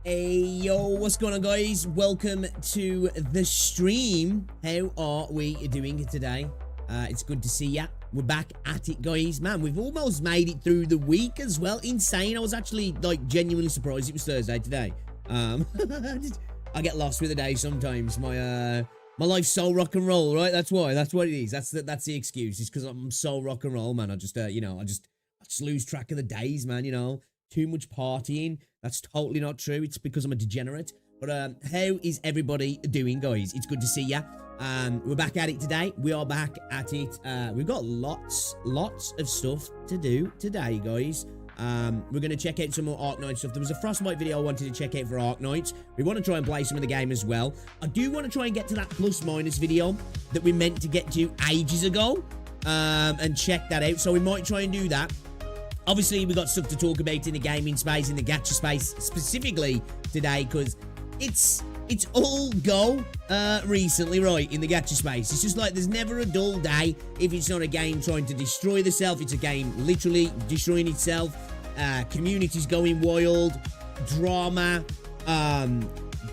Hey, yo, what's going on, guys? Welcome to the stream. How are we doing today? It's good to see ya. We're back at it, guys. Man, we've almost made it through the week as well. Insane. I was actually, like, genuinely surprised it was Thursday today. I get lost with the day sometimes. My life's so rock and roll, right? That's why. That's what it is. That's the excuse. It's because I'm so rock and roll, man. I just lose track of the days, man, you know. Too much partying. That's totally not true. It's because I'm a degenerate. But how is everybody doing, guys? It's good to see ya. We're back at it today. We are back at it. We've got lots of stuff to do today, guys. We're going to check out some more Arknights stuff. There was a Frostbite video I wanted to check out for Arknights. We want to try and play some of the game as well. I do want to try and get to that plus-minus video that we meant to get to ages ago. And check that out. So we might try and do that. Obviously, we've got stuff to talk about in the gaming space, in the gacha space, specifically today, because it's all go recently, right, in the gacha space. It's just like there's never a dull day if it's not a game trying to destroy itself. It's a game literally destroying itself. Communities going wild, drama,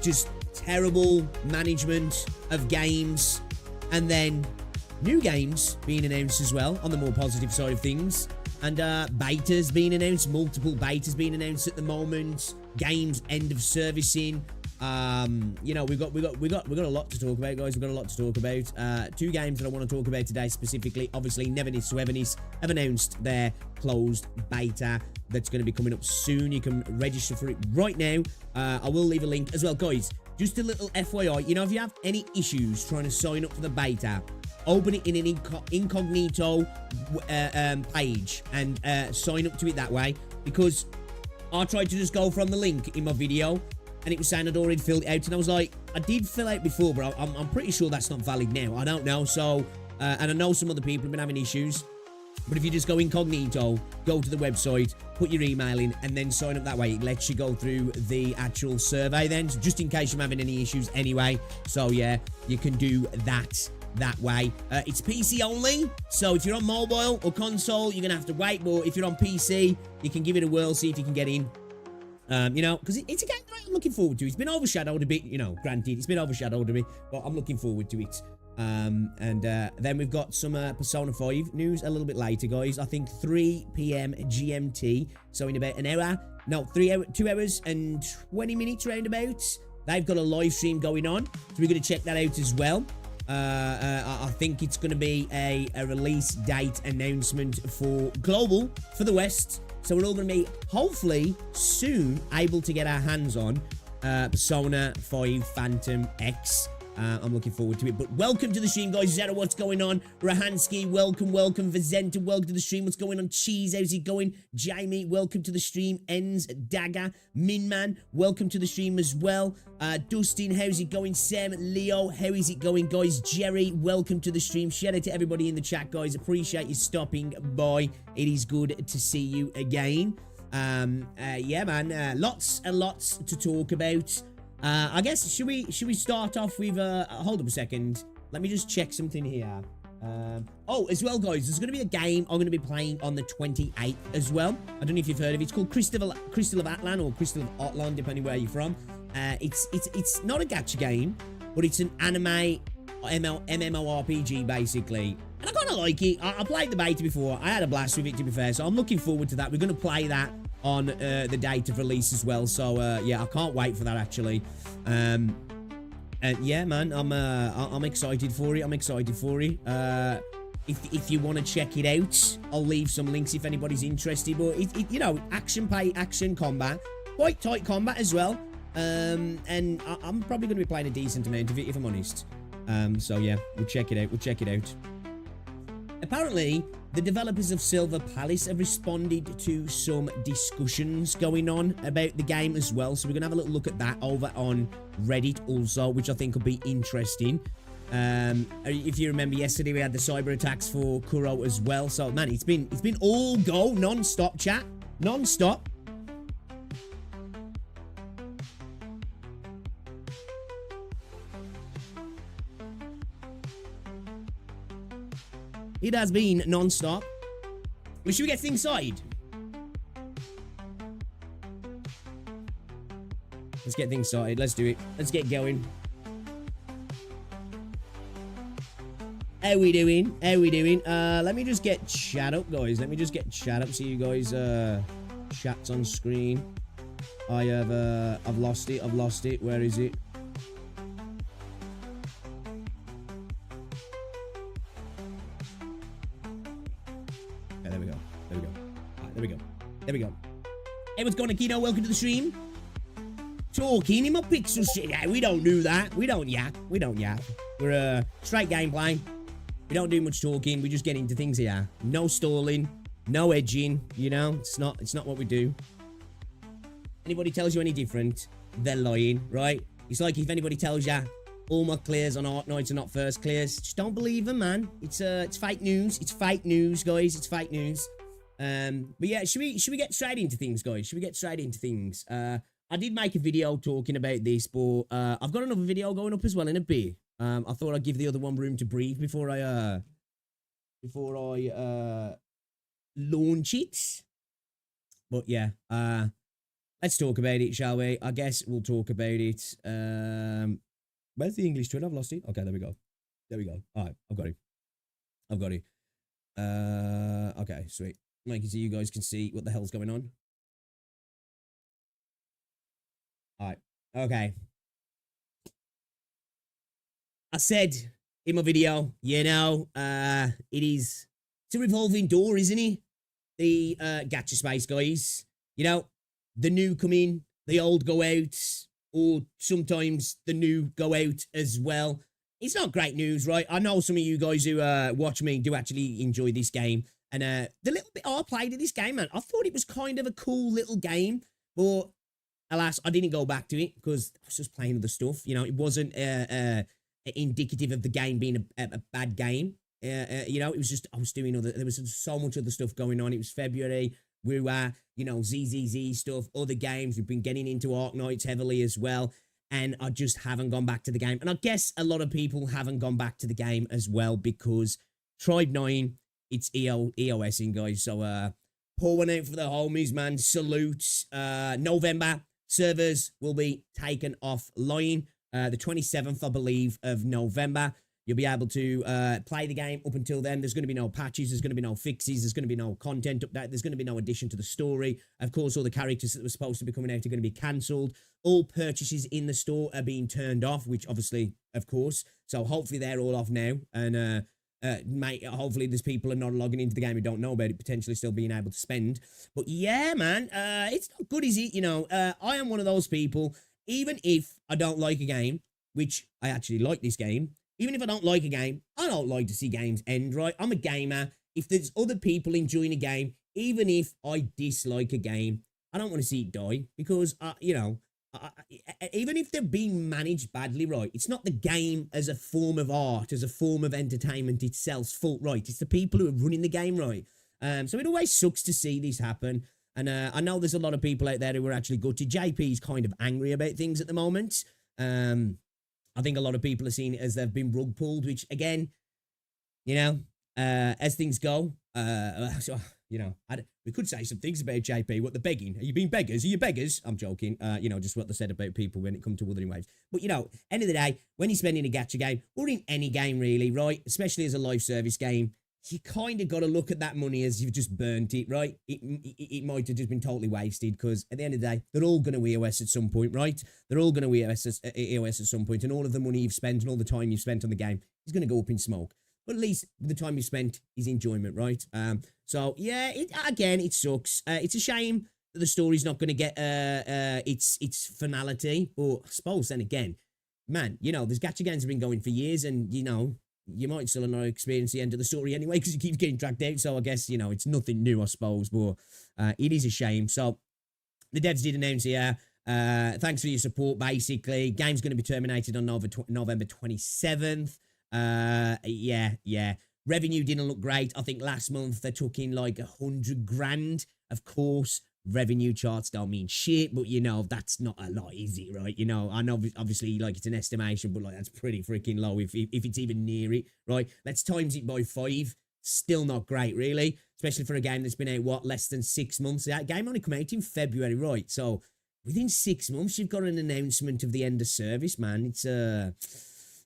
just terrible management of games, and then new games being announced as well on the more positive side of things. And betas being announced, multiple betas being announced at the moment. Games end of servicing. You know, we've got a lot to talk about, guys. We've got a lot to talk about. Two games that I want to talk about today specifically. Obviously, Neverness to Everness have announced their closed beta that's going to be coming up soon. You can register for it right now. I will leave a link as well, guys. Just a little FYI. You know, if you have any issues trying to sign up for the beta, open it in an incognito page and sign up to it that way, because I tried to just go from the link in my video and it was saying I'd already filled it out, and I was like, I did fill out before, but I'm pretty sure that's not valid now. I don't know. So and I know some other people have been having issues, but if you just go incognito, go to the website, put your email in, and then sign up that way, it lets you go through the actual survey then, just in case you're having any issues anyway. So yeah, you can do that way. It's PC only, so if you're on mobile or console, you're gonna have to wait, but if you're on PC, you can give it a whirl, see if you can get in. You know, because it's a game that I'm looking forward to. It's been overshadowed a bit, you know, granted, it's been overshadowed a bit, but I'm looking forward to it. And then we've got some Persona 5 news a little bit later, guys. I think 3 p.m. GMT, so in about an hour, no, 2 hours and 20 minutes roundabouts, they've got a live stream going on, so we're going to check that out as well. I think it's going to be a release date announcement for global, for the West. So we're all going to be, hopefully, soon able to get our hands on Persona 5 Phantom X. I'm looking forward to it. But welcome to the stream, guys. Zero, what's going on? Rahansky, welcome. Vizenta, welcome to the stream. What's going on? Cheese, how's it going? Jamie, welcome to the stream. Ends, Dagger, Minman, welcome to the stream as well. Dustin, how's it going? Sam, Leo, how is it going, guys? Jerry, welcome to the stream. Shout out to everybody in the chat, guys. Appreciate you stopping by. It is good to see you again. Yeah, man. Lots and lots to talk about. I guess, should we start off with, hold up a second. Let me just check something here. Oh, as well, guys, there's going to be a game I'm going to be playing on the 28th as well. I don't know if you've heard of it. It's called Crystal of Atlan, or Crystal of Atlan, depending where you're from. It's not a gacha game, but it's an anime MMORPG, basically. And I kind of like it. I played the beta before. I had a blast with it, to be fair, so I'm looking forward to that. We're going to play that on the date of release as well, so yeah, I can't wait for that, actually. And yeah, man, I'm excited for it. If you want to check it out, I'll leave some links if anybody's interested. But you know, action combat, quite tight combat as well. And I'm probably going to be playing a decent amount of it, if I'm honest. So yeah, we'll check it out. Apparently, the developers of Silver Palace have responded to some discussions going on about the game as well. So we're going to have a little look at that over on Reddit also, which I think will be interesting. If you remember, yesterday we had the cyber attacks for Kuro as well. So, man, it's been all go, non-stop, chat. Non-stop. It has been non-stop. Well, should we get inside? let's get things started. Let's do it. Let's get going. How we doing? How we doing? Let me just get chat up, guys. Let me just get chat up so you guys, chat's on screen. I've lost it. I've lost it. Where is it? Okay, there we go. There we go. All right, there we go. There we go. Hey, what's going on, Kino? Welcome to the stream. Talking in my pixel shit. Yeah, we don't do that. We don't yap. We don't yap. We're straight gameplay. We don't do much talking. We just get into things here. No stalling. No edging. You know, it's not what we do. Anybody tells you any different, they're lying, right? It's like if anybody tells you all my clears on Arknights are not first clears, just don't believe them, man. It's fake news. It's fake news, guys. It's fake news. But yeah, should we get straight into things, guys? Should we get straight into things? I did make a video talking about this, but I've got another video going up as well in a bit. I thought I'd give the other one room to breathe before I launch it. But yeah, let's talk about it, shall we? I guess we'll talk about it. Where's the English twin? I've lost it. Okay, there we go. There we go. All right, I've got it. I've got it. Okay, sweet. Make it so you guys can see what the hell's going on. All right. Okay. I said in my video, you know, it's a revolving door, isn't it? The gacha space, guys. You know, the new come in, the old go out, or sometimes the new go out as well. It's not great news, right? I know some of you guys who watch me do actually enjoy this game. And the little bit I played in this game, man, I thought it was kind of a cool little game. But alas, I didn't go back to it because I was just playing other stuff. You know, it wasn't indicative of the game being a bad game. You know, it was just, I was doing other, there was so much other stuff going on. It was February. We were, you know, ZZZ stuff, other games. We've been getting into Arknights heavily as well. And I just haven't gone back to the game. And I guess a lot of people haven't gone back to the game as well because Tribe 9, it's EOSing, guys. So, pour one out for the homies, man. Salutes. November, servers will be taken offline. The 27th, I believe, of November. You'll be able to play the game up until then. There's going to be no patches. There's going to be no fixes. There's going to be no content update. There's going to be no addition to the story. Of course, all the characters that were supposed to be coming out are going to be cancelled. All purchases in the store are being turned off, which obviously, of course. So hopefully they're all off now. And hopefully there's people are not logging into the game who don't know about it, potentially still being able to spend. But yeah, man, it's not good, is it? You know, I am one of those people, even if I don't like a game, which I actually like this game, even if I don't like a game, I don't like to see games end, right? I'm a gamer. If there's other people enjoying a game, even if I dislike a game, I don't want to see it die because, you know, even if they're being managed badly, right, it's not the game as a form of art, as a form of entertainment itself's fault, right? It's the people who are running the game, right? So it always sucks to see this happen. And I know there's a lot of people out there who are actually gutted. JP's kind of angry about things at the moment. I think a lot of people are seeing it as they've been rug pulled, which again, you know, as things go, you know, we could say some things about JP. What they're begging? Are you being beggars? Are you beggars? I'm joking. You know, just what they said about people when it comes to Wuthering Waves. But you know, end of the day, when you're spending a gacha game or in any game really, right, especially as a live service game, you kind of got to look at that money as you've just burnt it, right? It might have just been totally wasted because at the end of the day, they're all going to EOS at some point, right? They're all going to EOS at some point, and all of the money you've spent and all the time you've spent on the game is going to go up in smoke. But at least the time you spent is enjoyment, right? So yeah, again, it sucks. It's a shame that the story's not going to get its finality, but I suppose then again, man, you know, there's gacha games have been going for years, and you know, you might still not experience the end of the story anyway because it keeps getting dragged out. So I guess, you know, it's nothing new, I suppose, but it is a shame. So the devs did announce here, thanks for your support, basically. Game's going to be terminated on November 27th. Yeah. Revenue didn't look great. I think last month they took in like 100 grand. Of course, revenue charts don't mean shit, but you know, that's not a lot, is it, right? You know, I know obviously like it's an estimation, but like that's pretty freaking low if it's even near it, right? Let's times it by 5. Still not great, really, especially for a game that's been out, what, less than 6 months. That game only came out in February, right? So within 6 months, you've got an announcement of the end of service, man. It's,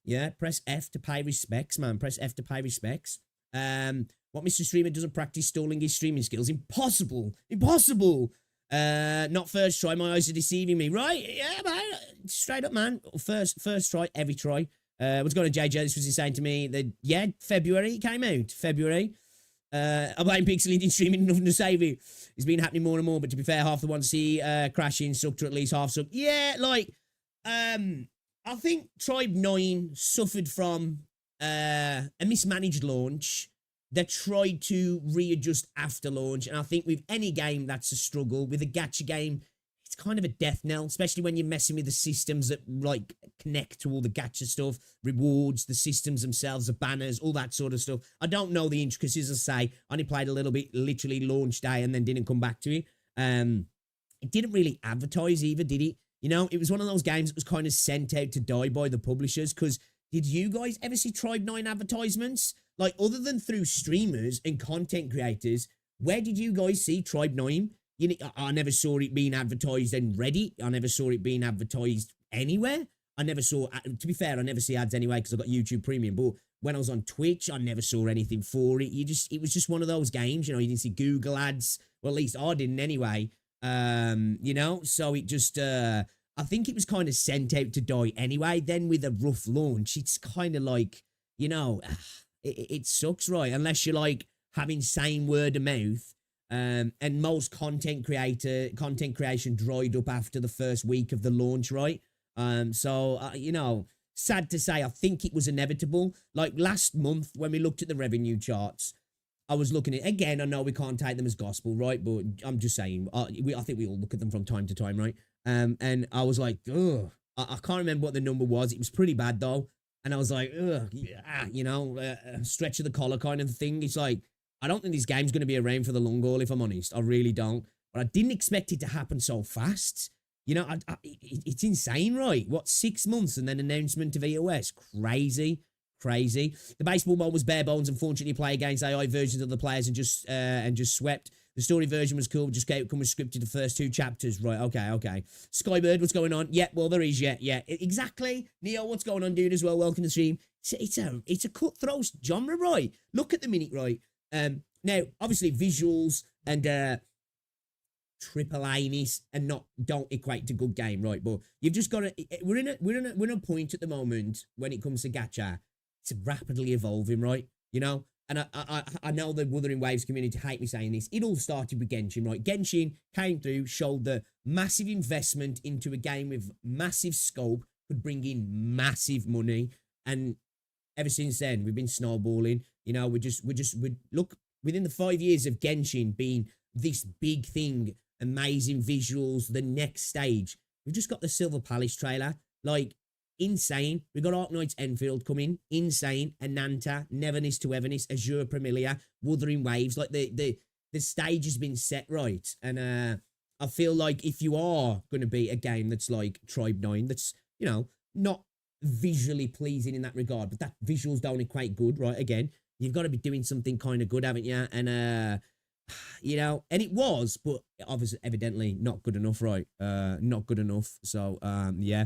yeah, press F to pay respects, man. Press F to pay respects. What Mr. Streamer doesn't practice stalling his streaming skills. Impossible. Impossible. Not first try. My eyes are deceiving me. Right? Yeah, man. Straight up, man. First try, every try. What's going on, JJ? This was insane to me. Yeah, February it came out. February. I'm playing Pixel Indian streaming, nothing to save you. It's been happening more and more, but to be fair, half the ones I see crashing sucked, or at least half sucked. Yeah, like, I think Tribe 9 suffered from a mismanaged launch that tried to readjust after launch, and I think with any game that's a struggle. With a gacha game, it's kind of a death knell, especially when you're messing with the systems that like connect to all the gacha stuff, rewards, the systems themselves, the banners, all that sort of stuff. I don't know the intricacies, as I say. I only played a little bit, literally launch day, and then didn't come back to it. It didn't really advertise either, did it? You know, it was one of those games that was kind of sent out to die by the publishers, because did you guys ever see Tribe 9 advertisements? Like, other than through streamers and content creators, where did you guys see Tribe 9? You know, I never saw it being advertised in Reddit. I never saw it being advertised anywhere. I never saw, to be fair, I never see ads anyway because I got YouTube Premium. But when I was on Twitch, I never saw anything for it. It was just one of those games, you know, you didn't see Google ads. Well, at least I didn't anyway. You know, so it just, I think it was kind of sent out to die anyway. Then with a rough launch, it's kind of like, you know, it sucks, right? Unless you're like having same word of mouth. And most content creation dried up after the first week of the launch, right? So, you know, sad to say, I think it was inevitable. Like last month when we looked at the revenue charts, I was looking at, again, I know we can't take them as gospel, right? But I'm just saying, I think we all look at them from time to time, right? And I was like, ugh, I can't remember what the number was. It was pretty bad though. And I was like, ugh, yeah, you know, stretch of the collar kind of thing. It's like, I don't think this game's going to be around for the long haul, if I'm honest. I really don't. But I didn't expect it to happen so fast. You know, it's insane, right? What, 6 months and then announcement of EOS? Crazy. Crazy. The baseball mode was bare bones. Unfortunately, play against AI versions of the players and just swept. The story version was cool. Just come with scripted the first 2 chapters. Right, okay. Skybird, what's going on? Yeah, well, there is, yeah. Exactly. Neo, what's going on, dude, as well? Welcome to the stream. It's a cutthroat genre, right? Look at the minute, right? Now, obviously, visuals and triple A-ness and don't equate to good game, right? But you've just got to. We're in a point at the moment when it comes to gacha. It's rapidly evolving, right? You know, and I know the Wuthering Waves community hate me saying this. It all started with Genshin, right? Genshin came through, showed the massive investment into a game with massive scope, could bring in massive money, and ever since then we've been snowballing. You know, we look within the 5 years of Genshin being this big thing, amazing visuals, the next stage. We've just got the Silver Palace trailer, like insane. We've got Arknights Enfield coming, insane. Ananta, Neverness to Everness, Azure Premilia, Wuthering Waves. Like the stage has been set right, and I feel like if you are going to be a game that's like Tribe 9, that's, you know, not visually pleasing in that regard, but that visuals don't equate good, right? Again, you've got to be doing something kind of good, haven't you? And, you know, and it was, but obviously, evidently not good enough, right? Not good enough. So, yeah.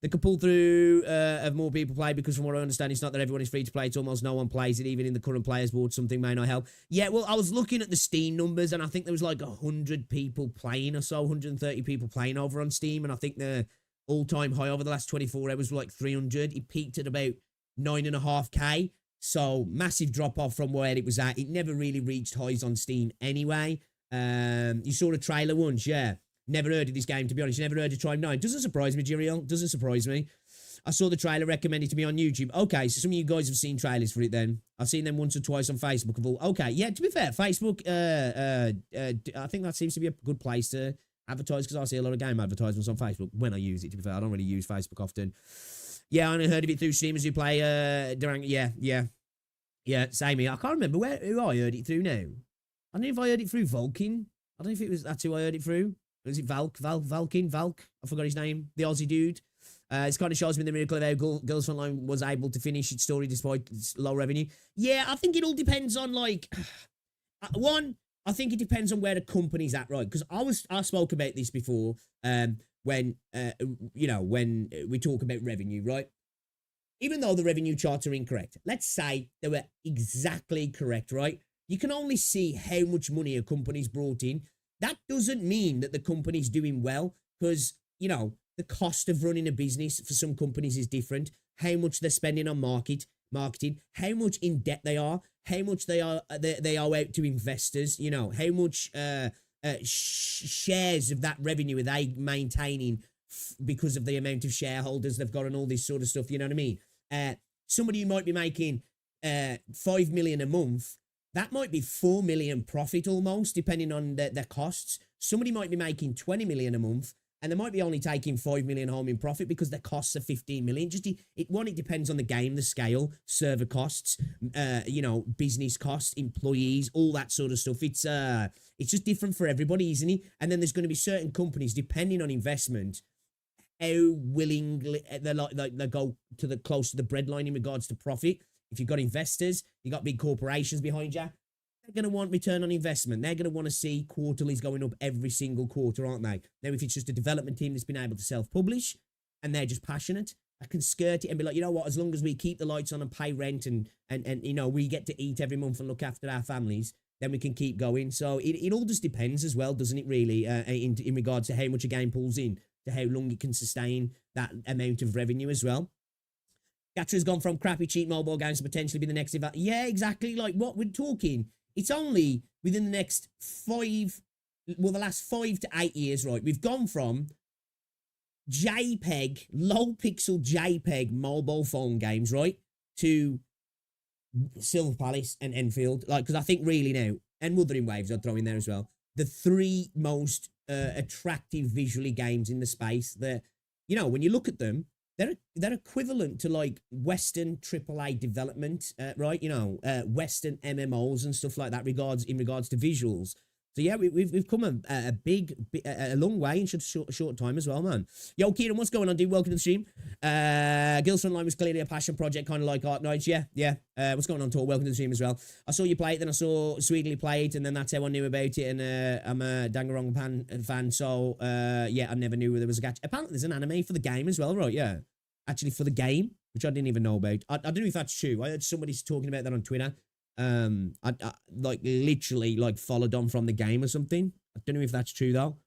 They could pull through of more people play, because from what I understand, it's not that everyone is free to play. It's almost no one plays it, even in the current players board. Something may not help. Yeah, well, I was looking at the Steam numbers, and I think there was like 100 people playing or so, 130 people playing over on Steam, and I think the all-time high over the last 24 hours was like 300. It peaked at about 9.5k. So massive drop off from where it was at. It never really reached highs on Steam anyway. You saw the trailer once, yeah. Never heard of this game, to be honest. Never heard of Tribe 9. Doesn't surprise me, Jiriel. Doesn't surprise me. I saw the trailer recommended to me on YouTube. Okay, so some of you guys have seen trailers for it then. I've seen them once or twice on Facebook. Okay, yeah, to be fair, Facebook, I think that seems to be a good place to advertise, because I see a lot of game advertisements on Facebook when I use it, to be fair. I don't really use Facebook often. Yeah, I only heard of it through streamers who play Durang. Yeah, same here. I can't remember who I heard it through now. I don't know if I heard it through Vulcan. I don't know if that's who I heard it through. Or is it Valk? I forgot his name. The Aussie dude. It kind of shows me the miracle of how Girls Frontline was able to finish its story despite its low revenue. Yeah, I think it all depends on, like, one, I think it depends on where the company's at, right? Because I spoke about this before. when, when we talk about revenue, right? Even though the revenue charts are incorrect, let's say they were exactly correct, right? You can only see how much money a company's brought in. That doesn't mean that the company's doing well, because, the cost of running a business for some companies is different. How much they're spending on marketing, how much in debt they are, how much they are out to investors, how much shares of that revenue are they maintaining because of the amount of shareholders they've got and all this sort of stuff, you know what I mean? Somebody who might be making 5 million a month, that might be 4 million profit almost, depending on their costs. Somebody might be making 20 million a month, and they might be only taking 5 million home in profit because their costs are 15 million. It depends on the game, the scale, server costs, business costs, employees, all that sort of stuff. It's just different for everybody, isn't it? And then there's going to be certain companies, depending on investment, how willingly they go to the close to the breadline in regards to profit. If you've got investors, you've got big corporations behind you, they're going to want return on investment. They're going to want to see quarterlies going up every single quarter, aren't they? Now, if it's just a development team that's been able to self-publish and they're just passionate, I can skirt it and be like, you know what, as long as we keep the lights on and pay rent and we get to eat every month and look after our families, then we can keep going. So it all just depends as well, doesn't it, really, in regards to how much a game pulls in, to how long it can sustain that amount of revenue as well. Gacha has gone from crappy, cheap mobile games to potentially be the next event. Yeah, exactly. Like what we're talking, it's only within the next the last 5 to 8 years, right? We've gone from JPEG, low pixel JPEG mobile phone games, right, to Silver Palace and Enfield. Like, because I think really now, and Wuthering Waves I'd throw in there as well, the 3 most attractive visually games in the space that, when you look at them, they're equivalent to like Western AAA development, right? Western MMOs and stuff like that in regards to visuals. So yeah, we've come a long way in short time as well, man. Yo, Kieran, what's going on, dude? Welcome to the stream. Girls Frontline was clearly a passion project, kind of like Arknights. Yeah. What's going on, Tor? Welcome to the stream as well. I saw you play it, then I saw Sweetly play it, and then that's how I knew about it. And I'm a Danganronpa fan, so yeah, I never knew there was a gacha. Apparently, there's an anime for the game as well, right? Yeah, actually for the game, which I didn't even know about. I don't know if that's true. I heard somebody talking about that on Twitter. I like literally like followed on from the game or something. I don't know if that's true though.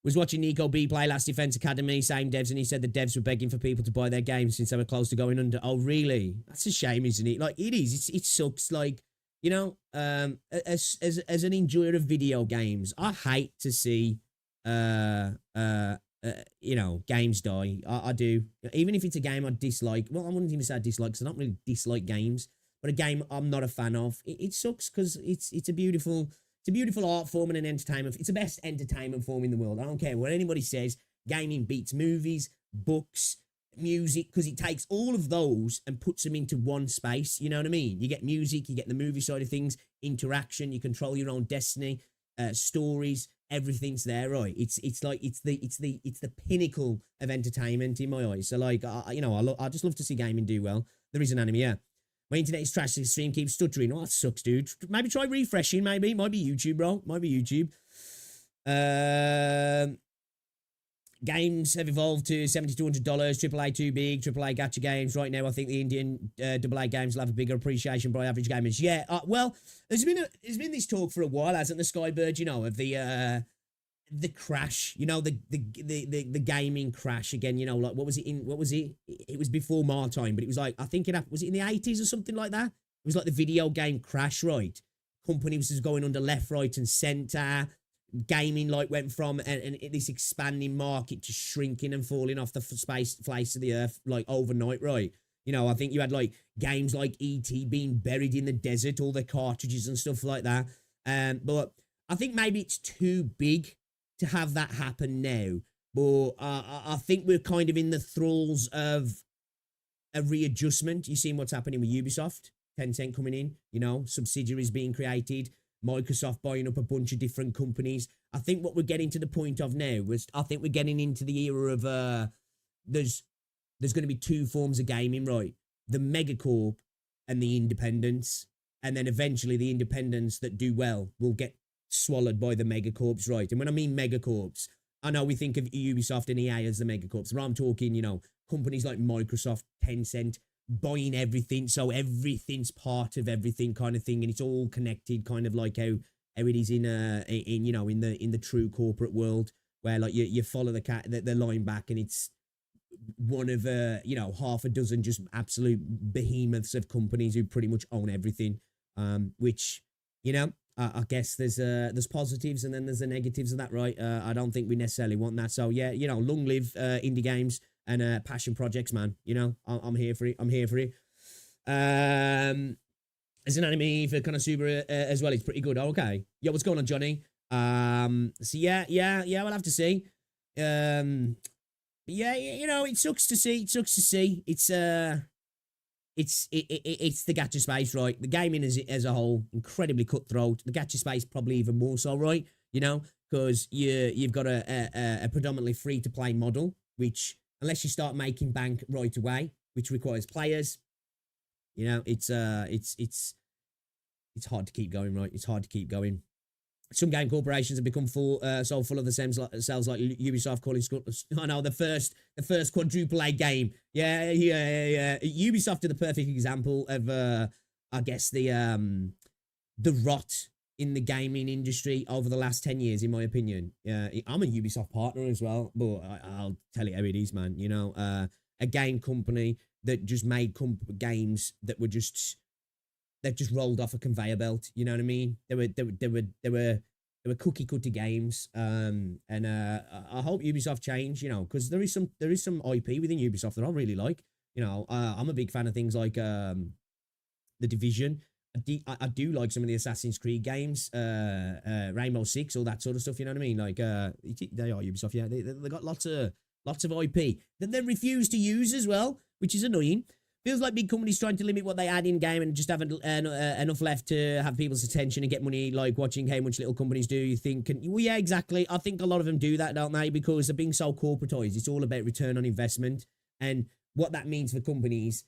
Was watching Nico B play Last Defense Academy, same devs, and he said the devs were begging for people to buy their games since they were close to going under. Oh, really? That's a shame, isn't it? Like it is. It sucks. Like, as an enjoyer of video games, I hate to see games die. I do. Even if it's a game I dislike. Well, I wouldn't even say I dislike, because I don't really dislike games. But a game I'm not a fan of. It sucks, because it's a beautiful art form and an entertainment. It's the best entertainment form in the world. I don't care what anybody says. Gaming beats movies, books, music, because it takes all of those and puts them into one space. You know what I mean? You get music, you get the movie side of things, interaction, you control your own destiny, stories. Everything's there, right? It's the pinnacle of entertainment in my eyes. So like, I just love to see gaming do well. There is an anime, yeah. My internet is trash. The stream keeps stuttering. Oh, that sucks, dude. Maybe try refreshing. Maybe might be YouTube, bro. Might be YouTube. Games have evolved to $70 to $100. AAA too big. AAA gacha games right now. I think the Indian AA games will have a bigger appreciation by average gamers. Yeah. Well, there's been this talk for a while, hasn't the Skybird? Of the crash. The gaming crash again. Like what was it? It was before my time, but it was like I think was it in the 80s or something like that? It was like the video game crash, right? Companies was going under left, right, and center. Gaming like went from and this expanding market to shrinking and falling off the face of the earth like overnight, right? I think you had like games like E.T. being buried in the desert, all the cartridges and stuff like that. But I think maybe it's too big to have that happen now. But I think we're kind of in the thralls of a readjustment. You've seen what's happening with Ubisoft, Tencent coming in, subsidiaries being created, Microsoft buying up a bunch of different companies. I think what we're getting to the point of now is I think we're getting into the era of there's going to be 2 forms of gaming, right? The megacorp and the independents, and then eventually the independents that do well will get swallowed by the megacorps, right? And when I mean megacorps, I know we think of Ubisoft and EA as the megacorps, but I'm talking, you know, companies like Microsoft, Tencent, buying everything, so everything's part of everything kind of thing, and it's all connected, kind of like how it is in you know, in the true corporate world, where like you follow the line back, and it's one of you know, half a dozen just absolute behemoths of companies who pretty much own everything, which, you know, I guess there's positives and then there's the negatives of that, right? I don't think we necessarily want that. So yeah, you know, long live indie games and passion projects, man. You know, I'm here for it. I'm here for it. As an anime for Konosuba as well, it's pretty good. Okay. Yo, what's going on, Johnny? So yeah, we'll have to see. Yeah, you know, it sucks to see. It's the gacha space, right? The gaming as a whole, incredibly cutthroat. The gacha space probably even more so, right? You know, because you've got a predominantly free-to-play model, which, unless you start making bank right away, which requires players, you know, it's hard to keep going, right? It's hard to keep going. Some game corporations have become so full of themselves like Ubisoft calling I know the first quadruple A game. Yeah. Ubisoft are the perfect example of I guess the rot in the gaming industry over the last 10 years, in my opinion. I'm a Ubisoft partner as well, but I'll tell you how it is, man. You know, a game company that just made games that were just, they've just rolled off a conveyor belt. You know what I mean? They were cookie cutter games. And I hope Ubisoft change, you know, because there is some IP within Ubisoft that I really like. You know, I'm a big fan of things like The Division. I do like some of the Assassin's Creed games, Rainbow Six, all that sort of stuff. You know what I mean? Like, they are Ubisoft. Yeah, they got lots of IP that they refuse to use as well, which is annoying. Feels like big companies trying to limit what they add in game and just haven't enough left to have people's attention and get money, like watching how much little companies do. You think, well, yeah, exactly. I think a lot of them do that, don't they? Because they're being so corporatized. It's all about return on investment and what that means for companies.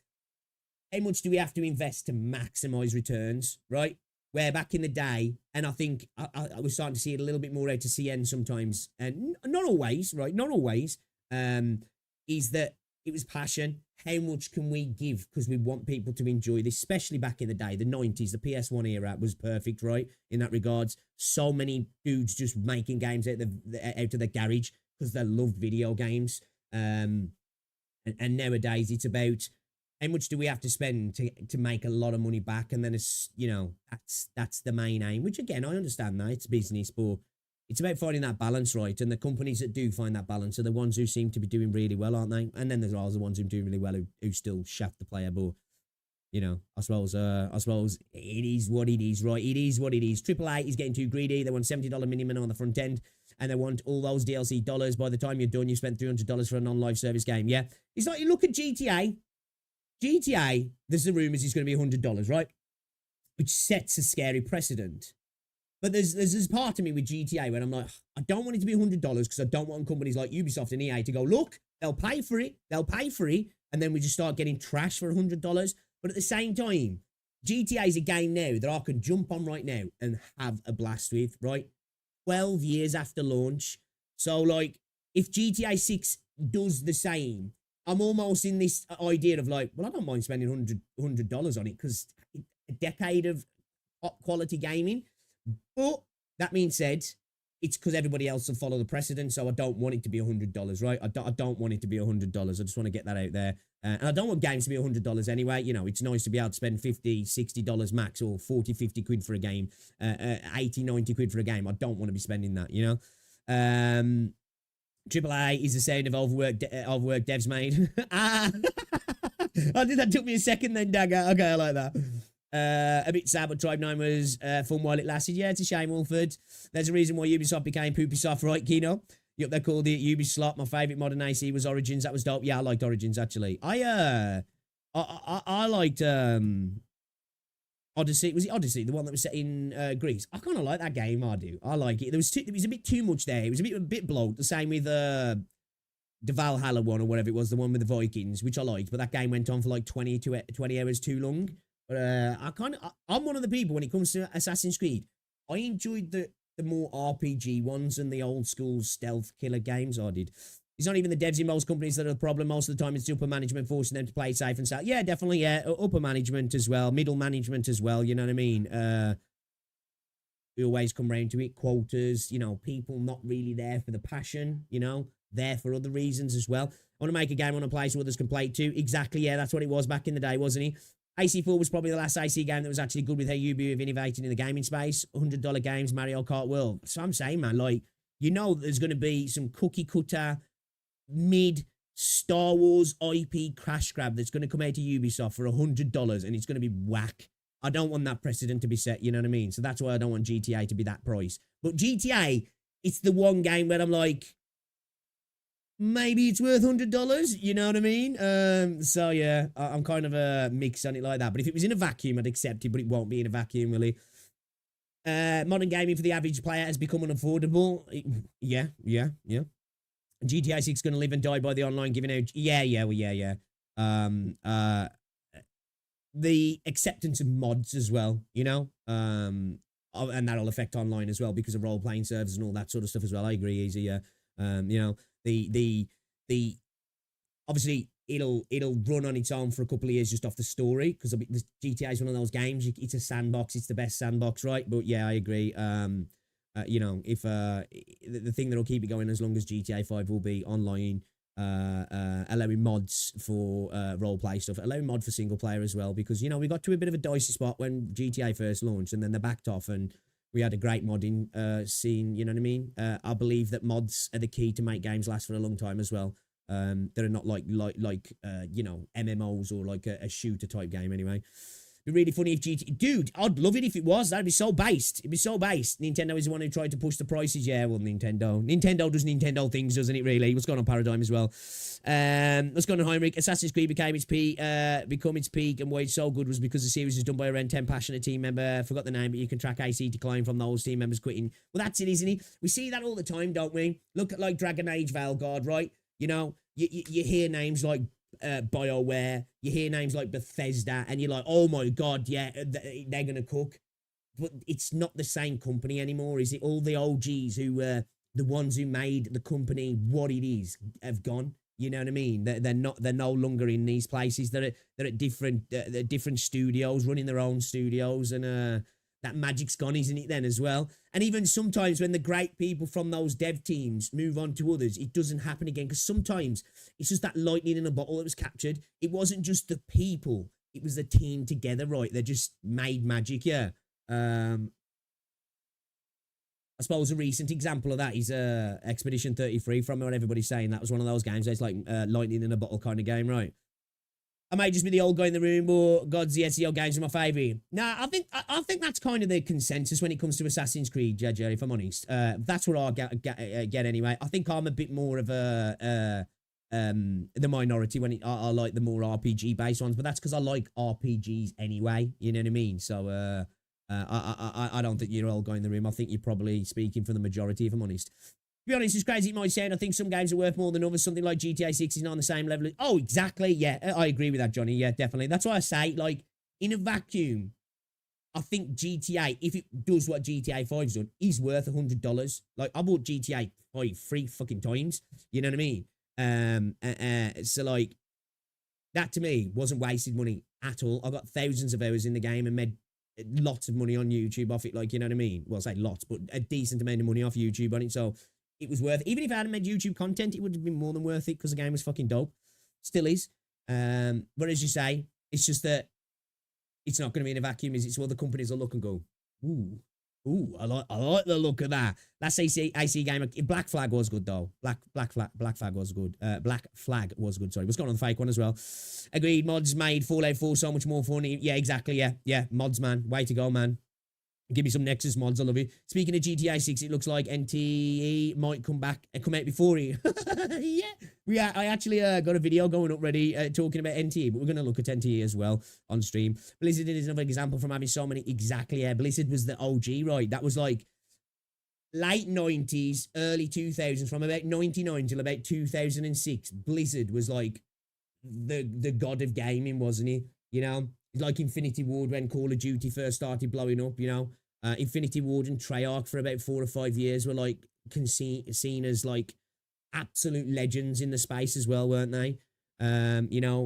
How much do we have to invest to maximize returns, right? Where back in the day, and I think I was starting to see it a little bit more out of CN sometimes, and not always, right? Not always, is that it was passion. How much can we give? Because we want people to enjoy this, especially back in the day, the 90s, the PS1 era was perfect, right? In that regards, so many dudes just making games out of their garage because they loved video games. And nowadays it's about how much do we have to spend to make a lot of money back? And then it's, you know, that's the main aim, which again, I understand that it's business, but it's about finding that balance, right? And the companies that do find that balance are the ones who seem to be doing really well, aren't they? And then there's always the ones who do really well who still shaft the player. But, you know, I suppose it is what it is, right? It is what it is. AAA is getting too greedy. They want $70 minimum on the front end, and they want all those DLC dollars. By the time you're done, you spent $300 for a non-live service game. Yeah, it's like you look at GTA. GTA, there's the rumors it's going to be $100, right? Which sets a scary precedent. But there's this part of me with GTA when I'm like, I don't want it to be $100 because I don't want companies like Ubisoft and EA to go, look, they'll pay for it, and then we just start getting trash for $100. But at the same time, GTA is a game now that I can jump on right now and have a blast with, right? 12 years after launch. So, like, if GTA 6 does the same, I'm almost in this idea of like, well, I don't mind spending $100 on it because a decade of top quality gaming. But that being said, it's because everybody else will follow the precedent, so I don't want it to be $100, right? I don't want it to be $100. I just want to get that out there. And I don't want games to be $100 anyway. You know, it's nice to be able to spend $50, $60 max, or 40, 50 quid for a game, 80, 90 quid for a game. I don't want to be spending that, you know? AAA is the sound of overworked devs made. That took me a second then, Dagger. Okay, I like that. A bit sad, but Tribe 9 was fun while it lasted. Yeah, it's a shame, Wolford. There's a reason why Ubisoft became Poopy Soft, right, Kino? Yep, they called it Ubislot. My favourite modern AC was Origins. That was dope. Yeah, I liked Origins, actually. I liked Odyssey. Was it Odyssey? The one that was set in Greece? I kind of like that game, I do. I like it. It was a bit too much there. It was a bit bloat. The same with the Valhalla one, or whatever it was, the one with the Vikings, which I liked. But that game went on for like 20 hours too long. But I'm one of the people when it comes to Assassin's Creed. I enjoyed the the more RPG ones and the old school stealth killer games. I did. It's not even the devs in most companies that are the problem. Most of the time, it's the upper management forcing them to play safe and stuff. Yeah, definitely. Yeah, upper management as well, middle management as well. You know what I mean? We always come round to it. Quotas, you know, people not really there for the passion, you know, there for other reasons as well. I want to make a game on a place where others can play it too. Exactly, yeah, that's what it was back in the day, wasn't he? AC4 was probably the last AC game that was actually good with how Ubi have innovated in the gaming space. $100 games, Mario Kart World. So I'm saying, man, like, you know there's going to be some cookie cutter, mid Star Wars IP crash grab that's going to come out to Ubisoft for $100 and it's going to be whack. I don't want that precedent to be set, you know what I mean? So that's why I don't want GTA to be that price. But GTA, it's the one game where I'm like, maybe it's worth $100, you know what I mean? So yeah, I'm kind of a mix on it like that. But if it was in a vacuum, I'd accept it, but it won't be in a vacuum, really. Modern gaming for the average player has become unaffordable. Yeah. GTA 6 going to live and die by the online giving out. Yeah. The acceptance of mods as well, you know, and that'll affect online as well because of role-playing servers and all that sort of stuff as well. I agree, Easy, yeah. You know, the obviously it'll run on its own for a couple of years just off the story because the GTA is one of those games. It's a sandbox. It's the best sandbox, right? But yeah, I agree. You know, if the thing that'll keep it going as long as GTA 5 will be online. Allowing mods for role play stuff, allowing mod for single player as well, because you know we got to a bit of a dicey spot when GTA first launched and then they backed off and we had a great modding scene, you know what I mean? I believe that mods are the key to make games last for a long time as well. They're not like you know, MMOs or like a shooter type game anyway. It'd be really funny if Dude, I'd love it if it was. That'd be so based. It'd be so based. Nintendo is the one who tried to push the prices. Yeah, well, Nintendo does Nintendo things, doesn't it, really? What's going on, Paradigm, as well? What's going on, Heinrich? Assassin's Creed become its peak, and why it's so good was because the series was done by around 10 passionate team member. I forgot the name, but you can track AC decline from those team members quitting. Well, that's it, isn't it? We see that all the time, don't we? Look at, like, Dragon Age Veilguard, right? You know, you hear names like BioWare, you hear names like Bethesda, and you're like, oh my god, yeah, they're gonna cook. But it's not the same company anymore, is it? All the OGs who were the ones who made the company what it is have gone. You know what I mean? They're no longer in these places. They're at different studios, running their own studios, and that magic's gone, isn't it, then, as well? And even sometimes when the great people from those dev teams move on to others, it doesn't happen again, because sometimes it's just that lightning in a bottle that was captured. It wasn't just the people, it was the team together, right? They just made magic, yeah. I suppose a recent example of that is Expedition 33, from what everybody's saying. That was one of those games where it's like lightning in a bottle kind of game, right? I may just be the old guy in the room, or God's the SEO games are my favourite. Nah, I think that's kind of the consensus when it comes to Assassin's Creed, JJ, if I'm honest. That's what I get anyway. I think I'm a bit more of the minority when I like the more RPG-based ones, but that's because I like RPGs anyway, you know what I mean? So, I don't think you're all guy in the room. I think you're probably speaking for the majority, if I'm honest. To be honest, as crazy it might sound, I think some games are worth more than others. Something like GTA 6 is not on the same level. Oh, exactly. Yeah, I agree with that, Johnny. Yeah, definitely. That's why I say, like, in a vacuum, I think GTA, if it does what GTA 5's done, is worth $100. Like, I bought GTA 5 3 fucking times. You know what I mean? So, like, that to me wasn't wasted money at all. I got thousands of hours in the game and made lots of money on YouTube off it. Like, you know what I mean? Well, I say lots, but a decent amount of money off YouTube on it. So, it was worth it. Even if I hadn't made YouTube content, it would have been more than worth it because the game was fucking dope. Still is. But as you say, it's just that it's not going to be in a vacuum, is it? So other companies will look and go, ooh, I like the look of that. Last AC game, Black Flag was good though. Black Flag was good. Black Flag was good. Sorry, what's going on the fake one as well? Agreed. Mods made Fallout 4 so much more fun. Yeah, exactly. Yeah. Mods, man. Way to go, man. Give me some Nexus mods, I love it. Speaking of GTA 6, it looks like NTE might come back and come out before it. Yeah. I actually got a video going up ready talking about NTE, but we're going to look at NTE as well on stream. Blizzard is another example from having so many. Exactly, yeah. Blizzard was the OG, right? That was like late 90s, early 2000s, from about 99 till about 2006. Blizzard was like the god of gaming, wasn't he? You know? Like Infinity Ward when Call of Duty first started blowing up, you know. Infinity Ward and Treyarch for about 4 or 5 years were like seen as like absolute legends in the space as well, weren't they? Bungie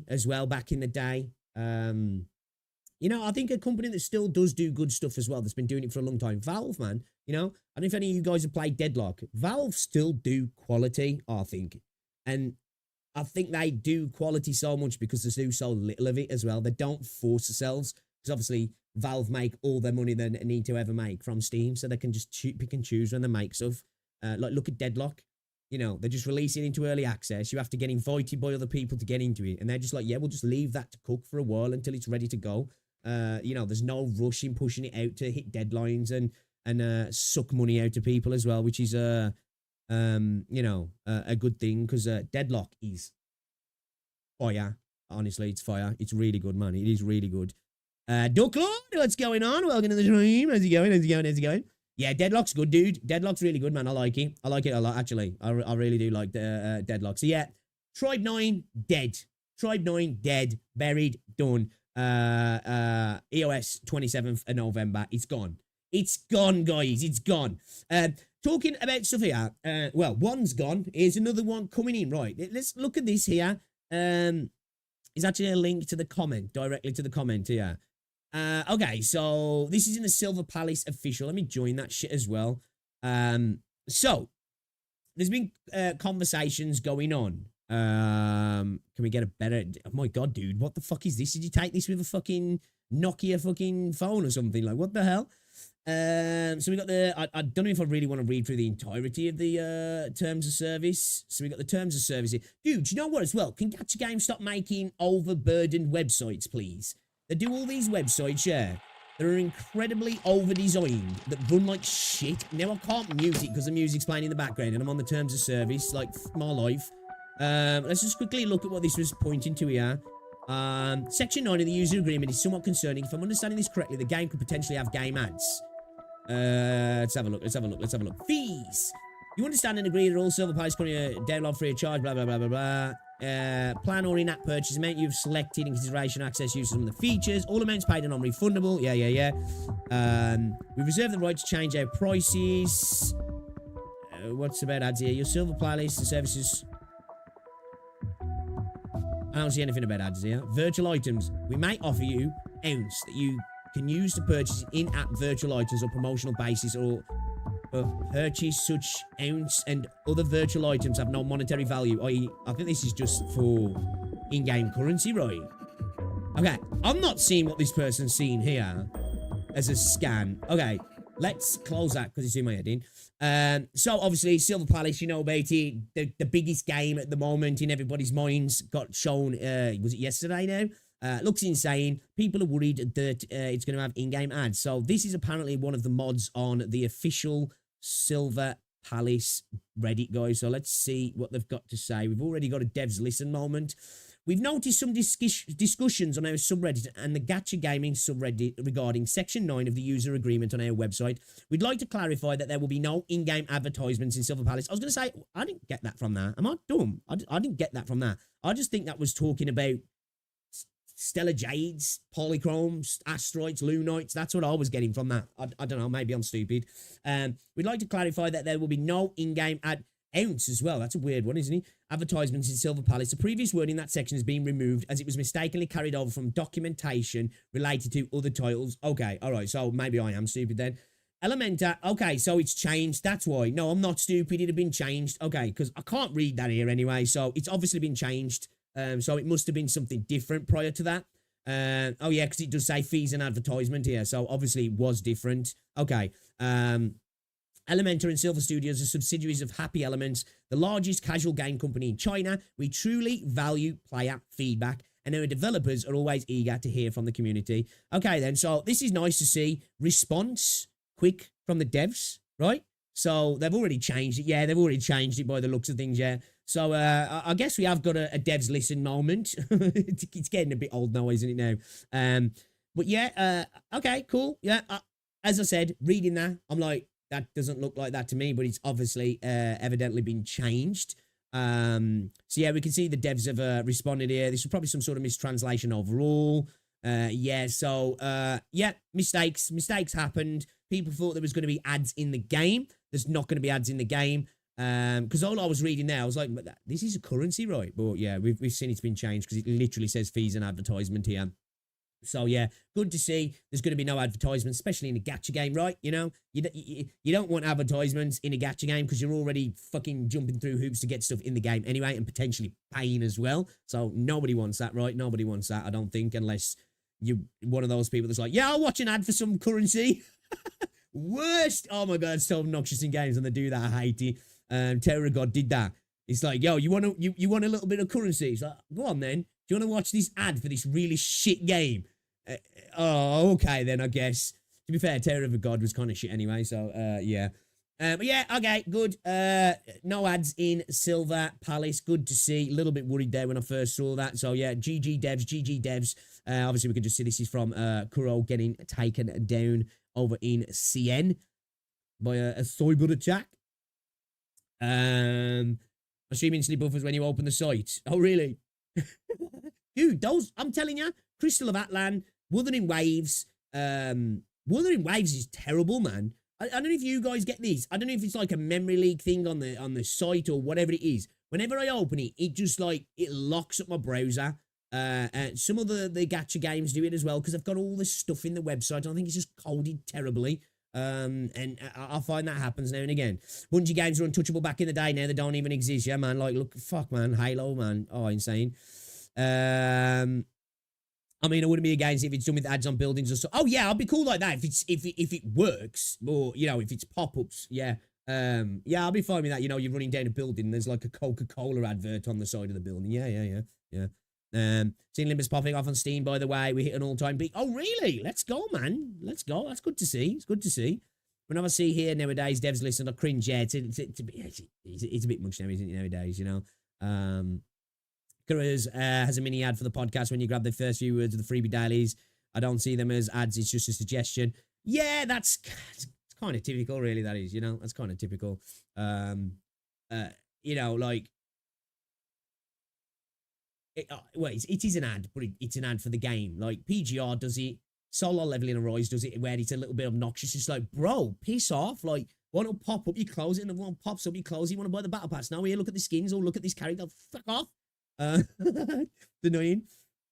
as well back in the day. I think a company that still does do good stuff as well, that's been doing it for a long time. Valve, man. I don't know if any of you guys have played Deadlock. Valve still do quality, I think. And I think they do quality so much because they do so little of it as well. They don't force themselves. Because obviously, Valve make all their money they need to ever make from Steam. So they can just pick and choose when they make stuff. Look at Deadlock. They just release it into early access. You have to get invited by other people to get into it. And they're just like, yeah, we'll just leave that to cook for a while until it's ready to go. There's no rush in pushing it out to hit deadlines and suck money out of people as well, which is a good thing because Deadlock is fire. Honestly, it's fire. It's really good, man. It is really good. Duck Lord, what's going on? Welcome to the stream. How's it going? Yeah, Deadlock's good, dude. Deadlock's really good, man. I like it. I like it a lot, actually. I really do like the Deadlock. So yeah, Tribe 9 dead. Tribe 9 dead, buried, done. EOS 27th of November. It's gone. It's gone, guys. It's gone. Talking about stuff here. One's gone. Here's another one coming in. Right. Let's look at this here. It's actually a link to the comment, directly to the comment here. Okay, so this is in the Silver Palace official. Let me join that shit as well. So there's been conversations going on. Can we get a better... Oh my god, dude, what the fuck is this? Did you take this with a fucking Nokia fucking phone or something? Like, what the hell? So we got the... I don't know if I really want to read through the entirety of the terms of service. So we got the terms of service here. Dude, you know what as well? Can Gacha Games stop making overburdened websites, please? They do all these websites, yeah. They're incredibly over-designed, that run like shit. Now I can't mute it because the music's playing in the background and I'm on the terms of service, like, my life. Let's just quickly look at what this was pointing to here. Section 9 of the user agreement is somewhat concerning. If I'm understanding this correctly, the game could potentially have game ads. Let's have a look. Fees! You understand and agree that all Silver Palace can download free of charge, blah, blah, blah, blah, blah. Plan or in-app purchase amount you've selected in consideration access use some of the features. All amounts paid are non-refundable. Yeah. We reserve the right to change our prices. What's about ads here? Your Silver Palace, the services... I don't see anything about ads here. Virtual items. We may offer you ounce that you can use to purchase in-app virtual items on promotional basis or purchase such ounce and other virtual items have no monetary value. I think this is just for in-game currency, right? Okay, I'm not seeing what this person's seeing here as a scan. Okay, let's close that because it's in my head in. So obviously Silver Palace, you know about it, the biggest game at the moment in everybody's minds, got shown, was it yesterday now? Looks insane. People are worried that it's going to have in-game ads. So this is apparently one of the mods on the official Silver Palace Reddit, guys. So let's see what they've got to say. We've already got a devs listen moment. We've noticed some discussions on our subreddit and the Gacha Gaming subreddit regarding Section 9 of the user agreement on our website. We'd like to clarify that there will be no in-game advertisements in Silver Palace. I was going to say, I didn't get that from that. Am I dumb? I didn't get that from that. I just think that was talking about Stellar Jades, Polychromes, Asteroids, Lunites. That's what I was getting from that. I don't know. Maybe I'm stupid. We'd like to clarify that there will be no in-game ounce as well. That's a weird one, isn't it? Advertisements in Silver Palace. The previous word in that section has been removed as it was mistakenly carried over from documentation related to other titles. Okay, all right. So maybe I am stupid then. Elementa. Okay, so it's changed. That's why. No, I'm not stupid. It had been changed. Okay, because I can't read that here anyway. So it's obviously been changed. So it must have been something different prior to that. Oh yeah, because it does say fees and advertisement here. So obviously it was different. Okay. Elementa and Silver Studios are subsidiaries of Happy Elements, the largest casual game company in China. We truly value player feedback, and our developers are always eager to hear from the community. Okay then, so this is nice to see. Response quick from the devs, right? So they've already changed it. Yeah, they've already changed it by the looks of things, yeah. So I guess we have got a devs listen moment. It's getting a bit old now, isn't it now? But yeah, okay, cool. Yeah, as I said, reading that, I'm like, that doesn't look like that to me, but it's obviously evidently been changed. So yeah, we can see the devs have responded here. This was probably some sort of mistranslation overall. Yeah, so, yeah, mistakes happened. People thought there was going to be ads in the game. There's not going to be ads in the game. Because all I was reading there, I was like, this is a currency, right? But yeah, we've seen it's been changed because it literally says fees and advertisement here. So yeah, good to see. There's going to be no advertisements, especially in a gacha game, right? You know, you don't want advertisements in a gacha game because you're already fucking jumping through hoops to get stuff in the game anyway, and potentially paying as well. So nobody wants that, right? Nobody wants that, I don't think, unless you're one of those people that's like, yeah, I'll watch an ad for some currency. Worst. Oh my god, it's so obnoxious in games when they do that. I hate it. Terror God did that. It's like, yo, you want a little bit of currency? It's like, go on then. Do you want to watch this ad for this really shit game? Oh, okay then, I guess. To be fair, Terror of a God was kind of shit anyway, so, yeah. But yeah, okay, good. No ads in Silver Palace. Good to see. A little bit worried there when I first saw that. So, yeah, GG devs. Obviously, we can just see this is from Kuro getting taken down over in CN by a cyber attack. I stream instantly buffers when you open the site. Oh, really? Dude, those, I'm telling you, Crystal of Atlan, Wuthering Waves. Wuthering Waves is terrible, man. I don't know if you guys get this. I don't know if it's like a memory leak thing on the site or whatever it is. Whenever I open it, it just like, it locks up my browser. Some of the gacha games do it as well because they've got all this stuff in the website. I think it's just coded terribly. And I find that happens now and again. Bungie games were untouchable back in the day. Now they don't even exist. Yeah, man. Like, look, fuck, man. Halo, man. Oh, insane. I mean, I wouldn't be against it if it's done with ads on buildings or so. Oh yeah, I'll be cool like that if it works, or you know, if it's pop-ups. Yeah, yeah, I'll be fine with that. You know, you're running down a building, there's like a Coca-Cola advert on the side of the building. Yeah. Seeing Limbus popping off on Steam, by the way. We hit an all-time peak. Oh really? Let's go, man. Let's go. That's good to see. It's good to see. Whenever I see here nowadays, devs listen, I cringe. Yeah, it's a bit much now, isn't it, nowadays? You know. Kuruz has a mini ad for the podcast when you grab the first few words of the freebie dailies. I don't see them as ads, it's just a suggestion. Yeah, it's kind of typical, really, that is, you know? That's kind of typical. You know, like... it is an ad, but it's an ad for the game. Like, PGR does it, Solo Leveling Arise does it, where it's a little bit obnoxious. It's like, bro, piss off. Like, one will pop up, you close it, and one pops up, you close it, you want to buy the battle pass. Now here, look at the skins, or look at this character, fuck off. Annoying.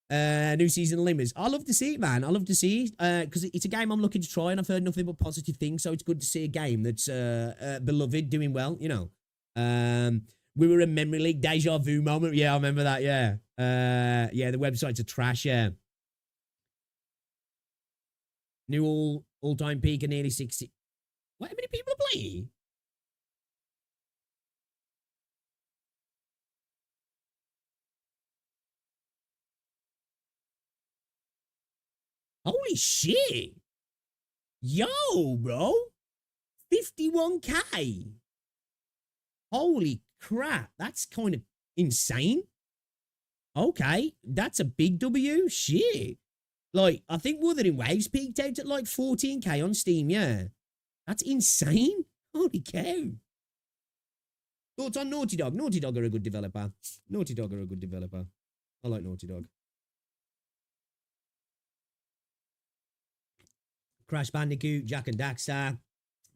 New season of Limbers. I love to see it, man. I love to see it because it's a game I'm looking to try, and I've heard nothing but positive things. So it's good to see a game that's beloved, doing well. You know, we were in memory league, deja vu moment. Yeah, I remember that. Yeah, yeah. The websites are trash. Yeah. New all-time peak of nearly 60. What? How many people are playing? Holy shit. Yo, bro. 51K. Holy crap. That's kind of insane. Okay. That's a big W. Shit. Like, I think Wuthering Waves peaked out at like 14K on Steam, yeah. That's insane. Holy cow. Thoughts on Naughty Dog? Naughty Dog are a good developer. Naughty Dog are a good developer. I like Naughty Dog. Crash Bandicoot, Jack and Daxter,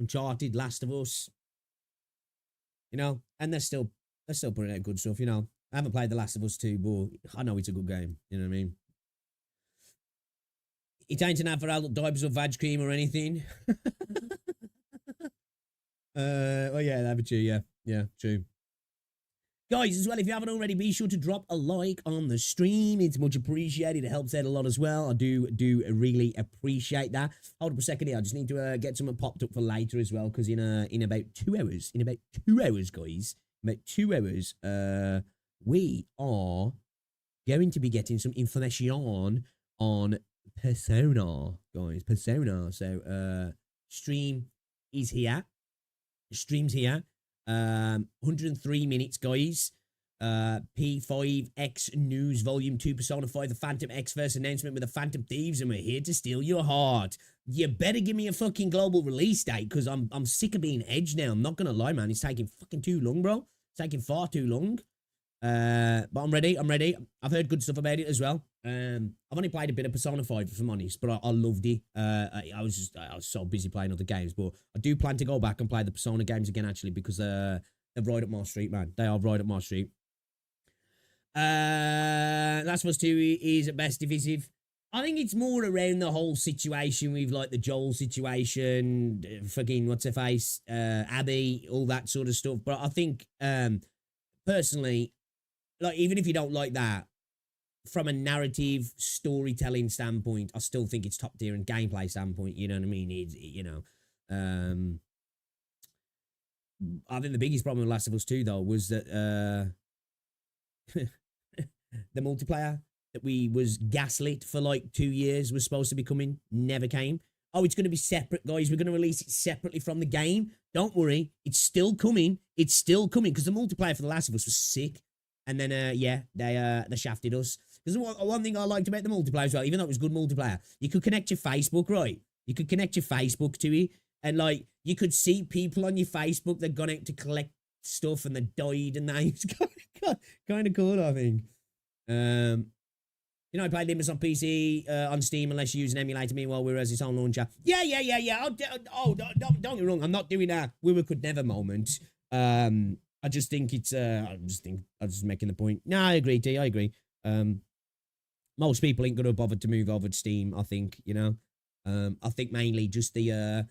Uncharted, Last of Us. You know, and they're still putting out good stuff, you know. I haven't played The Last of Us 2, but I know it's a good game. You know what I mean? It ain't an ad for adult diapers or vag cream or anything. Well, yeah, that'd be true, yeah. Yeah, true. Guys, as well, if you haven't already, be sure to drop a like on the stream. It's much appreciated. It helps out a lot as well. I do really appreciate that. Hold up a second here. I just need to get something popped up for later as well, because in about 2 hours, guys, about 2 hours, we are going to be getting some information on Persona, guys. Persona. So, stream is here. Stream's here. 103 minutes, guys. P5X News Volume 2 Persona 5 The Phantom X first announcement with the Phantom Thieves, and we're here to steal your heart. You better give me a fucking global release date, because I'm sick of being edged now. I'm not gonna lie, man. It's taking fucking too long, bro. It's taking far too long. But I'm ready. I've heard good stuff about it as well. I've only played a bit of Persona 5, if I'm honest, but I loved it. I was so busy playing other games, but I do plan to go back and play the Persona games again, actually, because they're right up my street, man. They are right up my street. Last of Us 2 is at best divisive. I think it's more around the whole situation with, like, the Joel situation, fucking what's her face, Abby, all that sort of stuff. But I think, personally, like, even if you don't like that, from a narrative storytelling standpoint, I still think it's top tier and gameplay standpoint. You know what I mean? I think the biggest problem with Last of Us 2 though was that the multiplayer that we was gaslit for like 2 years was supposed to be coming, never came. Oh, it's going to be separate, guys. We're going to release it separately from the game. Don't worry, it's still coming. It's still coming because the multiplayer for The Last of Us was sick. And then, yeah, they shafted us. Because one thing I liked about the multiplayer as well, even though it was good multiplayer, you could connect your Facebook, right? You could connect your Facebook to it. And, like, you could see people on your Facebook that gone out to collect stuff and they died and that. It's kind of cool, I think. You know, I played Limits on PC, on Steam, unless you use an emulator. Meanwhile, whereas its own launcher. Yeah. Don't get me wrong. I'm not doing that. We could never moment. I just think it's, I'm just making the point. No, I agree, T. I agree. Most people ain't gonna bother to move over to Steam, I think, you know. I think mainly just the, I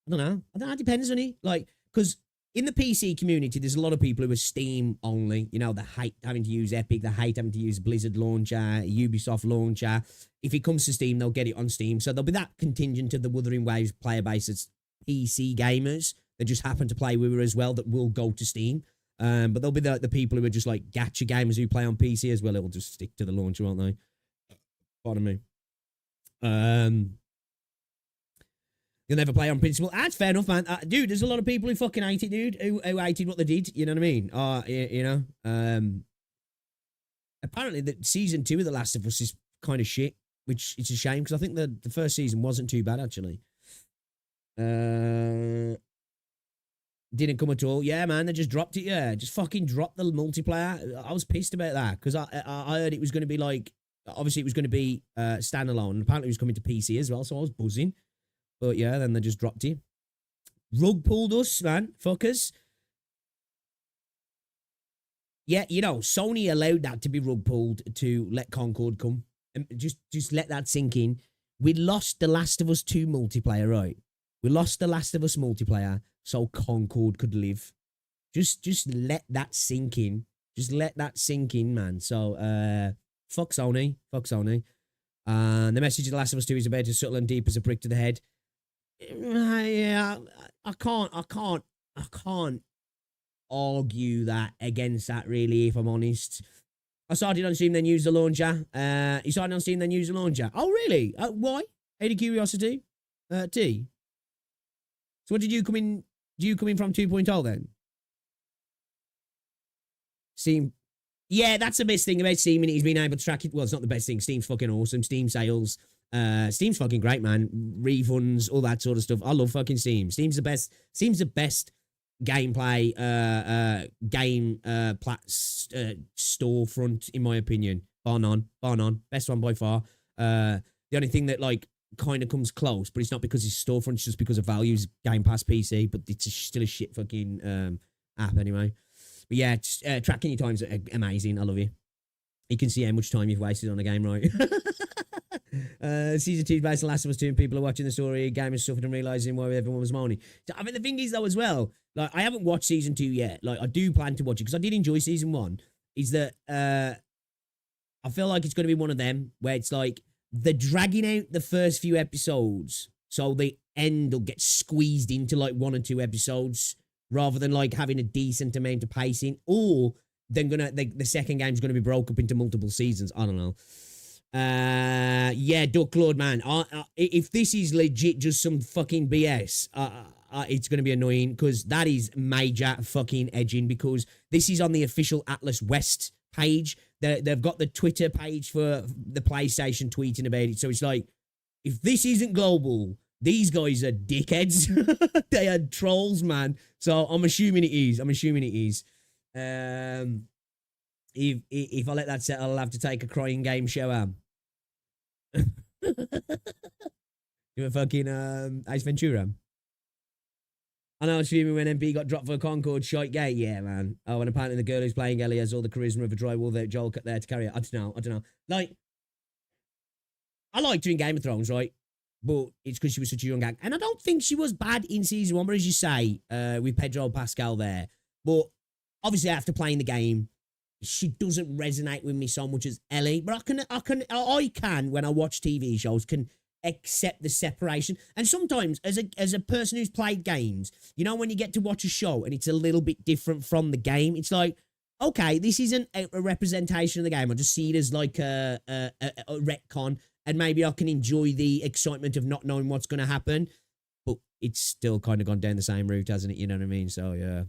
don't know. It depends on it. Like, because in the PC community, there's a lot of people who are Steam only. You know, they hate having to use Epic. They hate having to use Blizzard launcher, Ubisoft launcher. If it comes to Steam, they'll get it on Steam. So there'll be that contingent of the Wuthering Waves player base that's PC gamers that just happen to play with her as well that will go to Steam. But there'll be the people who are just like gacha gamers who play on PC as well. It'll just stick to the launcher, won't they? Pardon me. You'll never play on principle. That's fair enough, man. Dude, there's a lot of people who fucking hate it, dude, who hated what they did. You know what I mean? You know? Apparently, the season 2 of The Last of Us is kind of shit, which it's a shame because I think the first season wasn't too bad, actually. Didn't come at all. Yeah, man, they just dropped it. Yeah, just fucking dropped the multiplayer. I was pissed about that because I heard it was going to be like, obviously it was going to be standalone. And apparently it was coming to PC as well, so I was buzzing. But yeah, then they just dropped it. Rug pulled us, man. Fuckers. Yeah, you know, Sony allowed that to be rug pulled to let Concord come. And just let that sink in. We lost The Last of Us 2 multiplayer, right? We lost The Last of Us multiplayer so Concord could live. Just let that sink in. Just let that sink in, man. So, fuck Sony. Fuck Sony. The message of The Last of Us 2 is about as subtle and deep as a prick to the head. Yeah, I can't argue that against that, really, if I'm honest. I started on Steam, then used the launcher. You started on Steam, then used the launcher. Oh, really? Why? Out of curiosity? T. So what did you come in? Do you come in from 2.0 then? Steam. Yeah, that's the best thing about Steam, and he's been able to track it. Well, it's not the best thing. Steam's fucking awesome. Steam sales. Steam's fucking great, man. Refunds, all that sort of stuff. I love fucking Steam. Steam's the best. Steam's the best gameplay game storefront, in my opinion. Bar none. Best one by far. The only thing that, like, kind of comes close, but it's not because it's storefront, it's just because of values, Game Pass PC, but it's still a shit fucking app anyway. But yeah, tracking your time's amazing. I love you. You can see how much time you've wasted on a game, right? Season 2 is based on Last of Us 2 and people are watching the story, gamers suffered and realising why everyone was moaning. I mean, the thing is, though, as well, like, I haven't watched Season 2 yet. Like, I do plan to watch it because I did enjoy Season 1. Is that I feel like it's going to be one of them where it's like they're dragging out the first few episodes so the end will get squeezed into like 1 or 2 episodes rather than like having a decent amount of pacing, or then the second game's going to be broke up into multiple seasons. I don't know. Yeah, Duck Lord, man. If this is legit just some fucking BS, it's going to be annoying because that is major fucking edging, because this is on the official Atlus West page. They've got the Twitter page for the PlayStation tweeting about it. So it's like, if this isn't global, these guys are dickheads. They are trolls, man. So I'm assuming it is. If I let that settle, I'll have to take a crying game shower. You a fucking Ace Ventura. I know, streaming when MP got dropped for a Concord shite gate. Yeah, man. Oh, and apparently the girl who's playing Ellie has all the charisma of a drywall without Joel cut there to carry it. I don't know. Like, I liked her in Game of Thrones, right? But it's because she was such a young actor. And I don't think she was bad in season 1, but as you say, with Pedro Pascal there. But obviously after playing the game, she doesn't resonate with me so much as Ellie. But I can when I watch TV shows, can accept the separation. And sometimes as a person who's played games, you know, when you get to watch a show and it's a little bit different from the game, it's like, okay, this isn't a representation of the game. I just see it as like a retcon, and maybe I can enjoy the excitement of not knowing what's going to happen. But it's still kind of gone down the same route, hasn't it? You know what I mean? So yeah.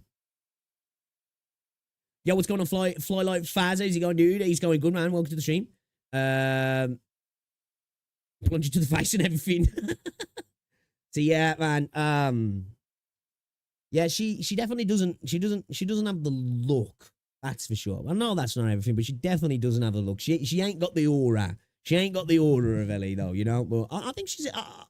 Yo, what's going on, Fly like Faz? How's he going, dude? He's going good, man. Welcome to the stream. Plunge you to the face and everything. So yeah, man. Yeah, she definitely doesn't. She doesn't have the look. That's for sure. I know that's not everything, but she definitely doesn't have the look. She ain't got the aura. She ain't got the aura of Ellie, though. You know. But I think she's. I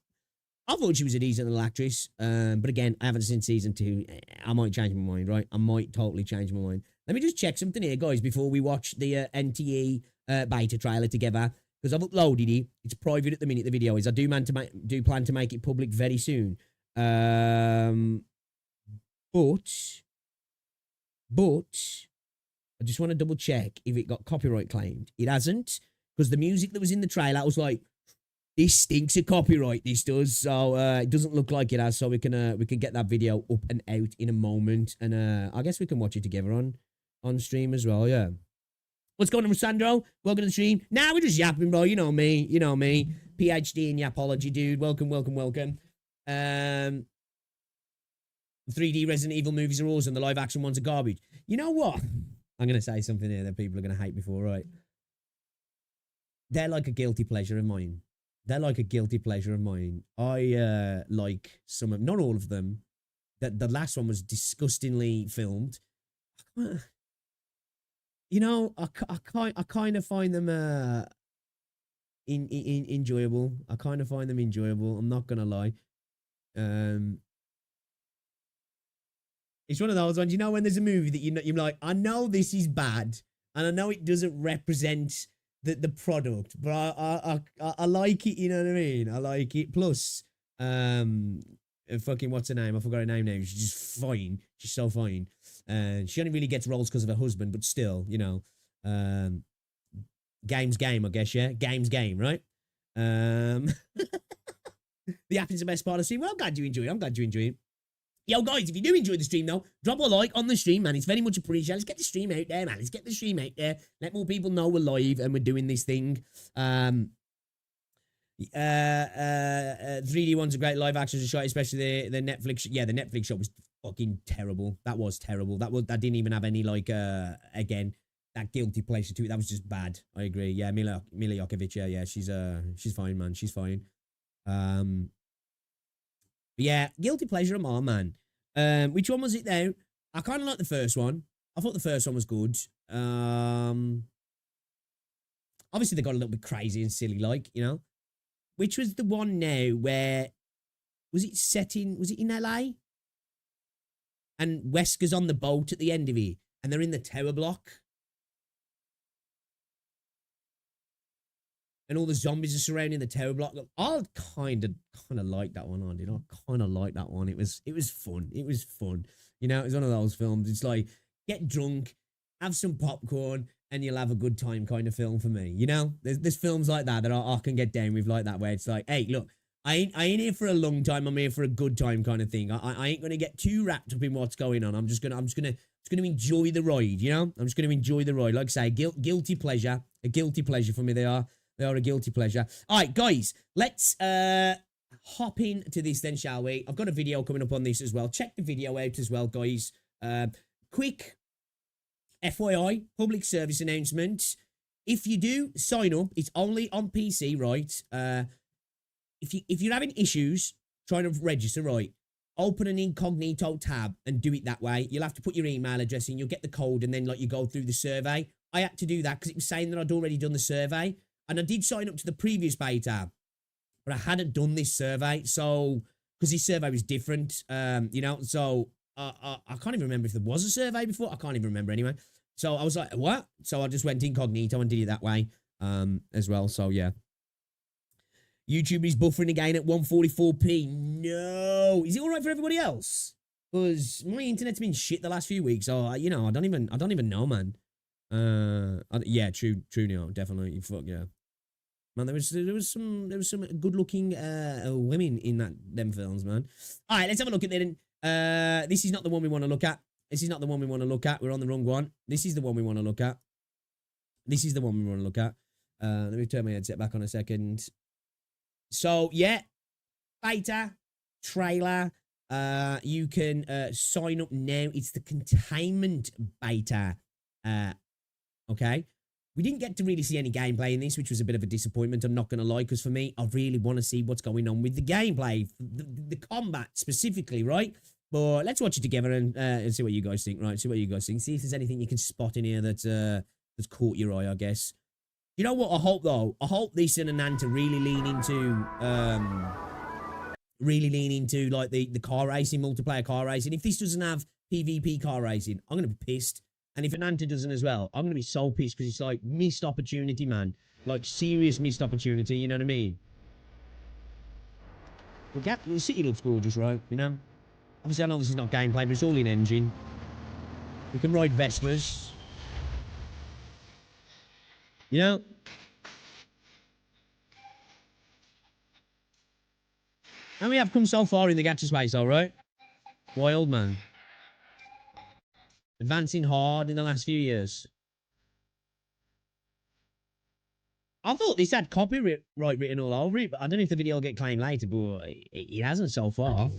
thought she was a decent little actress. But again, I haven't seen season 2. I might change my mind, right? I might totally change my mind. Let me just check something here, guys, before we watch the NTE beta trailer together. Because I've uploaded it. It's private at the minute, the video is. I do plan to make it public very soon. But I just want to double check if it got copyright claimed. It hasn't, because the music that was in the trailer, I was like, this stinks of copyright, this does. So it doesn't look like it has, so we can get that video up and out in a moment. And I guess we can watch it together on stream as well, yeah. What's going on, Sandro? Welcome to the stream. Nah, we're just yapping, bro. You know me. PhD in yapology, dude. Welcome. 3D Resident Evil movies are awesome. The live action ones are garbage. You know what? I'm going to say something here that people are going to hate me for, right? They're like a guilty pleasure of mine. I like some of, not all of them. The last one was disgustingly filmed. You know, I kind of find them enjoyable. I kind of find them enjoyable. I'm not gonna lie. It's one of those ones, you know, when there's a movie that you're like, I know this is bad, and I know it doesn't represent the product, but I like it. You know what I mean? I like it. Plus, fucking what's her name? I forgot her name now. She's just fine. She's so fine. And she only really gets roles because of her husband, but still, you know, game's game, I guess, yeah? Game's game, right? The app is the best part of the stream. Well, I'm glad you enjoy it. Yo, guys, if you do enjoy the stream, though, drop a like on the stream, man. It's very much appreciated. Let's get the stream out there, man. Let more people know we're live and we're doing this thing. 3D ones are great. Live actions are shot, especially the Netflix. Yeah, the Netflix show was fucking terrible. That was terrible. That didn't even have any, like, again, that guilty pleasure to it. That was just bad. I agree. Yeah, Mila Jokovic. Yeah, she's fine, man. She's fine. Yeah, guilty pleasure of mine, man. Which one was it though? I kind of like the first one. I thought the first one was good. Obviously they got a little bit crazy and silly, like, you know. Which was the one now where was it in LA? And Wesker's on the boat at the end of it, and they're in the tower block. And all the zombies are surrounding the tower block. I kind of like that one. I did. I kind of like that one. It was fun. It was fun. You know, it was one of those films. It's like, get drunk, have some popcorn, and you'll have a good time kind of film for me. You know, there's films like that I can get down with, like that, where it's like, hey, look, I ain't here for a long time. I'm here for a good time kind of thing. I ain't gonna get too wrapped up in what's going on. I'm just gonna enjoy the ride. You know, I'm just gonna enjoy the ride. Like I say, guilty pleasure, a guilty pleasure for me. They are a guilty pleasure. All right, guys, let's hop into this then, shall we? I've got a video coming up on this as well. Check the video out as well, guys. Quick FYI, public service announcement. If you do sign up, it's only on PC, right? If you're having issues trying to register, right, open an incognito tab and do it that way. You'll have to put your email address in, you'll get the code, and then like you go through the survey. I had to do that because it was saying that I'd already done the survey, and I did sign up to the previous beta, but I hadn't done this survey. So because this survey was different, you know, so I can't even remember if there was a survey before. I can't even remember anyway. So I was like, what? So I just went incognito and did it that way as well. So yeah. YouTube is buffering again at 144p. No. Is it all right for everybody else? Because my internet's been shit the last few weeks. So, you know, I don't even know, man. Yeah, true, no, definitely. Fuck yeah. Man, there was some good looking women in them films, man. All right, let's have a look at it. This is not the one we want to look at. This is not the one we want to look at. We're on the wrong one. This is the one we want to look at. This is the one we want to look at. Let me turn my headset back on a second. So yeah, beta trailer. You can sign up now. It's the containment beta. Okay. We didn't get to really see any gameplay in this, which was a bit of a disappointment. I'm not going to lie, because for me, I really want to see what's going on with the gameplay, the combat specifically, right? But let's watch it together and see what you guys think, right? See what you guys think. See if there's anything you can spot in here that's caught your eye, I guess. You know what I hope, though? I hope this and Ananta really lean into like the car racing, multiplayer car racing. If this doesn't have PvP car racing, I'm going to be pissed. And if Ananta doesn't as well, I'm going to be so pissed, because it's like missed opportunity, man. Like serious missed opportunity, you know what I mean? Well, the city looks gorgeous, right? You know? Obviously, I know this is not gameplay, but it's all in engine. We can ride Vespas. You know? And we have come so far in the gacha space, all right? Wild, man. Advancing hard in the last few years. I thought this had copyright written all over it, but I don't know if the video will get claimed later, but it hasn't so far.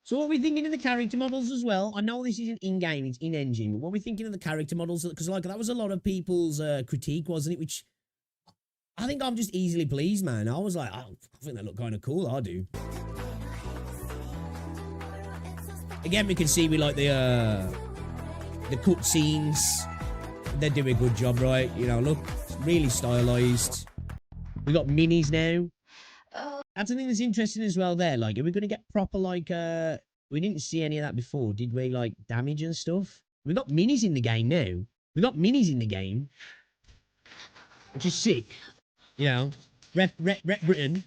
So what are we thinking of the character models as well? I know this isn't in-game, it's in-engine, but what are we thinking of the character models? Because like that was a lot of people's critique, wasn't it? Which I think I'm just easily pleased, man. I was like, oh, I think they look kind of cool. I do. Again, we can see we like the cut scenes. They do a good job, right? You know, look, really stylized. We got minis now. That's something that's interesting as well there. Like, are we going to get proper, like, we didn't see any of that before, did we? Like, damage and stuff. We got minis in the game now. We got minis in the game. Which is sick. You know, rep Britain.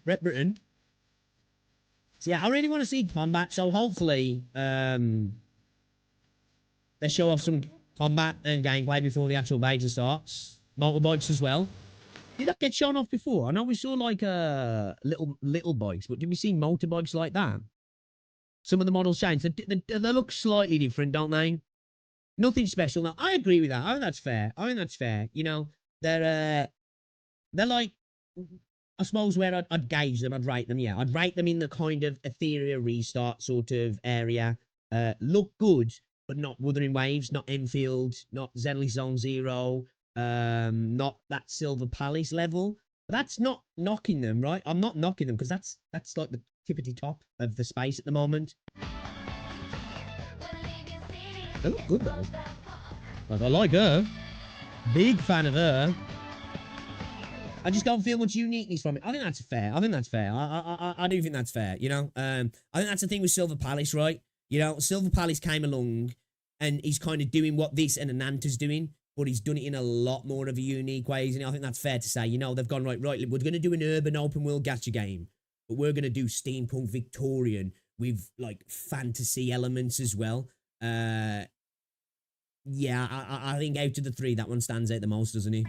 So yeah, I really want to see combat. So hopefully, they show off some combat and gameplay before the actual beta starts. Motorbikes as well. Did that get shown off before? I know we saw like little bikes, but did we see motorbikes like that? Some of the models changed. They look slightly different, don't they? Nothing special. Now I agree with that. I think that's fair. You know, they're like, I suppose where I'd gauge them, I'd rate them. Yeah, I'd rate them in the kind of Hethereau restart sort of area. Look good, but not Wuthering Waves, not Enfield, not Zenly Zone Zero. Not that Silver Palace level. But that's not knocking them, right? I'm not knocking them, because that's like the tippity top of the space at the moment. They look good though. Like, I like her. Big fan of her. I just don't feel much uniqueness from it. I think that's fair. I do think that's fair, you know? I think that's the thing with Silver Palace, right? You know, Silver Palace came along and he's kind of doing what this and Ananta's doing, but he's done it in a lot more of a unique ways, and I think that's fair to say. You know, they've gone, right, we're going to do an urban open world gacha game, but we're going to do steampunk Victorian with, like, fantasy elements as well. Yeah, I think out of the three, that one stands out the most, doesn't he?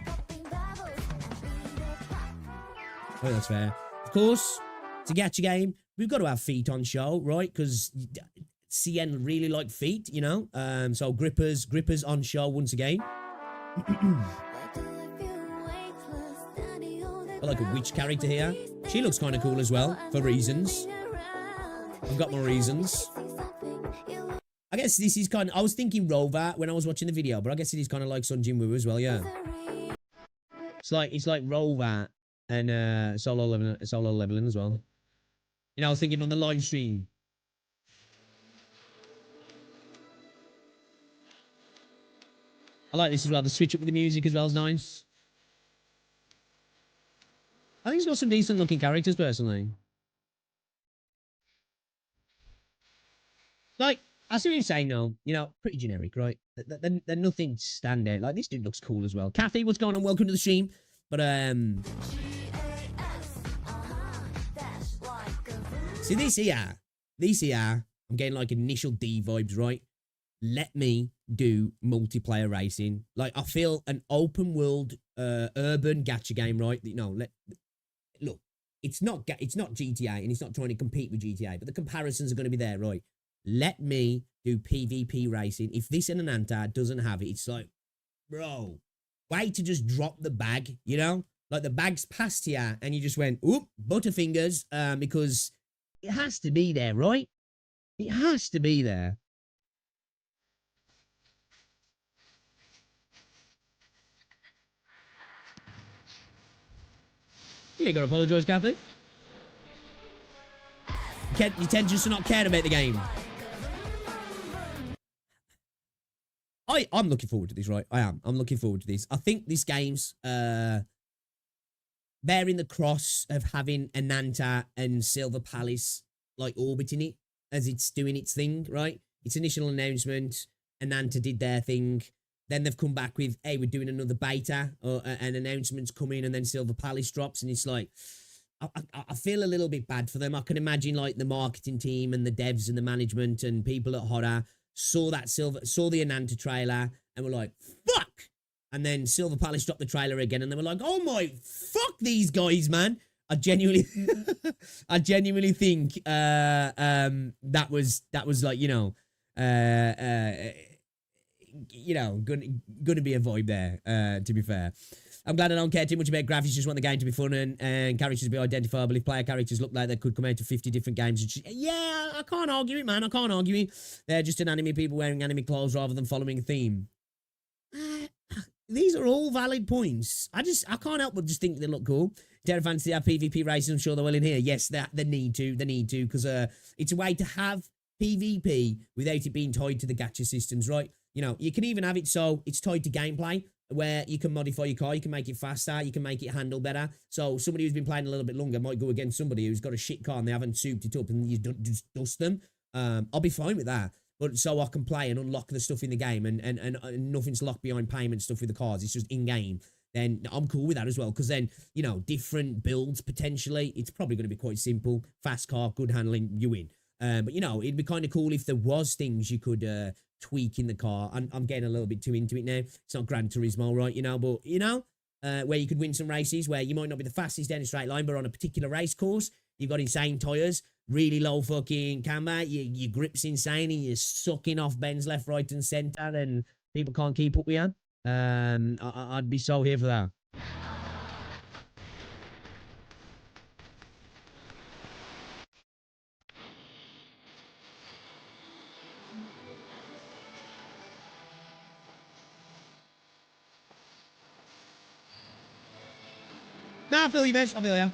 I think that's fair. Of course, it's a gacha game. We've got to have feet on show, right? Because CN really like feet, you know? So grippers on show once again. I like a witch character here. She looks kind of cool as well, for reasons. I've got my reasons. I guess this is kind of... I was thinking Rover when I was watching the video, but I guess it is kind of like Sun Jin Woo as well, yeah. It's like Rover and solo leveling as well. You know, I was thinking on the live stream. I like this as well. The switch up with the music as well is nice. I think it's got some decent looking characters personally. Like, I see what you're saying though. You know, pretty generic, right? They're nothing standout. Like, this dude looks cool as well. Kathy, what's going on? Welcome to the stream. But see this here, I'm getting like initial D vibes, right? Let me do multiplayer racing. Like, I feel an open world, urban gacha game, right? You know, look, it's not GTA and it's not trying to compete with GTA, but the comparisons are going to be there, right? Let me do PvP racing. If this in Ananta doesn't have it, it's like, bro, wait to just drop the bag, you know? Like, the bag's passed here and you just went, oop, butterfingers, because it has to be there, right? It has to be there. You ain't gotta apologise, Kathy. You tend just to not care about the game. I'm looking forward to this, right? I am. I'm looking forward to this. I think this game's bearing the cross of having Ananta and Silver Palace like orbiting it as it's doing its thing, right? Its initial announcement, Ananta did their thing. Then they've come back with, hey, we're doing another beta, or an announcement's coming, and then Silver Palace drops, and it's like, I feel a little bit bad for them. I can imagine like the marketing team and the devs and the management and people at Hotta saw the Ananta trailer and were like, fuck! And then Silver Palace dropped the trailer again, and they were like, oh my, fuck these guys, man. I genuinely think that was like, gonna be a vibe there, to be fair. I'm glad I don't care too much about graphics, just want the game to be fun and characters to be identifiable. If player characters look like they could come out to 50 different games, yeah, I can't argue it, man. I can't argue it. They're just an anime people wearing anime clothes rather than following a theme. These are all valid points. I can't help but just think they look cool. Terra fans to have PvP races, I'm sure they're well in here. Yes, they need to, because it's a way to have PvP without it being tied to the gacha systems, right? You know, you can even have it so it's tied to gameplay, where you can modify your car, you can make it faster, you can make it handle better. So somebody who's been playing a little bit longer might go against somebody who's got a shit car and they haven't souped it up and you just dust them. I'll be fine with that. But so I can play and unlock the stuff in the game and nothing's locked behind payment stuff with the cars. It's just in-game. Then I'm cool with that as well. Because then, different builds potentially. It's probably going to be quite simple. Fast car, good handling, you win. But, it'd be kind of cool if there was things you could tweak in the car. I'm getting a little bit too into it now. It's not Gran Turismo, right? But, where you could win some races where you might not be the fastest down a straight line, but on a particular race course, you've got insane tyres, really low fucking camber, your grip's insane, and you're sucking off bends left, right, and centre, and people can't keep up with you. I'd be so here for that. Nah, I feel you, Vince. I feel you.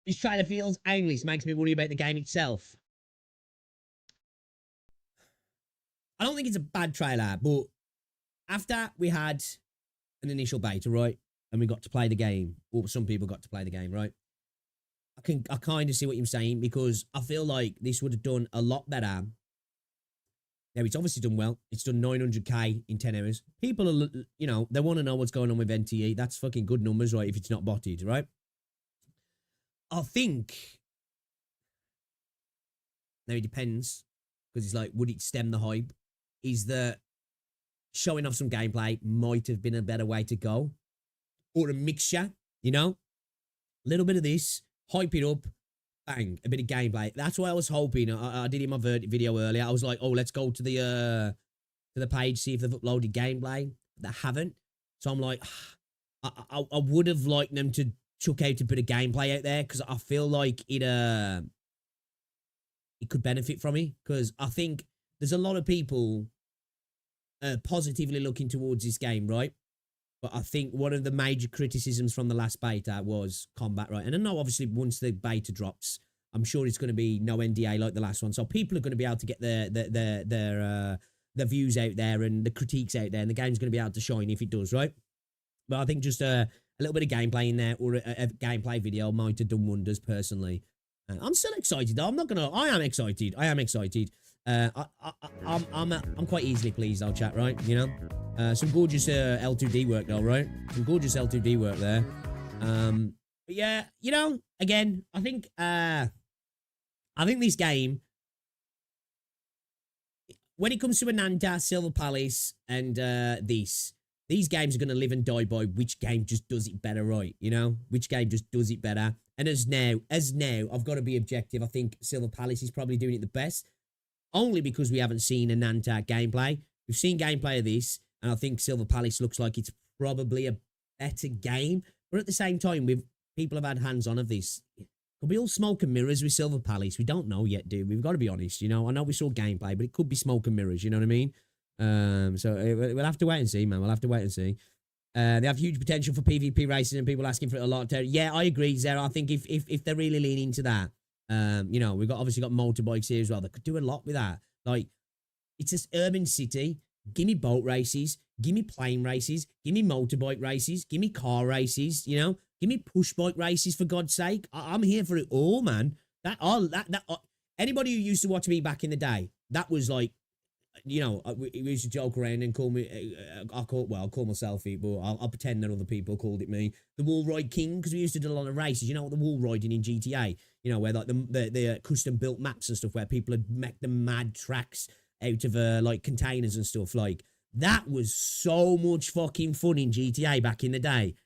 This trailer feels aimless, makes me worry about the game itself. I don't think it's a bad trailer, but after we had an initial beta, right, and we got to play the game, or some people got to play the game, right, I kind of see what you're saying, because I feel like this would have done a lot better. Now, it's obviously done well. It's done 900k in 10 hours. People are, they want to know what's going on with NTE. That's fucking good numbers, right, if it's not botted, right? I think, now it depends, because it's like, would it stem the hype? Is that showing off some gameplay might have been a better way to go? Or a mixture, a little bit of this, hype it up, bang, a bit of gameplay. That's what I was hoping. I did in my video earlier. I was like, oh, let's go to the page, see if they've uploaded gameplay. They haven't. So I'm like, I would have liked them to chuck out a bit of gameplay out there, because I feel like it could benefit from it, because I think there's a lot of people positively looking towards this game, right? But I think one of the major criticisms from the last beta was combat, right? And I know obviously once the beta drops, I'm sure it's going to be no NDA like the last one, so people are going to be able to get their views out there and the critiques out there, and the game's going to be able to shine if it does, right? But I think just a little bit of gameplay in there or a gameplay video might have done wonders personally. I'm still excited though. I'm not gonna. I am excited. I am excited. I'm quite easily pleased. I'll chat, right? You know, some gorgeous L2D work though, right? Some gorgeous L2D work there. But yeah, you know, again, I think this game, when it comes to Ananta, Silver Palace, and these games are going to live and die by which game just does it better, right? You know, which game just does it better. And as now, I've got to be objective. I think Silver Palace is probably doing it the best, only because we haven't seen Ananta gameplay. We've seen gameplay of this, and I think Silver Palace looks like it's probably a better game. But at the same time, people have had hands-on of this. Could be all smoke and mirrors with Silver Palace. We don't know yet, dude. We've got to be honest. You know, I know we saw gameplay, but it could be smoke and mirrors. You know what I mean? So we'll have to wait and see, man. We'll have to wait and see. They have huge potential for PvP racing, and people asking for it a lot. Yeah, I agree, Zara. I think if they're really leaning into that, you know, we've obviously got motorbikes here as well. They could do a lot with that. Like, it's this urban city. Give me boat races. Give me plane races. Give me motorbike races. Give me car races. You know, give me push bike races for God's sake. I'm here for it all, man. Anybody who used to watch me back in the day, that was like, you know, we used to joke around and call me, I'll call myself it, but I'll pretend that other people called it me, the Wall Ride King, because we used to do a lot of races, you know, the wall riding in GTA, you know, where like the custom built maps and stuff, where people had made the mad tracks out of like containers and stuff. Like, that was so much fucking fun in GTA back in the day.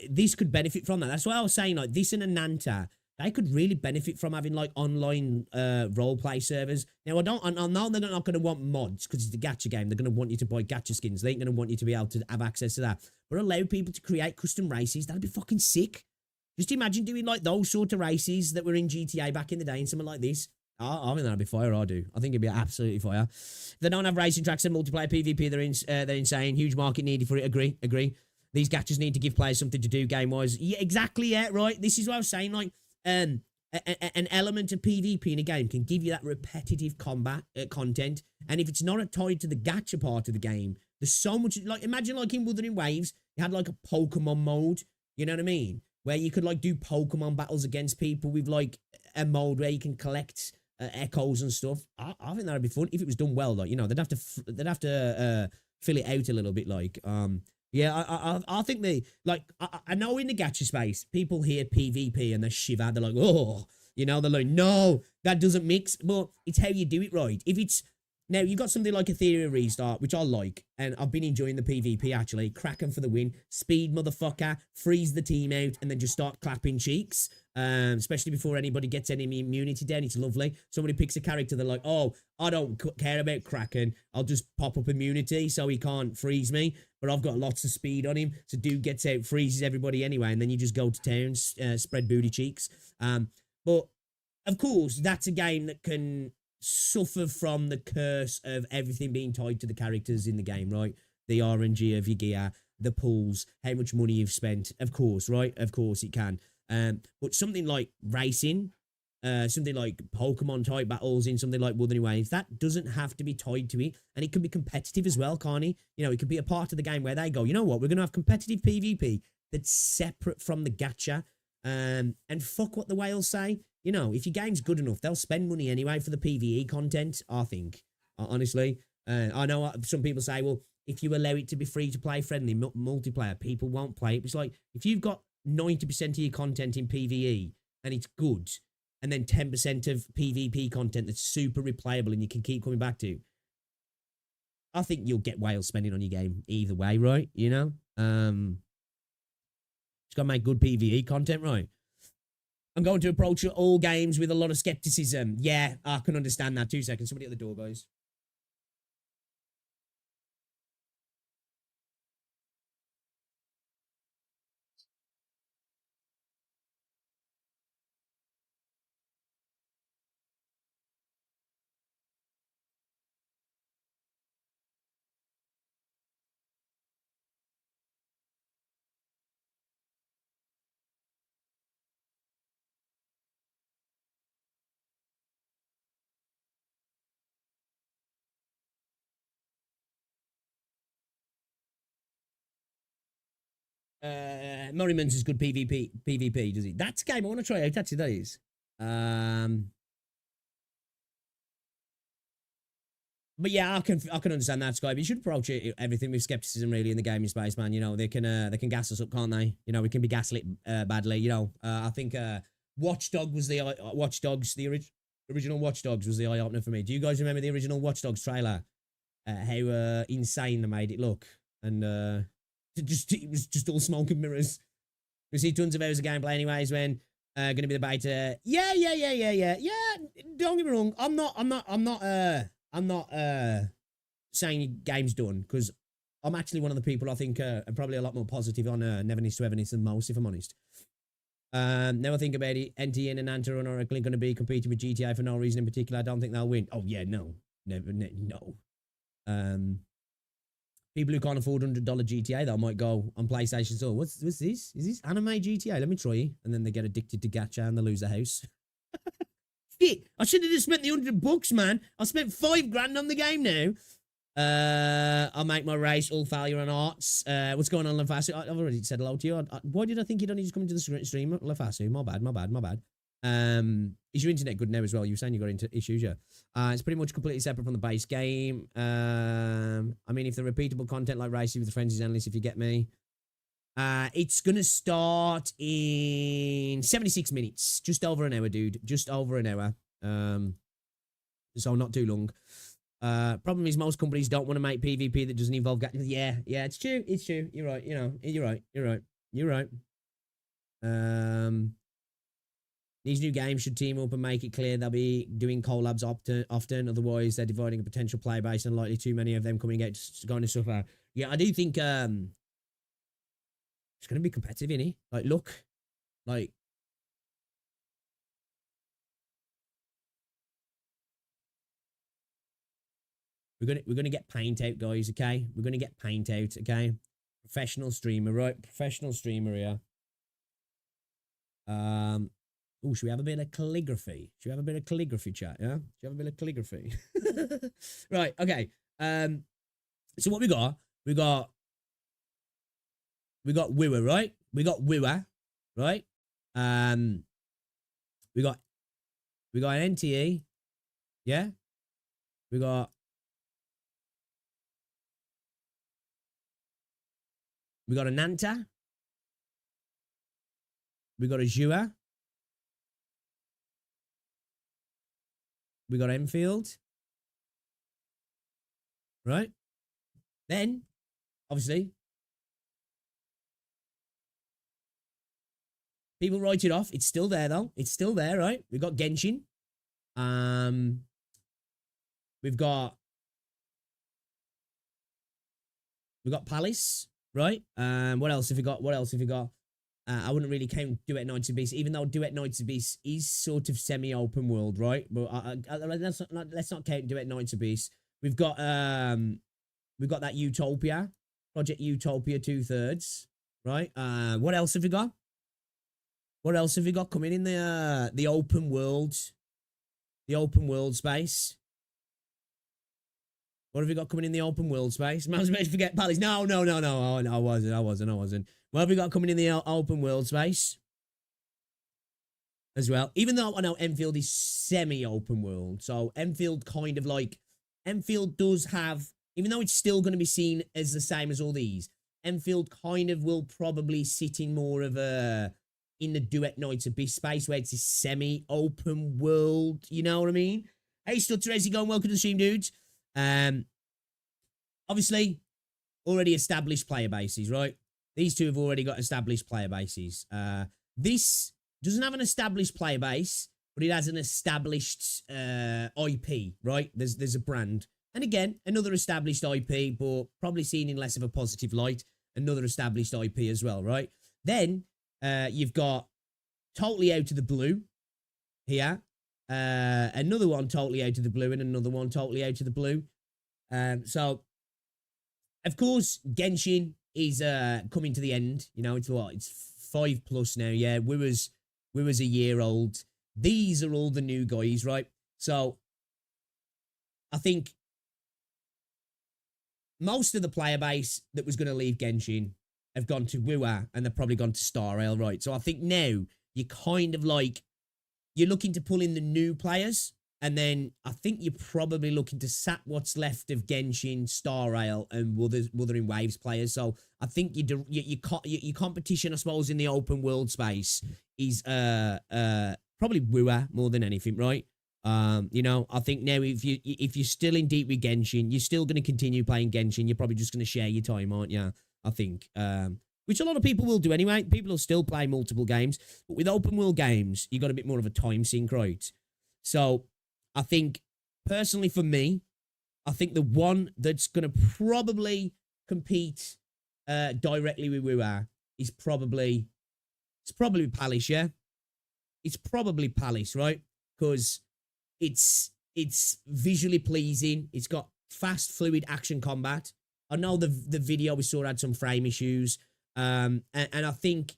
This could benefit from that. That's why I was saying, like, this and Ananta, they could really benefit from having like online roleplay servers. Now, I know they're not going to want mods because it's the gacha game. They're going to want you to buy gacha skins. They ain't going to want you to be able to have access to that. But allow people to create custom races. That'd be fucking sick. Just imagine doing like those sort of races that were in GTA back in the day and something like this. I think that'd be fire. I do. I think it'd be absolutely fire. If they don't have racing tracks and multiplayer PvP, they're insane. Huge market needed for it. Agree. These gachas need to give players something to do game-wise. Yeah, exactly. Yeah, right. This is what I was saying. Like, an element of PvP in a game can give you that repetitive combat content, and if it's not tied to the gacha part of the game, there's so much. Like, imagine like in Wuthering Waves, you had like a Pokemon mode, you know what I mean, where you could like do Pokemon battles against people with like a mode where you can collect echoes and stuff. I think that'd be fun if it was done well. Like, you know, they'd have to fill it out a little bit. Like, yeah, I think I know in the gacha space, people hear PvP and they shiver. They're like, oh, you know, they're like, no, that doesn't mix. But it's how you do it, right? If it's, now you've got something like Hethereau Restart, which I like, and I've been enjoying the PvP actually. Kraken for the win, speed motherfucker, freeze the team out, and then just start clapping cheeks. Especially before anybody gets any immunity down. It's lovely. Somebody picks a character, they're like, oh, I don't care about Kraken. I'll just pop up immunity so he can't freeze me. But I've got lots of speed on him. So dude gets out, freezes everybody anyway, and then you just go to town, spread booty cheeks. But of course, that's a game that can suffer from the curse of everything being tied to the characters in the game, right? The RNG of your gear, the pulls, how much money you've spent. Of course, right? Of course it can. But something like racing, something like Pokemon type battles in something like Wuthering Waves, that doesn't have to be tied to it. And it can be competitive as well, can't it? You know, it could be a part of the game where they go, you know what, we're going to have competitive PvP that's separate from the gacha. And fuck what the whales say. You know, if your game's good enough, they'll spend money anyway for the PvE content, I think. Honestly. I know some people say, well, if you allow it to be free to play friendly multiplayer, people won't play it. It's like, if you've got 90% of your content in PvE and it's good, and then 10% of PvP content that's super replayable and you can keep coming back to, I think you'll get whales spending on your game either way, right? You know? Just gotta make good PvE content, right? I'm going to approach all games with a lot of skepticism. Yeah, I can understand that. 2 seconds. Somebody at the door, guys. Merriman's is good PvP, does he? That's a game I want to try out, actually, that is. But yeah, I can understand that, Sky. But you should approach everything with skepticism, really, in the gaming space, man. You know, they can gas us up, can't they? You know, we can be gaslit badly. You know, I think Watch Dogs, the original Watch Dogs was the eye opener for me. Do you guys remember the original Watch Dogs trailer? How insane they made it look, and it was just all smoke and mirrors. We see tons of hours of gameplay, anyways. When going to be the beta? Yeah. Don't get me wrong. I'm not saying game's done, because I'm actually one of the people I think are probably a lot more positive on Neverness to Everness than most, if I'm honest. Now I think about it, NTE and Nantarun are going to be competing with GTA for no reason in particular. I don't think they'll win. Oh yeah, no. No. People who can't afford $100 GTA, though, might go on PlayStation Store. What's this? Is this anime GTA? Let me try it. And then they get addicted to Gacha and they lose their house. Shit, I should have just spent the $100, man. I spent $5 on the game now. I'll make my race all failure on arts. What's going on, Lafasu? I've already said hello to you. Why did I think you'd only just come into the stream, Lafasu? My bad. Is your internet good now as well? You were saying you got into issues, yeah. It's pretty much completely separate from the base game. I mean, if the repeatable content like racing with friends is endless, if you get me. It's gonna start in 76 minutes. Just over an hour, dude. Just over an hour. So not too long. Problem is most companies don't want to make PvP that doesn't involve yeah, it's true. You're right, you know, you're right. These new games should team up and make it clear they'll be doing collabs often. Otherwise, they're dividing a potential player base and likely too many of them coming out going to suffer. Yeah, I do think it's going to be competitive, innit? Like, look. Like, we're gonna get paint out, guys, okay? We're going to get paint out, okay? Professional streamer, right? Professional streamer here. Oh, should we have a bit of calligraphy? Should we have a bit of calligraphy chat, yeah? Should we have a bit of calligraphy? Right, okay. So what we got? We got Wiwa, right? We got Wiwa, right? We got an NTE, yeah? We got a Nanta. We got a Jua. We got Enfield. Right? Then, obviously, people write it off. It's still there, though. It's still there, right? We got Genshin. We've got Palace, right? What else have we got? I wouldn't really count Duet Knights of Beast, even though Duet Knights of Beast is sort of semi-open world, right? But let's not count Duet Knights of Beast. We've got that Utopia, Project Utopia 2/3, right? What else have we got? What else have we got coming in the open world? The open world space. What have we got coming in the open world space? I was about to forget Palace. No. I wasn't. What have we got coming in the open world space? As well. Even though I know Enfield is semi-open world. So Enfield kind of like... Enfield does have... Even though it's still going to be seen as the same as all these, Enfield kind of will probably sit in more of a... In the Duet Knights of Beast space where it's a semi-open world. You know what I mean? Hey, Stutter, how's it going? Welcome to the stream, dudes. Obviously, already established player bases, right? These two have already got established player bases. This doesn't have an established player base, but it has an established IP, right? There's a brand. And again, another established IP, but probably seen in less of a positive light. Another established IP as well, right? Then you've got totally out of the blue here. Another one totally out of the blue and another one totally out of the blue. So, of course, Genshin is coming to the end. You know, it's what? It's 5+ now. Yeah, we was a year old. These are all the new guys, right? So, I think most of the player base that was going to leave Genshin have gone to Wua and they've probably gone to Star Rail, right? So I think now you kind of like, you're looking to pull in the new players, and then I think you're probably looking to sap what's left of Genshin, Star Rail, and Wuthering Waves players. So I think your competition, I suppose, in the open world space is probably Wua more than anything, right? You know, I think now if you're still in deep with Genshin, you're still going to continue playing Genshin. You're probably just going to share your time, aren't you? I think, which a lot of people will do anyway. People will still play multiple games, but with open world games, you got a bit more of a time sink, right? So I think, personally for me, I think the one that's going to probably compete directly with Wua is probably Palace, yeah? It's probably Palace, right? Because it's visually pleasing. It's got fast, fluid action combat. I know the video we saw had some frame issues, and I think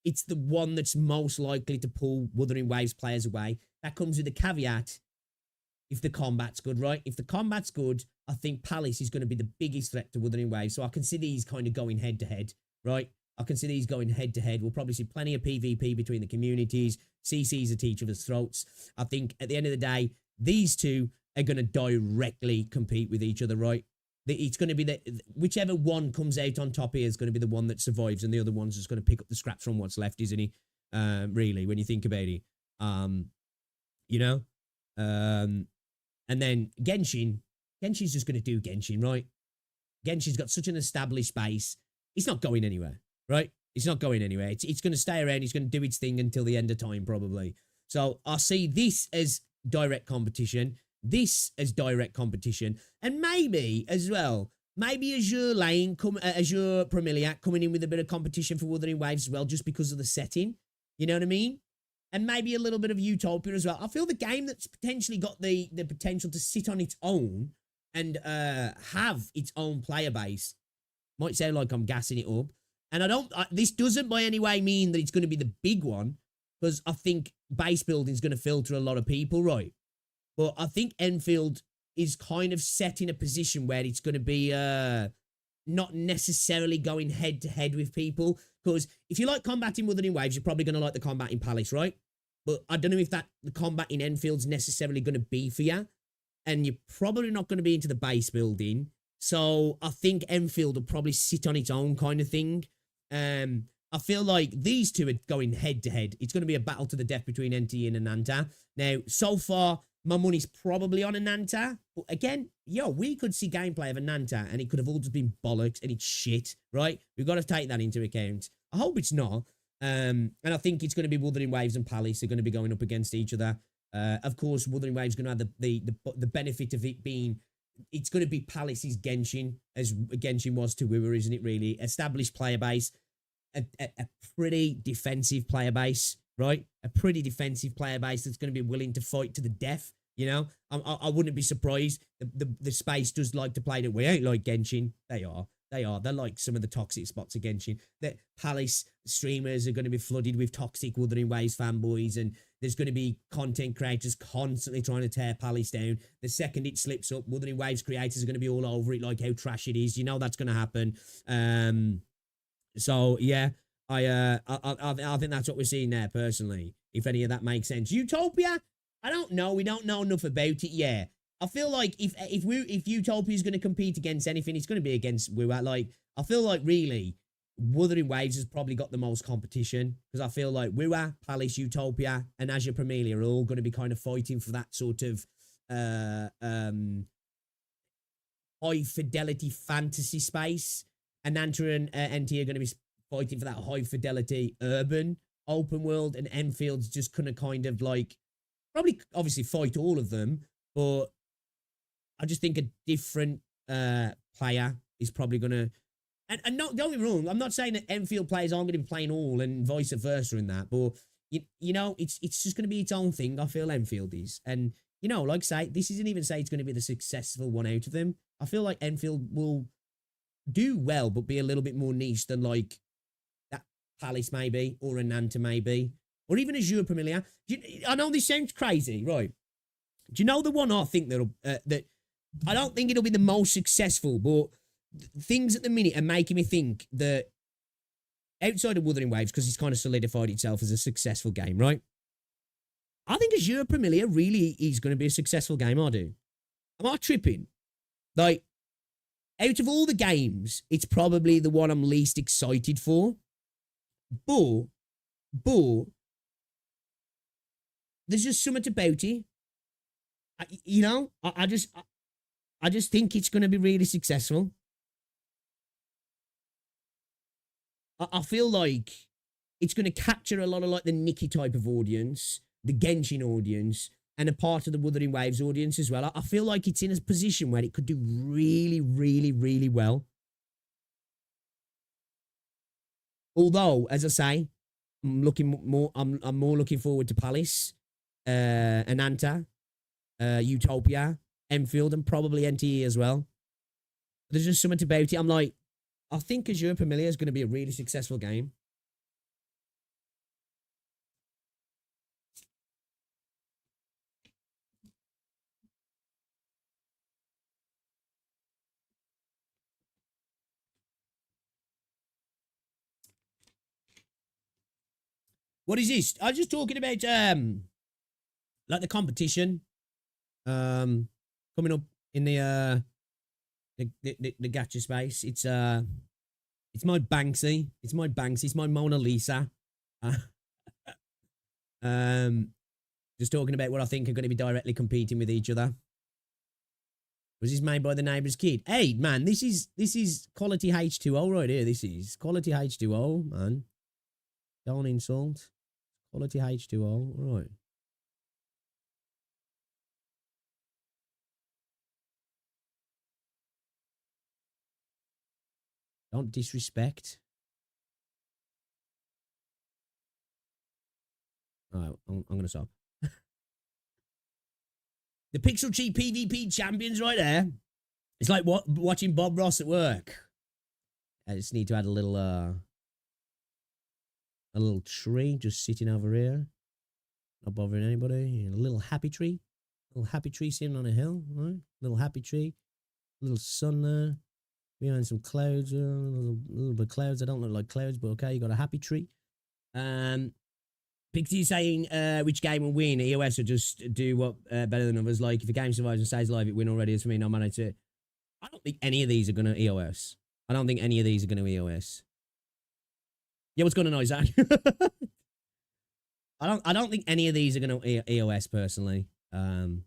it's the one that's most likely to pull Wuthering Waves players away. That comes with a caveat. If the combat's good, right? If the combat's good, I think Palace is going to be the biggest threat to Wuthering Waves. So I can see these kind of going head-to-head, right? I can see these going head-to-head. We'll probably see plenty of PvP between the communities. CCs at each other's throats. I think at the end of the day, these two are going to directly compete with each other, right? It's going to be whichever one comes out on top here is going to be the one that survives, and the other one's just going to pick up the scraps from what's left, isn't he? Really, when you think about it. You know? And then Genshin's just going to do Genshin, right? Genshin's got such an established base. It's not going anywhere, right? It's not going anywhere. It's going to stay around. It's going to do its thing until the end of time, probably. So I see this as direct competition. This as direct competition. And maybe, as well, maybe Azure Lane, Azure Premiliac coming in with a bit of competition for Wuthering Waves as well, just because of the setting. You know what I mean? And maybe a little bit of Utopia as well. I feel the game that's potentially got the potential to sit on its own and have its own player base. Might sound like I'm gassing it up. And this doesn't by any way mean that it's going to be the big one, because I think base building is going to filter a lot of people, right? But I think Enfield is kind of set in a position where it's going to be not necessarily going head-to-head with people. Because if you like combat in Wuthering Waves, you're probably going to like the combat in Palace, right? But I don't know if the combat in Enfield's necessarily going to be for you. And you're probably not going to be into the base building. So I think Enfield will probably sit on its own kind of thing. I feel like these two are going head-to-head. It's going to be a battle to the death between NTE and Ananta. Now, so far, my money's probably on Ananta. But again, we could see gameplay of Ananta and it could have all just been bollocks and it's shit, right? We've got to take that into account. I hope it's not. And I think it's going to be Wuthering Waves and Palace are going to be going up against each other. Of course, Wuthering Waves going to have the benefit of it being, it's going to be Palace's Genshin, as Genshin was to Wua, isn't it, really? Established player base, a pretty defensive player base, right? A pretty defensive player base that's going to be willing to fight to the death, you know? I wouldn't be surprised. The space does like to play that way. Ain't like Genshin. They are. They're like some of the toxic spots of Genshin. The Palace streamers are going to be flooded with toxic Wuthering Waves fanboys, and there's going to be content creators constantly trying to tear Palace down. The second it slips up, Wuthering Waves creators are going to be all over it, like how trash it is. You know that's going to happen. So yeah, I think that's what we're seeing there, personally. If any of that makes sense. Utopia, I don't know. We don't know enough about it yet. I feel like if Utopia is going to compete against anything, it's going to be against Wua. Like, I feel like really Wuthering Waves has probably got the most competition, because I feel like Wua, Palace, Utopia, and Azure Premilia are all going to be kind of fighting for that sort of high fidelity fantasy space. And Ananta and NTE are going to be fighting for that high fidelity urban open world, and Enfield's just going to kind of like probably obviously fight all of them, but I just think a different player is probably going to... And don't get me wrong, I'm not saying that Enfield players aren't going to be playing all and vice versa in that, but, you know, it's just going to be its own thing, I feel Enfield is. And, you know, like I say, this isn't even say it's going to be the successful one out of them. I feel like Enfield will do well, but be a little bit more niche than, like, that Palace maybe, or Ananta maybe, or even Azure Premilia. I know this sounds crazy, right? Do you know the one I think that I don't think it'll be the most successful, but things at the minute are making me think that outside of Wuthering Waves, because it's kind of solidified itself as a successful game, right? I think Azure Premilia really is going to be a successful game, I do. Am I tripping? Like, out of all the games, it's probably the one I'm least excited for. But there's just something about it. I just think it's going to be really successful. I feel like it's going to capture a lot of like the Nikki type of audience, the Genshin audience, and a part of the Wuthering Waves audience as well. I feel like it's in a position where it could do really, really, really well. Although, as I say, I'm more looking forward to Palace, Ananta, Utopia, Enfield, and probably NTE as well. There's just something about it. I'm like, I think Azure Premilia is going to be a really successful game. What is this? I was just talking about like the competition coming up in the gacha space. It's my Banksy. It's my Banksy. It's my Mona Lisa. Just talking about what I think are going to be directly competing with each other. Was this made by the neighbour's kid? Hey, man, this is quality H2O right here. This is quality H2O, man. Don't insult. Quality H2O, right. Don't disrespect. All right, I'm going to stop. The Pixel Cheat PvP champions right there. It's like watching Bob Ross at work. I just need to add a little tree just sitting over here. Not bothering anybody. A little happy tree. A little happy tree sitting on a hill, right? Little happy tree. A little sun there. Behind some clouds. A little bit of clouds. I don't look like clouds, but okay, you got a happy tree. Pixie saying which game will win. EOS will just do what better than others. Like if a game survives and stays live, it win already. It's for me, no matter to. I don't think any of these are gonna EOS. I don't think any of these are gonna EOS. Yeah, what's going on, Isaac? I don't think any of these are gonna EOS personally. Right.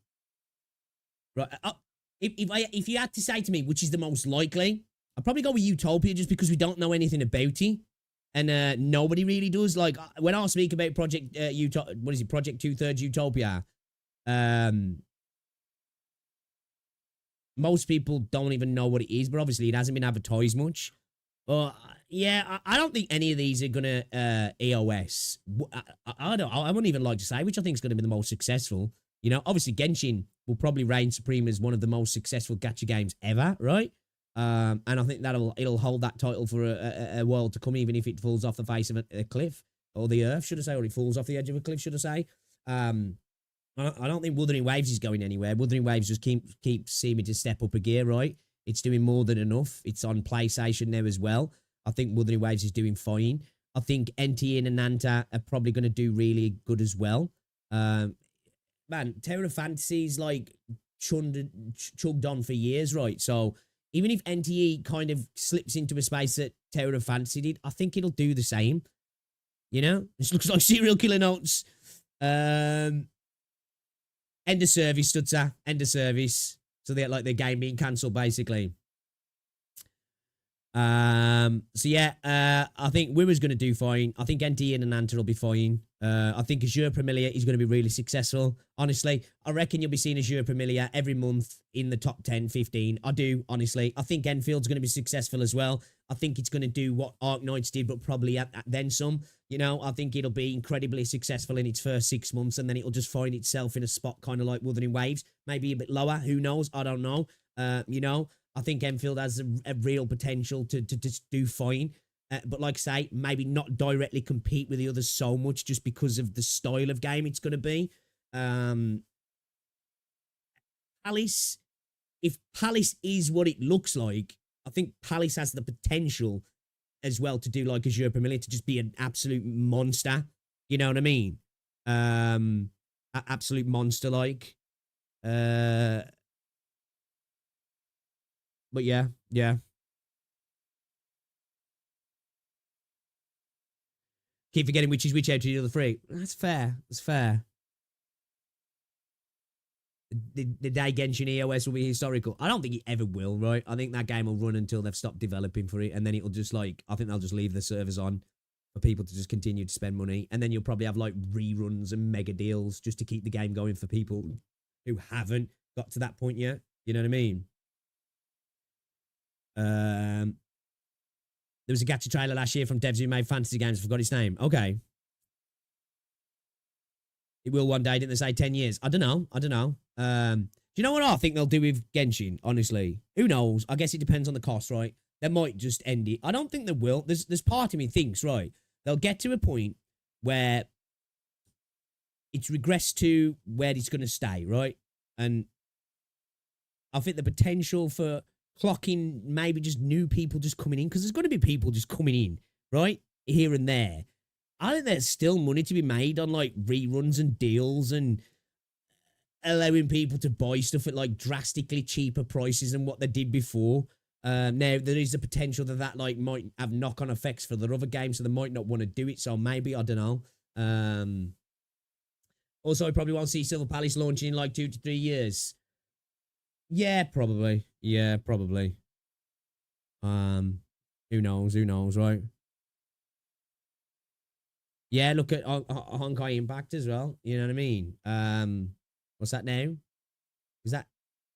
If you had to say to me which is the most likely, I'd probably go with Utopia just because we don't know anything about it. And nobody really does. Like, when I speak about Project Project 2/3 Utopia, most people don't even know what it is, but obviously it hasn't been advertised much. Yeah, I don't think any of these are gonna EOS. I wouldn't even like to say which I think is gonna be the most successful. You know, obviously Genshin will probably reign supreme as one of the most successful gacha games ever, right? And I think it'll hold that title for a world to come, even if it falls off the face of a cliff or the earth, should I say, or it falls off the edge of a cliff, should I say? I don't think Wuthering Waves is going anywhere. Wuthering Waves just keeps seeming to step up a gear, right? It's doing more than enough. It's on PlayStation now as well. I think Wuthering Waves is doing fine. I think NTE and Ananta are probably going to do really good as well. Man, Terra Fantasy's like chugged on for years, right? So even if NTE kind of slips into a space that Terra Fantasy did, I think it'll do the same. You know? This looks like serial killer notes. End of service, Stutzer. End of service. So they're like their game being cancelled, basically. So yeah, I think Wimmer's going to do fine. I think NTE and Ananta will be fine. I think Azure Premilia is going to be really successful. Honestly, I reckon you'll be seeing Azure Premilia every month in the top 10, 15. I do, honestly. I think Enfield's going to be successful as well. I think it's going to do what Arknights did, but probably then some. You know, I think it'll be incredibly successful in its first 6 months, and then it'll just find itself in a spot kind of like Wuthering Waves. Maybe a bit lower. Who knows? I don't know. You know, I think Enfield has a real potential to just do fine. But like I say, maybe not directly compete with the others so much just because of the style of game it's going to be. Palace, if Palace is what it looks like, I think Palace has the potential as well to do like Azure per million to just be an absolute monster. You know what I mean? Absolute monster like. But yeah. Keep forgetting which is which out of the other three. That's fair. That's fair. The day Genshin EOS will be historical. I don't think it ever will, right? I think that game will run until they've stopped developing for it, and then it'll just like, I think they'll just leave the servers on for people to just continue to spend money, and then you'll probably have like reruns and mega deals just to keep the game going for people who haven't got to that point yet. You know what I mean? There was a gacha trailer last year from devs who made fantasy games. I forgot his name. Okay. It will one day, didn't they say 10 years? I don't know. Do you know what I think they'll do with Genshin, honestly? Who knows? I guess it depends on the cost, right? They might just end it. I don't think they will. There's part of me thinks, right, they'll get to a point where it's regressed to where it's going to stay, right? And I think the potential for clocking maybe just new people just coming in, because there's going to be people just coming in, right? Here and there. I think there's still money to be made on like reruns and deals and allowing people to buy stuff at like drastically cheaper prices than what they did before. Now there is a potential that like might have knock-on effects for the other games, so they might not want to do it. So maybe, I don't know. Also, I probably won't see Silver Palace launching in like 2 to 3 years. Yeah, probably. Yeah, probably. Who knows, right? Yeah, look at Honkai Impact as well. You know what I mean? What's that now? Is that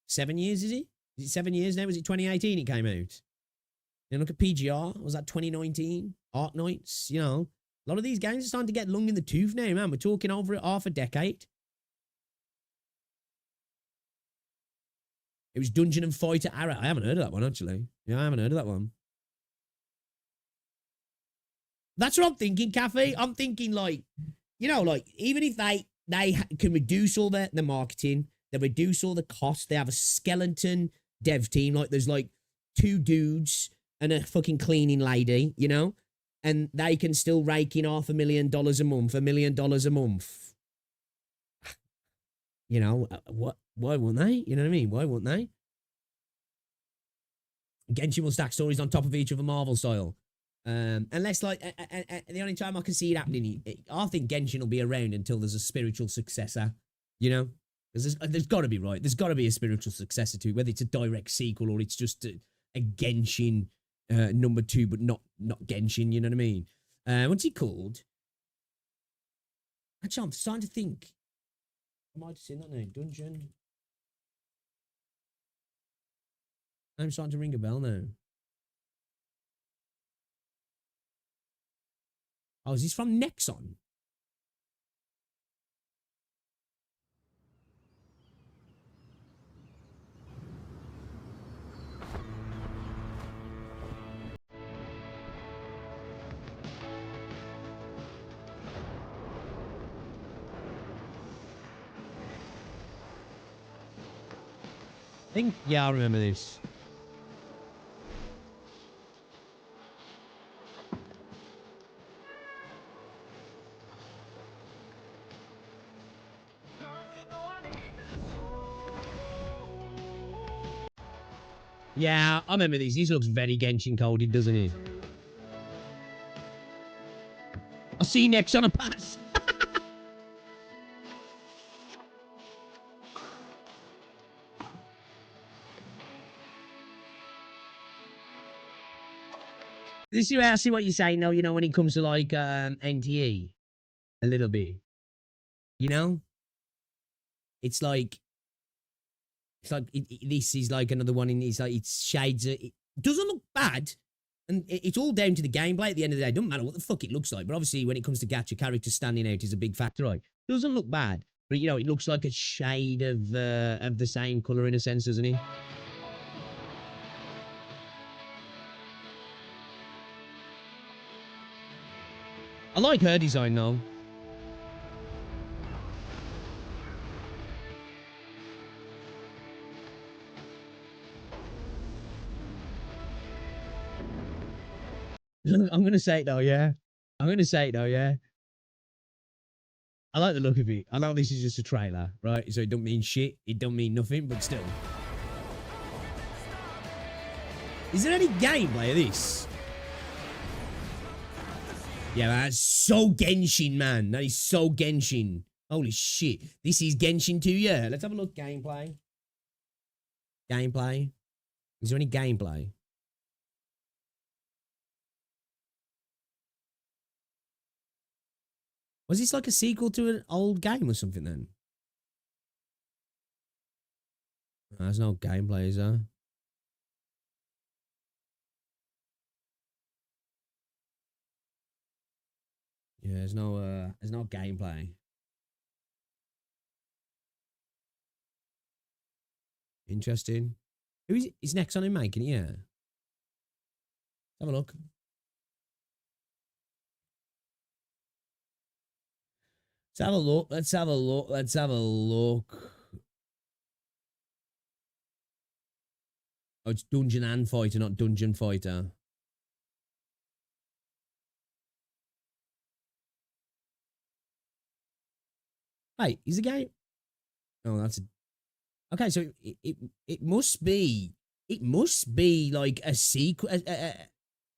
7 years, is it? Is it 7 years now? Was it 2018 it came out? Then look at PGR. Was that 2019? Arknights, you know. A lot of these games are starting to get long in the tooth now, man. We're talking over half a decade. It was Dungeon and Fighter Era. I haven't heard of that one, actually. Yeah, I haven't heard of that one. That's what I'm thinking, Cafe. I'm thinking, like, you know, like, even if they can reduce all the marketing, they reduce all the costs, they have a skeleton dev team, like, there's, like, 2 dudes and a fucking cleaning lady, you know? And they can still rake in $500,000 a month, $1 million a month. You know, why wouldn't they? You know what I mean? Why wouldn't they? Genshin will stack stories on top of each other, Marvel style. Unless, like, the only time I can see it happening, I think Genshin will be around until there's a spiritual successor, you know? Because there's got to be, right? There's got to be a spiritual successor to it, whether it's a direct sequel or it's just a Genshin number 2, but not Genshin, you know what I mean? What's he called? Actually, I'm starting to think. I might have seen that name. Dungeon. I'm starting to ring a bell now. Oh, is this from Nexon? Yeah, I remember this. Yeah, I remember these. This looks very Genshin coded, doesn't it? I'll see you next on a pass. This is where I see what you're saying, though, you know, when it comes to, like, NTE. A little bit. You know? It's like this is like another one in, it's like, it's shades of, it doesn't look bad. And it's all down to the gameplay at the end of the day. It doesn't matter what the fuck it looks like. But obviously, when it comes to gacha, characters standing out is a big factor, right? It doesn't look bad. But, you know, it looks like a shade of the same colour in a sense, doesn't it? I like her design, though. I'm gonna say it though, yeah. I'm gonna say it though, yeah. I like the look of it. I know this is just a trailer, right? So it don't mean shit. It don't mean nothing, but still. Is there any gameplay of this? Yeah, that's so Genshin, man. That is so Genshin. Holy shit. This is Genshin 2, yeah. Let's have a look. Gameplay. Gameplay. Is there any gameplay? Was this like a sequel to an old game or something then? There's no gameplay, is there? Yeah, there's no gameplay. Interesting. Who is Nexon in making it? Yeah. Let's have a look. Let's have a look. Let's have a look. Let's have a look. Oh, it's Dungeon and Fighter, not Dungeon Fighter. Hey, is the game? Oh, that's a... Okay, so it must be like a sequel,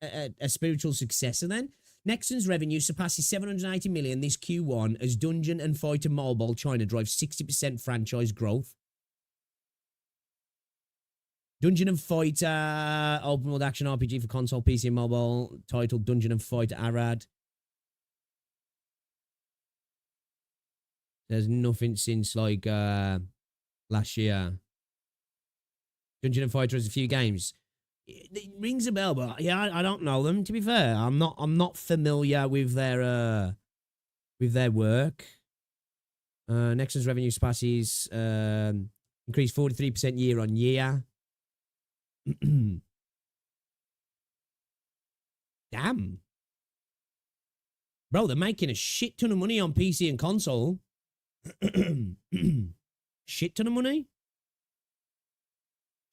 a spiritual successor then. Nexon's revenue surpasses 780 million this Q1 as Dungeon and Fighter Mobile China drives 60% franchise growth. Dungeon and Fighter open world action RPG for console, PC, and mobile titled Dungeon and Fighter Arad. There's nothing since like last year. Dungeon and Fighter has a few games. It rings a bell, but yeah, I don't know them. To be fair, I'm not familiar with their work. Nexon's revenue surpasses increased 43% year on year. Damn, bro, they're making a shit ton of money on PC and console. Shit ton of money.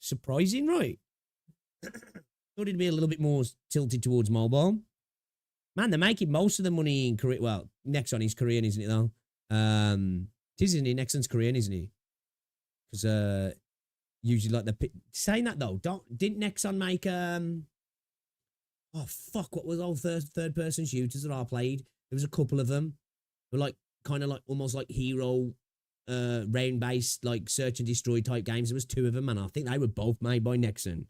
Surprising, right? Thought it'd be a little bit more tilted towards mobile. Man, they're making most of the money in Korea. Well, Nexon is Korean, isn't it, though? It is, isn't he? Nexon's Korean, isn't he? Because usually like the... Saying that, though, didn't Nexon make... Oh, fuck, what was all third-person shooters that I played? There was a couple of them. They were like, kind of like, almost like hero... round-based, like, search and destroy type games. There was two of them, and I think they were both made by Nexon.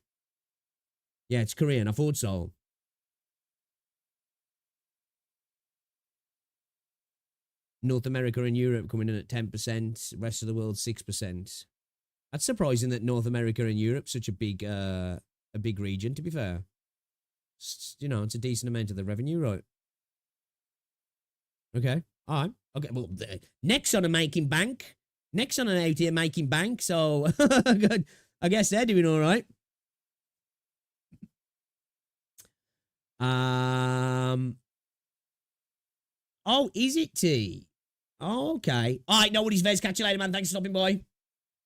Yeah, it's Korean. I thought so. North America and Europe coming in at 10%. Rest of the world, 6%. That's surprising that North America and Europe such a big region, to be fair. You know, it's a decent amount of the revenue, right? Okay. All right. Okay, well, Nexon are making bank. Nexon are out here making bank, so I guess they're doing all right. Oh, is it T? Oh, okay. All right, no worries, Vez. Catch you later, man. Thanks for stopping by.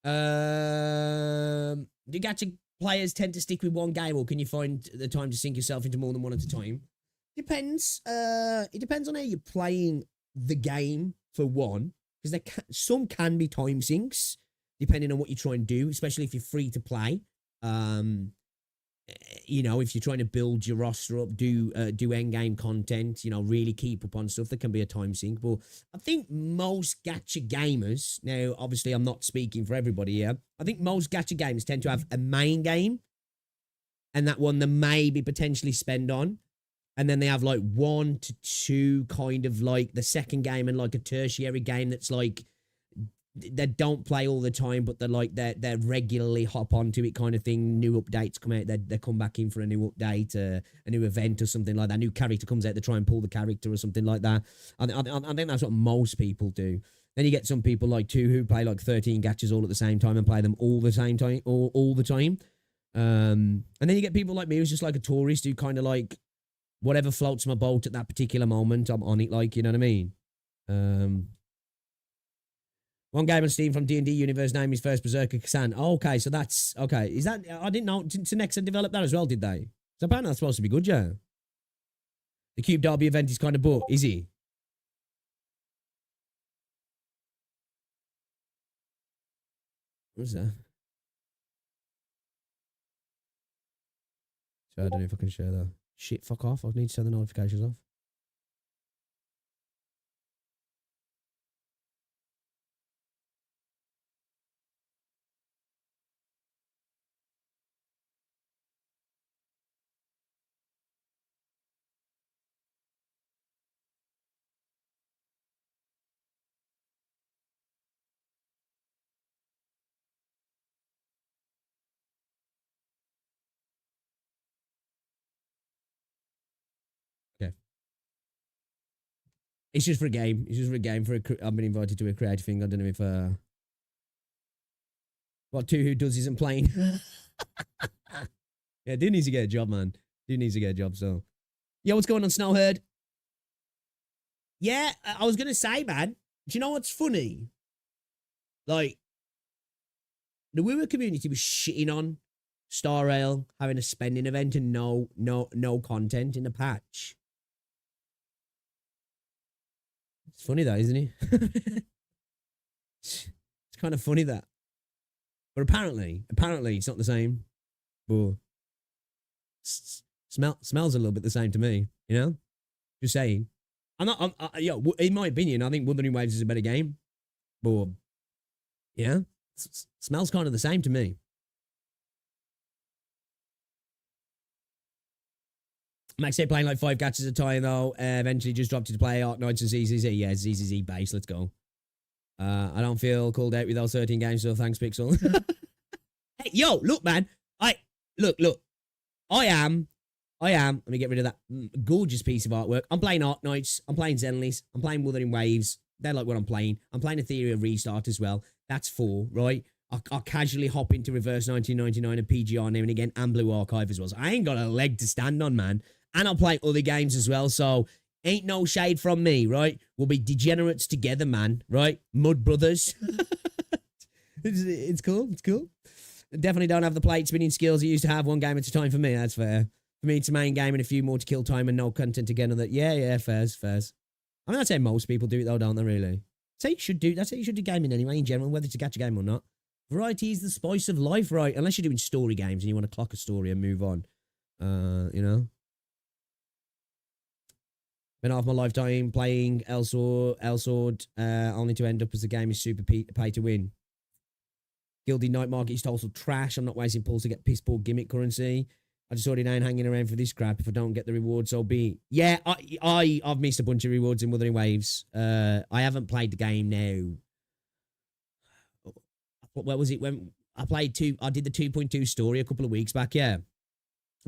Do Gacha players tend to stick with one game, or can you find the time to sink yourself into more than one at a time? Depends. It depends on how you're playing the game, for one, because some can be time sinks depending on what you try and do, especially if you're free to play. You know, if you're trying to build your roster up, do end game content, you know, really keep up on stuff, that can be a time sink. But I think most gacha gamers, now obviously I'm not speaking for everybody here, I think most gacha gamers tend to have a main game, and that one they maybe potentially spend on. And then they have like 1 to 2 kind of like the second game, and like a tertiary game that's like they don't play all the time, but they're regularly hop onto it kind of thing. New updates come out, they come back in for a new update, a new event or something like that. A new character comes out, they try and pull the character or something like that. I think that's what most people do. Then you get some people like who play like 13 gachas all at the same time and play them all the same time, all the time. And then you get people like me who's just like a tourist who kind of like, whatever floats my boat at that particular moment, I'm on it, like, you know what I mean? One game on Steam from D&D Universe name is First Berserker Kasan. Oh, okay, so that's... Okay, is that... I didn't know... Did Nexon develop that as well, did they? So apparently that's supposed to be good, yeah. The Cube Derby event is kind of butt, is he? What's that? So I don't know if I can share that. Shit, fuck off. I need to turn the notifications off. Okay. It's just for a game. It's just for a game. I've been invited to a creative thing. I don't know if what two who does isn't playing. Yeah, dude needs to get a job, man. Dude needs to get a job. So, yo, what's going on, Snowherd? Yeah, I was gonna say, man. Do you know what's funny? Like, the Woowa community was shitting on Star Rail having a spending event and no content in the patch. It's funny that, isn't it? It's kind of funny that. But apparently it's not the same. But smells a little bit the same to me, you know? Just saying. Yo, in my opinion, I think Wuthering Waves is a better game. But, yeah, smells kind of the same to me. Max said playing like 5 gachas at a time, though. Eventually just dropped it to play Arknights and ZZZ. Yeah, ZZZ base. Let's go. I don't feel called out with those 13 games, so thanks, Pixel. Hey, yo, look, man. Look. I am. Let me get rid of that gorgeous piece of artwork. I'm playing Arknights. I'm playing Zenless. I'm playing Wuthering Waves. They're like what I'm playing. I'm playing Hethereau Restart as well. That's 4, right? I'll casually hop into Reverse 1999 and PGR now and again, and Blue Archive as well. So I ain't got a leg to stand on, man. And I'll play other games as well. So ain't no shade from me, right? We'll be degenerates together, man, right? Mud brothers. It's cool. It's cool. Definitely don't have the plate spinning skills I used to have. 1 game at a time for me. That's fair. For me, it's a main game and a few more to kill time and no content again. Yeah, fairs. I mean, I'd say most people do it though, don't they, really? That's how you should do gaming anyway, in general, whether it's a gacha game or not. Variety is the spice of life, right? Unless you're doing story games and you want to clock a story and move on. You know? Been half my lifetime playing Elsword, only to end up as the game is super pay to win. Gilded Night Market is total trash. I'm not wasting pulls to get piss poor gimmick currency. I just already ain't hanging around for this crap. If I don't get the rewards, so be it. Yeah, I've missed a bunch of rewards in Wuthering Waves. I haven't played the game now. What was it when I played I did the 2.2 story a couple of weeks back, yeah.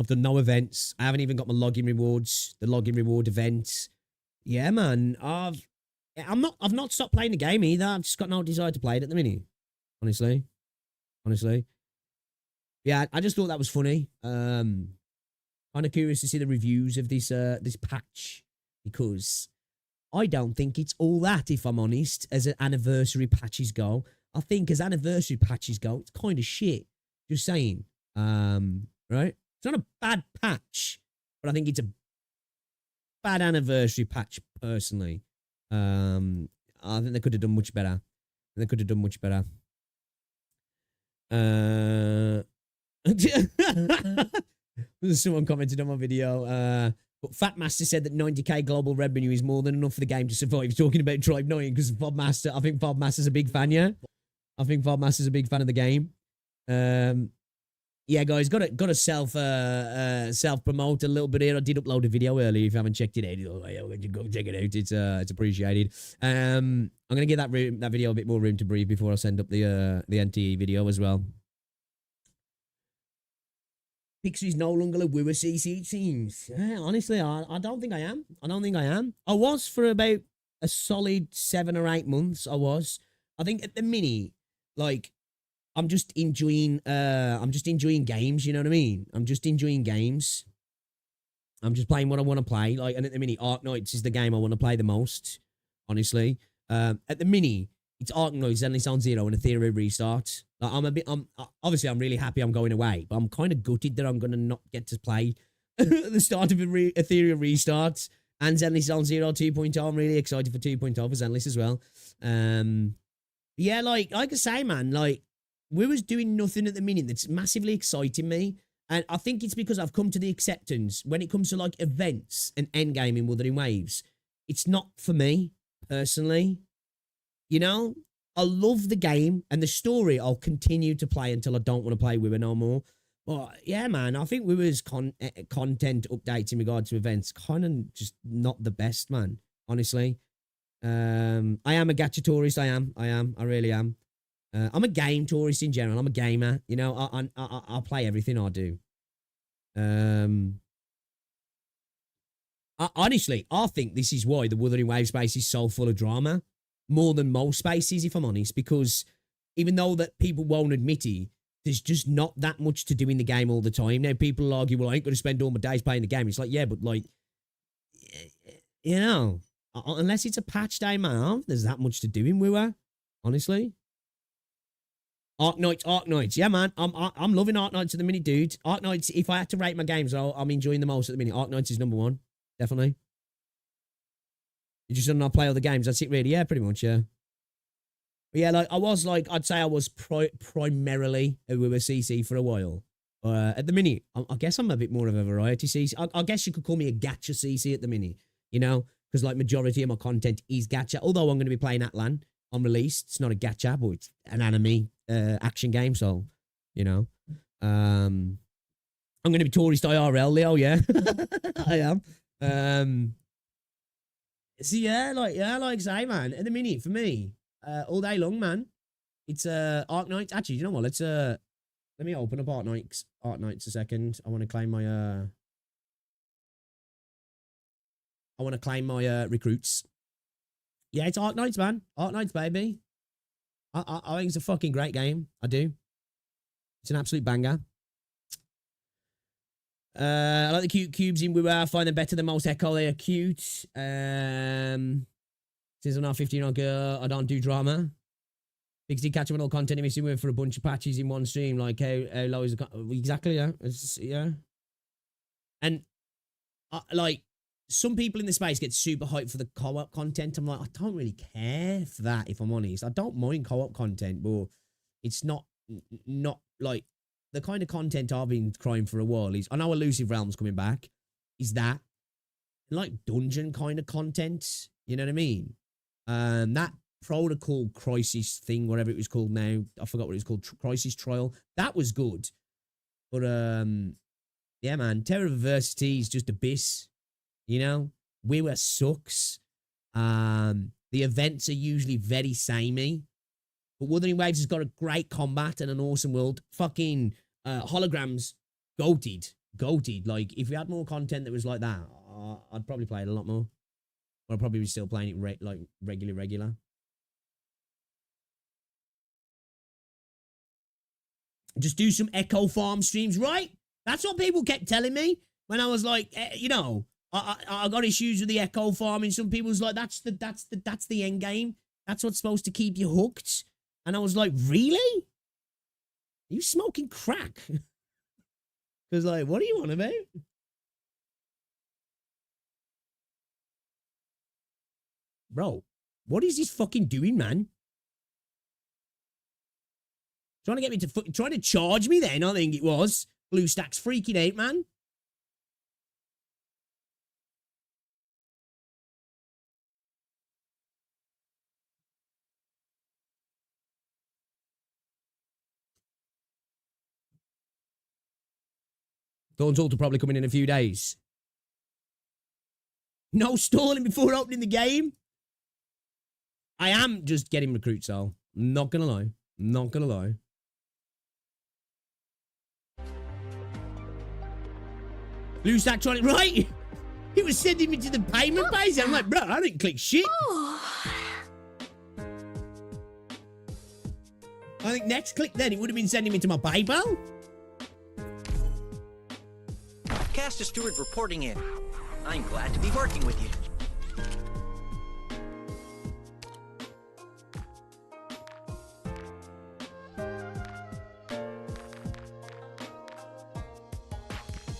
I've done no events. I haven't even got my login rewards, the login reward events. Yeah, man. I've not stopped playing the game either. I've just got no desire to play it at the minute. Honestly. Yeah, I just thought that was funny. Kind of curious to see the reviews of this patch, because I don't think it's all that, if I'm honest, as an anniversary patches go. I think as anniversary patches go, it's kind of shit. Just saying. Right? It's not a bad patch, but I think it's a bad anniversary patch, personally. I think they could have done much better. Someone commented on my video. But Fat Master said that 90k global revenue is more than enough for the game to survive. Talking about Tribe 9, because I think Bob Master's a big fan, yeah? I think Bob Master's a big fan of the game. Yeah, guys, gotta self promote a little bit here. I did upload a video earlier. If you haven't checked it out, go check it out. It's appreciated. I'm gonna give that video a bit more room to breathe before I send up the NTE video as well. Pixie is no longer a Woowa CC, it seems. Yeah, honestly, I don't think I am. I was for about a solid 7 or 8 months. I think at the minute, like, I'm just enjoying games, you know what I mean? I'm just enjoying games. I'm just playing what I want to play. Like, and at the minute, Arknights is the game I want to play the most, honestly. At the minute, it's Arknights, Zenless on 0 and Hethereau Restart. Like, obviously I'm really happy I'm going away, but I'm kind of gutted that I'm going to not get to play at the start of a Hethereau Restart. And Zenless is on 0 2.0. I'm really excited for 2.0 for Zenless as well. Yeah, like I say, man, like we was doing nothing at the minute that's massively exciting me. And I think it's because I've come to the acceptance when it comes to like events and endgame in Wuthering Waves, it's not for me personally. You know, I love the game and the story. I'll continue to play until I don't want to play with it no more. But yeah, man, I think Wiwa's content updates in regard to events kind of just not the best, man. Honestly, I am a gacha tourist. I really am. I'm a game tourist in general. I'm a gamer. You know, I play everything I do. Honestly, I think this is why the Wuthering Waves space is so full of drama, more than most spaces, if I'm honest. Because even though that people won't admit it, there's just not that much to do in the game all the time. Now people argue, well, I ain't going to spend all my days playing the game. It's like, yeah, but like, you know, unless it's a patch day, man, there's that much to do in WoW, honestly. Arknights. Yeah, man. I'm loving Arknights at the minute, dude. Arknights, if I had to rate my games, I'm enjoying the most at the minute. Arknights is number one. Definitely. You just don't play all the games. That's it, really. Yeah, pretty much, yeah. But yeah, like, I'd say I was primarily a WoW CC for a while. At the minute, I guess I'm a bit more of a variety CC. I guess you could call me a gacha CC at the minute, you know? Because, like, majority of my content is gacha. Although I'm going to be playing Atlan on release. It's not a gacha, but it's an anime action game, so, you know. I'm going to be tourist IRL, Leo, yeah. I am. So, yeah, like I say, man, at the minute, for me, all day long, man, it's Arknights. Actually, you know what? Let me open up Arknights a second. I want to claim my recruits. Yeah, it's Arknights, man. Arknights, baby. I think it's a fucking great game. I do. It's an absolute banger. I like the cute cubes in WoW. I find them better than most Echo. They are cute. Since I'm not 15-year-old girl, I don't do drama. Because you catch up on all content and missing with for a bunch of patches in one stream. Like, how low is the exactly, yeah. Yeah. And, like, some people in the space get super hyped for the co-op content. I'm like, I don't really care for that, if I'm honest. I don't mind co-op content, but it's not like the kind of content I've been crying for a while is, I know Elusive Realms coming back, is that like dungeon kind of content, you know what I mean? That Protocol Crisis thing, whatever it was called now, I forgot what it was called, Crisis Trial, that was good. But yeah, man, Terror of Adversity is just abyss, you know? WoW sucks. The events are usually very samey. But Wuthering Waves has got a great combat and an awesome world. Fucking holograms, goated. Like, if we had more content that was like that, I'd probably play it a lot more. Or I'd probably be still playing it like regular. Just do some Echo Farm streams, right? That's what people kept telling me when I was like, you know, I got issues with the Echo Farm, and some people was like, that's the end game. That's what's supposed to keep you hooked. And I was like, really? Are you smoking crack? Because, like, what do you want about? Bro, what is this fucking doing, man? Trying to get me to trying to charge me then, I think it was. Blue Stack's freaking out, man. Dawn's Altar probably coming in a few days. No stalling before opening the game. I am just getting recruits, so not gonna lie. Blue Stack trying it right. He was sending me to the payment base. I'm like, bro, I didn't click shit. I think next click then, it would have been sending me to my PayPal. Caster Stewart reporting in. I'm glad to be working with you.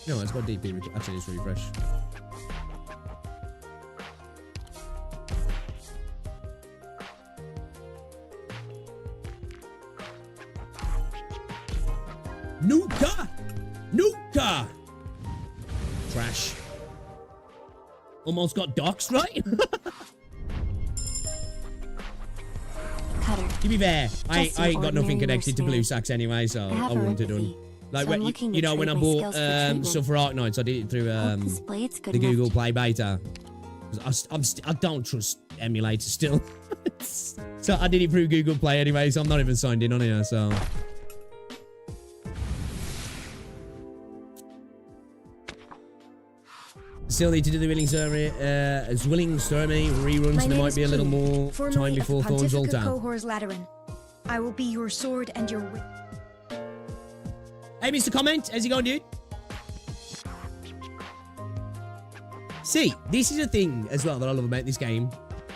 No, it's got DP. Actually, it's really fresh. Nuka! Nuka! Trash. Almost got doxed, right? Cutter. To be fair, I Just ain't an got nothing ordinary connected to nurse Blue man. Sacks anyway, so I have I wouldn't have done. empathy, Like, so when, I'm looking you to know, when I trade my bought skills for treatment. stuff for Arknights, I did it through Hope this blade's good the enough Google to- Play Beta. I don't trust emulators still. So I did it through Google Play anyway, so I'm not even signed in on here, so. Still need to do the Willing Ceremony, as Willing Ceremony reruns, My so there name might is be a little Plume, more formerly time of the before Thorn's Pontifica Altar. Cohors Lateran. I will be your sword and your whip. Hey, Mr. Comment, how's it going, dude? See, this is a thing as well that I love about this game.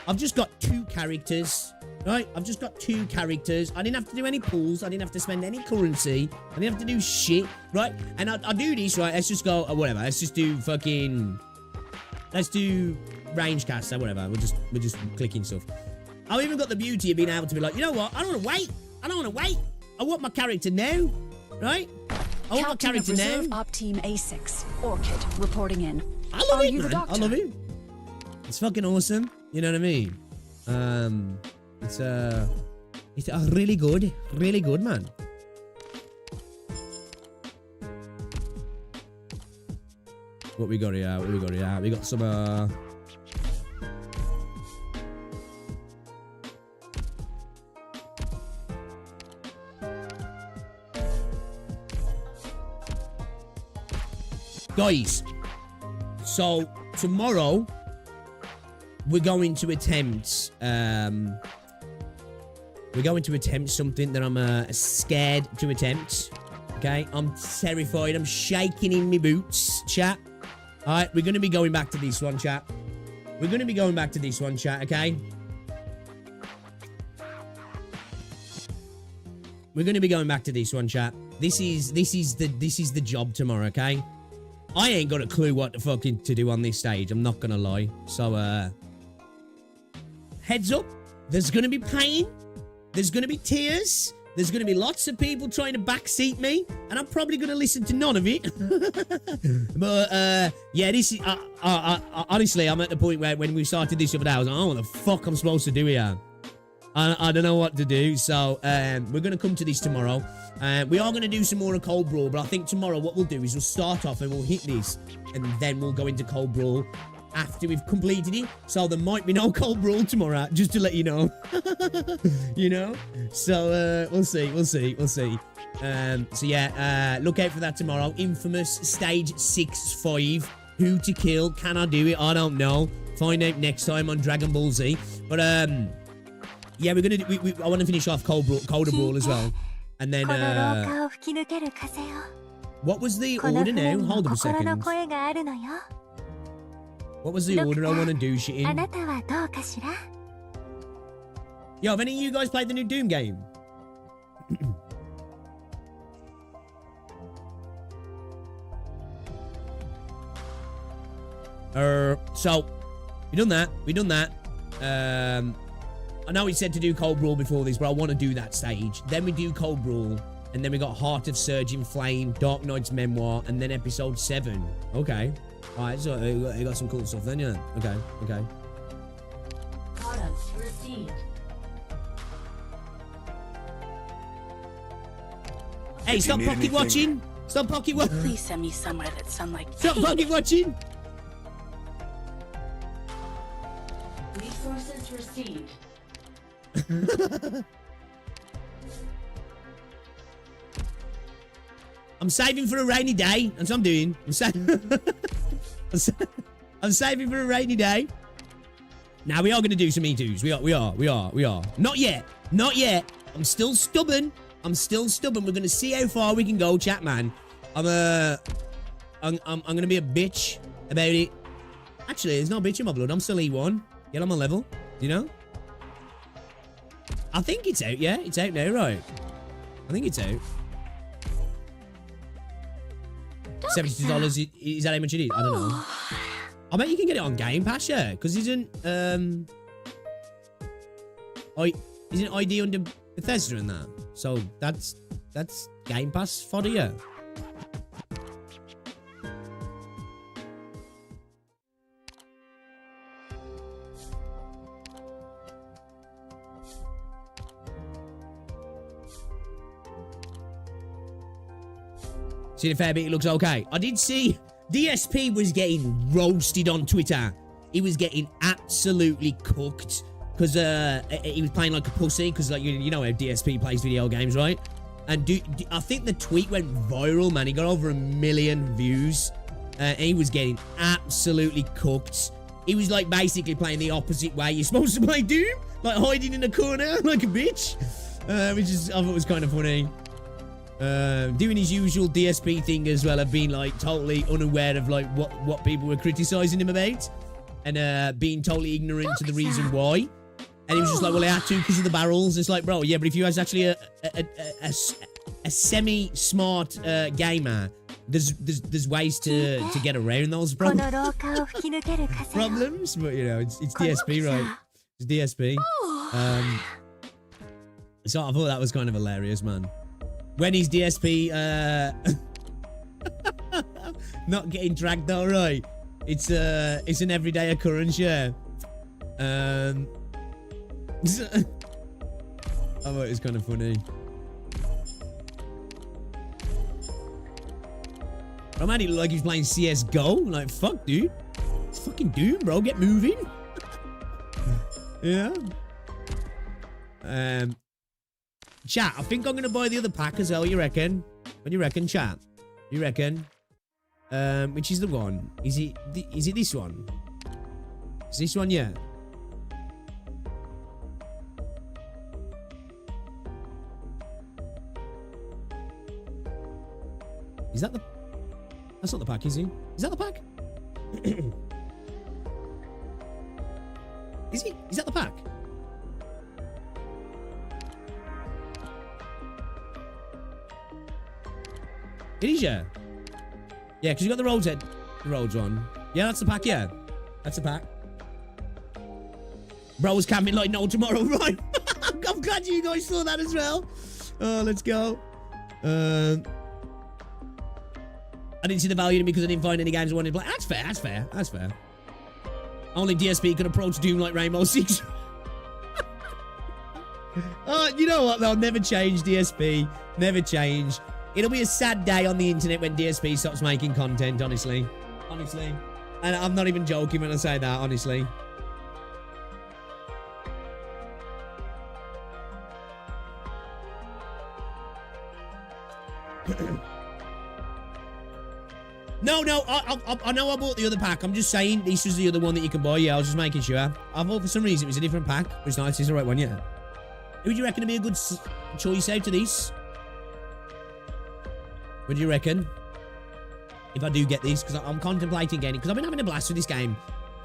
I've just got 2 characters, right? I've just got 2 characters. I didn't have to do any pulls. I didn't have to spend any currency. I didn't have to do shit, right? And I do this, right? Let's just go, whatever. Let's just do fucking... Let's do range casts or whatever. We're just clicking stuff. I've even got the beauty of being able to be like, you know what? I don't want to wait. I don't want to wait. I want my character now, right? I want my Captain of character Reserve now. Op Team A6, Orchid, reporting in. I love Are it, you the man. I doctor? love it. It's fucking awesome. You know what I mean? It's really good, man. What we got here? What we got here? We got some guys. So tomorrow we're going to attempt something that I'm scared to attempt. Okay, I'm terrified. I'm shaking in my boots, chat. All right, we're gonna be going back to this one, chat. We're gonna be going back to this one, chat. Okay. We're gonna be going back to this one, chat. This is the job tomorrow. Okay. I ain't got a clue what the fucking to do on this stage. I'm not gonna lie. So, heads up. There's gonna be pain. There's gonna be tears. There's gonna be lots of people trying to backseat me, and I'm probably gonna listen to none of it. But yeah, this is honestly, I'm at the point where when we started this the other day, I was like, oh, what the fuck I'm supposed to do here? I don't know what to do. So we're gonna come to this tomorrow. We are gonna do some more of Cold Brawl, but I think tomorrow what we'll do is we'll start off and we'll hit this, and then we'll go into Cold Brawl after we've completed it. So there might be no Cold Brawl tomorrow, just to let you know. You know? So we'll see. So yeah, look out for that tomorrow. Infamous stage 6-5. Who to kill? Can I do it? I don't know. Find out next time on Dragon Ball Z. But yeah, we're gonna do, I want to finish off Colder Brawl as well. And then what was the order now? Hold on a second. What was the order I want to do shit in? Yo, have any of you guys played the new Doom game? So we done that. I know we said to do Cold Brawl before this, but I want to do that stage. Then we do Cold Brawl, and then we got Heart of Surging Flame, Dark Knight's Memoir, and then episode 7. Okay. Alright, so you got some cool stuff then, yeah? Okay. Products received. Hey, stop pocket watching! Stop pocket watching! Please send me somewhere that sunlight. Stop pocket watching! Resources received. I'm saving for a rainy day. That's what I'm doing. I'm saving for a rainy day. Now we are going to do some E2s. We are. Not yet. I'm still stubborn. We're going to see how far we can go, chat, man. I'm going to be a bitch about it. Actually, there's no bitch in my blood. I'm still E1. Get on my level. You know? I think it's out, yeah? It's out now, right? I think it's out. $72, is that how much it is? I don't know. I bet you can get it on Game Pass, yeah? Because isn't ID under Bethesda and that? So that's Game Pass fodder, yeah. See the fair bit, it looks okay. I did see DSP was getting roasted on Twitter. He was getting absolutely cooked because he was playing like a pussy because, like, you know how DSP plays video games, right? And I think the tweet went viral, man. He got over 1 million views. And he was getting absolutely cooked. He was like basically playing the opposite way you're supposed to play Doom, like hiding in a corner like a bitch, which is, I thought was kind of funny. Doing his usual DSP thing as well, of being like totally unaware of like what people were criticizing him about, and being totally ignorant to the reason why. And he was just like, well, I had to because of the barrels. It's like, bro, yeah, but if you was actually a semi-smart gamer, there's ways to get around those problems. But you know, it's DSP, right? It's DSP. So I thought that was kind of hilarious, man. When is DSP not getting dragged though, right? It's an everyday occurrence, yeah. I thought it was kind of funny. Oh man, he looked like he's playing CSGO. Like, fuck, dude. It's fucking Doom, bro. Get moving. Yeah. Chat, I think I'm going to buy the other pack as well, you reckon? What do you reckon, chat? You reckon? Which is the one? Is it this one? Is this one, yeah? Is that the... That's not the pack, is he? Is that the pack? Is he? Is that the pack? It is, yeah. Yeah, because you got the roads on. Yeah, that's the pack, yeah. That's the pack. Bro was camping like no tomorrow, right? I'm glad you guys saw that as well. Oh, let's go. I didn't see the value in it because I didn't find any games I wanted to play. That's fair, that's fair, that's fair. Only DSP can approach Doom like Rainbow Six. You know what, they'll never change, DSP. Never change. It'll be a sad day on the internet when DSP stops making content, honestly. Honestly. And I'm not even joking when I say that, honestly. No, I know I bought the other pack. I'm just saying this was the other one that you can buy. Yeah, I was just making sure. I thought for some reason it was a different pack. But it's nice. It's the right one, yeah. Who do you reckon would be a good choice out of these? What do you reckon? If I do get these, because I'm contemplating getting it, because I've been having a blast with this game.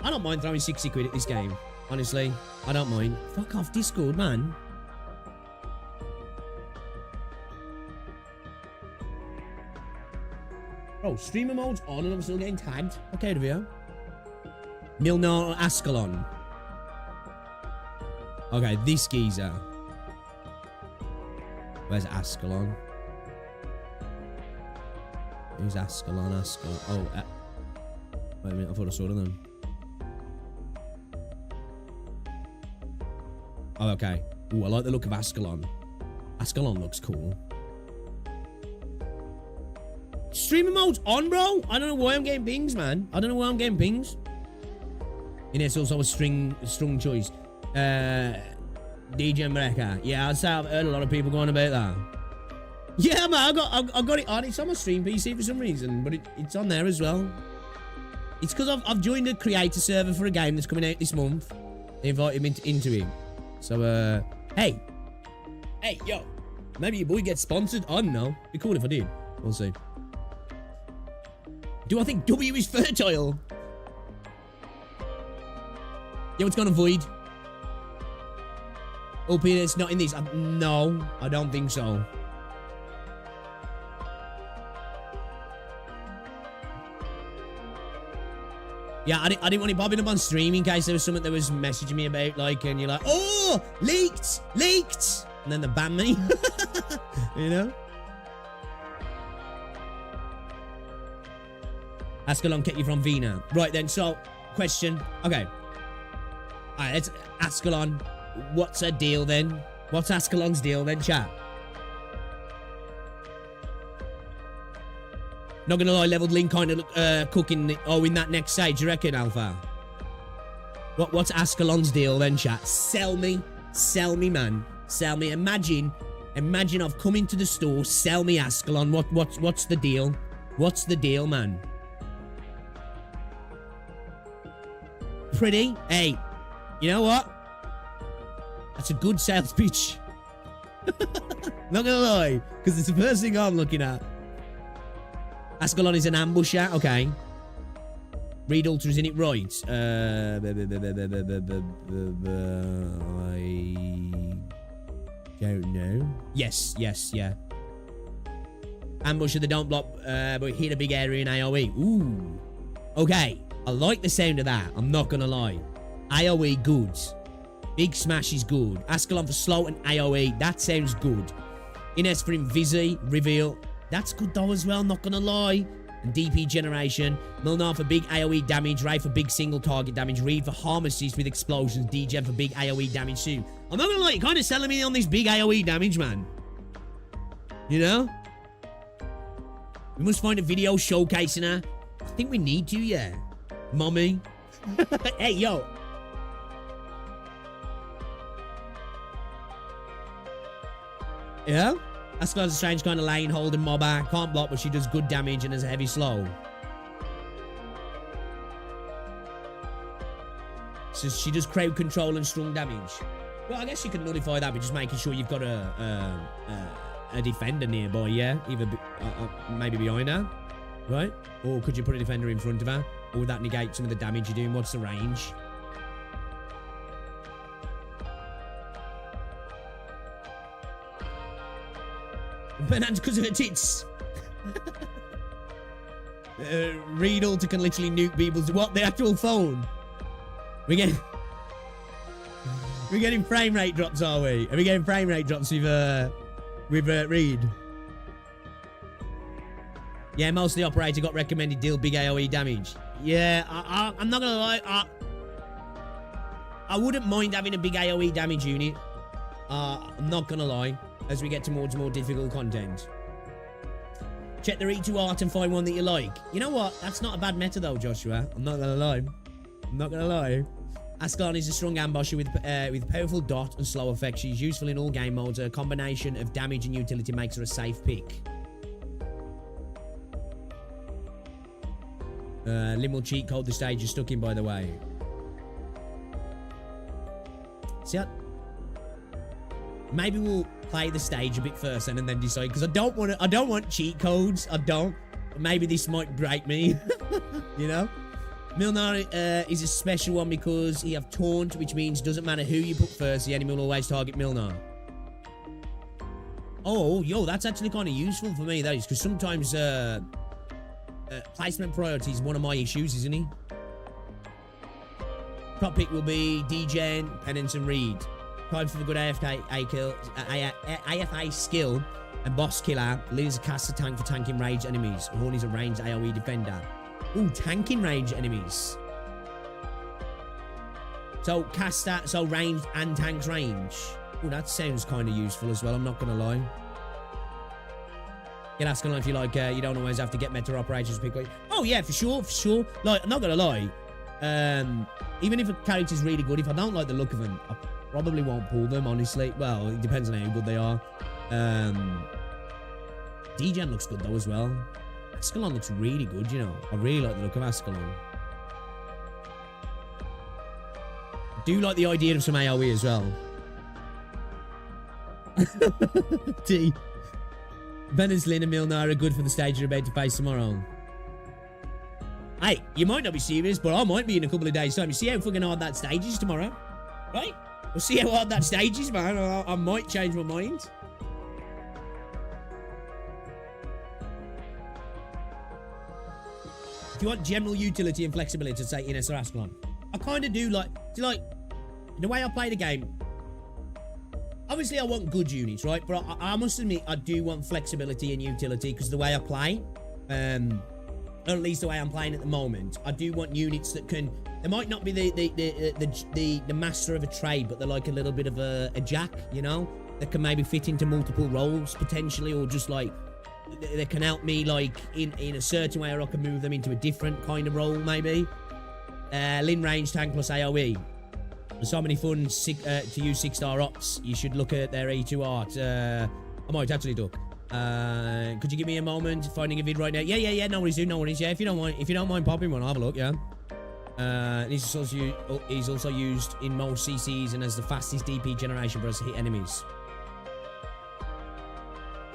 I don't mind throwing 60 quid at this game. Honestly, I don't mind. Fuck off Discord, man. Bro, streamer mode's on and I'm still getting tagged. Okay, here. Milnar Ascalon. Okay, this geezer. Where's Ascalon? Who's Ascalon? Oh, wait a minute, I thought I saw them. Oh, okay. Ooh, I like the look of Ascalon. Ascalon looks cool. Streamer mode's on, bro. I don't know why I'm getting pings, man. I don't know why I'm getting pings. And it's also a strong choice. DJ Mreka. Yeah, I'd say I've heard a lot of people going about that. Yeah, man, I got it on. It's on my stream PC for some reason, but it's on there as well. It's because I've joined a creator server for a game that's coming out this month. They invited me into it. So, hey, yo, maybe your boy gets sponsored. I don't know. Be cool if I did. We'll see. Do I think W is fertile? Yeah, what's going on, Void? OP, it's not in these. No, I don't think so. Yeah, I didn't want it popping up on stream in case there was something that was messaging me about, like, and you're like, oh, leaked, and then they ban me. You know? Ascalon kept you from Vina. Right then, so, question. Okay. Alright, let's Ascalon. What's her deal then? What's Ascalon's deal then, chat? Not gonna lie, leveled Link kind of cooking. Oh, in that next stage, you reckon, Alpha? What's Ascalon's deal then, chat? Sell me, man, sell me. Imagine I've come into the store. Sell me, Ascalon. What's the deal? What's the deal, man? Pretty. Hey, you know what? That's a good sales pitch. Not gonna lie, because it's the first thing I'm looking at. Ascalon is an ambusher, okay. Reed Ultra is in it right. I don't know. Yes, yeah. Ambusher, they don't block, but hit a big area in AoE. Ooh. Okay, I like the sound of that. I'm not gonna lie. AoE, good. Big Smash is good. Ascalon for slow and AoE, that sounds good. Ines for Invisi, Reveal. That's good though as well, not gonna lie. And DP Generation. Milnar for big AoE damage. Ray for big single target damage. Reed for harm assist with explosions. DGen for big AoE damage too. I'm not gonna lie, you're kind of selling me on this big AoE damage, man. You know? We must find a video showcasing her. I think we need to, yeah. Mommy. Hey, yo. Yeah? Ascalon's a strange kind of lane holding mobber. Can't block, but she does good damage and has a heavy slow. So she does crowd control and strong damage. Well, I guess you can nullify that by just making sure you've got a defender nearby, yeah? Either maybe behind her, right? Or could you put a defender in front of her? Or would that negate some of the damage you're doing? What's the range? Bananas because of her tits. Reed Ultra can literally nuke people's... What? The actual phone? We're getting frame rate drops, are we? Are we getting frame rate drops with Reed? Yeah, most of the operator got recommended deal big AoE damage. Yeah, I'm not gonna lie. I wouldn't mind having a big AoE damage unit. I'm not gonna lie. As we get towards more difficult content. Check the read to art and find one that you like. You know what? That's not a bad meta though, Joshua. I'm not gonna lie. I'm not gonna lie. Ascalon is a strong ambusher with powerful dot and slow effect. She's useful in all game modes. A combination of damage and utility makes her a safe pick. Lim will cheat code the stage you're stuck in, by the way. See how... Maybe we'll play the stage a bit first and then decide, because I don't want cheat codes. I don't. Maybe this might break me. You know? Milnar is a special one because he have taunt, which means doesn't matter who you put first, the enemy will always target Milnar. Oh, yo, that's actually kind of useful for me, that is, because sometimes placement priority is one of my issues, isn't he? Top pick will be DGen, Penance, and Reed. Time for the good AFA skill and boss killer. Leader's a caster tank for tanking range enemies. Horny's a ranged AoE defender. Ooh, tanking range enemies. So caster, so ranged and tanks range. Ooh, that sounds kind of useful as well. I'm not gonna lie. Get Ascalon if you like. You don't always have to get meta operators to pick. Oh yeah, for sure, for sure. Like, I'm not gonna lie. Even if a character's really good, if I don't like the look of them, I probably won't pull them, honestly. Well, it depends on how good they are. DGen looks good, though, as well. Ascalon looks really good, you know. I really like the look of Ascalon. I do like the idea of some AoE as well. T. Venice, Lynn, and Milnar are good for the stage you're about to face tomorrow. Hey, you might not be serious, but I might be in a couple of days' time. You see how fucking hard that stage is tomorrow? Right? We'll see how hard that stage is, man. I might change my mind. If you want general utility and flexibility, say Ines or Ascalon. I kind of do like the way I play the game. Obviously, I want good units, right? But I must admit, I do want flexibility and utility because the way I play, Or at least the way I'm playing at the moment. I do want units that can... They might not be the master of a trade, but they're like a little bit of a jack, you know? That can maybe fit into multiple roles, potentially, or just, like... They can help me, like, in a certain way, or I can move them into a different kind of role, maybe. Lin range tank plus AoE. There's so many fun to use 6-star ops. You should look at their E2 art. I might actually look. Could you give me a moment finding a vid right now? Yeah. No worries, dude. No worries. Yeah, if you don't mind popping one, I'll have a look. Yeah. He's also used in most CCs and as the fastest DP generation for us to hit enemies.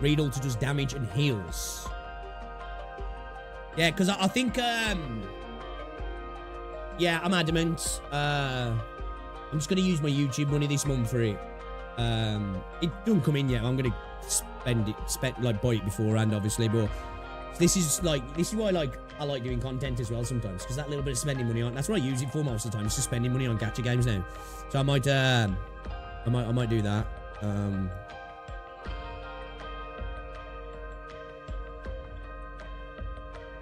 Read also does damage and heals. Yeah, because I think yeah, I'm adamant. I'm just gonna use my YouTube money this month for it. It don't come in yet. I'm gonna buy it beforehand, obviously, but this is why I like doing content as well sometimes, because that little bit of spending money on, that's what I use it for most of the time. It's just spending money on gacha games now. So I might do that.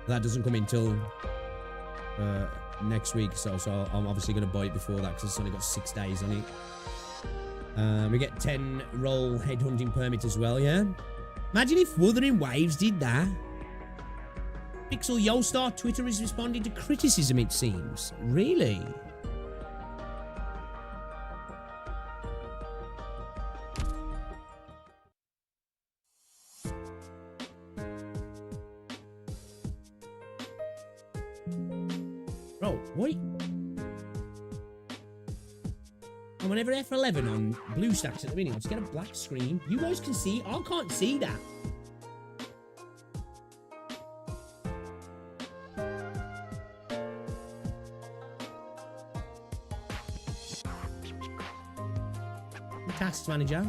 That doesn't come in till next week, so I'm obviously going to buy it before that because it's only got 6 days on it. We get 10 roll headhunting permit as well, yeah? Imagine if Wuthering Waves did that. Pixel Yostar Twitter is responding to criticism, it seems. Really? Bro, wait. And whenever F11 on blue stacks at the minute, I just get a black screen. You guys can see. I can't see that. Task manager. I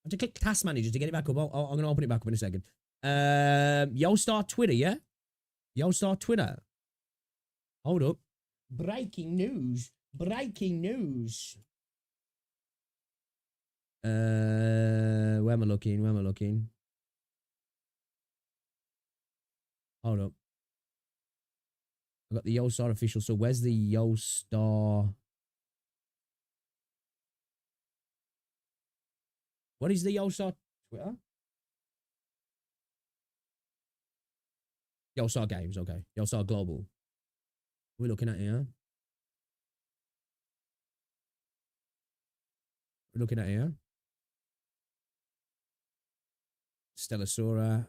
have to click task manager to get it back up. I'm going to open it back up in a second. Yostar Twitter, yeah? Yostar Twitter. Hold up. Breaking news. Breaking news. Where am I looking? Where am I looking? Hold up. I got the Yostar official. So where's the Yostar? What is the Yostar Twitter? Yostar Games, okay. Yostar Global. What are we looking at here? We're looking at here. Stellasora.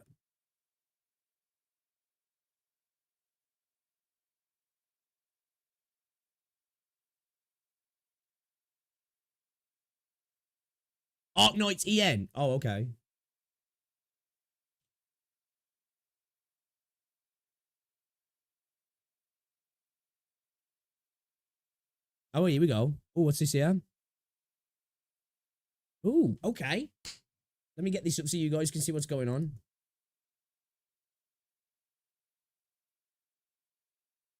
Arknights EN. Oh, okay. Oh, here we go. Oh, what's this here? Oh, okay. Let me get this up so you guys can see what's going on.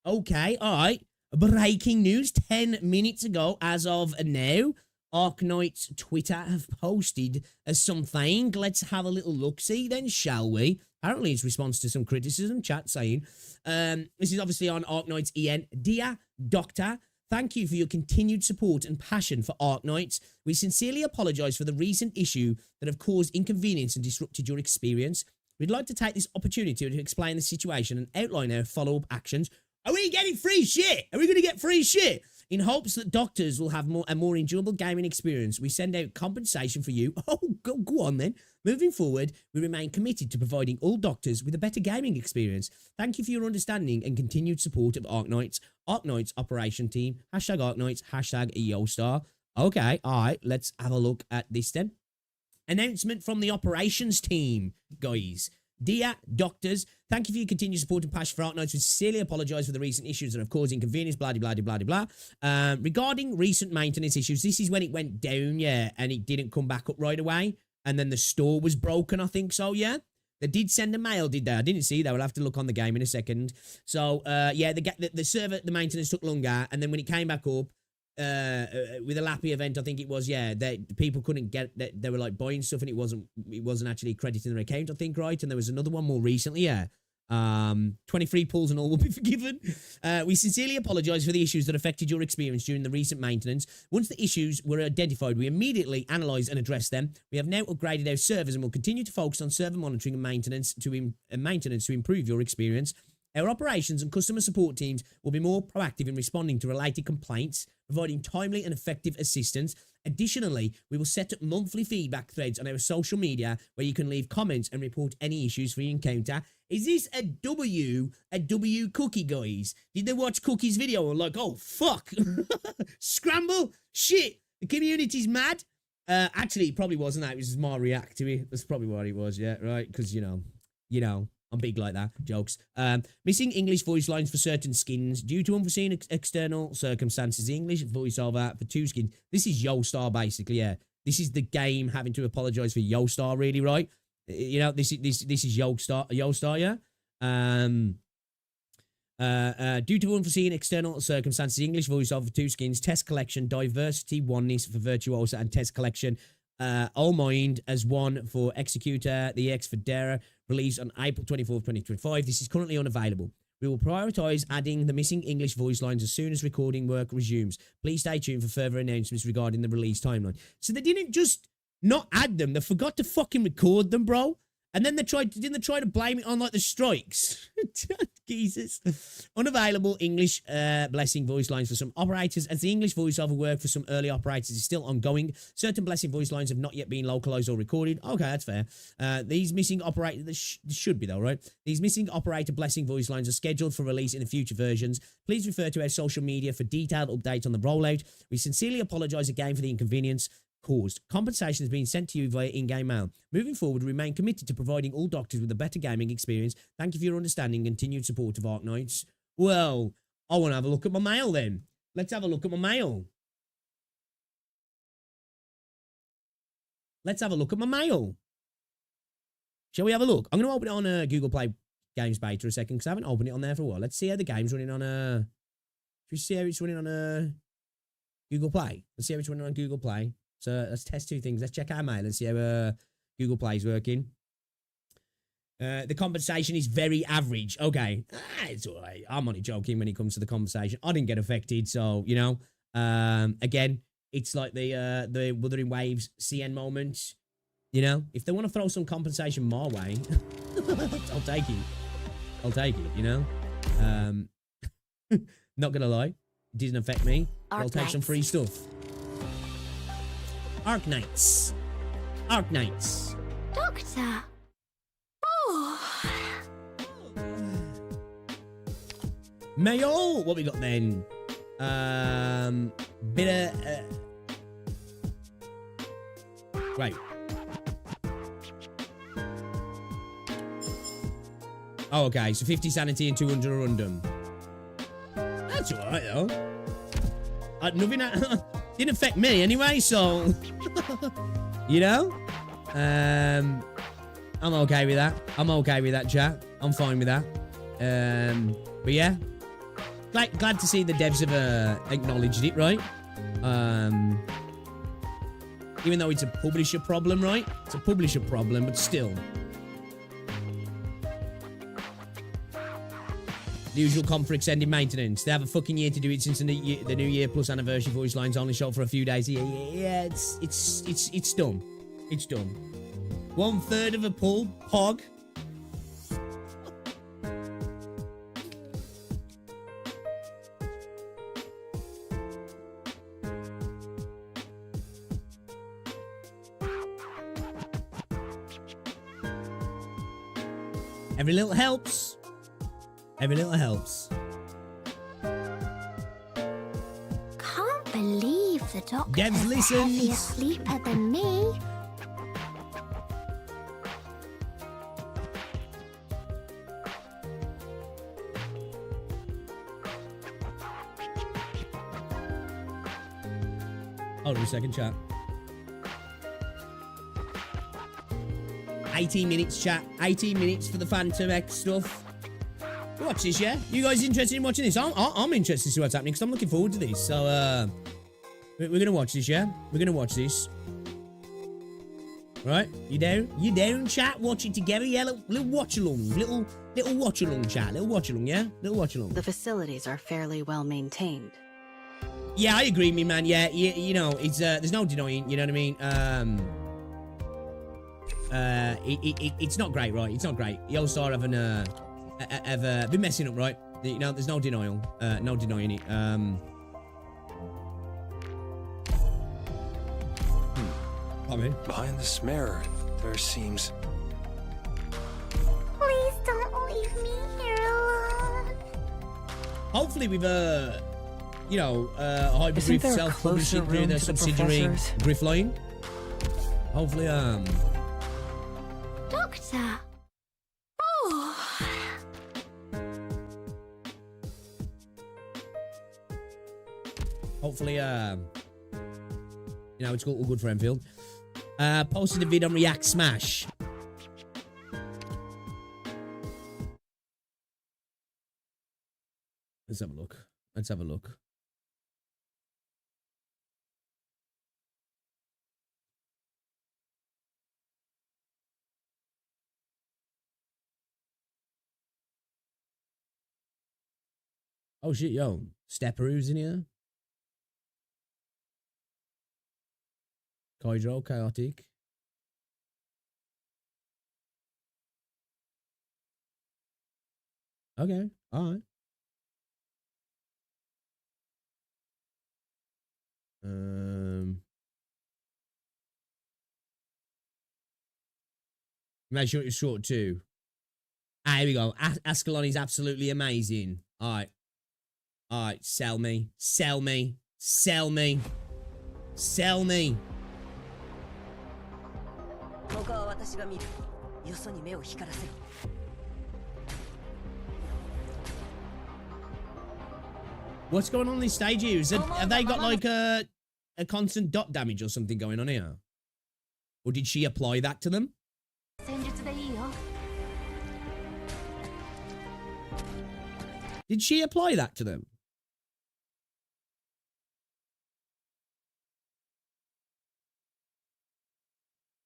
Okay, all right. Breaking news 10 minutes ago as of now. Arknights Twitter have posted something. Let's have a little look-see then, shall we? Apparently it's response to some criticism, chat saying. This is obviously on Arknights EN. Dear Doctor, thank you for your continued support and passion for Arknights. We sincerely apologise for the recent issue that have caused inconvenience and disrupted your experience. We'd like to take this opportunity to explain the situation and outline our follow-up actions. Are we getting free shit? Are we going to get free shit? In hopes that doctors will have a more enjoyable gaming experience, we send out compensation for you. Oh, go on then. Moving forward, we remain committed to providing all doctors with a better gaming experience. Thank you for your understanding and continued support of Arknights. Arknights Operation Team. Hashtag Arknights. Hashtag Yostar. Okay, all right. Let's have a look at this then. Announcement from the operations team, guys. Dear doctors, thank you for your continued support and passion for Arknights. We sincerely apologise for the recent issues that have caused inconvenience, blah, blah, blah, blah, blah. Regarding recent maintenance issues, this is when it went down, yeah, and it didn't come back up right away. And then the store was broken, I think so, yeah? They did send a mail, did they? I didn't see that. We'll have to look on the game in a second. So, yeah, the server, the maintenance took longer. And then when it came back up, with a Lappy event, I think it was, yeah, people couldn't get, they were like buying stuff and it wasn't actually crediting their account, I think, right? And there was another one more recently, yeah. 23 pulls and all will be forgiven. We sincerely apologize for the issues that affected your experience during the recent maintenance. Once the issues were identified, we immediately analyzed and addressed them. We have now upgraded our servers and will continue to focus on server monitoring and maintenance to improve your experience. Our operations and customer support teams will be more proactive in responding to related complaints, providing timely and effective assistance. Additionally, we will set up monthly feedback threads on our social media where you can leave comments and report any issues you encounter. Is this a W Cookie, guys? Did they watch Cookie's video and like, oh, fuck, scramble, shit, the community's mad? Actually, it probably wasn't that. It was just my react to it. That's probably what it was, yeah, right? Because, you know, I'm big like that. Jokes. Missing English voice lines for certain skins due to unforeseen external circumstances. The English voiceover for 2 skins. This is Yostar, basically, yeah. This is the game having to apologize for Yostar, really, right? You know, this is Yostar, yeah? Due to unforeseen external circumstances, English voiceover for 2 skins, Test Collection, Diversity Oneness for Virtuosa, and Test Collection, All Mind as one for Executor, the X for Dara, released on April 24th, 2025. This is currently unavailable. We will prioritize adding the missing English voice lines as soon as recording work resumes. Please stay tuned for further announcements regarding the release timeline. So they didn't just not add them, they forgot to fucking record them, bro. And then didn't they try to blame it on like the strikes? Jesus. Unavailable English blessing voice lines for some operators, as the English voiceover work for some early operators is still ongoing. Certain blessing voice lines have not yet been localized or recorded. Okay, that's fair. These missing operator, this should be though, right? These missing operator blessing voice lines are scheduled for release in the future versions. Please refer to our social media for detailed updates on the rollout. We sincerely apologize again for the inconvenience caused. Compensation has been sent to you via in-game mail. Moving forward, we remain committed to providing all doctors with a better gaming experience. Thank you for your understanding and continued support of Arknights. Well, I want to have a look at my mail then. Let's have a look at my mail. Let's have a look at my mail. Shall we have a look? I'm going to open it on Google Play Games Beta a second because I haven't opened it on there for a while. Let's see how the game's running on should we see how it's running on Google Play? Let's see how it's running on Google Play. So let's test 2 things. Let's check our mail and see how Google Play's working. The compensation is very average. Okay. It's all right. I'm only joking when it comes to the compensation. I didn't get affected, so, you know. Again, it's like the Wuthering Waves CN moment. You know, if they want to throw some compensation my way, I'll take it. I'll take it, you know. Not going to lie. It didn't affect me. I'll take some free stuff. Arknights. Arknights. Doctor. Oh. Mayo. What we got then? Bit of... Right. Oh, okay. So 50 sanity and 200 rundum. That's alright, though. Nothing... didn't affect me anyway, so... you know? I'm okay with that. I'm okay with that, chat. I'm fine with that. But yeah. Glad to see the devs have acknowledged it, right? Even though it's a publisher problem, right? It's a publisher problem, but still. The usual comp for extended maintenance. They have a fucking year to do it since the New Year plus anniversary voice lines only show for a few days. Yeah, it's dumb. It's dumb. 1/3 of a pull, hog. Every little helps. Every little helps. Can't believe the doctor Devs is a listens. heavier sleeper than me. Hold on a second, chat. 18 minutes, chat. 18 minutes for the Phantom X stuff. Watch this, yeah? You guys interested in watching this? I'm interested to see what's happening because I'm looking forward to this. So, we're going to watch this, yeah? We're going to watch this. Right? You down? You down, chat? Watch it together, yeah? Little watch along. Little watch along, chat. Little watch along, yeah? Little watch along. The facilities are fairly well maintained. Yeah, I agree, me man. Yeah, you know, it's there's no denying. You know what I mean? It's not great, right? It's not great. You start having have been messing up, right? You know, there's no denial. No denying it. Come in. Behind this mirror, there seems... Please don't leave me here alone. Hopefully we've you know, Hypergryph there a self-publishing closer through room their to the subsidiary professors? Gryph line. Hopefully Doctor. Oh. hopefully you know, it's all good for Enfield. Posted a vid on React Smash. Let's have a look. Let's have a look. Oh shit, yo. Stepperoo's in here. Hydro, chaotic. Okay, alright. Make sure it's short too. Ah, here we go. Ascalon is absolutely amazing. Alright. Alright, sell me. Sell me. Sell me. Sell me. What's going on this stage here? Have they got like a constant dot damage or something going on here? Or did she apply that to them? Did she apply that to them?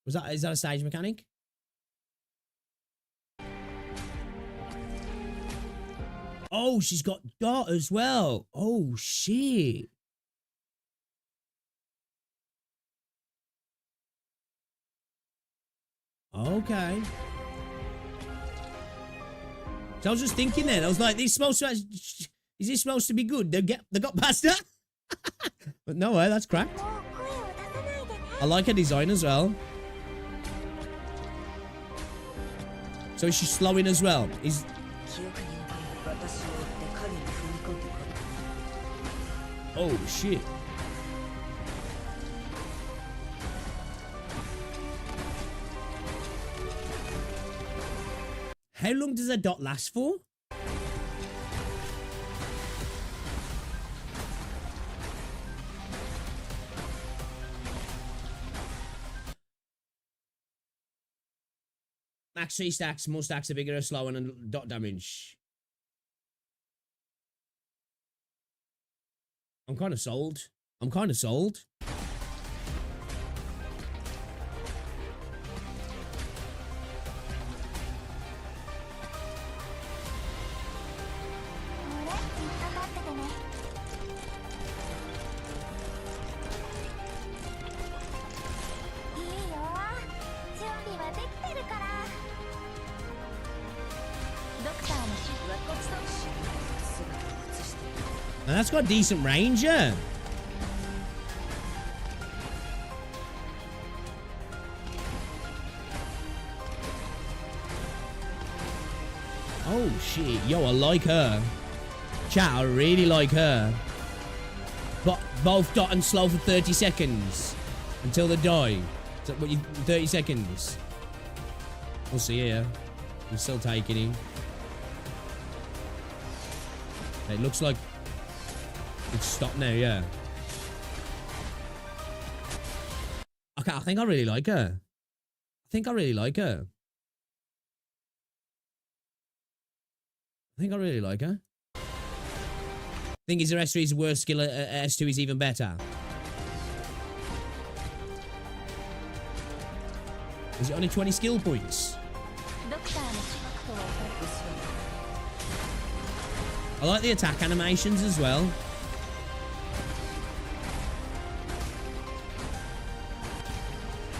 Is that a stage mechanic? Oh, she's got dot as well. Oh shit. Okay. So I was just thinking then, I was like, is this supposed to be good? They got past that? But no way, that's crap. I like her design as well. So is she slowing as well? Oh shit. How long does a dot last for? Max 3 stacks, more stacks are bigger or slower and dot damage. I'm kind of sold. I'm kind of sold. And that's got decent range, yeah. Oh shit, yo, I like her. Chat, I really like her. But both dot and slow for 30 seconds until they die. So, 30 seconds. We'll see here. I'm still taking him. It looks like it's stopped now, yeah. Okay, I think I really like her. I think I really like her. I think I really like her. Thing is, her S3 is worse skill, S2 is even better. Is it only 20 skill points? I like the attack animations as well.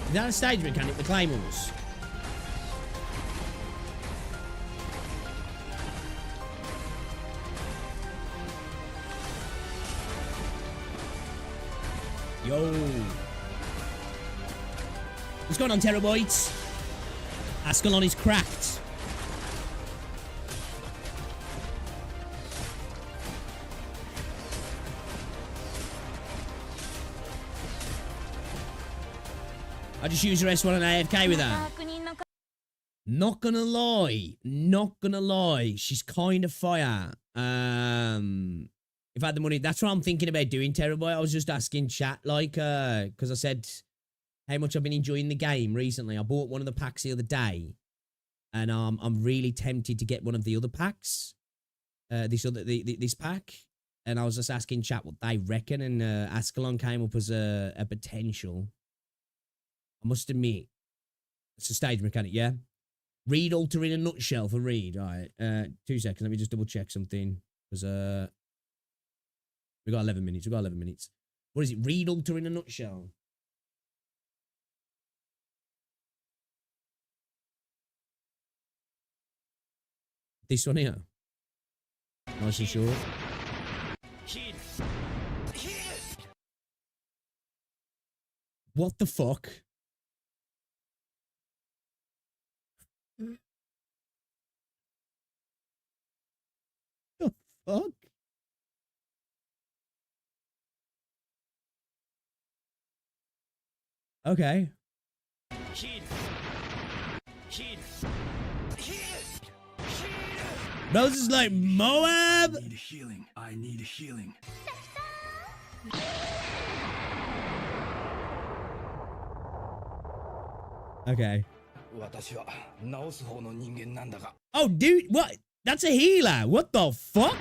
Is that a stage mechanic, the claymores? Yo. What's going on, Terabytes? Ascalon is cracked. I just use the S1 and AFK with her. Not gonna lie, she's kind of fire. If I had the money, that's what I'm thinking about doing, Terabyte. I was just asking chat, like, because I said how much I've been enjoying the game recently. I bought one of the packs the other day, and I'm really tempted to get one of the other packs, this pack. And I was just asking chat what they reckon, and Ascalon came up as a potential. I must admit, it's a stage mechanic, yeah? Read alter in a nutshell for Reed. All right, 2 seconds. Let me just double check something. Because, we got 11 minutes. What is it? Read alter in a nutshell. This one here. Nice and short. What the fuck? The fuck? Okay. Rose is like Moab. I need healing. I need healing. Okay. Oh, dude, what? That's a healer. What the fuck?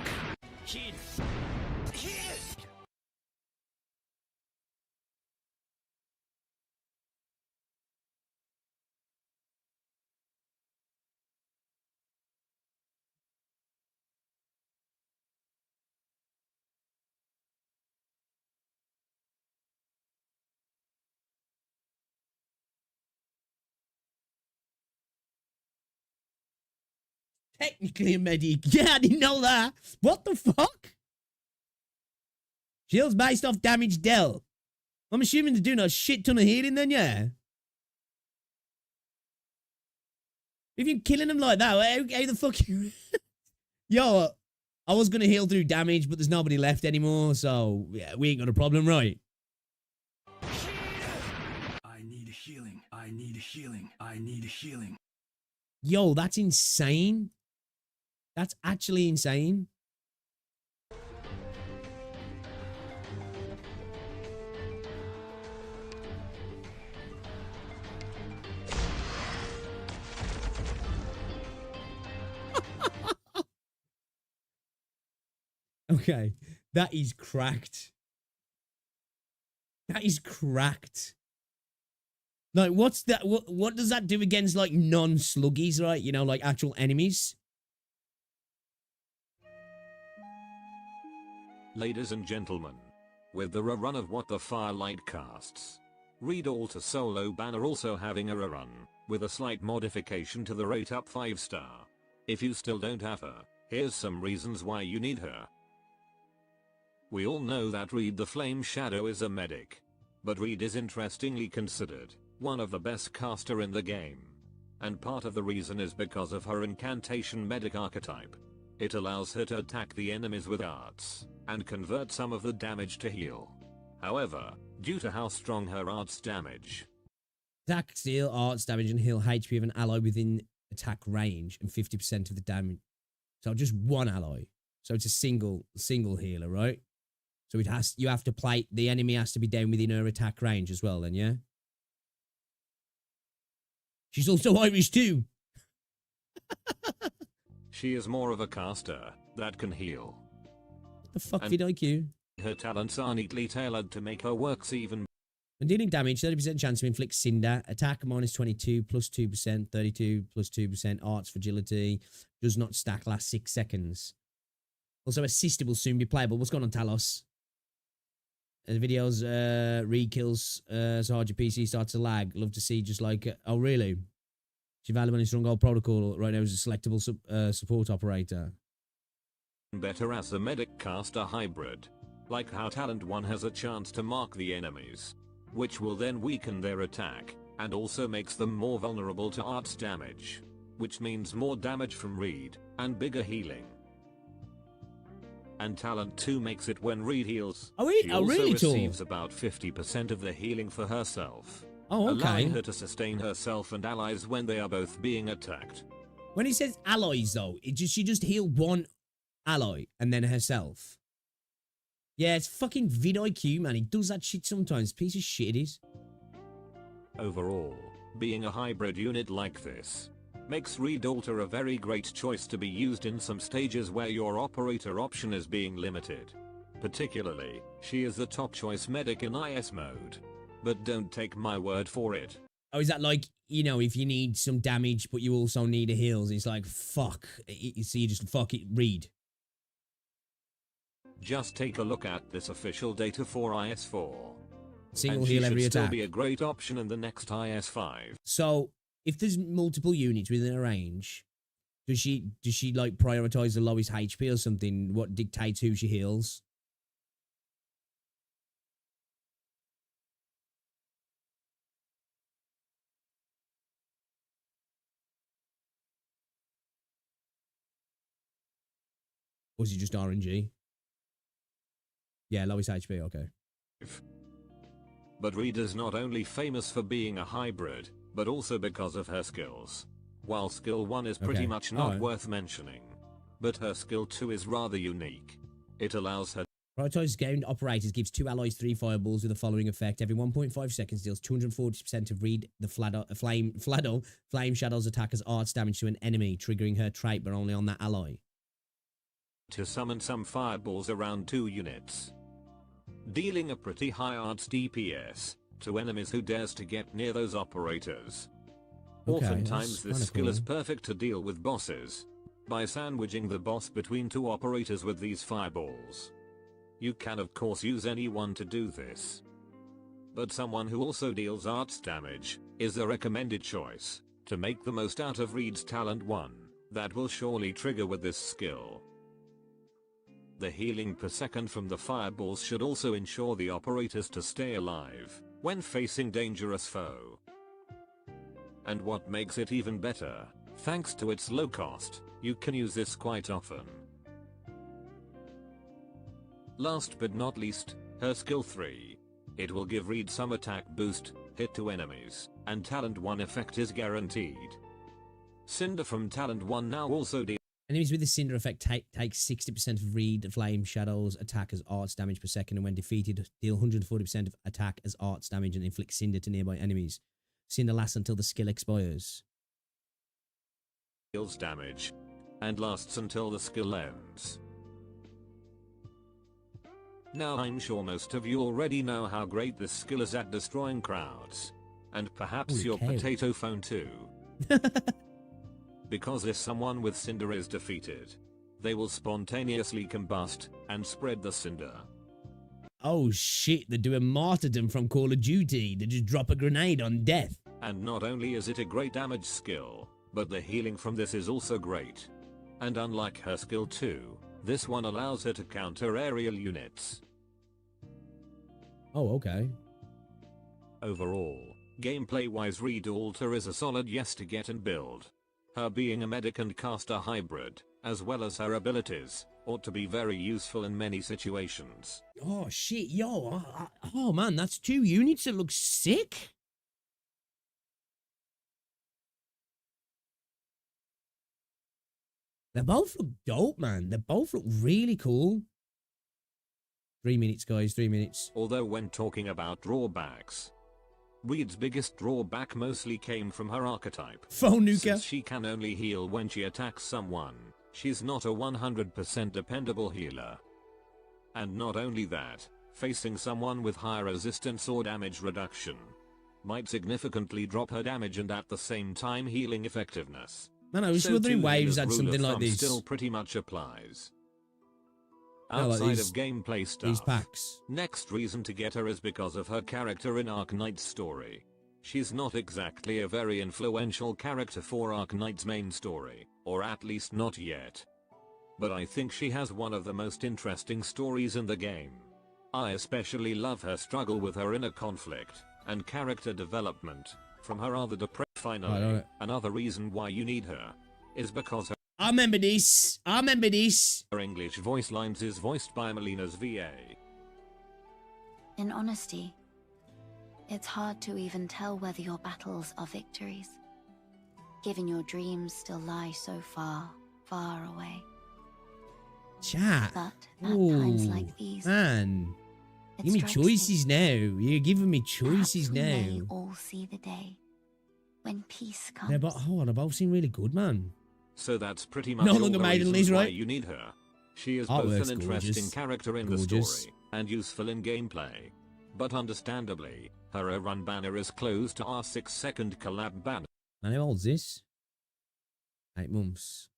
Technically a medic. Yeah, I didn't know that. What the fuck? Shields based off damage dealt. I'm assuming they're doing a shit ton of healing then, yeah? If you're killing them like that, how the fuck you... Yo, I was going to heal through damage, but there's nobody left anymore, so yeah, we ain't got a problem, right? I need healing. I need healing. I need healing. Yo, that's insane. That's actually insane. Okay, that is cracked. That is cracked. Like, what's that? What does that do against, like, non-sluggies, right? You know, like, actual enemies? Ladies and gentlemen, with the rerun of What the Firelight casts, Read Alter Solo Banner also having a rerun, with a slight modification to the rate up 5-star. If you still don't have her, here's some reasons why you need her. We all know that Reed the Flame Shadow is a medic. But Reed is interestingly considered one of the best caster in the game. And part of the reason is because of her incantation medic archetype. It allows her to attack the enemies with arts, and convert some of the damage to heal. However, due to how strong her arts damage, attack, steal, arts damage, and heal HP of an ally within attack range, and 50% of the damage. So just one ally. So it's a single healer, right? So you have to play, the enemy has to be down within her attack range as well then, yeah? She's also Irish too. she is more of a caster that can heal. What the fuck did I IQ? Her talents are neatly tailored to make her works even. When dealing damage, 30% chance to inflict Cinder. Attack -22, +2%, 32, +2%. Arts fragility. Does not stack, last 6 seconds. Also, assisted will soon be playable. What's going on, Talos? The videos, re-kills, so hard your PC starts to lag. Love to see just like, oh really? She's available in Stronghold Protocol right now as a selectable support operator. Better as a medic caster hybrid. Like how Talent 1 has a chance to mark the enemies, which will then weaken their attack, and also makes them more vulnerable to arts damage, which means more damage from Reed, and bigger healing. And Talent 2 makes it when Reed heals. She also really receives about 50% of the healing for herself. Oh, okay. Allowing her to sustain herself and allies when they are both being attacked. When he says allies though, she just heal one ally and then herself. Yeah, it's fucking vidIQ, man. He does that shit sometimes. Piece of shit it is. Overall, being a hybrid unit like this makes Reed Alter a very great choice to be used in some stages where your operator option is being limited. Particularly, she is the top choice medic in IS mode. But don't take my word for it. Oh, is that like, you know, if you need some damage but you also need a heals, it's like, fuck. So you just fuck it, Reed. Just take a look at this official data for IS4. Single heal every attack. Still attack. Be a great option in the next IS5. So, if there's multiple units within a range, does she like prioritize the lowest HP or something? What dictates who she heals? Or is it just RNG? Yeah, lowest HP, okay. But Reed is not only famous for being a hybrid, but also because of her skills. While skill 1 is pretty much not worth mentioning, but her skill 2 is rather unique. It allows her Prioritize gained operators gives 2 allies 3 fireballs with the following effect. Every 1.5 seconds deals 240% of Reed the Flame Shadow's attackers arts damage to an enemy, triggering her trait but only on that ally. To summon some fireballs around 2 units, dealing a pretty high arts DPS to enemies who dares to get near those operators. Oftentimes this skill is perfect to deal with bosses, by sandwiching the boss between 2 operators with these fireballs. You can of course use anyone to do this, but someone who also deals arts damage is the recommended choice to make the most out of Reed's Talent 1, that will surely trigger with this skill. The healing per second from the fireballs should also ensure the operators to stay alive when facing dangerous foe. And what makes it even better, thanks to its low cost, you can use this quite often. Last but not least, her skill 3. It will give Reed some attack boost, hit to enemies, and Talent 1 effect is guaranteed. Cinder from Talent 1 now also deals. Enemies with the Cinder effect take 60% of Reed Flame Shadow's attack as arts damage per second, and when defeated, deal 140% of attack as arts damage and inflict Cinder to nearby enemies. Cinder lasts until the skill expires. Deals damage, and lasts until the skill ends. Now I'm sure most of you already know how great this skill is at destroying crowds. And perhaps your potato phone too. Because if someone with Cinder is defeated, they will spontaneously combust and spread the Cinder. Oh shit, they're doing martyrdom from Call of Duty. They just drop a grenade on death. And not only is it a great damage skill, but the healing from this is also great. And unlike her skill 2, this one allows her to counter aerial units. Oh, okay. Overall, gameplay-wise Reed Alter is a solid yes to get and build. Her being a medic and caster hybrid, as well as her abilities, ought to be very useful in many situations. Oh shit, yo, oh man, that's 2 units that look sick. They both look dope, man. They both look really cool. 3 minutes, guys, 3 minutes. Although when talking about drawbacks, Reed's biggest drawback mostly came from her archetype. Phone nuker. Since she can only heal when she attacks someone, she's not a 100% dependable healer. And not only that, Facing someone with higher resistance or damage reduction might significantly drop her damage and at the same time healing effectiveness. Man, I was So wondering too, Waves the had rule something of like thumb this. still pretty much applies. Yeah, like Outside these- of gameplay These stuff, packs. next reason to get her is because of her character in Arknights' story. She's not exactly a very influential character for Arknights' main story, or at least not yet. But I think she has one of the most interesting stories in the game. I especially love her struggle with her inner conflict and character development from her other depressed. Finally, another reason why you need her is because I remember this. I remember this. her English voice lines is voiced by Melina's VA. In honesty, it's hard to even tell whether your battles are victories, given your dreams still lie so far, far away. Chat. But at times Ooh, like these, man. it Give me strikes choices now. You're giving me perhaps choices we may now. all see the day when peace comes. Yeah, but hold on, they both seem really good, man. So that's pretty much No all longer the made in reasons Liz, why right? you need her. She is Artwork's both an interesting gorgeous. character in the Gorgeous. story and useful in gameplay. But understandably, her run banner is closed to our 6-second collab banner. And how old's this? 8 months.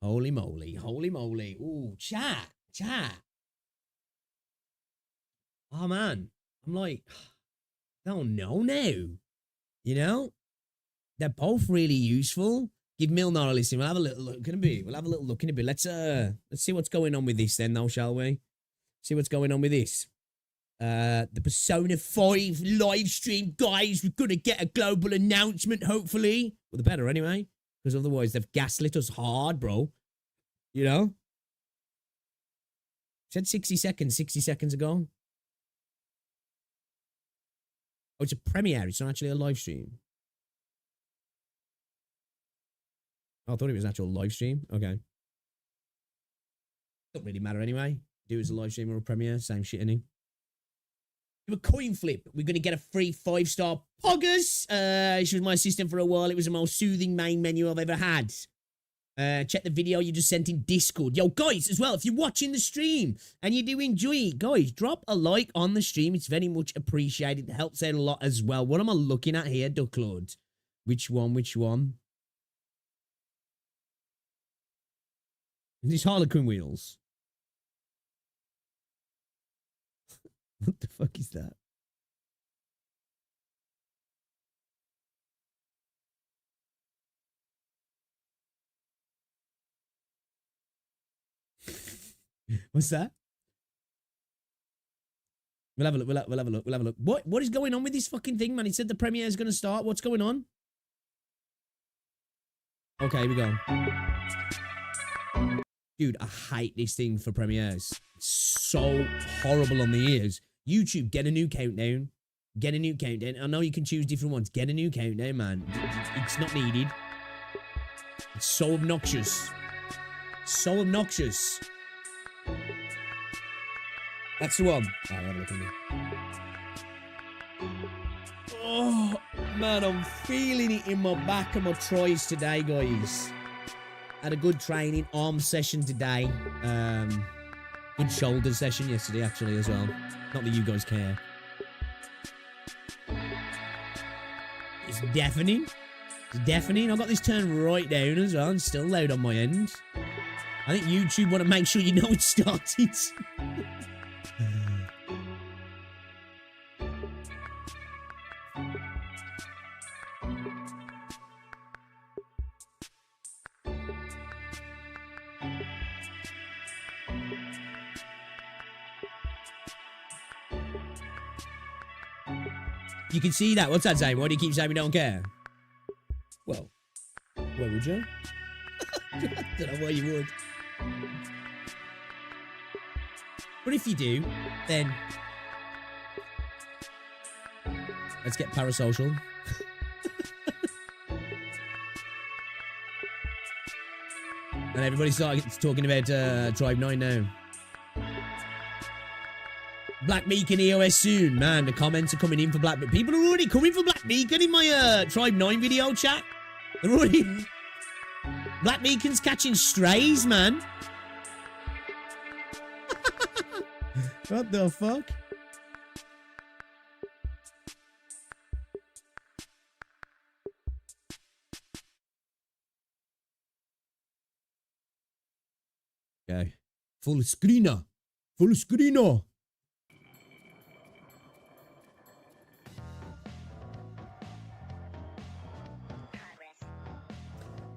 Holy moly, holy moly. Ooh, chat, chat. Oh, man. I'm like, I don't know now. You know? They're both really useful. Give Milnar a listen. We'll have a little look in a bit. We'll have a little look in a bit. Let's see what's going on with this then, though, shall we? See what's going on with this. The Persona 5 live stream, guys. We're gonna get a global announcement, hopefully. Well, the better anyway. Because otherwise they've gaslit us hard, bro. You know? Said 60 seconds ago. Oh, it's a premiere. It's not actually a live stream. Oh, I thought it was an actual live stream. Okay. Don't really matter anyway. Do it as a live stream or a premiere. Same shit, innit? Do a coin flip. We're going to get a free 5-star Poggers. She was my assistant for a while. It was the most soothing main menu I've ever had. Check the video you just sent in Discord. Yo, guys, as well, if you're watching the stream and you do enjoy it, guys, drop a like on the stream. It's very much appreciated. It helps out a lot as well. What am I looking at here, Ducklord? Which one? Which one? These Harlequin wheels. What the fuck is that? What's that? We'll have a look. We'll have a look. We'll have a look. What is going on with this fucking thing, man? He said the premiere is going to start. What's going on? Okay, here we go. Dude, I hate this thing for premieres. It's so horrible on the ears. YouTube, get a new countdown. Get a new countdown. I know you can choose different ones. Get a new countdown, man. It's not needed. It's so obnoxious. So obnoxious. That's the one. Oh, have a look at me. Oh, man, I'm feeling it in my back and my tries today, guys. Had a good training arm session today. Good shoulder session yesterday, actually, as well. Not that you guys care. It's deafening. It's deafening. I got this turned right down as well. It's still loud on my end. I think YouTube want to make sure you know it started. You can see that. What's that saying? Why do you keep saying we don't care? Well, why would you? I don't know why you would. But if you do, then let's get parasocial. And everybody starts talking about Tribe 9 now. Black Beacon EOS soon. Man, the comments are coming in for Black Beacon. People are already coming for Black Beacon in my Tribe 9 video chat. They're already... Black Beacon's catching strays, man. What the fuck? Okay. Full screener. Full screener.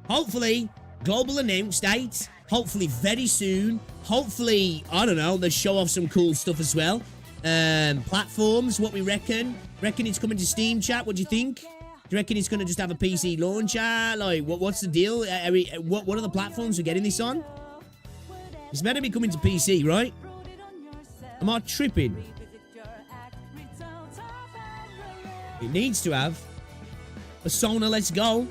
Hopefully, global announce date. Hopefully, very soon. Hopefully, I don't know, they show off some cool stuff as well. Platforms, what we reckon. Reckon it's coming to Steam, chat? What do you think? Do you reckon it's going to just have a PC launcher? Like, what's the deal? What are the platforms we're getting this on? It's better be coming to PC, right? Am I tripping? It needs to have. Persona, let's go.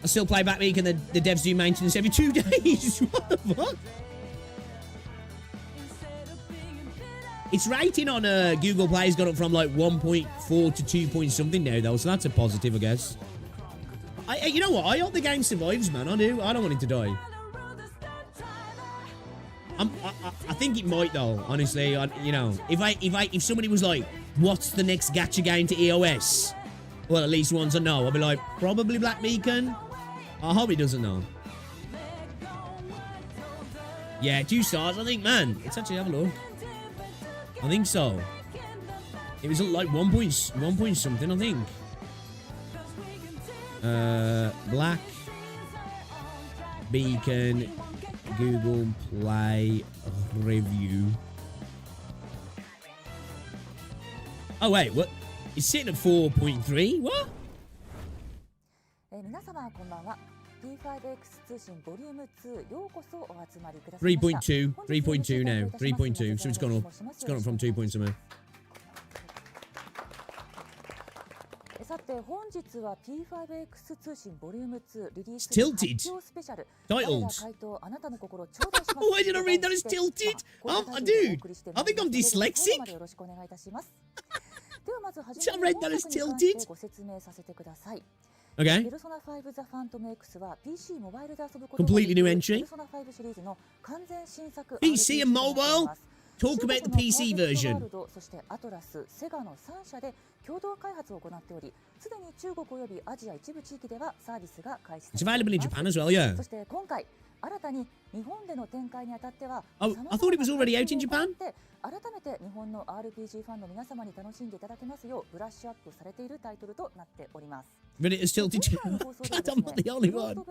I still play back week and the devs do maintenance every 2 days. What the fuck? Its rating on Google Play has gone up from like 1.4 to 2 point something now, though, so that's a positive, I guess. You know what? I hope the game survives, man. I do. I don't want it to die. I think it might, though. Honestly, you know, if somebody was like, "What's the next gacha game to EOS?" Well, at least ones I know. I'll be like, probably Black Beacon. I hope he doesn't know. Yeah, 2 stars, I think, man. Let's actually have a look. I think so. It was like 1 point something, I think. Black Beacon Google Play review. Oh, wait, what? It's sitting at 4.3? What? 皆様こんばんは。P5X 通信ボリューム2ようこそお集まりくださいました。 3.2 now. 3.2. So it's gone up. It's gone up from 2 points somewhere. さて本日は P5X 通信ボリューム2リリース発表スペシャル。Titles. 回答あなたの心頂戴します。Why did I read that as tilted? Oh, dude. I think I'm dyslexic. よろしくお願いいたします。ではまず初 I read that as tilted. ご説明させてください。Okay. ペルソナ5 The Phantom X は PC モバイルで遊ぶことが Completely new entry. ペルソナ5シリーズの完全新作 PC and mobile. Talk about the PC version. そしてアトラス、セガの3社で共同開発を行っており、すでに中国およびアジア一部地域ではサービスが開始されています。It's available in Japan as well, yeah. そして今回新たに日本での展開にあたっては、Oh, I thought it was already out in Japan. 改めて日本の RPG ファンの皆様に楽しんでいただけますようブラッシュアップされているタイトルとなっております。But it is tilted. I'm not the only one.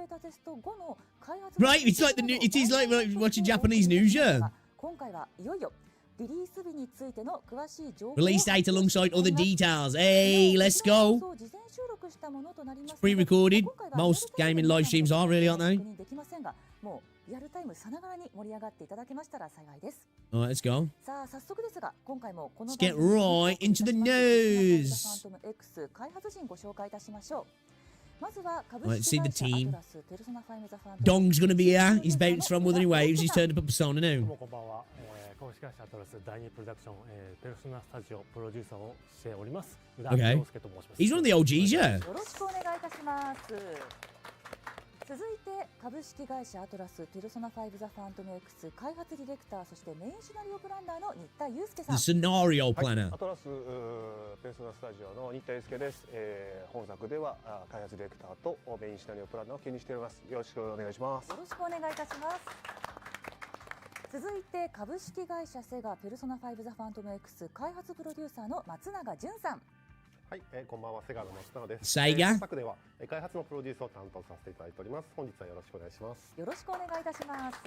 Right, it's like it is like watching Japanese news, yeah. 今回はいよいよリリース日についての詳しい情報を Release date alongside other details. Hey, let's go. It's pre-recorded. Most gaming live streams are really, aren't they? もうリアルタイムさながらに盛り上がっていただけましたら幸いです。Alright, let's go. さあ早速ですが今回もこの Let's get right into the news. X 開発陣ご紹介いたしましょう。まずは株 Let's 式 see 会 the 社 team. アトラスペルソナ5 The Phantom Dong's gonna be here. He's bounced from Wuthering Waves. He's turned up at Persona どう now. もこんばんは、株式会社アトラス第2プロダクション、ペルソナスタジオプロデューサーをしております。宇田亮介と申します。 He's one of the OGs, yeah. よろしくお願いいたします。続いて株式会社アトラスペルソナ5 The Phantom X 開発ディレクターそしてメインシナリオプランナーの新田祐介さん。 The scenario planner. アトラスペルソナスタジオの新田祐介です。本作では開発ディレクターとメインシナリオプランナーを兼任しております。よろしくお願いします。よろしくお願いいたします。続いて株式会社セガペルソナ5 The Phantom X 開発プロデューサーの松永淳さん。はい、こんばんは、セガの松永です。セガ本作では開発のプロデュースを担当させていただいております。本日はよろしくお願いします。よろしくお願いいたします。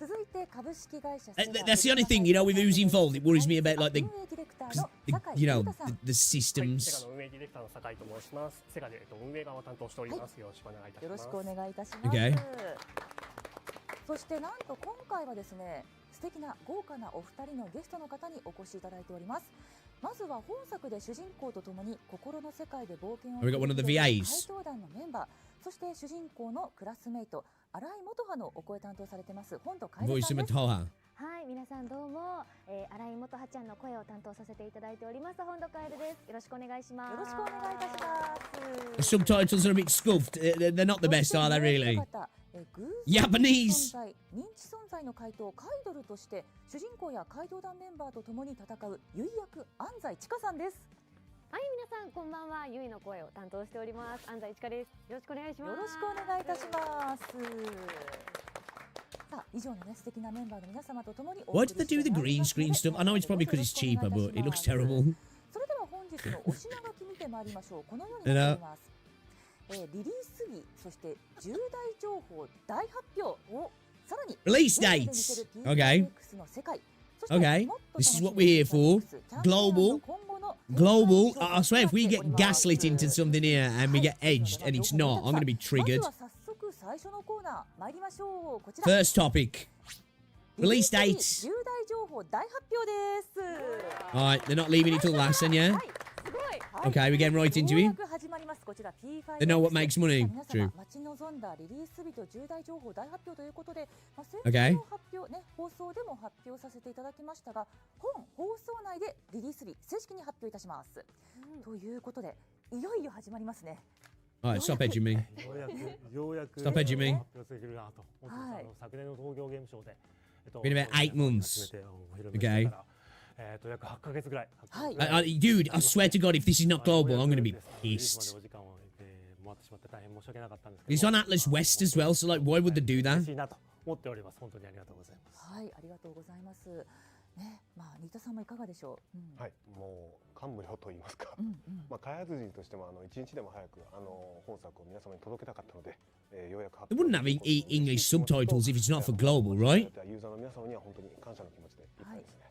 続いて株式会社 That's the only thing, you know, with who's involved. It worries me about like the you know, the セ systems. ガの運営ディレクターの酒井と申します。セガで運営側を担当しております。よろしくお願いいたします。よろしくお願いいたします。 Okay. そしてなんと今回はですね、素敵な豪華なお二人のゲストの方にお越しいただいております。まずは本作で主人公とともに心の世界で冒険を繰り広げる怪盗団のメンバー、そして主人公のクラスメイト新井元葉のお声担当されてます本土楓さんです。はい、皆さんどうも、新井元葉ちゃんの声を担当させていただいております本土楓です。よろしくお願いします。よろしくお願いいたします。The subtitles are a bit scuffed. They're not the best, are they really? 偶 Japanese 存在認知存在の怪盗カイドルとして主人公や怪盗団メンバーと共に戦うゆい役安西千佳さんです。はい、皆さんこんばんは。ゆいの声を担当しております安西千佳です。よろしくお願いします。よろしくお願いいたします。さあ以上のね素敵なメンバーの皆様と共に Why did they do the green screen stuff? I know it's probably because it's cheaper, but it looks terrible. それでは本日のお品書き見てまいりましょう。このようになっています。リリース日、そして重大情報大発表をさらに Release dates. Okay. Okay. This is what we're here for. Global. Global. I swear, if we get gaslit into something here and we get edged and it's not, I'm going to be triggered. First topic. Release dates. 重大情報大発表です。 Alright, they're not leaving it till last then, yeah? Okay, we're getting right into it. They know what makes money. True. 待ち望んだリリース日と重大情報大発表ということで、Okay. 先日の発表ね、放送でも発表させていただきましたが、本放送内でリリース日正式に発表いたします。ということで、いよいよ始まりますね。Alright, stop edging me. ようやく Stop edging me. 発表できるなと思ってます。昨年の東京ゲームショウで、Been about 8 months. Okay. 約8ヶ月ぐらい。Dude, I swear to God, if this is not global, I'm going to be pissed. お時間をもらってしまって大変申し訳なかったんですけど。 It's on Atlus West as well, so like, why would they do 嬉 that? しいなと思っております。本当にありがとうございます。はい、ありがとうございます。ね、まあ新田さんもいかがでしょう。はい、もう感無量と言いますか。まあ開発陣としても一日でも早く本作を皆様に届けたかったので、ようやく They wouldn't have English subtitles if it's not for global, right? ユーザーの皆様には本当に感謝の気持ちでいっぱいですね。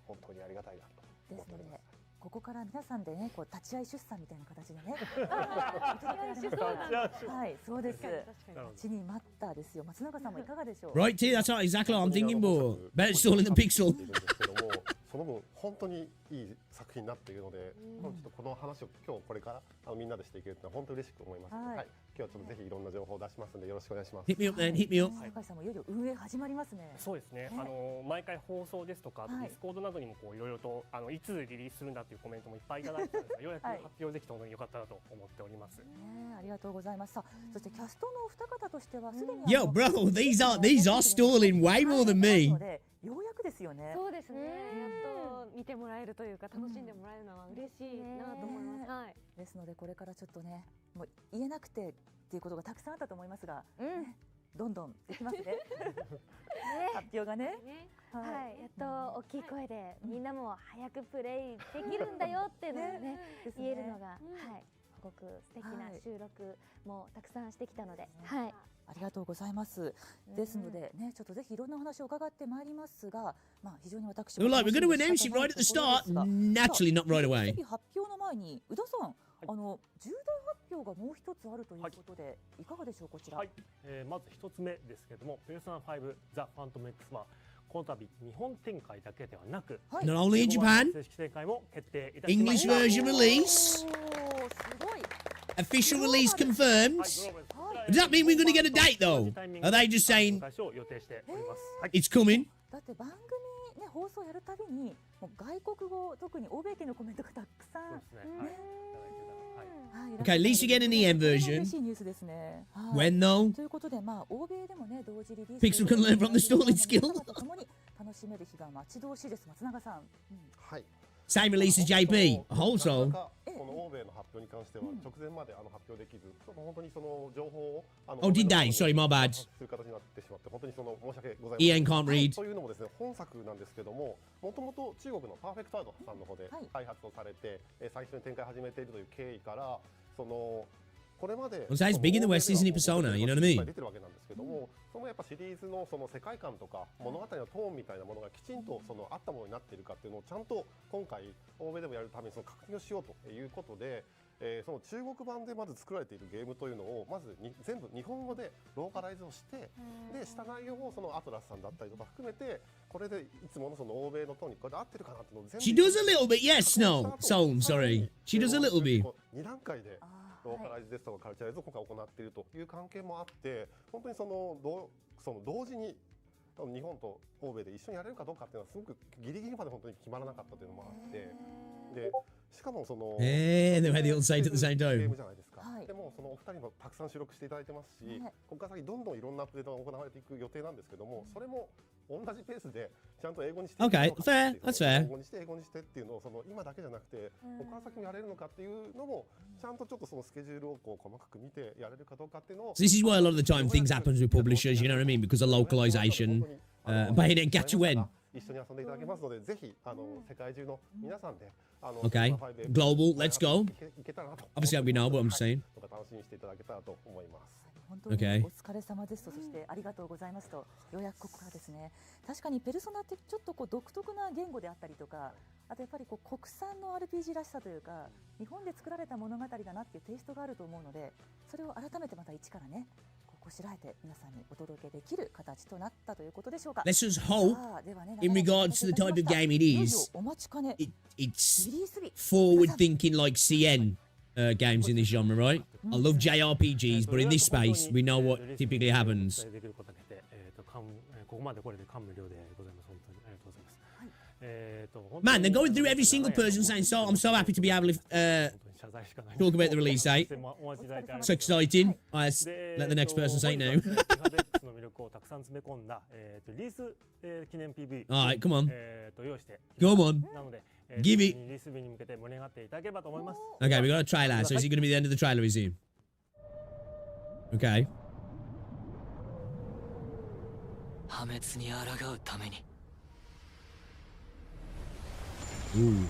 本当にありがたいなと思っております。ここから皆さんでね、こう立ち会い出産みたいな形でね。はい、そうです。待ちに待ったですよ。松永さんもいかがでしょう。Right, T, that's exactly what I'm thinking, but better install in the pixel. その分本当にいい作品になっているので、ちょっとこの話を今日これからみんなでしていけるのは本当に嬉しく思います。はい、今日はちょっとぜひいろんな情報を出しますのでよろしくお願いします。Hit me up then, hit me up. 高橋さんもいよいよ運営始まりますね。そうですね。毎回放送ですとか、ディスコードなどにもこういろいろといつリリースするんだっていうコメントもいっぱいいただいてたんですが、ようやく発表できたのに良かったなと思っております。ありがとうございます。さあ、そしてキャストのお二方としてはすでに Yo, bro, these are stalling way more than me. ようやくですよね。そうですね。やっと見てもらえるというか楽しんでもらえるのは嬉しいなと思います。はい。ですのでこれからちょっとね、もう言えなくてっていうことがたくさんあったと思いますが、どんどんできますね。発表がね。はい、やっと大きい声でみんなも早くプレイできるんだよっていうのをね言えるのが、はい、すごく素敵な収録もたくさんしてきたので、はい。ありがとうございます。ですのでね、ちょっとぜひいろんなお話を伺ってまいりますが、まあ非常に私も Well, like, we're going to announce it right at the start. Naturally, not right away. 発表の前に宇田さん、重大発表がもう一つあるということで、いかがでしょうこちら。はい、まず一つ目ですけれども、ペルソナ5ザ・ファントム X はこの度日本展開だけではなく、Not only in Japan, 正式展開も決定いたしました。 English version release. Official release confirmed. Does that mean we're going to get a date though? Are they just saying it's coming? だって番組ね放送やるたびにもう外国語特に欧米系のコメントがたくさん。Okay, at least we get an EM version. 嬉しいニュースですね。When though? ということでまあ欧米でもね同時リリース。 Pixel can learn from the stalling skill. 共に楽しめる日が待ち遠しいです。松永さん。はい。Same release as JP. Also. この欧米の発表に関しては直前まで発表できず、本当にその情報をOh, did they? Sorry, my bad. する形になってしまって本当にその申し訳ございません。Ian can't read. というのもですね、本作なんですけども、もともと中国のパーフェクトワードさんの方で開発をされて、最初に展開始めているという経緯から、そのこれまで Well, it's big in the West, isn't it, Persona? You know what I mean? 出てるわけなんですけども、そのやっぱシリーズのその世界観とか物語のトーンみたいなものがきちんとそのあったものになっているかっていうのをちゃんと今回欧米でもやるためにその確認をしようということで。その中国版でまず作られているゲームというのをまず全部日本語でローカライズをして、でした内容をそのアトラスさんだったりとか含めてこれでいつものその欧米のトーンにこれで合ってるかなっていうのを全部 She does a little bit, yes, no. Soul, sorry. She does a little bit. 2段階でローカライズですとかカルチャライズを今回行っているという関係もあって本当にその同時に日本と欧米で一緒にやれるかどうかっていうのはすごくギリギリまで本当に決まらなかったというのもあってでしかもそのthey had the old side at the same time. ゲームじゃないですか。でもそのお二人もたくさん収録していただいてますし、ここから先どんどんいろんなアップデートが行われていく予定なんですけども、それも同じペースでちゃんと英語にして、Okay, fair. That's fair. 英語にしてっていうのをその今だけじゃなくて、ここから先もやれるのかっていうのもちゃんとちょっとそのスケジュールをこう細かく見てやれるかどうかっていうのを。So this is why a lot of the time things happen with publishers, you know what I mean? Because of localization. Bayonetta Gacha when? 一緒に遊んでいただけますので、ぜひ世界中の皆さんでOkay, global, let's go. Obviously, we know what I'm saying. 楽しみにしていただけたらと思います。本当にお疲れ様ですと、そしてありがとうございますと、ようやくここからですね。確かにペルソナってちょっとこう独特な言語であったりとか、あとやっぱりこう国産の RPG らしさというか、日本で作られた物語だなっていうテイストがあると思うので、それを改めてまた一からね、こしらえて皆さんにお届けできる形となったということでしょうか。Let's just hope, in regards to the type of game it is, it's forward-thinking like CN games in this genre, right? I love JRPGs, but in this space, we know what typically happens. Man, they're going through every single person saying, so I'm so happy to be able to talk about the release date. So exciting. Let's let the next person say no. Alright, come on. Come on. Give it. Okay, we got a trailer. So is it going to be the end of the trailer, is it? Okay. Ooh.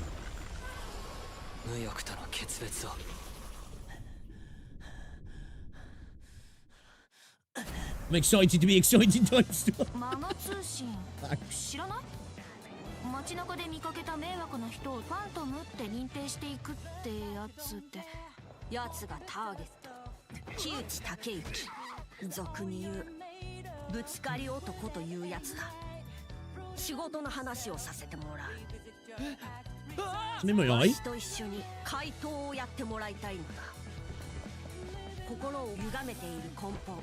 I'm excited to be excited time stuff. 街中で見かけた迷惑な人をファントムって認定していくってやつってやつがターゲット木内武之俗に言うぶつかり男というやつだ仕事の話をさせてもらう私と一緒に怪盗をやってもらいたいのだ心を歪めている根本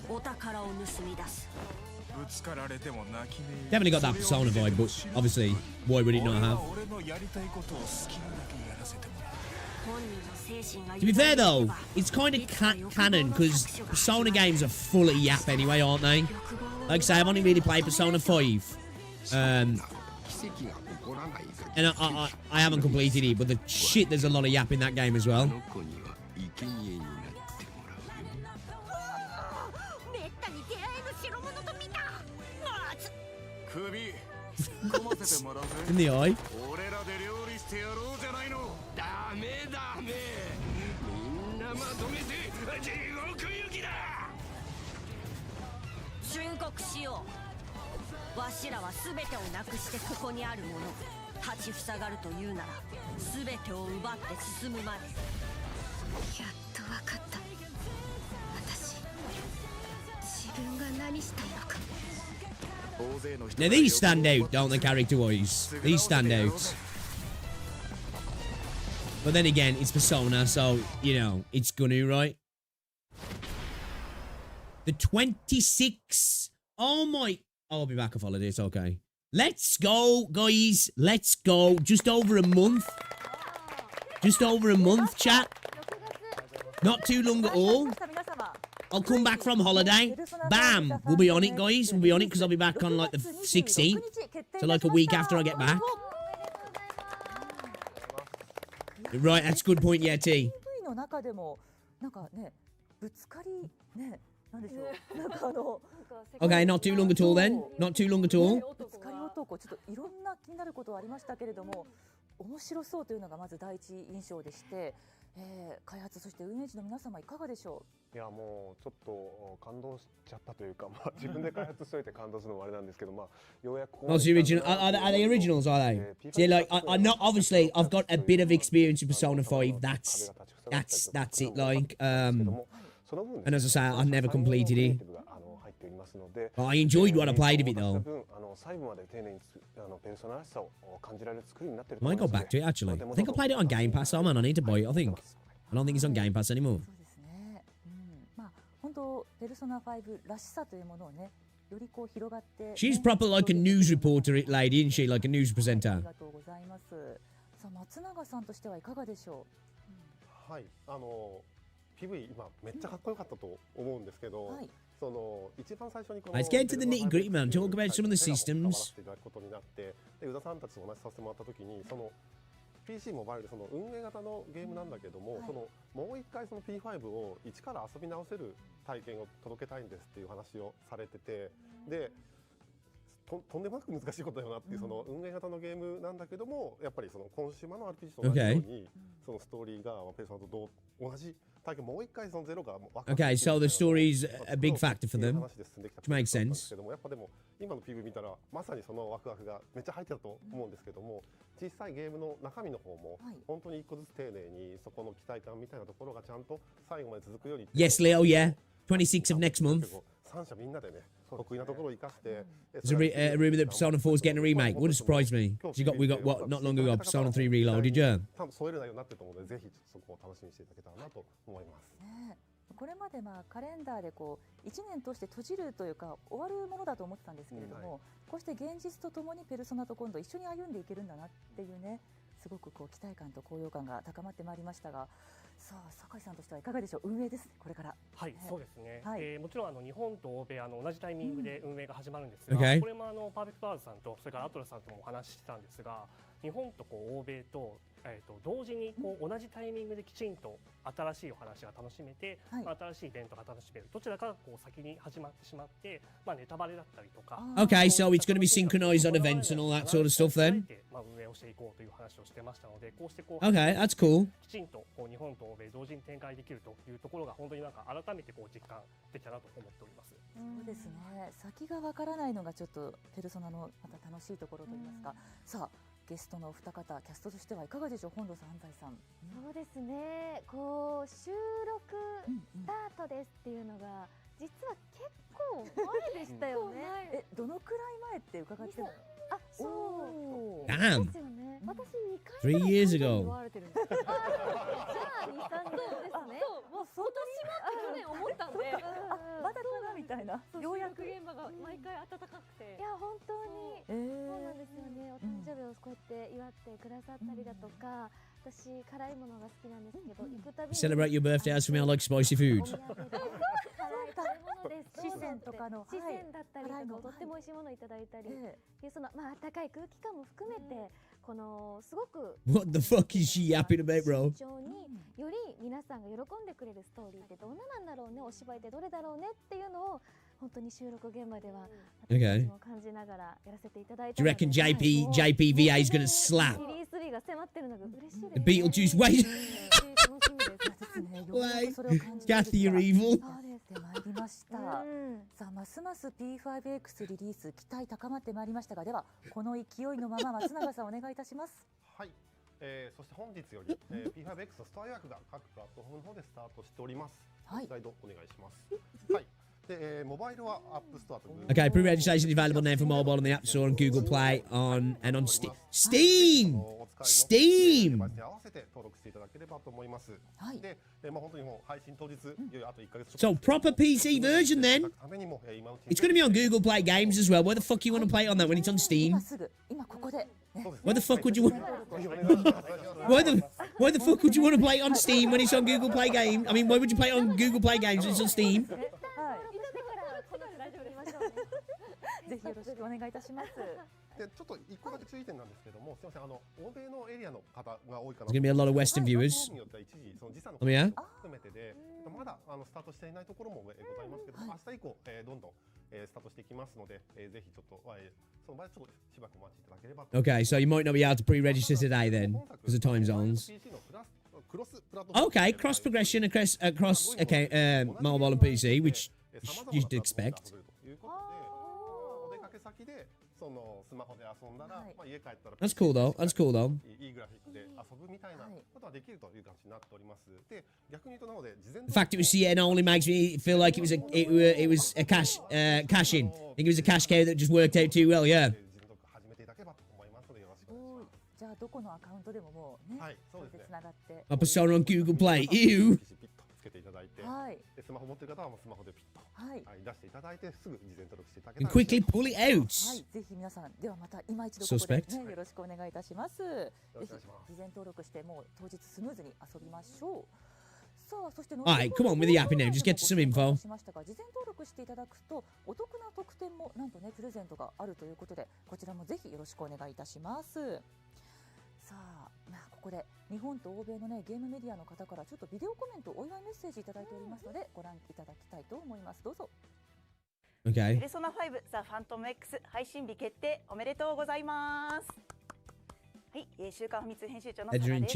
お宝を盗み出すDefinitely got that Persona vibe, but obviously, why would it not have? To be fair though, it's kind of canon because Persona games are full of yap anyway, aren't they? Like I say, I've only really played Persona 5. And I haven't completed it, but the shit, there's a lot of yap in that game as well. In the eye. Now these stand out, don't they, character-wise? These stand out. But then again, it's Persona, so, you know, it's gonna, right? The 26th. Oh my... I'll be back off holiday, it's okay. Let's go, guys. Let's go. Just over a month. Just over a month, chat. Not too long at all. I'll come back from holiday. Bam! We'll be on it, guys. We'll be on it because I'll be back on like the 16th. So like a week after I get back. Right, that's a good point, yeah, T. Okay, not too long at all then. Not too long at all. いろんな気になることはありましたけれども、面白そうというのがまず第一印象でして、開発そして運営陣の皆様いかがでしょう。いやもうちょっと感動しちゃったというか、まあ自分で開発しといて感動するのもあれなんですけど、まあようやく。What's the original? Are they originals? Are they? See, like I'm not obviously. I've got a bit of experience with Persona 5. That's it. Like and as I say, I've never completed it. But I enjoyed what I played of it though. I might go back to it actually. I think I played it on Game Pass. Oh man, I need to buy it. I think. I don't think it's on Game Pass anymore. She's proper like a news reporter, lady, isn't she? Like a news presenter. 松永さんとしてはいかがでしょう。はい、PV 今めっちゃかっこよかったと思うんですけど、その一番最初にこの Let's get to the nitty-gritty, man. Talk about some of the systems. いただくことになって、で宇田さんたちとお話しさせてもらった時に、その PC モバイルその運営型のゲームなんだけども、そのもう一回その P5 を一から遊び直せる体験を届けたいんですっていう話をされてて、でとんでもなく難しいことだよなっていう、その運営型のゲームなんだけども、やっぱりそのコンシューマーの RPG と同じように、そのストーリーがペルソナと同じ体験、もう一回そのゼロが Okay, so the story is a big factor for them, which makes sense. やっぱでも今の PV 見たらまさにそのワクワクがめっちゃ入ってたと思うんですけども、実際ゲームの中身の方も本当に一個ずつ丁寧にそこの期待感みたいなところがちゃんと最後まで続くように。 Yes, Leo, yeah. 26th of next month. 三社みんなでね、得意なところを生かして。 There's a rumor that Persona 4 is getting a remake. Wouldn't surprise me. We got what not long ago, Persona 3 Reloaded, yeah. 多分添える内容になってると思うので、ぜひそこを楽しみにしていただけたらなと思います。これまでカレンダーでこう1年通して閉じるというか終わるものだと思ってたんですけれども、こうして現実とともにペルソナと今度一緒に歩んでいけるんだなっていうね、すごくこう期待感と高揚感が高まってまいりましたが、さあ酒井さんとしてはいかがでしょう。運営ですね、これから。はい、そうですね。もちろん日本と欧米同じタイミングで運営が始まるんですが、これもパーフェクトワールドさんとそれからアトラスさんともお話ししてたんですが、日本と欧米と同時に同じタイミングできちんと新しいお話が楽しめて、新しいイベントが楽しめる、どちらかが先に始まってしまって、ネタバレだったりとか。 Okay, so it's going to be synchronized on events and all that sort of stuff then. 運営をしていこうという話をしてましたので、こうしてOkay, that's cool. きちんと日本と欧米同時に展開できるというところが本当になんか改めて実感できたなと思っております。そうですね。先がわからないのがちょっとペルソナのまた楽しいところといいますか。さあゲストのお二方、キャストとしてはいかがでしょう。本土さん、安西さん。そうですね。こう収録スタートですっていうのが実は結構前でしたよね。どのくらい前って伺っても。あ、そう。Damn. ですよね。私2回3 years ago. 言われてるんです。じゃあ2、3年ですね。もう今年もって去年思ったんで、まだかなみたいな。ようやく現場が毎回温かくて。いや本当にそうなんですよね。お誕生日をこうやって祝ってくださったりだとか、私辛いものが好きなんですけど、行くたびに Celebrate your birthday as for me. I like spicy food. 辛い食べ物です。四川とかの四川だったりとか、とっても美味しいものをいただいたり、でその暖かい空気感も含めて、このすごく What the fuck is she yapping about, bro? 非常により皆さんが喜んでくれるストーリーってどんななんだろうね、お芝居ってどれだろうねっていうのを本当に収録現場では私も感じながらやらせていただいて。Do you reckon JPVA is going to slap? シリーズ3が迫ってるのが嬉しいです。The Beetlejuice, wait. Kathy, you're evil. でまいりました。さあますます P5X リリース期待高まってまいりましたが、ではこの勢いのまま松永さんお願いいたします。はい。そして本日より、P5X のストア予約が各プラットフォームの方でスタートしております。はい。スライドお願いします。はい。で、モバイルはアップストアと Okay, pre-registration is available now for mobile on the App Store and Google Play and on Steam. 合わせて登録していただければと思います。で、本当にもう配信当日、あと1ヶ月。So proper PC version then. It's going to be on Google Play Games as well. Where the fuck you want to play it on that when it's on Steam? 今ここで。Why the fuck would you want? Why the fuck would you want to play it on Steam when it's on Google Play Games? I mean, why would you play it on Google Play Games when it's on Steam? ぜひよろしくお願いいたします。でちょっと一個だけ注意点なんですけども、すみません、欧米のエリアの方が多いかな。There's going to be a lot of Western viewers. によっては一時その時差の Oh yeah? 含めてで、まだスタートしていないところもございますけど、明日以降どんどんスタートしていきますので、ぜひちょっとその場合ちょっとしばらくお待ちいただければ。Okay, so you might not be able to pre-register today then because of time zones. Okay, cross progression across mobile and PC, which you'd expect. 先でそのスマホで遊んだら、家帰ったら That's cool though. That's cool though. いいグラフィックで遊ぶみたいなことはできるという感じになっております。で、逆に言うとなので事前 The fact it was CN only makes me feel like it was a cash in. I think it was a cash cow that just worked out too well. Yeah. 始めていただければと思いますのでよろしくお願いします。じゃあどこのアカウントでももうね、そうですね。つながって。A persona on Google Play. Ew. つけていただいて、でスマホ持ってる方はスマホでピッと出していただいてすぐ事前登録していただけたら And quickly pull it out. はい、ぜひ皆さんではまた今一度ここで、ね、よろしくお願いいたします。ぜひ事前登録してもう当日スムーズに遊びましょう。Alright, come on with the app now. Just get to some info. しましたが、事前登録していただくとお得な特典もなんとねプレゼントがあるということで、こちらもぜひよろしくお願いいたします。さあ、ここで日本と欧米のねゲームメディアの方からちょっとビデオコメントお祝いメッセージいただいておりますのでご覧いただきたいと思います。どうぞ。Okay. ペルソナ5ザ・ファントム X 配信日決定おめでとうございます。はい、週刊ファミ通編集長の佐賀で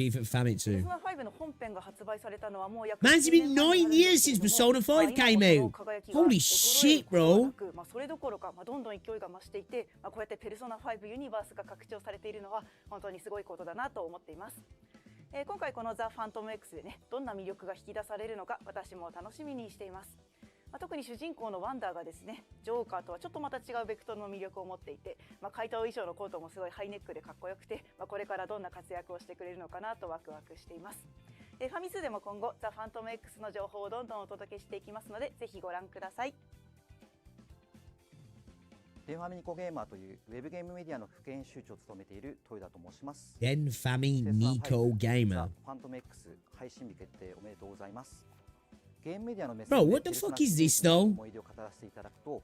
す。ペルソナ5の本編が発売されたのはもう約 Man's been 9 years since Persona 5 came out. Holy shit, bro. それどころか、どんどん勢いが増していて、こうやってペルソナ5ユニバースが拡張されているのは本当にすごいことだなと思っています。今回このザ・ファントム X でね、どんな魅力が引き出されるのか私も楽しみにしています。特に主人公のワンダーがですね、ジョーカーとはちょっとまた違うベクトルの魅力を持っていて、怪盗衣装のコートもすごいハイネックでかっこよくて、これからどんな活躍をしてくれるのかなとワクワクしています。ファミ通でも今後ザ・ファントム X の情報をどんどんお届けしていきますので、ぜひご覧ください。デンファミニコゲーマーというウェブゲームメディアの副編集長を務めている豊田と申します。デンファミニコゲーマー。ファントム X 配信日決定おめでとうございます。ゲームメディアのメッセ Bro, what the fuck is this though? 思い出を語らせていただくと、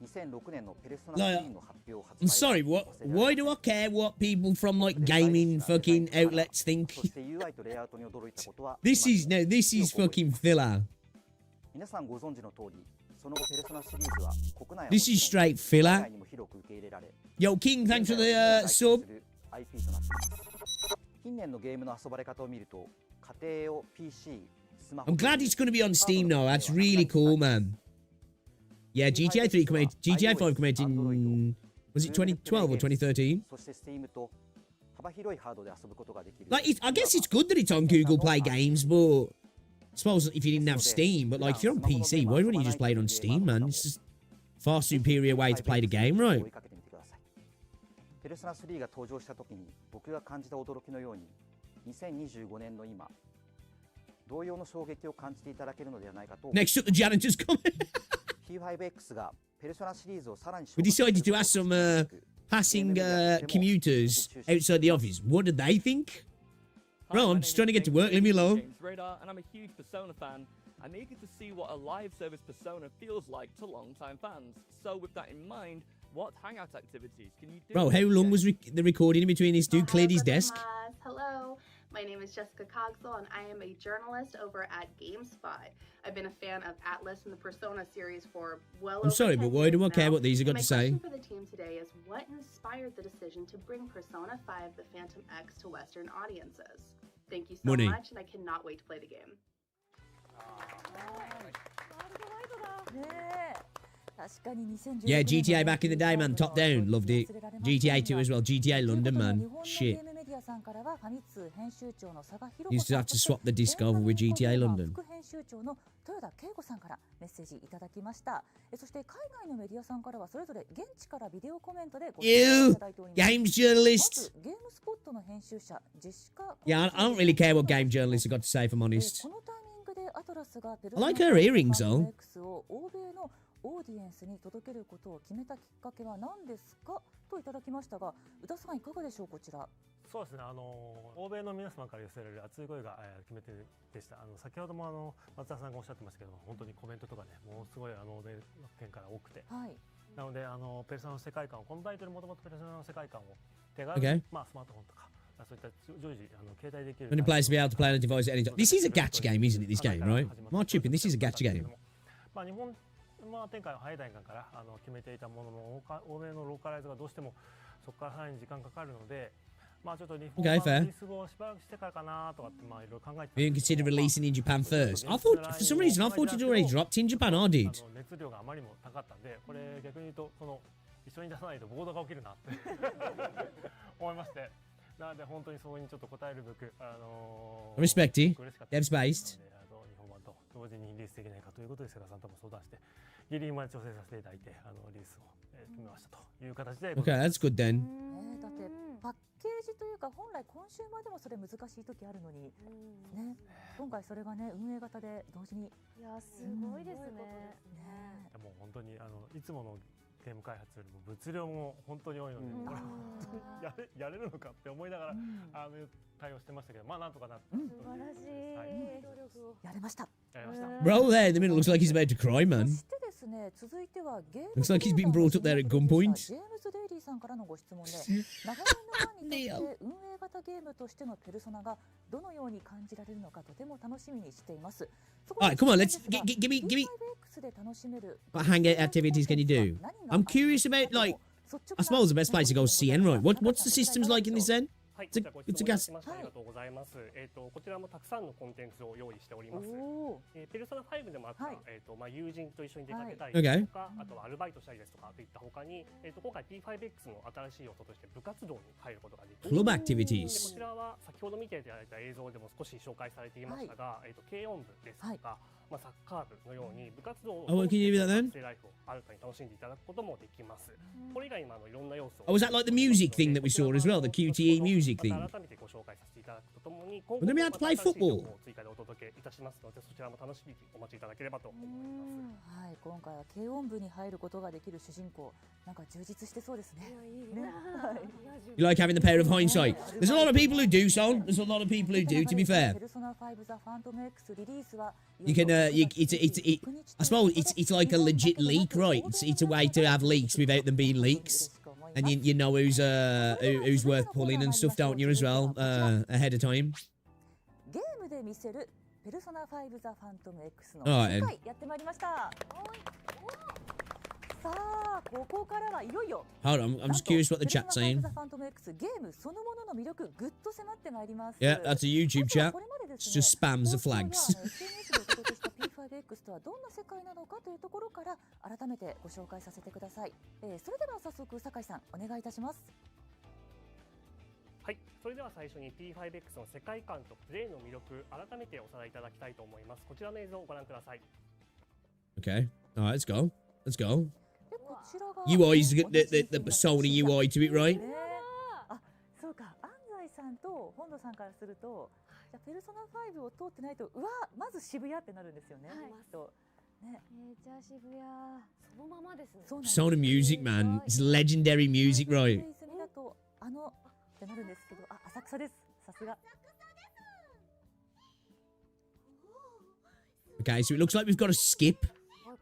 2006年のペルソナ3の発表を発売。I'm sorry, what? Why do I care what people from like gaming fucking outlets think? This is fucking filler. 皆さんご存知の通り、その後ペルソナシリーズは国内 This is straight filler. Yo, King, thanks for the sub. 近年のゲームの遊ばれ方を見ると、家庭を PC I'm glad it's going to be on Steam now. That's really cool, man. Yeah, GTA 3 came out. GTA 5 came out in, was it 2012 or 2013? Like, I guess it's good that it's on Google Play Games, but I suppose if you didn't have Steam, but like if you're on PC, why wouldn't you just play it on Steam, man? It's just far superior way to play the game, right? ペルソナ3が登場した時に僕が感じた驚きのように、2025年の今。同様の衝撃を感じていただけるのではないかと。Next up, the janitor's coming. P5X がペルソナシリーズをさらに We decided to ask some passing commuters outside the office. What did they think? Bro, I'm just trying to get to work. Leave me alone. And I'm a huge Persona fan. I'm eager to see what a live service Persona feels like to long-time fans. So with that in mind, what hangout activities can you do? Bro, how long was the recording in between this dude cleared his desk? Hello. My name is Jessica Cogswell, and I am a journalist over at GameSpot. I've been a fan of Atlus and the Persona series for well over 10 years. I'm sorry, but why do I care what these have got to say? My question for the team today is what inspired the decision to bring Persona 5 The Phantom X to Western audiences? Thank you so much, and I cannot wait to play the game. Yeah, GTA back in the day, man. Top down. Loved it. GTA 2 as well. GTA London, man. Shit. Used to have to swap the disc over with GTA London. 副編集長の豊田圭吾さんからメッセージいただきました。そして海外のメディアさんからはそれぞれ現地からビデオコメントでご紹介いただいております。Game journalist. ゲームスポットの編集者ジェシカ。Yeah, I don't really care what game journalists have got to say, if I'm honest. このタイミングでアトラスがペル I like her earrings, though. を欧米のオーディエンスに届けることを決めたきっかけは何ですかといただきましたが、宇田さんいかがでしょうこちら。そうですね。欧米の皆様から寄せられる熱い声が、決め手でした。先ほども松田さんがおっしゃってましたけども、本当にコメントとかね、ものすごい欧米の県から多くて、はい。なのでペルソナの世界観をこのタイトルもともとペルソナの世界観を手軽に、スマートフォンとか。そういった常時携帯できる。Only players to be able to play on a device at any time. This is a gacha game, isn't it? This game, right? More tripping. This is a gacha game. 日本展開の早い段階から決めていたものの欧米のローカライズがどうしてもそこからさらに時間かかるので、ちょっと日本版のリリース後しばらくしてからかなとかっていろいろ考えて。We didn't consider releasing in Japan first. I thought, for some reason, I thought it already dropped in Japan. I did. 熱量があまりにも高かったんで、これ逆に言うと一緒に出さないと暴動が起きるなって思いまして。なので本当にそこにちょっと答えるべくRespect it. Devs based. 日本版と同時にリリースできないかということでセガさんとも相談してギリギリまで調整させていただいてリリースを決めましたという形で。Okay, that's good then. だってパッケージというか本来コンシューマーでもそれ難しい時あるのにね、今回それがね運営型で同時に。いやすごいですね。もう本当にいつものゲーム開発よりも物量も本当に多いので、これ本当にやれるのかって思いながら対応してましたけど、なんとかなって。素晴らしい。いやました。 Bro there in the middle looks like he's about to cry, man. そしてですね、続いてはゲーム Looks like he's been brought up there at gunpoint. ジェームズ・デイリーさんからのご質問で、長年のファンにとって運営型ゲームとしてのペルソナがどのように感じられるのかとても楽しみにしています。 Alright, come on, let's give me what hangout activities can you do? I'm curious about, like, I suppose the best place to go is CN, right? What's the systems like in this then? はい、じゃあご質問いただきましてありがとうございます。こちらもたくさんのコンテンツを用意しております。ペルソナ5でもあった、友人と一緒に出かけたりですとか、あとはアルバイトしたりですとかといった他に、今回 P5X の新しい要素として部活動に入ることができる。Club activities. こちらは先ほど見ていただいた映像でも少し紹介されていましたが、軽音部ですとか、サッカー部のように部活動を学生ライフを新たに楽しんでいただくこともできます。これ以外にもいろんな要素を。Oh, was that like the music thing that we saw as well? The QTE music thing? 改めてご紹介させていただくとともに、今 Well, then we had to play football. 追加でお届けいたしますので、そちらも楽しみにお待ちいただければと思います。はい、今回は軽音部に入ることができる主人公、なんか充実してそうですね。You like having the power of hindsight. There's a lot of people who do, son. There's a lot of people who do, to be fair. You can, I suppose it's like a legit leak, right? It's a way to have leaks without them being leaks. And you know who's worth pulling and stuff, don't you, as well, ahead of time? ゲームで見せるペルソナ5ザファントム X の Alright, 世界やってまいりました。さあ、ここからはいよいよ。 Hold on, I'm just curious what the chat's saying. ザファントム X ゲームそのものの魅力ぐっと迫ってまいります。 Yeah, that's a YouTube chat. It's just spams the flags. SNS でお届けした P5X とはどんな世界なのかというところから改めてご紹介させてください。それでは早速酒井さんお願いいたします。はい、それでは最初に P5X の世界観とプレイの魅力改めておさらいいただきたいと思います。こちらの映像をご覧ください。 Okay, alright, let's go. Let's go. UI is the Sony UI to it, right? あ、そうか。安西さんと本土さんからすると、じゃペルソナ5を通ってないと、うわ、まず渋谷ってなるんですよね。ね、じゃあ渋谷そのままですね。Sony music, man. It's legendary music, right? だとってなるんですけど、あ、浅草です。さすが。 Okay, so it looks like we've got to skip.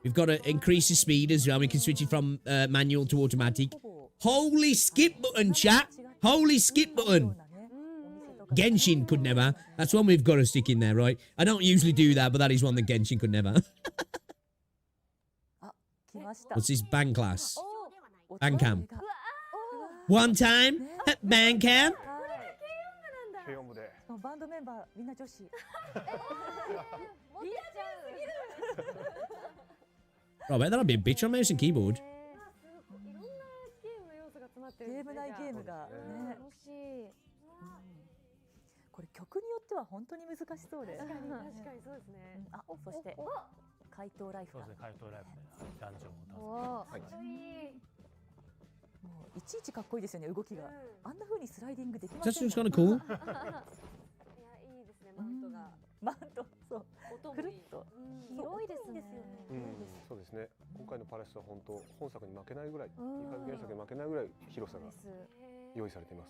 We've got to increase the speed as well. We can switch it from manual to automatic. Holy skip button, chat. Holy skip button. Genshin could never. That's one we've got to stick in there, right? I don't usually do that, but that is one that Genshin could never. What's this band class? Band camp. One time, band camp. バンドメンバーみんな女子。Oh, I bet that'll be a bitch on mouse and keyboard. ゲーム内ゲームがね。これ曲によっては本当に難しそうで。確かにそうですね。あ、そして怪盗ライフ。そうですね、怪盗ライフダンジョンを助けて。もういちいちかっこいいですよね、動きが。あんな風にスライディングできま That's せん。 just kind of cool. いや、いいですね、マントが。マント、そう。くるっと。広いですね。そうですね。今回のパレスは本当本作に負けないぐらい、原作に負けないぐらい広さが用意されています。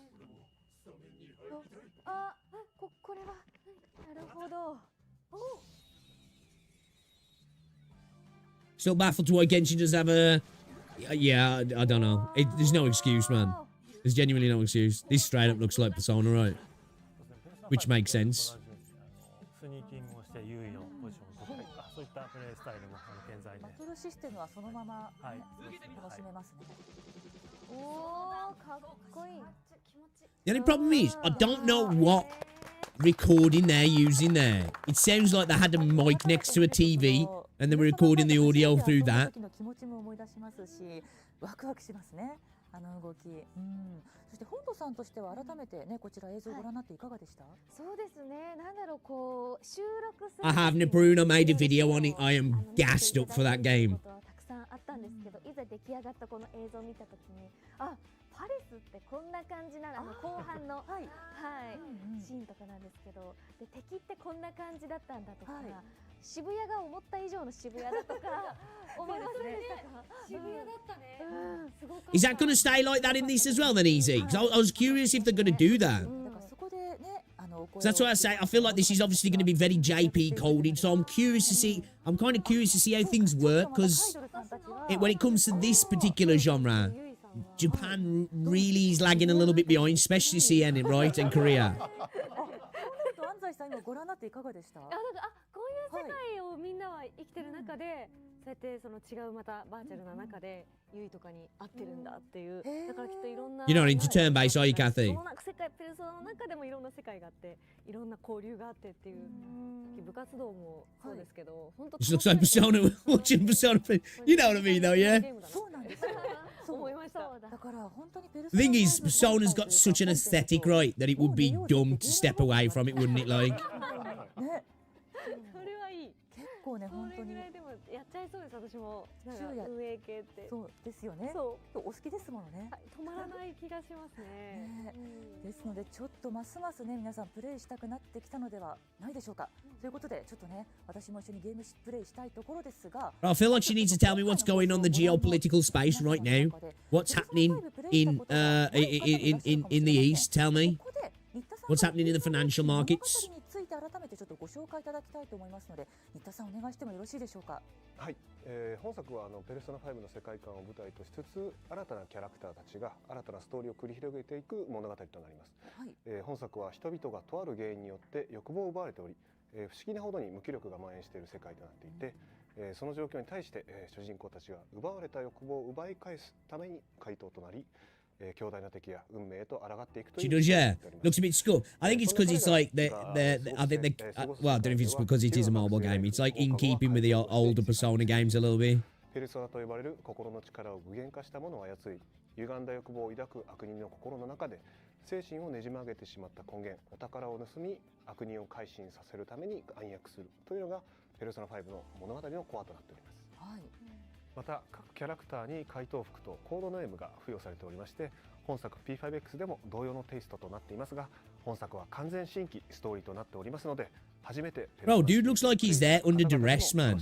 あ、これはなるほど。 Still baffled to why Genshin doesn't have a... Yeah, I don't know. There's no excuse, man. There's genuinely no excuse. This straight up looks like Persona, right? Which makes sense. スニーキングをして優位のポジションを取ったり、そういったプレイスタイルも健在で。バトルシステムはそのまま楽しめますね。おお、かっこいい。 The only problem is, I don't know what recording they're using there. It sounds like they had a mic next to a TV and they were recording the audio through that. 気持ちも思い出しますし、ワクワクしますね。あの動き。そして本土さんとしては改めてね、こちら映像をご覧になっていかがでした？そうですね。なんだろう、こう収録する。 I have Bruno made a video on it. I am gassed up for that game. たくさんあったんですけど、いざ出来上がったこの映像を見たときに、あ、パレスってこんな感じなの。後半のシーンとかなんですけど、で敵ってこんな感じだったんだとか。渋谷が思った以上の渋谷だとか思いますね。渋谷だったね。Is that going to stay like that in this as well then, Easy? Because I was curious if they're going to do that. だからそこで So that's why I say I feel like this is obviously going to be very JP coded. So I'm curious to see. I'm kind of curious to see how things work because when it comes to this particular genre, Japan really is lagging a little bit behind, especially CN, right, and Korea. 安西さん今ご覧になっていかがでした？こういう世界をみんなは生きてる中で、そうやってその違うまたバーチャルな中でユイとかに合ってるんだっていう、だからきっといろんな You're not into turn-based, are you, Kathy? その世界ペルソナの中でもいろんな世界があって、いろんな交流があってっていう、部活動もそうですけど、本当 Just looks like Persona watching Persona. You know what I mean, though, yeah? そうなんですよ。そう思いました。だから本当にペルソ The ナ thing is, Persona's got such an aesthetic, right, that it would be dumb to step away from it, wouldn't it? Like. ね。それはいい。結構ね本当に。それぐらいでもやっちゃいそうです私も。なんか運営系って。そうですよね。そう。お好きですものね。止まらない気がしますね。ですのでちょっとますますね皆さんプレイしたくなってきたのではないでしょうか。ということでちょっとね私も一緒にゲームプレイしたいところですが。I feel like she needs to tell me what's going on in the geopolitical space right now. What's happening in the East? Tell me. What's happening in the financial markets? ついて改めてちょっとご紹介いただきたいと思いますので、新田さんお願いしてもよろしいでしょうか。はい、本作はペルソナ5の世界観を舞台としつつ、新たなキャラクターたちが新たなストーリーを繰り広げていく物語となります。はい、本作は人々がとある原因によって欲望を奪われており、不思議なほどに無気力が蔓延している世界となっていて、その状況に対して、主人公たちが奪われた欲望を奪い返すために回答となり、強大な敵や運命へと抗っていくという。She does, yeah. Looks a bit school. I think it's because it's like I think well, I don't know if it's because it is a mobile game. It's like in keeping with the older Persona games a little bit. ペルソナと呼ばれる心の力を具現化したものを操り、歪んだ欲望を抱く悪人の心の中で精神をねじ曲げてしまった根源、お宝を盗み悪人を改心させるために暗躍するというのがペルソナ5の物語のコアとなっております。はい。また各キャラクターに回答服とコードネームが付与されておりまして、本作 P5X でも同様のテイストとなっていますが、本作は完全新規ストーリーとなっておりますので、初めて Bro, dude looks like he's there under duress, man.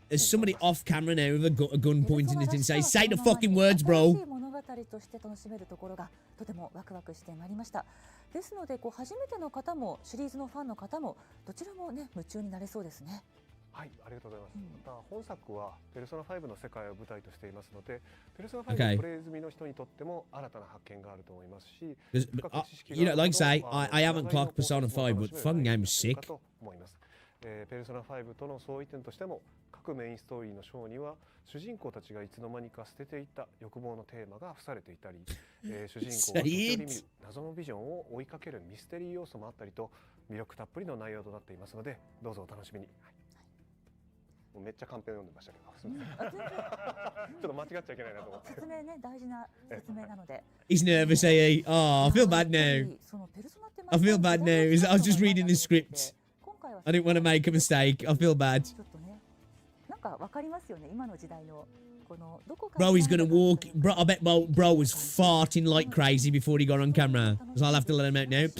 There's somebody off camera now with a gun pointing at him saying, "Say the fucking words, bro." 物語として楽しめるところがとてもワクワクしてまいりました。ですので初めての方もシリーズのファンの方もどちらもね夢中になれそうですね。はい、ありがとうございます。また本作はペルソナ5の世界を舞台としていますので、ペルソナ5のプレイ済みの人にとっても新たな発見があると思いますし、you know, like I say, I haven't clocked Persona 5, but the fucking game was sick. ペルソナ5との相違点としても、各メインストーリーの章には主人公たちがいつの間にか捨てていた欲望のテーマが付されていたり、主人公が時折見る謎のビジョンを追いかけるミステリー要素もあったりと魅力たっぷりの内容となっていますので、どうぞお楽しみに。めっちゃカンペを読んでましたけど、すみません。ちょっと間違っちゃいけないなと思って。説明ね、大事な説明なので。He's nervous, eh? Oh, I feel bad now. I feel bad now. I was just reading the script. I didn't want to make a mistake. I feel bad. ちょっとね、なんかわかりますよね、今の時代のこのどこか。Bro, he's gonna walk. Bro, I bet bro was farting like crazy before he got on camera. So I'll have to let him out now.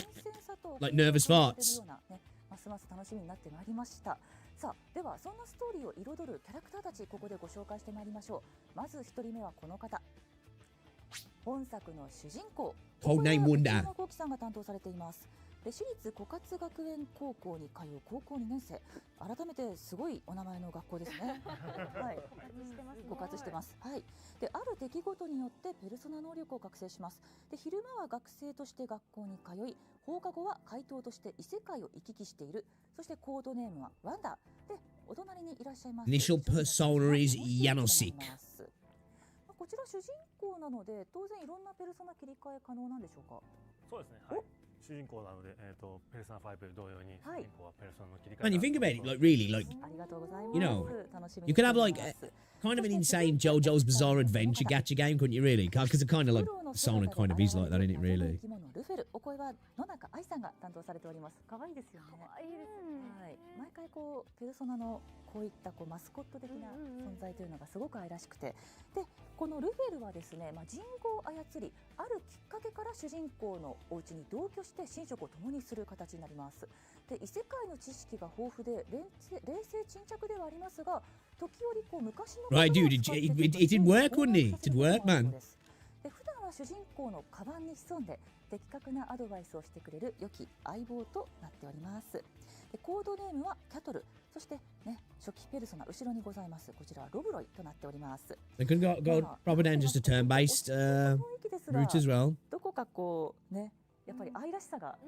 Like nervous farts. ますます楽しみになってまいりました。さあ、ではそんなストーリーを彩るキャラクターたち、ここでご紹介してまいりましょう。まず1人目はこの方、本作の主人公、Codename Wonder。幸喜さんが担当されています。で、私立枯渇学園高校に通う高校2年生。改めてすごいお名前の学校ですね。はい、枯渇してます。はい。で、ある出来事によってペルソナ能力を覚醒します。で、昼間は学生として学校に通い、放課後は怪盗として異世界を行き来している。そしてコードネームはワンダー。で、お隣にいらっしゃいます。Initial persona is Yanosik。こちら主人公なので、当然いろんなペルソナ切り替え可能なんでしょうか。そうですね。はい。主人公なので、ペルソナ5同様に主人公はペルソナの切り替え。And you think about it, like really, like you know, you could have like kind of an insane JoJo's Bizarre Adventure gacha game, couldn't you? Really, because it kind of like Persona kind of is like that, isn't it? Really. ルフェル、お声は野中愛さんが担当されております。可愛いですよね。可愛いですね。はい。毎回ペルソナのこういったマスコット的な存在というのがすごく愛らしくて、でこのルフェルはですね、人語を操り、あるきっかけから主人公のお家に同居して寝食を共にする形になります。で、異世界の知識が豊富で冷静沈着ではありますが、時折昔の Right, dude, it did work, wouldn't it? It did work, man. で普段は主人公のカバンに潜んで的確なアドバイスをしてくれる良き相棒となっております。でコードネームはキャトル、そしてね初期ペルソナ後ろにございますこちらはロブロイとなっております。They could go probably down just a turn-based route as well. どこかこうねやっぱり愛らしさが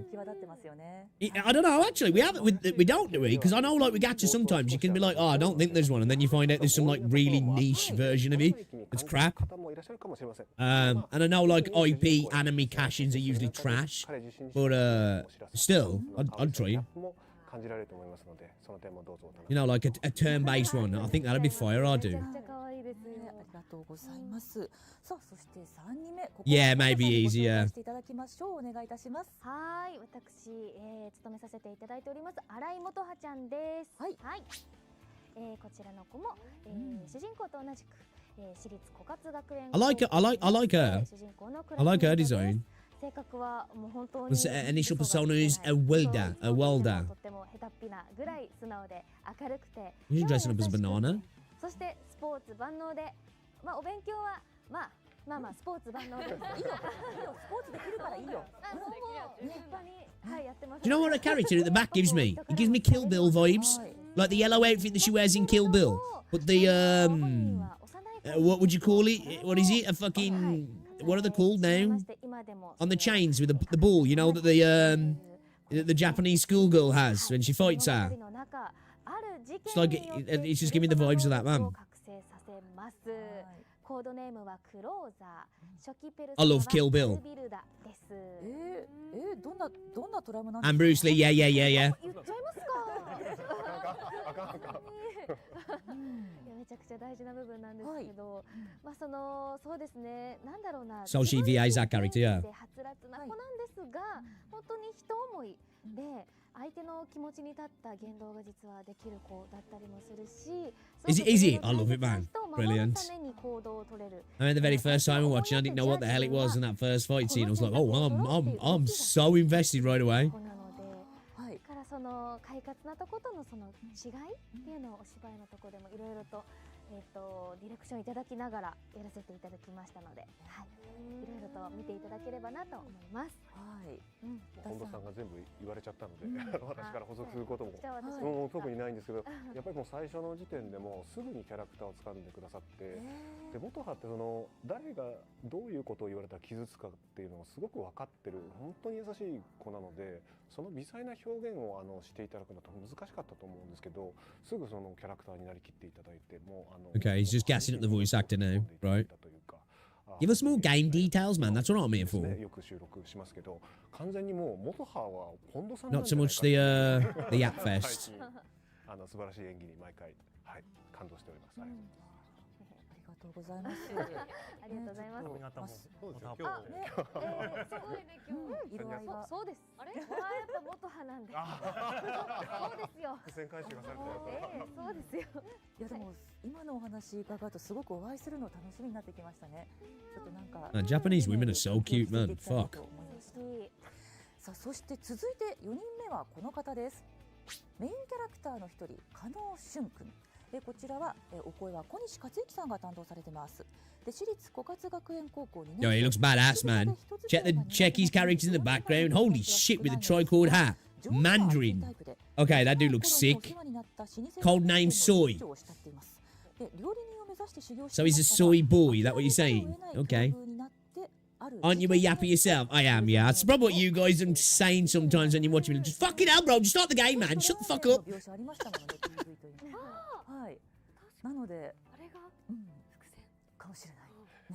際立ってますよね。I don't know. Actually, we have it. We don't do it because I know, like with Gacha, sometimes you can be like, "Oh, I don't think there's one," and then you find out there's some like really niche version of it. It's crap. And I know like IP anime cash-ins are usually trash, but still, I'd try it. 感じられると思いますので、その点もどうぞ。You know, like a turn-based one. I think that'd be fire. I do. めちゃくちゃ可愛いですね。ありがとうございます。さあ、そして3人目。Yeah, maybe easier. していただきましょう。お願いいたします。はい、私、務めさせていただいております新井元葉ちゃんです。はい。こちらの子も、主人公と同じく、私立枯渇学園。I like her. I like her design. 性格はもう本当に initial persona is a welder. とっても下手っぴなぐらい素直で明るくて You're dressing up as a banana. そしてスポーツ万能でまあお勉強はまあスポーツ万能です。いいよスポーツできるからいいよ。もう立派にはいやってます。Do you know what a character at the back gives me? It gives me Kill Bill vibes, like the yellow outfit that she wears in Kill Bill. But the what would you call it? What is it? A fucking what are they called now? On the chains with the ball, you know that the Japanese schoolgirl has when she fights her. It's like it's just giving me the vibes of that man. I love Kill Bill. And Bruce Lee, yeah. めちゃくちゃ大事な部分なんですけど、まあそうですね、なんだろうな。So she VAs that character, yeah. はつらつな子なんですが、本当に人思いで相手の気持ちに立った言動が実はできる子だったりもするし。Is it? I love it, man. Brilliant. I mean, the very first time I watched it, I didn't know what the hell it was in that first fight scene. I was like, oh, I'm so invested right away. その快活なとことのその違いっていうのをお芝居のところでもいろいろとディレクションいただきながらやらせていただきましたので、はい、いろいろと見ていただければなと思います。はい。本田さんが全部言われちゃったので、私から補足することも特にないんですけど、やっぱりもう最初の時点でもすぐにキャラクターを掴んでくださって、で元葉ってその誰がどういうことを言われたら傷つくかっていうのをすごく分かってる本当に優しい子なので、その微細な表現をしていただくのと難しかったと思うんですけど、すぐそのキャラクターになりきっていただいて、もうOkay, he's just gassing up the voice actor now, right? Give us more game details, man. That's what I'm here for. よく収録しますけど、完全にもう元葉は近藤さん Not so much the Yak Fest. 素晴らしい演技に毎回感動しております。ありがとうございます。ありがとうございます。そうですよ。すごいね今日。色合いが。そうです。あれ？やっぱ元葉なんで。そうですよ。伏線回収がされてる。そうですよ。いやでも今のお話伺うとすごくお会いするの楽しみになってきましたね。ちょっとなんか。Japanese women are so cute, man. Fuck. さあそして続いて4人目はこの方です。メインキャラクターの一人加納俊君。こちらはお声は小西克之さんが担当されてます。で私立枯渇学園高校2年生。Yo, he looks badass, man. Check his characters in the background. Holy shit, with a tricord hat. Mandarin. Okay, that dude looks sick. Code name Soy. So he's a soy boy, is that what you're saying? Okay. Aren't you a yappy yourself? I am, yeah. That's probably what you guys are saying sometimes when you watch me. Just fucking hell, bro. Just start the game, man. Shut the fuck up. なので、あれが、伏線かもしれ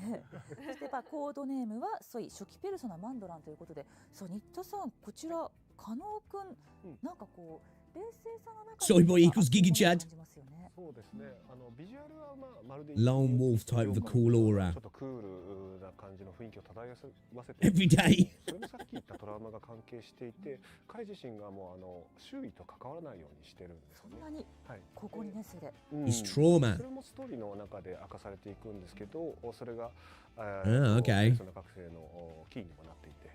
ない。ね。そしてコードネームはソイ初期ペルソナマンドランということで、さあ新田さんこちら加納くんなんかこう冷静さの中で。Soy boy equals Giga Chad. そうですね。ビジュアルはまるで Lone wolf type of a cool aura. ちょっとクールな感じの雰囲気を漂わせて。Every day. それもさっき言ったトラウマが関係していて、彼自身がもう周囲と関わらないようにしてるんですよね。そんなに高校2年生で。His trauma. それもストーリーの中で明かされていくんですけど、それがokay. その学生のキーにもなっていて、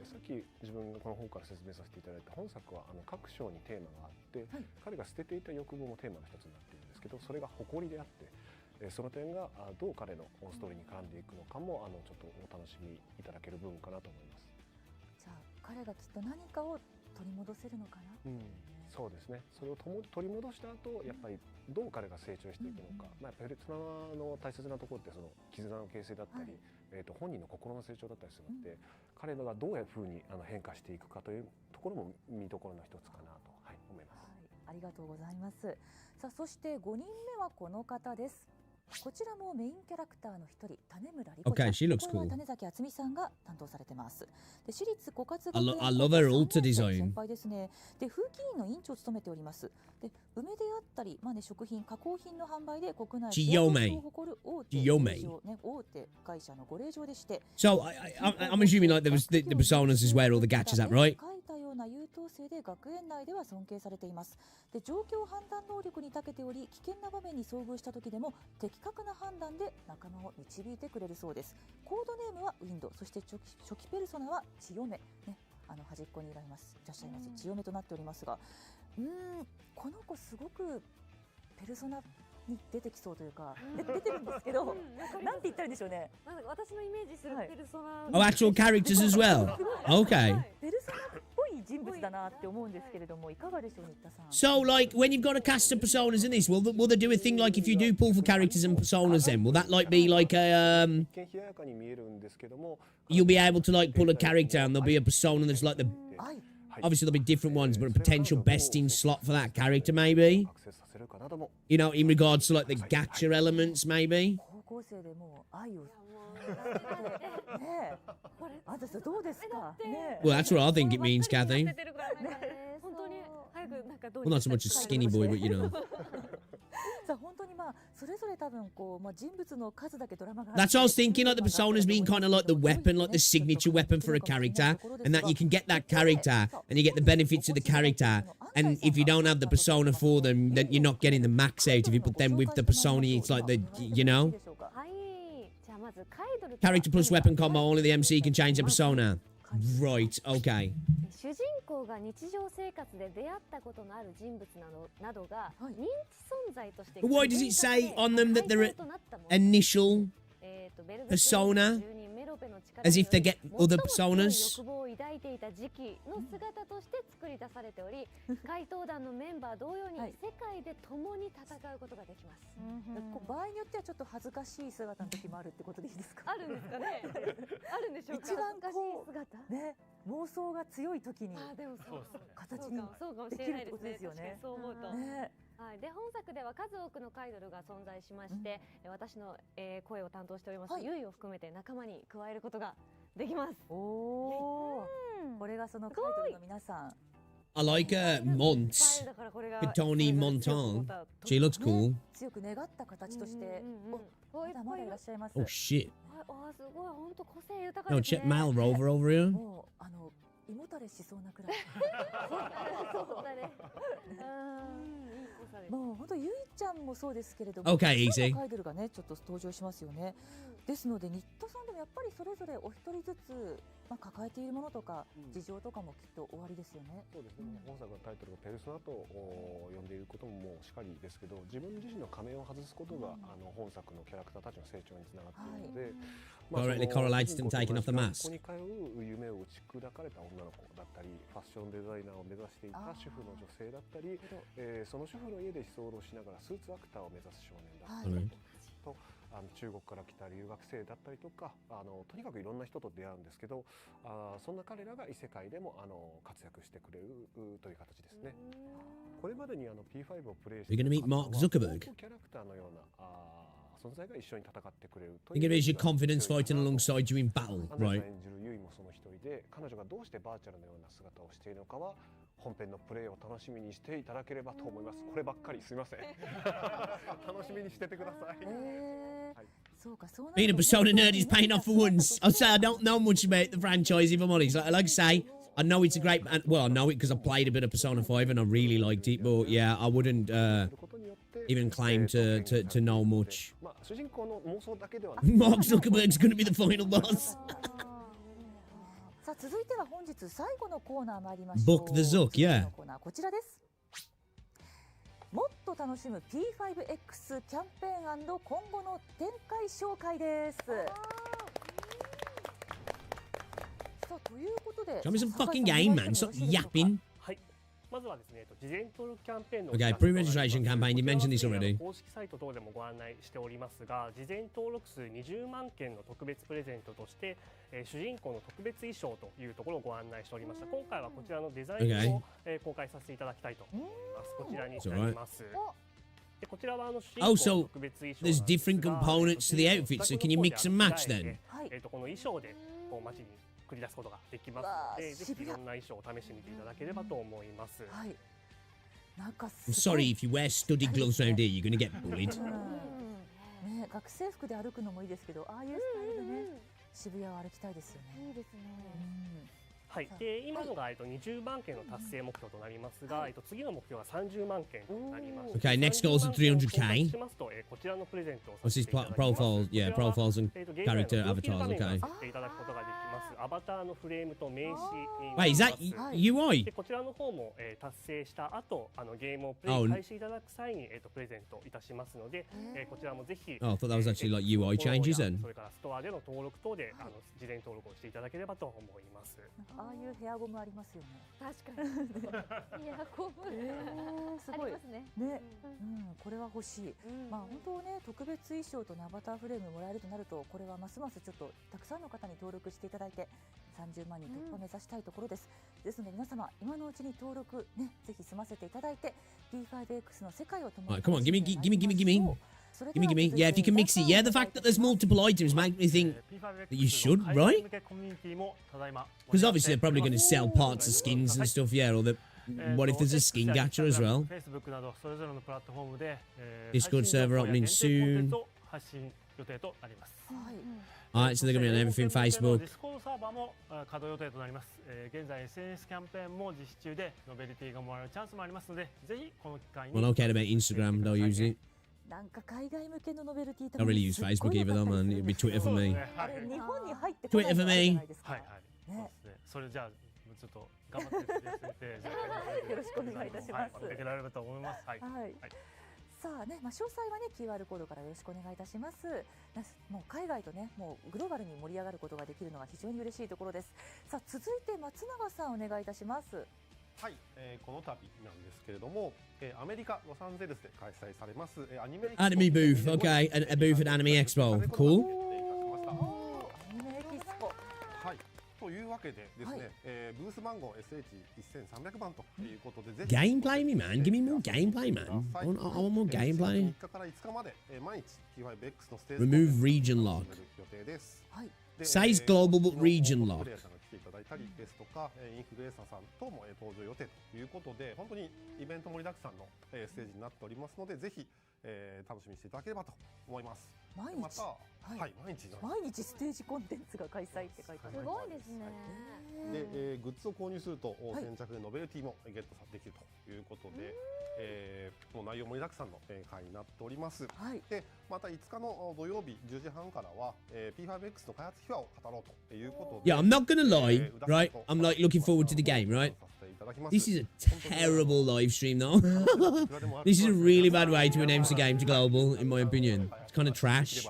さっき自分がこの本から説明させていただいた本作は各章にテーマがあって、彼が捨てていた欲望もテーマの一つになっているんですけど、それが誇りであって、その点がどう彼のストーリーに絡んでいくのかもちょっとお楽しみいただける部分かなと思います。じゃあ彼がきっと何かを取り戻せるのかな。そうですね。それを取り戻した後、やっぱりどう彼が成長していくのか、やっぱりペルソナの大切なところってその絆の形成だったり、本人の心の成長だったりするので、彼らがどういうふうに変化していくかというところも見どころの一つかなと、思います。ありがとうございます。さあそして5人目はこの方です。こちらもメインキャラクターの一人、種村理子ちゃん。Okay, she looks これは cool. 種崎敦美さんが担当されてます。で、私立枯渇学 I 園 love her altar 3年生の design. 先輩ですね。で、風紀委員の委員長を務めております。で、梅であったり、食品、加工品の販売で国内最高を誇る大手大手会社のご令嬢でして。So I'm assuming like there was the personas is where all the gachas at, right? 書いたような優等生で学園内では尊敬されています。で、状況判断能力に長けており、危険な場面に遭遇した時でも的確な判断で仲間を導いてくれるそうです。コードネームはウィンド、そして初期ペルソナは千代目、ね、端っこにいらっしゃいます千代目となっておりますが、この子すごくペルソナに出てきそうというか、出てるんですけど、なんて言ったらいいんでしょうね。私のイメージするペルソナ。Oh, actual characters as well. Okay. ペルソナっぽい人物だなって思うんですけれども、いかがでしょう、新田さん。So, like, when you've got a cast of personas in this, will they do a thing like if you do pull for characters and personas then? Will that, like, be like a, you'll be able to, like, pull a character and there'll be a persona that's like the... Obviously, there'll be different ones, but a potential best in slot for that character, maybe? You know, in regards to, like, the gacha elements, maybe? 高校生でもう愛をね、あんたどうですかね。 Well, that's what I think it means, Kathy. 本当に早くなんかどう Well, not so much a skinny boy, but you know. さあ本当にそれぞれ多分こう人物の数だけドラマが。 That's what I was thinking, like the personas being kind of like the weapon, like the signature weapon for a character, and that you can get that character and you get the benefits of the character. And if you don't have the persona for them, then you're not getting the max out of it. But then with the persona, it's like the, you know, はい。じゃあまずカイドル character plus weapon combo. Only the MC can change the persona. Right. Okay. 主人公が日常生活で出会ったことのある人物などが認知存在として。 But why does it say on them that they're initial persona? As if they get other personas? 欲望を抱いていた時期の姿として作り出されており、怪盗団のメンバー同様に世界で共に戦うことができます。場合によってはちょっと恥ずかしい姿の時もあるってことでいいですか。あるんですかね。あるんでしょうか。一番こうね、妄想が強い時に形にできるってことですよね。そう思うと。はい、で本作では数多くのカイドルが存在しまして、私の、声を担当しております、ユイを含めて仲間に加えることができます。おお、これがそのカイドルの皆さん。I like Mont. Tony Monton. She looks cool. 強く願った形として、まだまだいらっしゃいます。 Oh shit. あ、すごい、本当個性豊か No, ですね。 check Mal Rover over here. もう胃もたれしそうなくらい。もう本当ゆいちゃんもそうですけれども、Okay, easy. カイドルがねちょっと登場しますよね。ですので新田さんでもやっぱりそれぞれお一人ずつ抱えているものとか事情とかもきっとおありですよね。そうですね。本作のタイトルがペルソナと呼んでいることももうしかりですけど、自分自身の仮面を外すことが本作のキャラクターたちの成長につながっているので。Directly correlates to them taking off the mask. ここに通う夢を打ち砕かれた女の子だったり、ファッションデザイナーを目指していた主婦の女性だったり、その主婦の家で居候しながらスーツアクターを目指す少年だったりと、中国から来た留学生だったりとか、とにかくいろんな人と出会うんですけど、そんな彼らが異世界でも活躍してくれるという形ですね。これまでにP5 をプレイしているキャラクターのような存在が一緒に戦ってくれるという。 Think of it as your confidence fighting alongside you in battle, right? 演じるユイもその一人で、彼女がどうしてバーチャルのような姿をしているのかは本編のプレイを楽しみにしていただければと思います。こればっかりすみません。楽しみにしててください。そうか、そうなん Being a Persona nerd is paying off for once. I'll say I don't know much about the franchise, if I'm honest. Like I say, I know it's a great, well, I know it because I played a bit of Persona 5 and I really liked it, but yeah, I wouldn't even claim to know much. 主人公の妄想だけでは Mark Zuckerberg's going to be the final boss. さあ続いては本日最後のコーナー参りましょう。 Book the Zuck, yeah. コーナーこちらです。もっと楽しむ P5X キャンペーン&今後の展開紹介です。さあということで Show me some fucking game, man. Stop yapping. はい。まずはですね、事前登録キャンペーンの Okay, pre-registration campaign. You mentioned this already. 公式サイト等でもご案内しておりますが、事前登録数20万件の特別プレゼントとして、主人公の特別衣装というところをご案内しておりました。今回はこちらのデザインを、公開させていただきたいと思います。こちらになります。でこちらは主人公の特別衣装 there's different components to the outfit, so can you mix and match then? この衣装でこう街に繰り出すことができますので、ぜひいろんな衣装を試してみていただければと思います。はい。なんか I'm sorry if you wear studded gloves around here, you're going to get bullied. ね、学生服で歩くのもいいですけど、ああいうスタイルでね、渋谷を歩きたいですよね。いいですね。はい、で今のが20万件の達成目標となりますが、次の目標は30万件となります。Okay, next goal is 300k. しますと、こちらのプレゼントを What's his profile? Yeah, profiles and character avatars. Okay. いただくことができます。アバターのフレームと名刺に Wait, is that UI? でこちらの方も、達成した後、ゲームをプレイ開始いただく際に、プレゼントいたしますので、こちらもぜひ Oh, I thought that was actually like UI changes then. それからストアでの登録等で事前登録をしていただければと思います。ああいうヘアゴムありますよね。確かに。ヘアゴム。すごい。ありますね。ね、これは欲しい。まあ本当ね、特別衣装とアバターフレームもらえるとなると、これはますますちょっとたくさんの方に登録していただいて30万人突破目指したいところです。ですので皆様今のうちに登録ね、ぜひ済ませていただいて P5X の世界を共に。Right, come on, gimme. Yeah, if you can mix it. Yeah, the fact that there's multiple items makes me think that you should, right? Because obviously they're probably going to sell parts of skins and stuff, yeah. Or what if there's a skin gacha as well? Discord server opening soon. Alright, so they're going to be on everything, Facebook. ディスコードサーバーも稼働予定となります。現在 SNS キャンペーンも実施中でノベルティがもらえるチャンスもありますので、ぜひこの機会に。Well, I don't care about Instagram, don't use it. なんか海外向けのノベルティ I don't really use Facebook either though, man. It'd be Twitter for me. あれ日本に入って Twitter for me. はいはい。ね。それじゃあちょっと頑張ってやってよろしくお願いいたします。できられると思います。はい。さあね、まあ詳細はね QR コードからよろしくお願いいたします。もう海外とね、もうグローバルに盛り上がることができるのが非常に嬉しいところです。さあ続いて松永さんお願いいたします。はい、この度なんですけれども、アメリカロサンゼルスで開催されますアニメ Anime booth, okay, a booth at Anime Expo. Cool. アニメエキスポ。はい。というわけでですね、ブース番号 SH1300 番ということで、ぜひ Gameplay me, man. Give me more gameplay, man. I want more gameplay. 3日から5日まで毎日 P5X のステージ Remove region lock. 予定です。はい。Says global but region lock. いただいたりですとか、インフルエンサーさんとも登場予定ということで、本当にイベント盛りだくさんのステージになっておりますので、ぜひ楽しみにしていただければと思います。毎日、また、はい、毎日ステージコンテンツが開催って書いてある。すごいですね。で、グッズを購入すると先着でノベルティもゲットできるということで、もう内容盛りだくさんの会になっております。で、また5日の土曜日10時半からは P5X の開発秘話を語ろうということで。Yeah, I'm not gonna lie, right? I'm like looking forward to the game, right? This is a terrible live stream, though. This is a really bad way to announce a game to global, in my opinion. It's kind of trash.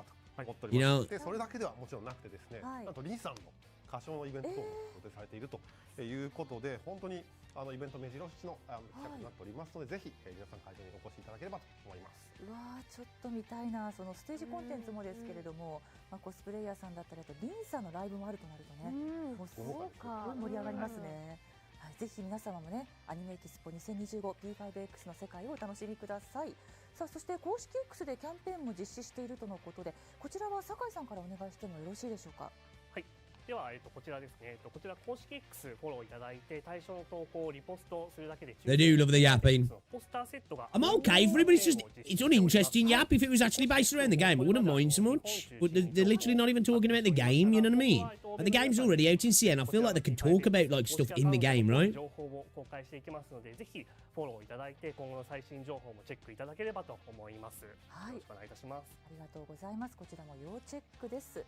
You know. で、それだけではもちろんなくてですね、なんとリンさんの歌唱のイベントも予定されているということで、本当にイベント目白押しの企画になっておりますので、ぜひ皆さん会場にお越しいただければと思います。うわー、ちょっと見たいな。そのステージコンテンツもですけれども、まあコスプレイヤーさんだったりとリンさんのライブもあるとなるとね、もうすごく盛り上がりますね。はい、ぜひ皆様もね、アニメエキスポ 2025P5X の世界をお楽しみください。さあ、そして公式 X でキャンペーンも実施しているとのことで、こちらは酒井さんからお願いしてもよろしいでしょうか。はい。では、こちらですね。こちら公式 X フォローいただいて、対象の投稿をリポストするだけで。They do love the yapping. ポスターセットが。I'm okay for it, but it's uninteresting yap if it was actually based around the game. I wouldn't mind so much. But they're literally not even talking about the game. You know what I mean? And the game's already out in CN. I feel like they can talk about like stuff in the game, right? 情報を公開していきますので、ぜひフォローいただいて、今後の最新情報もチェックいただければと思います。はい。よろしくお願いいたします。ありがとうございます。こちらも要チェックです。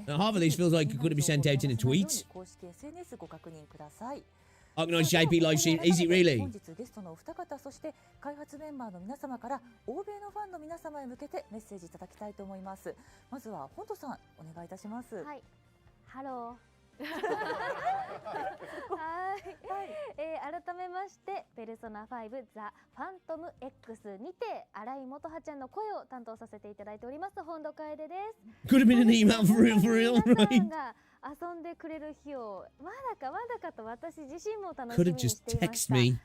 Now, half of these feels like it could be sent out in a tweet. 公式 SNS ご確認ください。Arknights JP live stream. Is it really? 本日ゲストのお二方、そして開発メンバーの皆様から欧米のファンの皆様へ向けてメッセージいただきたいと思います。まずは本トさんお願いいたします。はい。ハロー。はい、改めましてペルソナ5ザ・ファントム X にて新井元葉ちゃんの声を担当させていただいております本土楓です。 Could have been an email for real, right? 皆さんが遊んでくれる日をまだかと私自身も楽しみにしていましたし、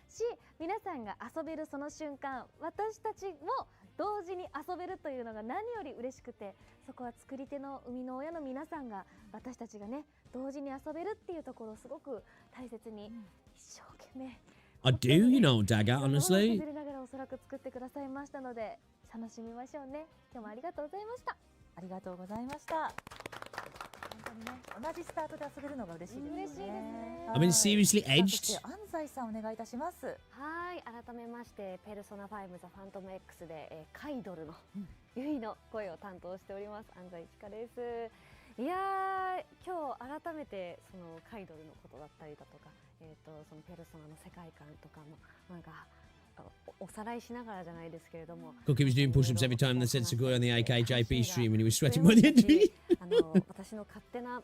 皆さんが遊べるその瞬間、私たちも同時に遊べるというのが何より嬉しくて、そこは作り手の生みの親の皆さんが私たちがね同時に遊べるっていうところをすごく大切に一生懸命I do, you know, Dagger, honestly. 削りながらおそらく作ってくださいましたので楽しみましょうね。今日もありがとうございました。ありがとうございました。本当にね、同じスタートで遊べるのが嬉しいですね。嬉しいですね。I mean, seriously edged. 安西さんお願いいたします。はい、改めましてペルソナ5ザ・ファントム X で、カイドルのユイの声を担当しております安西千佳です。いやー、今日改めてそのカイドルのことだったりだとか、そのペルソナの世界観とかもなんかおさらいしながらじゃないですけれども、 Cookie was doing push-ups every time they said Sugoi on the AKJP stream when he was sweating by the NTE. 私の勝手な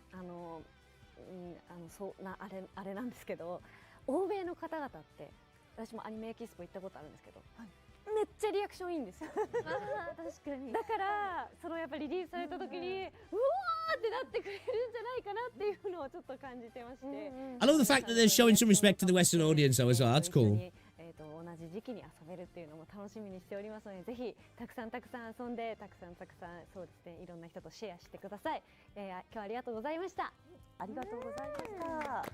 そうなあれなんですけど、欧米の方々って私もアニメエキスポ行ったことあるんですけど、めっちゃリアクションいいんですよ。確かに。だからそのやっぱりリリースされた時にうわーってなってくれるんじゃないかなっていうのをちょっと感じてまして。I love the fact that they're showing some respect to the Western audience though as well. That's cool. 同じ時期に遊べるっていうのも楽しみにしておりますので、ぜひたくさん遊んでたくさんそうですね、いろんな人とシェアしてください。今日はありがとうございました。ありがとうございました。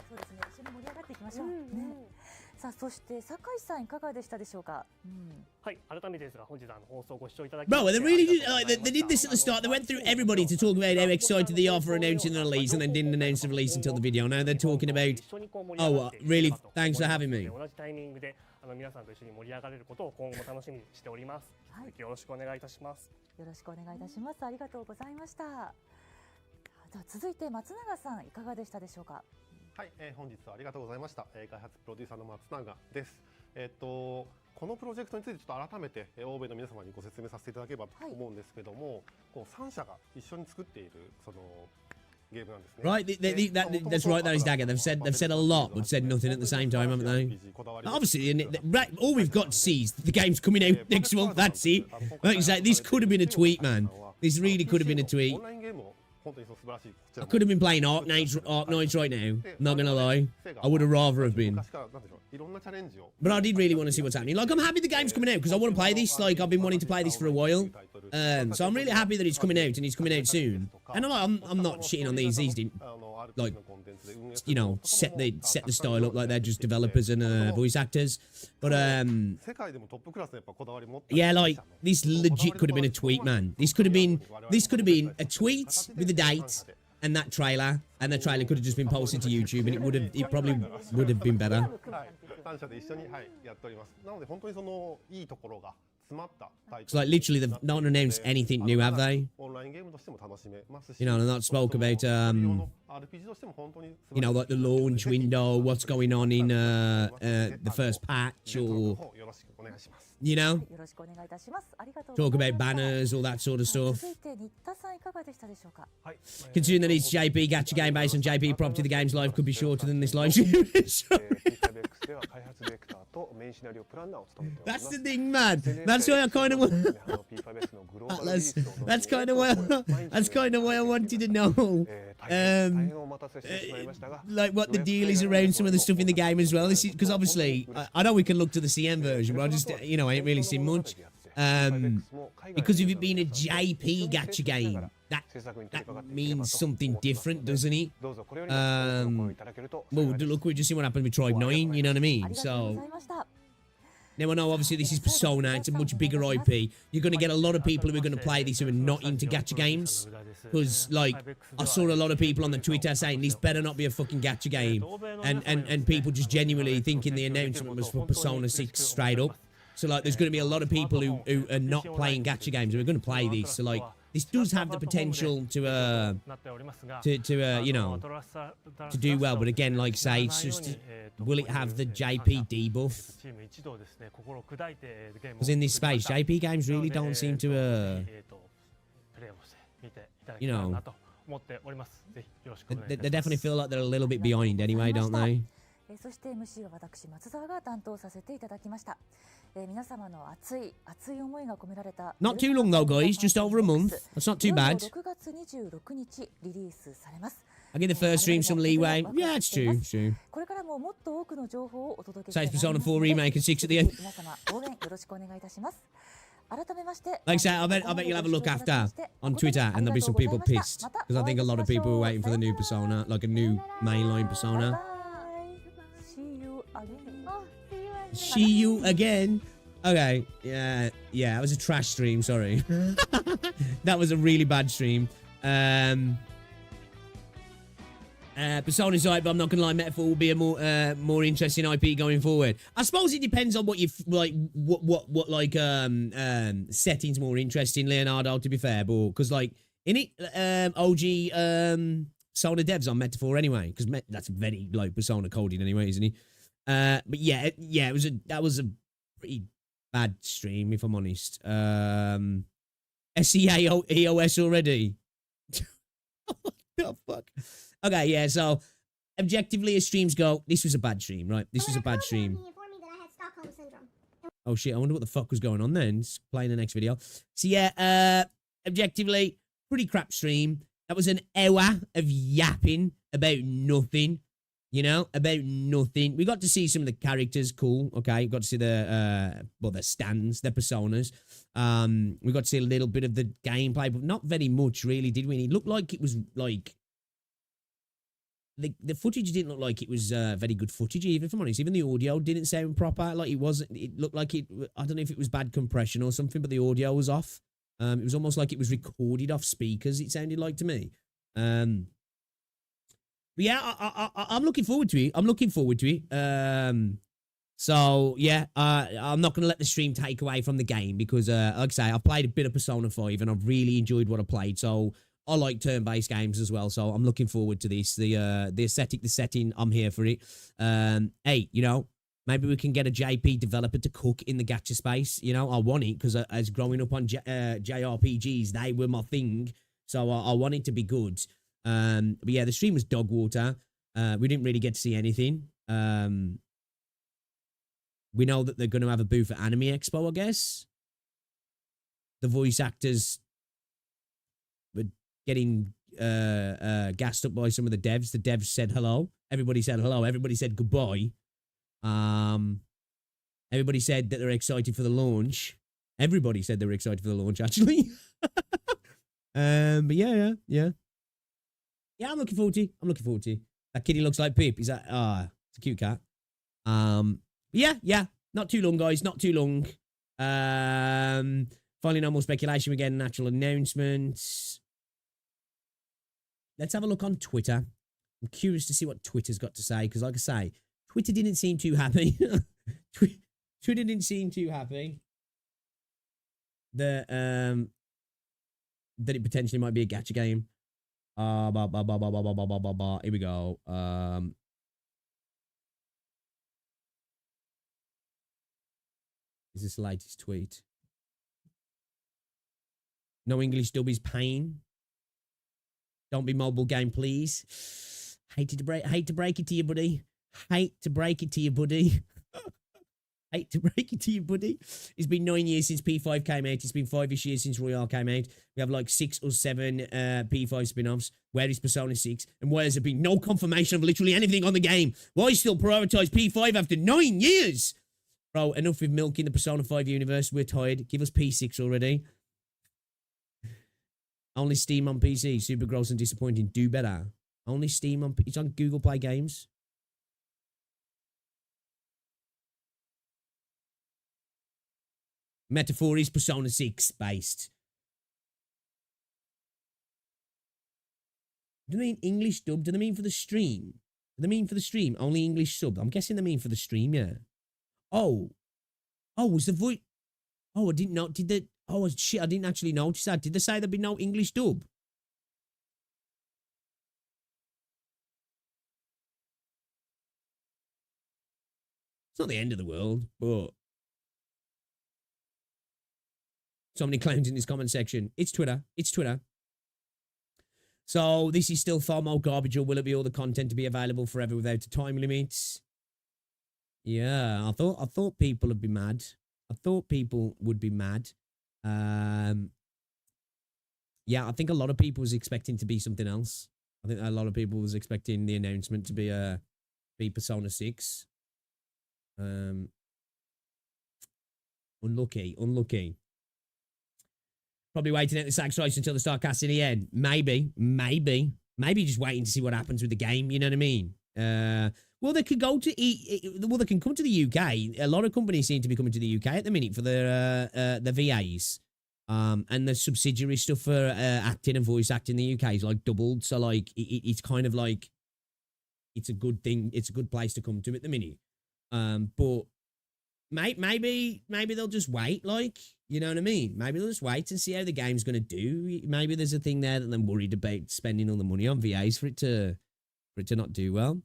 そうですね、一緒に盛り上がっていきましょう。さあ、そして酒井さんいかがでしたでしょうか。はい、改めてですが本日放送をご視聴いただき Bro, they really did. They did this at the start. They went through everybody to talk about how excited they are for announcing the release, and then didn't announce the release until the video. Now they're talking about. Oh, really? Thanks for having me. 同じタイミングで皆さんと一緒に盛り上がれることを今後楽しみにしております。よろしくお願いいたします。よろしくお願いいたします。ありがとうございました。では続いて松永さんいかがでしたでしょうか。はい、本日はありがとうございました。開発プロデューサーの松永です。このプロジェクトについてちょっと改めて欧米の皆様にご説明させていただければと思うんですけども、こう3社が一緒に作っているそのゲームなんですね。Right, that's right. That is Dagger. They've said a lot, but said nothing at the same time, haven't they? Obviously, all we've got to see is the game's coming out next month. That's it. Like you say, this could have been a tweet, man. This really could have been a tweet. I could have been playing Arknights right now. Not gonna lie, I would have rather have been. But I did really want to see what's happening. Like, I'm happy the game's coming out because I want to play this. Like, I've been wanting to play this for a while. So I'm really happy that it's coming out and it's coming out soon. And I'm not shitting on these. These didn't, like, you know, set the style up like they're just developers and voice actors. But yeah, like, this legit could have been a tweet, man. This could have been a tweet with a date and that trailer, and the trailer could have just been posted to YouTube, and it probably would have been better. It's like literally they've not announced anything new, have they? You know, they're not spoke about you know, like the launch window, what's going on in the first patch, or you know, talk about banners, all that sort of stuff. Considering that it's JP Gacha game based on JP property, the game's live could be shorter than this live stream. That's the thing, man. That's why I kind of want. That's kind of why I wanted to know. Like what the deal is around some of the stuff in the game as well. This is because obviously I know we can look to the CM version, but I just, you know, I ain't really seen much. Because of it being a JP Gacha game, that means something different, doesn't it? Well, look, we've just seen what happened with Tribe 9, you know what I mean? So now I know obviously this is Persona, it's a much bigger IP. You're going to get a lot of people who are going to play this who are not into gacha games. Because, like, I saw a lot of people on the Twitter saying this better not be a fucking gacha game. And people just genuinely thinking the announcement was for Persona 6 straight up. So, like, there's going to be a lot of people who are not playing gacha games who are going to play this. So, like, this does have the potential to you know, to do well. But again, like say, it's just, will it have the JP debuff? Because in this space, JP games really don't seem to, you know, they definitely feel like they're a little bit behind anyway, don't they? そして MC は私松沢が担当させていただきました。皆様の熱い思いが込められた Not too long though, guys. Just over a month. That's not too bad. 6月26日リリースされます。I give the first stream some leeway. Yeah, it's true. It's true. これからももっと多くの情報をお届けして Says Persona 4 remake and 6 at the end. 皆様応援よろしくお願いいたします。改めまして Like I said, I bet you'll have a look after on Twitter, and there'll be some people pissed because I think a lot of people are waiting for the new Persona, like a new mainline Persona. See you again. Okay, yeah, it was a trash stream, sorry. That was a really bad stream. Persona's right, but I'm not gonna lie, Metaphor will be a more interesting IP going forward. I suppose it depends on what you like, what like settings more interesting, Leonardo. To be fair, but because like in it, OG Persona devs on Metaphor anyway, because that's very like Persona coding anyway, isn't he? But yeah, that was a pretty bad stream, if I'm honest. SEA EOS already. What the fuck? Okay, yeah, so objectively as streams go, this was a bad stream, right? This was a bad stream. Oh shit, I wonder what the fuck was going on then. Just playing the next video. So yeah, objectively, pretty crap stream. That was an hour of yapping about nothing. You know, about nothing. We got to see some of the characters, cool. Okay, got to see the stands, the personas. We got to see a little bit of the gameplay, but not very much, really, did we? And it looked like it was like the footage didn't look like it was very good footage, even if I'm honest. Even the audio didn't sound proper. Like it wasn't. It looked like it. I don't know if it was bad compression or something, but the audio was off. It was almost like it was recorded off speakers. It sounded like to me. But yeah, I'm looking forward to it. I'm looking forward to it. So yeah, I'm not going to let the stream take away from the game because, like I say, I've played a bit of Persona 5 and I've really enjoyed what I played. So I like turn-based games as well. So I'm looking forward to this. The aesthetic, the setting, I'm here for it. Hey, you know, maybe we can get a JP developer to cook in the gacha space. You know, I want it because as growing up on JRPGs, they were my thing. So I want it to be good. But yeah, the stream was dog water. We didn't really get to see anything. We know that they're going to have a booth at Anime Expo, I guess. The voice actors were getting gassed up by some of the devs. The devs said hello. Everybody said hello. Everybody said goodbye. Everybody said that they're excited for the launch. Everybody said they were excited for the launch, actually. But yeah. Yeah, I'm looking forward to it. That kitty looks like Pip. Is that it's a cute cat. Yeah. Not too long, guys. Not too long. Finally, no more speculation. We get an actual announcement. Let's have a look on Twitter. I'm curious to see what Twitter's got to say, because like I say, Twitter didn't seem too happy. Twitter didn't seem too happy that it potentially might be a gacha game. Here we go. Is this the latest tweet? No English dub is pain. Don't be mobile game, please. Hate to break it to you, buddy. Hate to break it to you, buddy. It's been 9 years since P5 came out. It's been 5-ish years since Royale came out. We have like 6 or 7 P5 spin-offs. Where is Persona 6? And why has there been no confirmation of literally anything on the game? Why still prioritize P5 after 9 years? Bro, enough with milking the Persona 5 universe. We're tired. Give us P6 already. Only Steam on PC. Super gross and disappointing. Do better. Only Steam on... It's on Google Play Games. Metaphor is Persona 6 based. Do they mean English dub? Do they mean for the stream? Do they mean for the stream? Only English sub. I'm guessing they mean for the stream, yeah. Oh, was the voice... Oh, I didn't know. Did Oh, shit, I didn't actually notice that. Did they say there'd be no English dub? It's not the end of the world, but... So many claims in this comment section. It's Twitter. It's Twitter. So this is still FOMO garbage, or will it be all the content to be available forever without a time limit? Yeah, I thought people would be mad. I thought people would be mad. Yeah, I think a lot of people was expecting to be something else. I think a lot of people was expecting the announcement to be Persona 6. Unlucky. Probably waiting out the sax race until they start casting the end. Maybe just waiting to see what happens with the game. You know what I mean? Well, they could go to they can come to the UK. A lot of companies seem to be coming to the UK at the minute for their VAs. And the subsidiary stuff for acting and voice acting in the UK is like doubled. So like it's kind of like it's a good thing. It's a good place to come to at the minute. But maybe they'll just wait. Like, you know what I mean? Maybe they'll just wait and see how the game's going to do. Maybe there's a thing there that they're worried about spending all the money on VAs for it to not do well.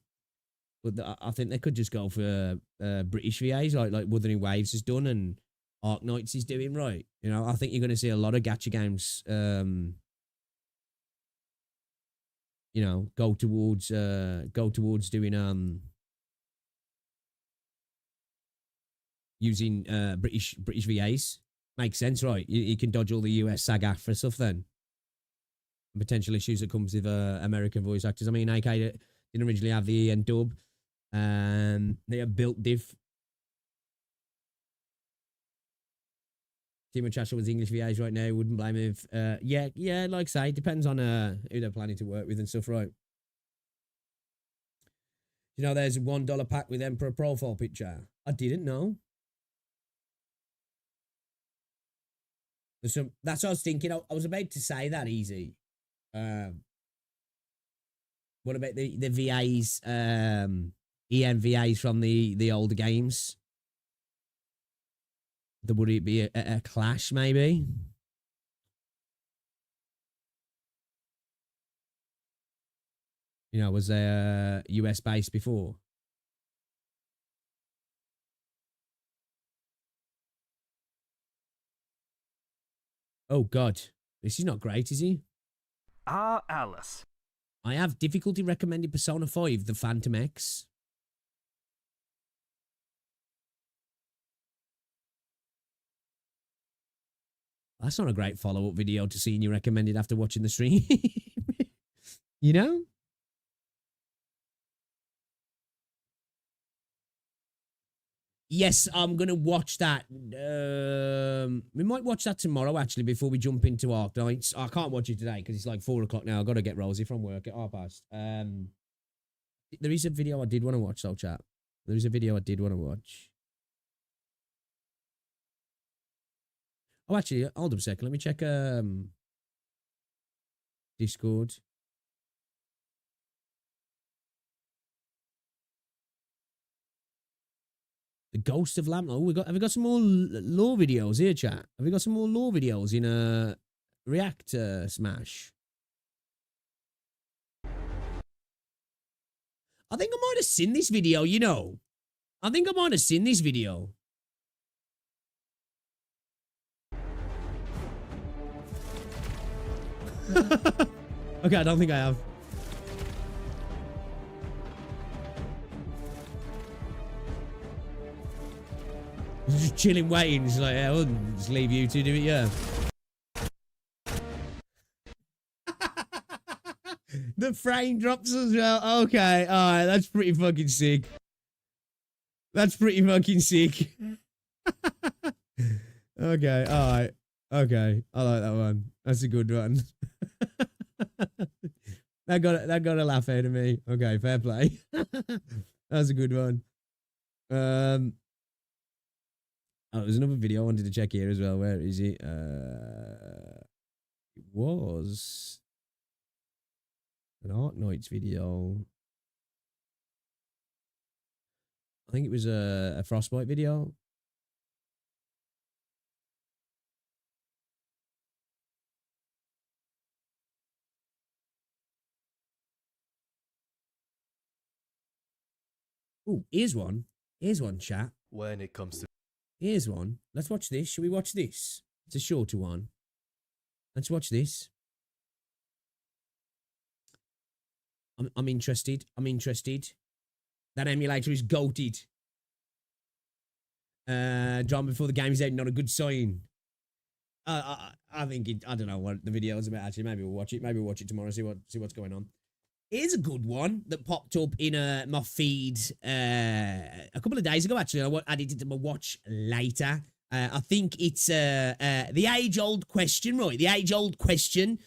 But I think they could just go for British VAs like Wuthering Waves has done and Arknights is doing, right? You know, I think you're going to see a lot of gacha games, you know, go towards doing using British VAs. Makes sense, right? You can dodge all the US SAG-AFTRA stuff then. Potential issues that comes with American voice actors. I mean, AK didn't originally have the EN dub. They have built diff. Timo Chasha was English VAs right now. Wouldn't blame him if... yeah, like I say, it depends on who they're planning to work with and stuff, right? You know, there's a $1 pack with Emperor profile picture. I didn't know. That's what I was thinking. I was about to say that easy. What about the VAs, EN VAs from the older games? Would it be a clash, maybe? You know, was there US based before? Oh, God. This is not great, is he? Alice. I have difficulty recommending Persona 5, the Phantom X. That's not a great follow-up video to seeing you recommended after watching the stream. You know? Yes, I'm going to watch that. We might watch that tomorrow, actually, before we jump into Arknights. I can't watch it today because it's like 4 o'clock now. I've got to get Rosie from work at 1:30. There is a video I did want to watch, though, chat. There is a video I did want to watch. Oh, actually, hold up a second. Let me check Discord. The Ghost of Lamp. Oh, have we got some more lore videos here, chat? Have we got some more lore videos in React Smash? I think I might have seen this video, you know. I think I might have seen this video. Okay, I don't think I have. Just chilling, waiting. It's like, yeah, we'll just leave you to do it, yeah. The frame drops as well. Okay, alright, that's pretty fucking sick. That's pretty fucking sick. Okay, alright. Okay, I like that one. That's a good one. That got a laugh out of me. Okay, fair play. That's a good one. Oh, there's another video I wanted to check here as well. Where is it? It was an Arknights video. I think it was a Frostbite video. Oh, here's one. Here's one, chat. When it comes to... Here's one. Let's watch this. Should we watch this? It's a shorter one. Let's watch this. I'm interested. I'm interested. That emulator is goated. Drama before the game is out, not a good sign. I think it. I don't know what the video is about. Actually, maybe we'll watch it. Maybe we'll watch it tomorrow. See what's going on. Here's a good one that popped up in my feed a couple of days ago. Actually, I added it to my watch later. I think it's the age-old question, right? The age-old question.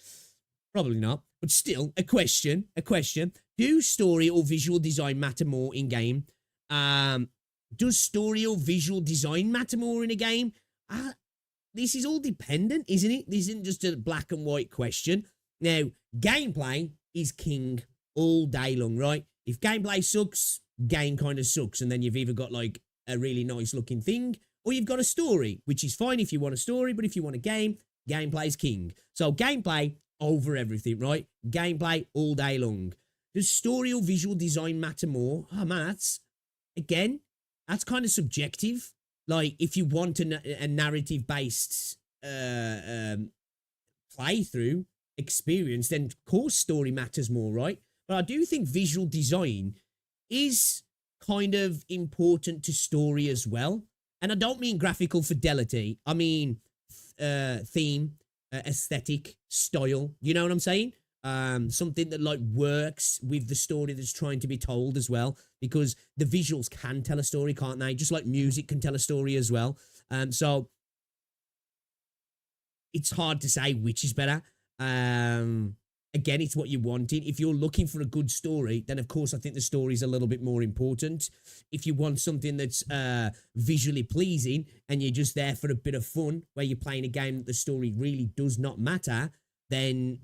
Probably not, but still a question. A question. Do story or visual design matter more in game? Does story or visual design matter more in a game? This is all dependent, isn't it? This isn't just a black and white question. Now, gameplay is king all day long, right? If gameplay sucks, game kind of sucks. And then you've either got like a really nice looking thing or you've got a story, which is fine if you want a story, but if you want a game, gameplay's king. So gameplay over everything, right? Gameplay all day long. Does story or visual design matter more? Oh man, that's kind of subjective. Like, if you want a narrative-based playthrough experience, then of course story matters more, right? But I do think visual design is kind of important to story as well. And I don't mean graphical fidelity. I mean theme, aesthetic, style. You know what I'm saying? Something that like works with the story that's trying to be told as well, because the visuals can tell a story, can't they? Just like music can tell a story as well. So it's hard to say which is better. Again, it's what you're wanting. If you're looking for a good story, then of course I think the story is a little bit more important. If you want something that's visually pleasing and you're just there for a bit of fun, where you're playing a game that the story really does not matter, then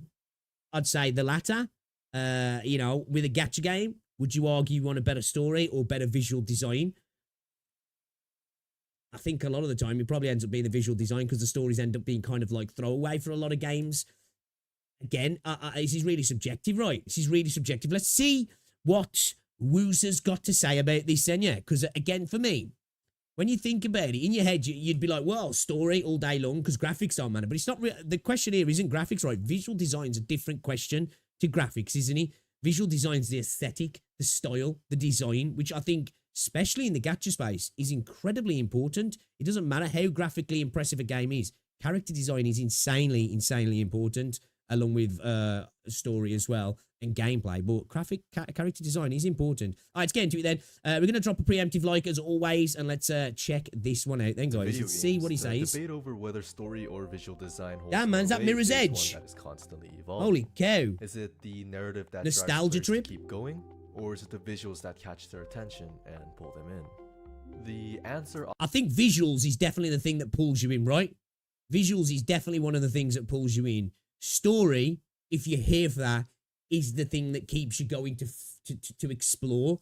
I'd say the latter. You know, with a gacha game, would you argue you want a better story or better visual design? I think a lot of the time it probably ends up being the visual design, because the stories end up being kind of like throwaway for a lot of games. Again, this is really subjective, right? This is really subjective. Let's see what Woozer's got to say about this then, yeah? Because again, for me, when you think about it, in your head, you'd be like, well, story all day long because graphics don't matter. But it's not the question here isn't graphics, right? Visual design's a different question to graphics, isn't it? Visual design's the aesthetic, the style, the design, which I think, especially in the gacha space, is incredibly important. It doesn't matter how graphically impressive a game is. Character design is insanely, insanely important, along with story as well and gameplay. But character design is important. All right, let's get into it then. We're going to drop a preemptive like as always, and let's check this one out then, guys. Let's see what he says. Debate over whether story or visual design holds yeah, man, is that Mirror's Edge? That is constantly evolving. Holy cow. Is it the narrative that nostalgia drives trip to keep going, or is it the visuals that catch their attention and pull them in? The answer... I think visuals is definitely the thing that pulls you in, right? Visuals is definitely one of the things that pulls you in. Story, if you're here for that, is the thing that keeps you going to explore.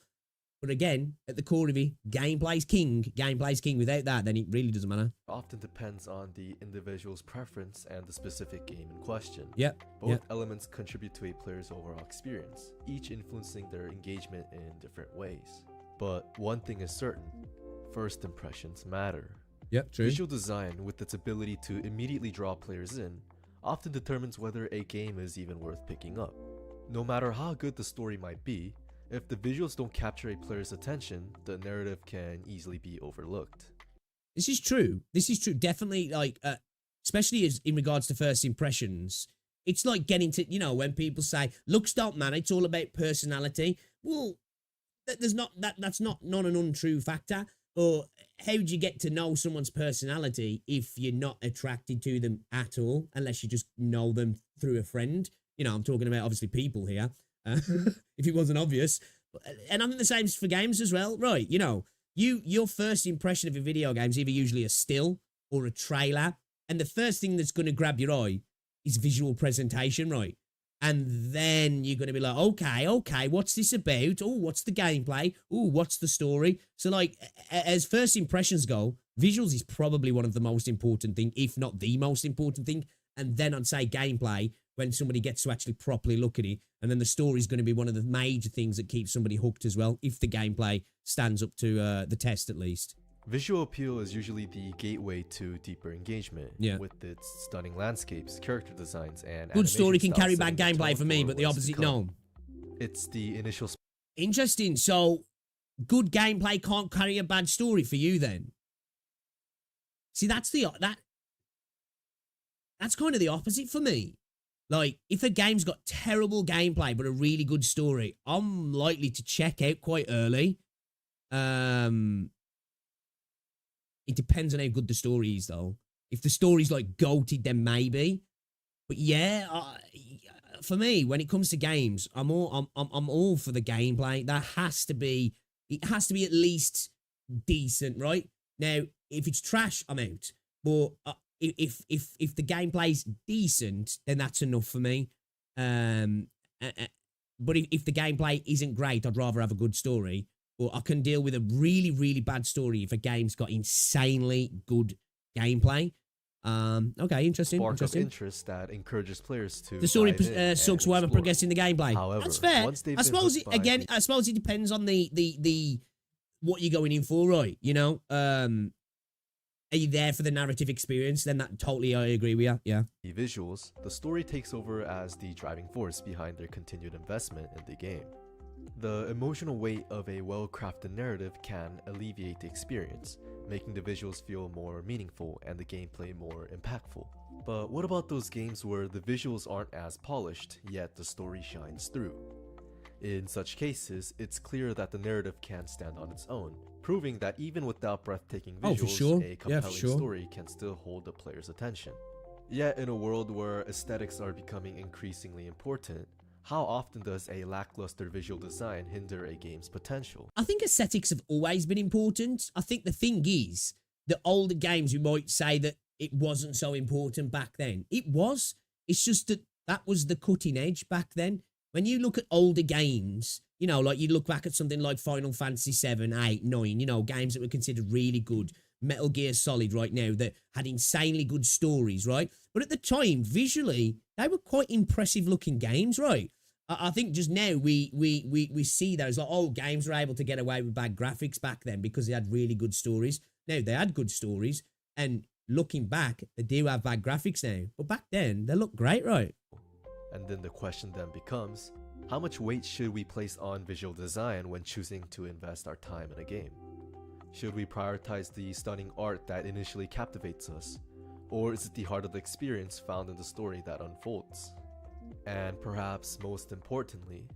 But again, at the core of it, gameplay's king. Gameplay's king. Without that, then it really doesn't matter. Often depends on the individual's preference and the specific game in question. Yep. Both elements contribute to a player's overall experience, each influencing their engagement in different ways. But one thing is certain, first impressions matter. Yep, true. Visual design, with its ability to immediately draw players in, often determines whether a game is even worth picking up. No matter how good the story might be, if the visuals don't capture a player's attention, the narrative can easily be overlooked. This is true. This is true. Definitely, like, especially as in regards to first impressions, it's like getting to, you know, when people say, looks don't matter, it's all about personality. Well, that's not an untrue factor. Or how do you get to know someone's personality if you're not attracted to them at all, unless you just know them through a friend? You know, I'm talking about obviously people here, if it wasn't obvious. And I think the same for games as well, right? You know, your first impression of a video game is either usually a still or a trailer, and the first thing that's going to grab your eye is visual presentation, right? And then you're going to be like, okay, what's this about? Oh, what's the gameplay? Oh, what's the story? So, like, as first impressions go, visuals is probably one of the most important thing, if not the most important thing. And then I'd say gameplay. when somebody gets to actually properly look at it. And then the story is going to be one of the major things that keeps somebody hooked as well, if the gameplay stands up to the test at least. Visual appeal is usually the gateway to deeper engagement, with its stunning landscapes, character designs, and good story can carry bad gameplay for me, but the opposite, no. It's the initial... Interesting. So, good gameplay can't carry a bad story for you then? See, that's kind of the opposite for me. Like, if a game's got terrible gameplay but a really good story, I'm likely to check out quite early. It depends on how good the story is, though. If the story's, like, goated, then maybe. But yeah, for me, when it comes to games, I'm all for the gameplay. It has to be at least decent, right? Now, if it's trash, I'm out. But if the gameplay's decent, then that's enough for me. But if the gameplay isn't great, I'd rather have a good story. Or I can deal with a really, really bad story if a game's got insanely good gameplay. Okay, interesting. Spark of interest that encourages players to. The story sucks while I'm progressing the gameplay. However, that's fair. I suppose it depends on the what you're going in for, right? You know, are you there for the narrative experience? Then that totally, I agree with you. Yeah. The visuals, the story takes over as the driving force behind their continued investment in the game. The emotional weight of a well-crafted narrative can alleviate the experience, making the visuals feel more meaningful and the gameplay more impactful. But what about those games where the visuals aren't as polished, yet the story shines through? In such cases, it's clear that the narrative can stand on its own, proving that even without breathtaking visuals, a compelling story can still hold the player's attention. Yet in a world where aesthetics are becoming increasingly important, how often does a lackluster visual design hinder a game's potential? I think aesthetics have always been important. I think the thing is, the older games, we might say that it wasn't so important back then. It was. It's just that was the cutting edge back then. When you look at older games, you know, like you look back at something like Final Fantasy 7, 8, 9, you know, games that were considered really good. Metal Gear Solid right now that had insanely good stories, right? But at the time, visually, they were quite impressive looking games, right? I think just now we see those, like, oh, games were able to get away with bad graphics back then because they had really good stories. Now, they had good stories, and looking back, they do have bad graphics now. But back then, they look great, right? And then the question then becomes, how much weight should we place on visual design when choosing to invest our time in a game? Should we prioritize the stunning art that initially captivates us? Or is it the heart of the experience found in the story that unfolds? And perhaps most importantly,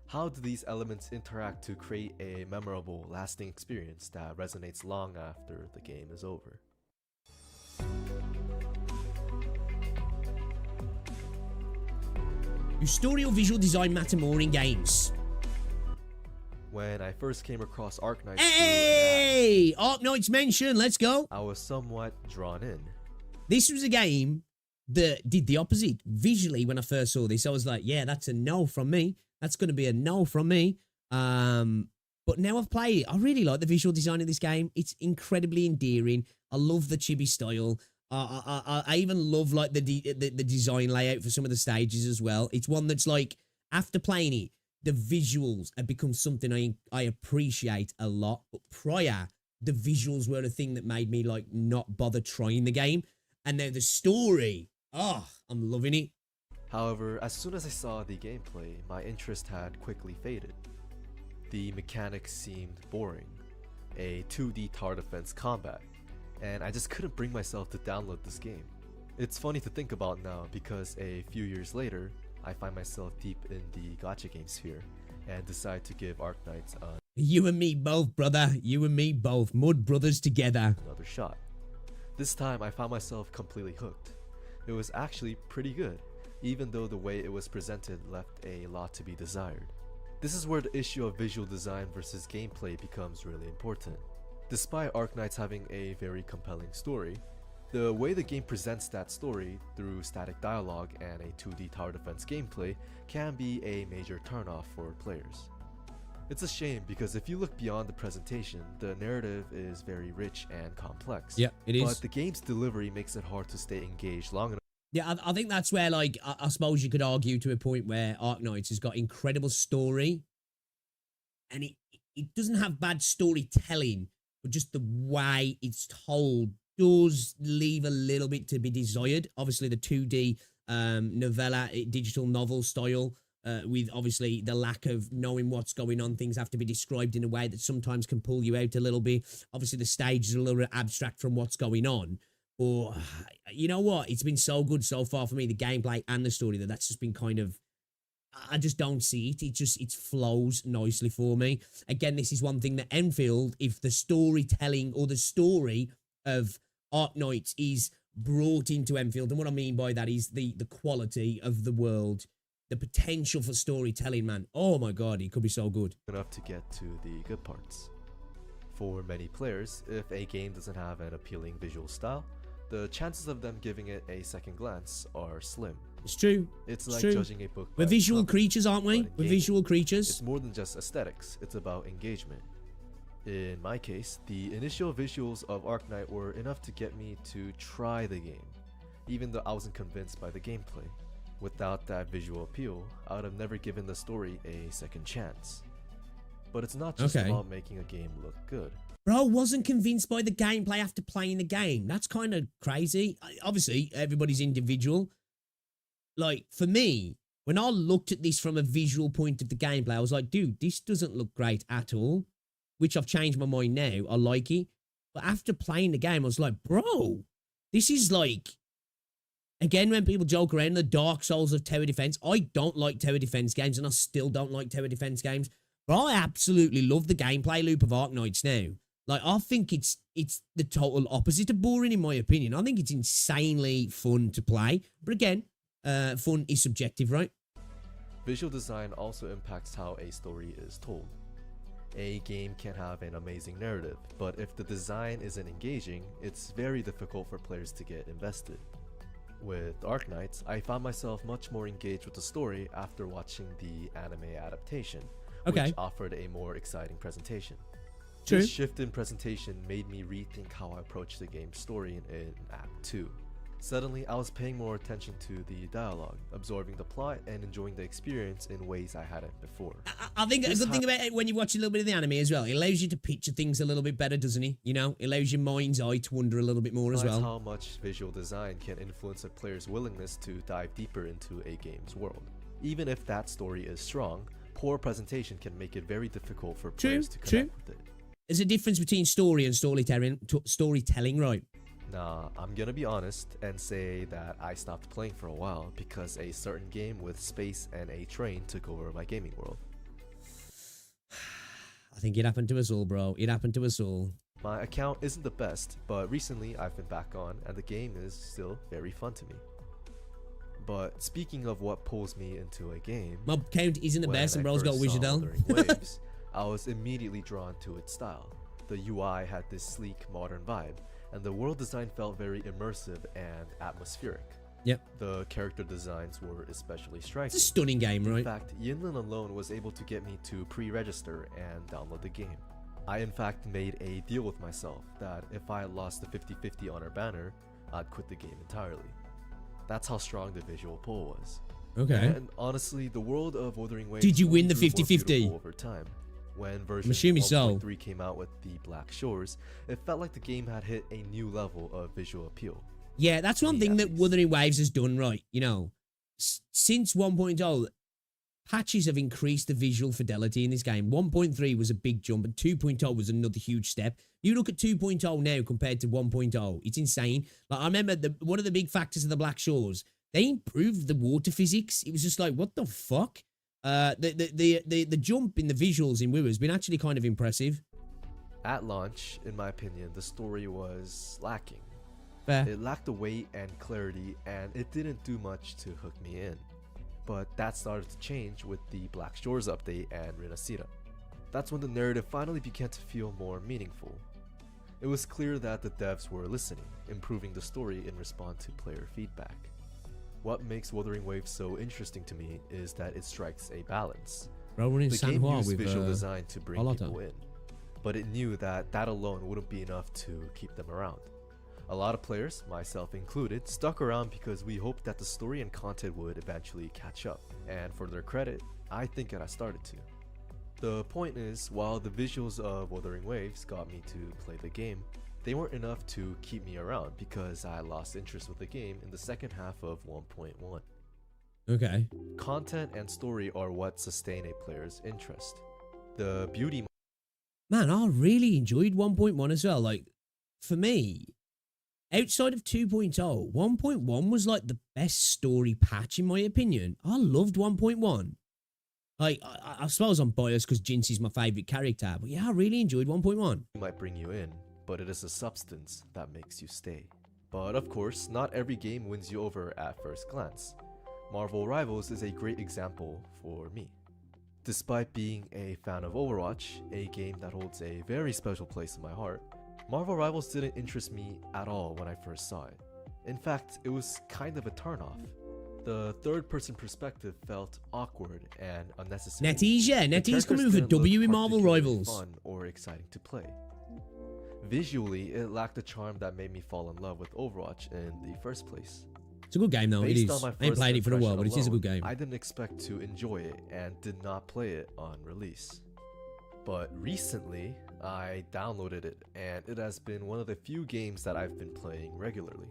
how do these elements interact to create a memorable, lasting experience that resonates long after the game is over? Do story or visual design matter more in games? When I first came across Arknights, hey! Arknights mention, let's go! I was somewhat drawn in. This was a game that did the opposite. Visually, when I first saw this, I was like, yeah, that's a no from me. That's going to be a no from me. But now I've played it, I really like the visual design of this game. It's incredibly endearing. I love the chibi style. I even love like the design layout for some of the stages as well. It's one that's like, after playing it, the visuals have become something I appreciate a lot. But prior, the visuals were a thing that made me like not bother trying the game. And now the story, oh, I'm loving it. However, as soon as I saw the gameplay, my interest had quickly faded. The mechanics seemed boring, a 2D tower defense combat, and I just couldn't bring myself to download this game. It's funny to think about now because a few years later, I find myself deep in the Gacha game sphere and decide to give Arknights you and me both, brother. You and me both. Mud brothers together. Another shot. This time I found myself completely hooked. It was actually pretty good, even though the way it was presented left a lot to be desired. This is where the issue of visual design versus gameplay becomes really important. Despite Arknights having a very compelling story, the way the game presents that story through static dialogue and a 2D tower defense gameplay can be a major turnoff for players. It's a shame because if you look beyond the presentation, the narrative is very rich and complex. Yeah, it is. But the game's delivery makes it hard to stay engaged long enough. Yeah, I think that's where, like, I suppose you could argue to a point where Arknights has got incredible story, and it doesn't have bad storytelling, but just the way it's told does leave a little bit to be desired. Obviously, the 2D novella, digital novel style, with obviously the lack of knowing what's going on, things have to be described in a way that sometimes can pull you out a little bit. Obviously, the stage is a little bit abstract from what's going on. Or, you know what? It's been so good so far for me, the gameplay and the story, that's just been kind of, I just don't see it. It flows nicely for me. Again, this is one thing that Enfield, if the storytelling or the story of Arknights is brought into Enfield, and what I mean by that is the quality of the world, the potential for storytelling, man. Oh my God, it could be so good. Enough to get to the good parts. For many players, if a game doesn't have an appealing visual style, the chances of them giving it a second glance are slim. It's true. It's like true. judging a book. We're visual creatures, aren't we? We're visual creatures. It's more than just aesthetics, it's about engagement. In my case, the initial visuals of Arknight were enough to get me to try the game, even though I wasn't convinced by the gameplay. Without that visual appeal, I would have never given the story a second chance. But it's not just about making a game look good. Bro, wasn't convinced by the gameplay after playing the game. That's kind of crazy. Obviously, everybody's individual. Like, for me, when I looked at this from a visual point of the gameplay, I was like, dude, this doesn't look great at all. Which I've changed my mind now. I like it. But after playing the game, I was like, bro, this is like... Again, when people joke around the Dark Souls of tower defense, I don't like tower defense games, and I still don't like tower defense games. But I absolutely love the gameplay loop of Arknights now. Like, I think it's the total opposite of boring, in my opinion. I think it's insanely fun to play. But again, fun is subjective, right? Visual design also impacts how a story is told. A game can have an amazing narrative, but if the design isn't engaging, it's very difficult for players to get invested. With Arknights, I found myself much more engaged with the story after watching the anime adaptation, which offered a more exciting presentation. True. This shift in presentation made me rethink how I approach the game's story in Act 2. Suddenly, I was paying more attention to the dialogue, absorbing the plot, and enjoying the experience in ways I hadn't before. I think a good thing about it when you watch a little bit of the anime as well, it allows you to picture things a little bit better, doesn't it? You know, it allows your mind's eye to wander a little bit more as well. How much visual design can influence a player's willingness to dive deeper into a game's world. Even if that story is strong, poor presentation can make it very difficult for players to connect with it. There's a difference between story and storytelling, right? Nah, I'm gonna be honest and say that I stopped playing for a while because a certain game with space and a train took over my gaming world. I think it happened to us all, bro. It happened to us all. My account isn't the best, but recently I've been back on and the game is still very fun to me. But speaking of what pulls me into a game, my account isn't the best and bro's got Wizardell. Waves, I was immediately drawn to its style. The UI had this sleek, modern vibe, and the world design felt very immersive and atmospheric. Yep. The character designs were especially striking. It's a stunning game, right? In fact, Yinlin alone was able to get me to pre-register and download the game. I in fact made a deal with myself that if I lost the 50-50 on our banner, I'd quit the game entirely. That's how strong the visual pull was. Okay. And honestly, the world of Wuthering Waves did you win the grew more 50-50 beautiful over time. When version 1.3 came out with the Black Shores, it felt like the game had hit a new level of visual appeal. Yeah, that's one thing that Wuthering Waves has done right. You know, since 1.0, patches have increased the visual fidelity in this game. 1.3 was a big jump, and 2.0 was another huge step. You look at 2.0 now compared to 1.0, it's insane. Like, I remember one of the big factors of the Black Shores, they improved the water physics. It was just like, what the fuck? The jump in the visuals in WoW has been actually kind of impressive. At launch, in my opinion, the story was lacking. Fair. It lacked the weight and clarity, and it didn't do much to hook me in. But that started to change with the Black Shores update and Renascita. That's when the narrative finally began to feel more meaningful. It was clear that the devs were listening, improving the story in response to player feedback. What makes Wuthering Waves so interesting to me is that it strikes a balance. Bro, we're in the San game Juan used with visual design to bring Hotta. people in, but it knew that that alone wouldn't be enough to keep them around. A lot of players, myself included, stuck around because we hoped that the story and content would eventually catch up, and for their credit, I think it has started to. The point is, while the visuals of Wuthering Waves got me to play the game, they weren't enough to keep me around because I lost interest with the game in the second half of 1.1. Okay. Content and story are what sustain a player's interest. The beauty... Man, I really enjoyed 1.1 as well. Like, for me, outside of 2.0, 1.1 was like the best story patch in my opinion. I loved 1.1. Like, I suppose I'm biased because Jinxie's my favourite character, but yeah, I really enjoyed 1.1. might bring you in, but it is the substance that makes you stay. But of course, not every game wins you over at first glance. Marvel Rivals is a great example for me. Despite being a fan of Overwatch, a game that holds a very special place in my heart, Marvel Rivals didn't interest me at all when I first saw it. In fact, it was kind of a turnoff. The third-person perspective felt awkward and unnecessary. NetEase, yeah, NetEase coming with a W in Marvel Rivals. Fun or exciting to play. Visually, it lacked the charm that made me fall in love with Overwatch in the first place. It's a good game though, it is. I ain't played it for a while, but it is a good game. I didn't expect to enjoy it and did not play it on release. But recently, I downloaded it and it has been one of the few games that I've been playing regularly.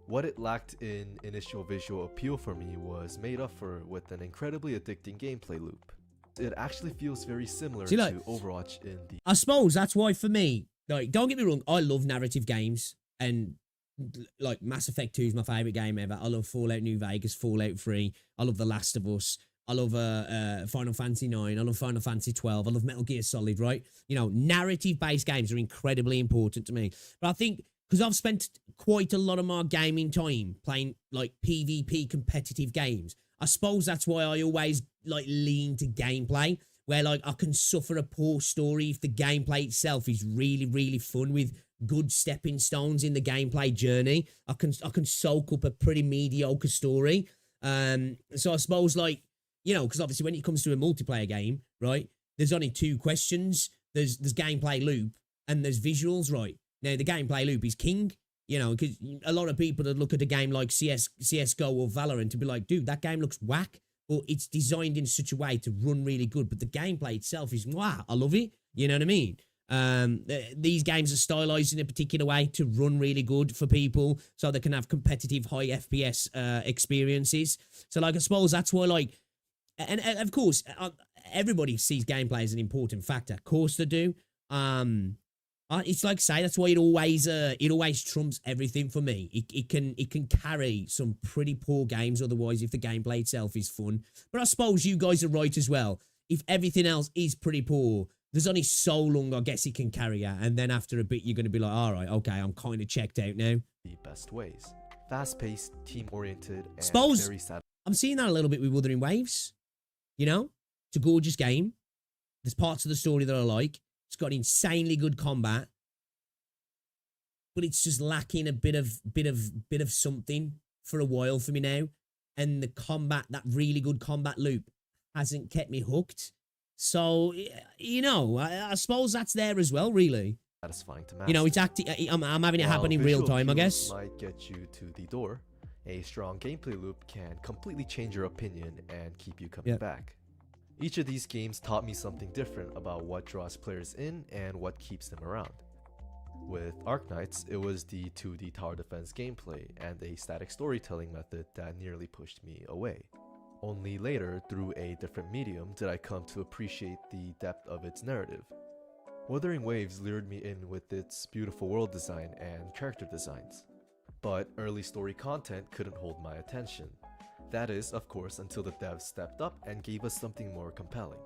What it lacked in initial visual appeal for me was made up for with an incredibly addicting gameplay loop. It actually feels very similar to Overwatch in the... I suppose that's why for me, like, don't get me wrong, I love narrative games, and like Mass Effect 2 is my favourite game ever. I love Fallout New Vegas, Fallout 3, I love The Last of Us, I love Final Fantasy 9, I love Final Fantasy 12, I love Metal Gear Solid, right? You know, narrative-based games are incredibly important to me. But I think, because I've spent quite a lot of my gaming time playing, like, PvP competitive games, I suppose that's why I always, like, lean to gameplay, where, like, I can suffer a poor story if the gameplay itself is really, really fun with good stepping stones in the gameplay journey. I can soak up a pretty mediocre story. So I suppose, like, you know, because obviously when it comes to a multiplayer game, right, there's only two questions. There's gameplay loop and there's visuals, right? Now, the gameplay loop is king, you know, because a lot of people that look at a game like CSGO or Valorant to be like, dude, that game looks whack, but it's designed in such a way to run really good. But the gameplay itself is, wow, I love it. You know what I mean? These games are stylized in a particular way to run really good for people so they can have competitive high FPS experiences. So, like, I suppose that's why, like, and of course, everybody sees gameplay as an important factor. Of course they do. It's like, say, that's why it always trumps everything for me. It can carry some pretty poor games otherwise if the gameplay itself is fun. But I suppose you guys are right as well. If everything else is pretty poor, there's only so long I guess it can carry out, and then after a bit you're going to be like, all right, okay, I'm kind of checked out now. The best ways. Fast-paced, team-oriented, and suppose very sad. I'm seeing that a little bit with Wuthering Waves. You know? It's a gorgeous game. There's parts of the story that I like. It's got insanely good combat. But it's just lacking a bit of something for a while for me now. And the combat, that really good combat loop, hasn't kept me hooked. So, you know, I suppose that's there as well, really. Satisfying to master. You know, it's I'm having it happen in real time, I guess. Might get you to the door. A strong gameplay loop can completely change your opinion and keep you coming back. Each of these games taught me something different about what draws players in and what keeps them around. With Arknights, it was the 2D tower defense gameplay and a static storytelling method that nearly pushed me away. Only later, through a different medium, did I come to appreciate the depth of its narrative. Wuthering Waves lured me in with its beautiful world design and character designs. But early story content couldn't hold my attention. That is, of course, until the devs stepped up and gave us something more compelling.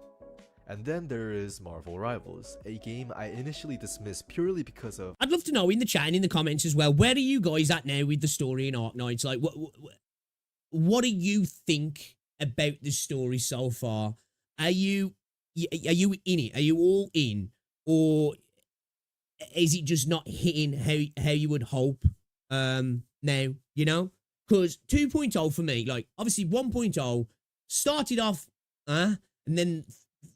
And then there is Marvel Rivals, a game I initially dismissed purely because of... I'd love to know in the chat and in the comments as well, where are you guys at now with the story in Arknights? Like, what do you think about the story so far? Are you in it? Are you all in? Or is it just not hitting how you would hope now, you know? Because 2.0 for me, like, obviously 1.0 started off, and then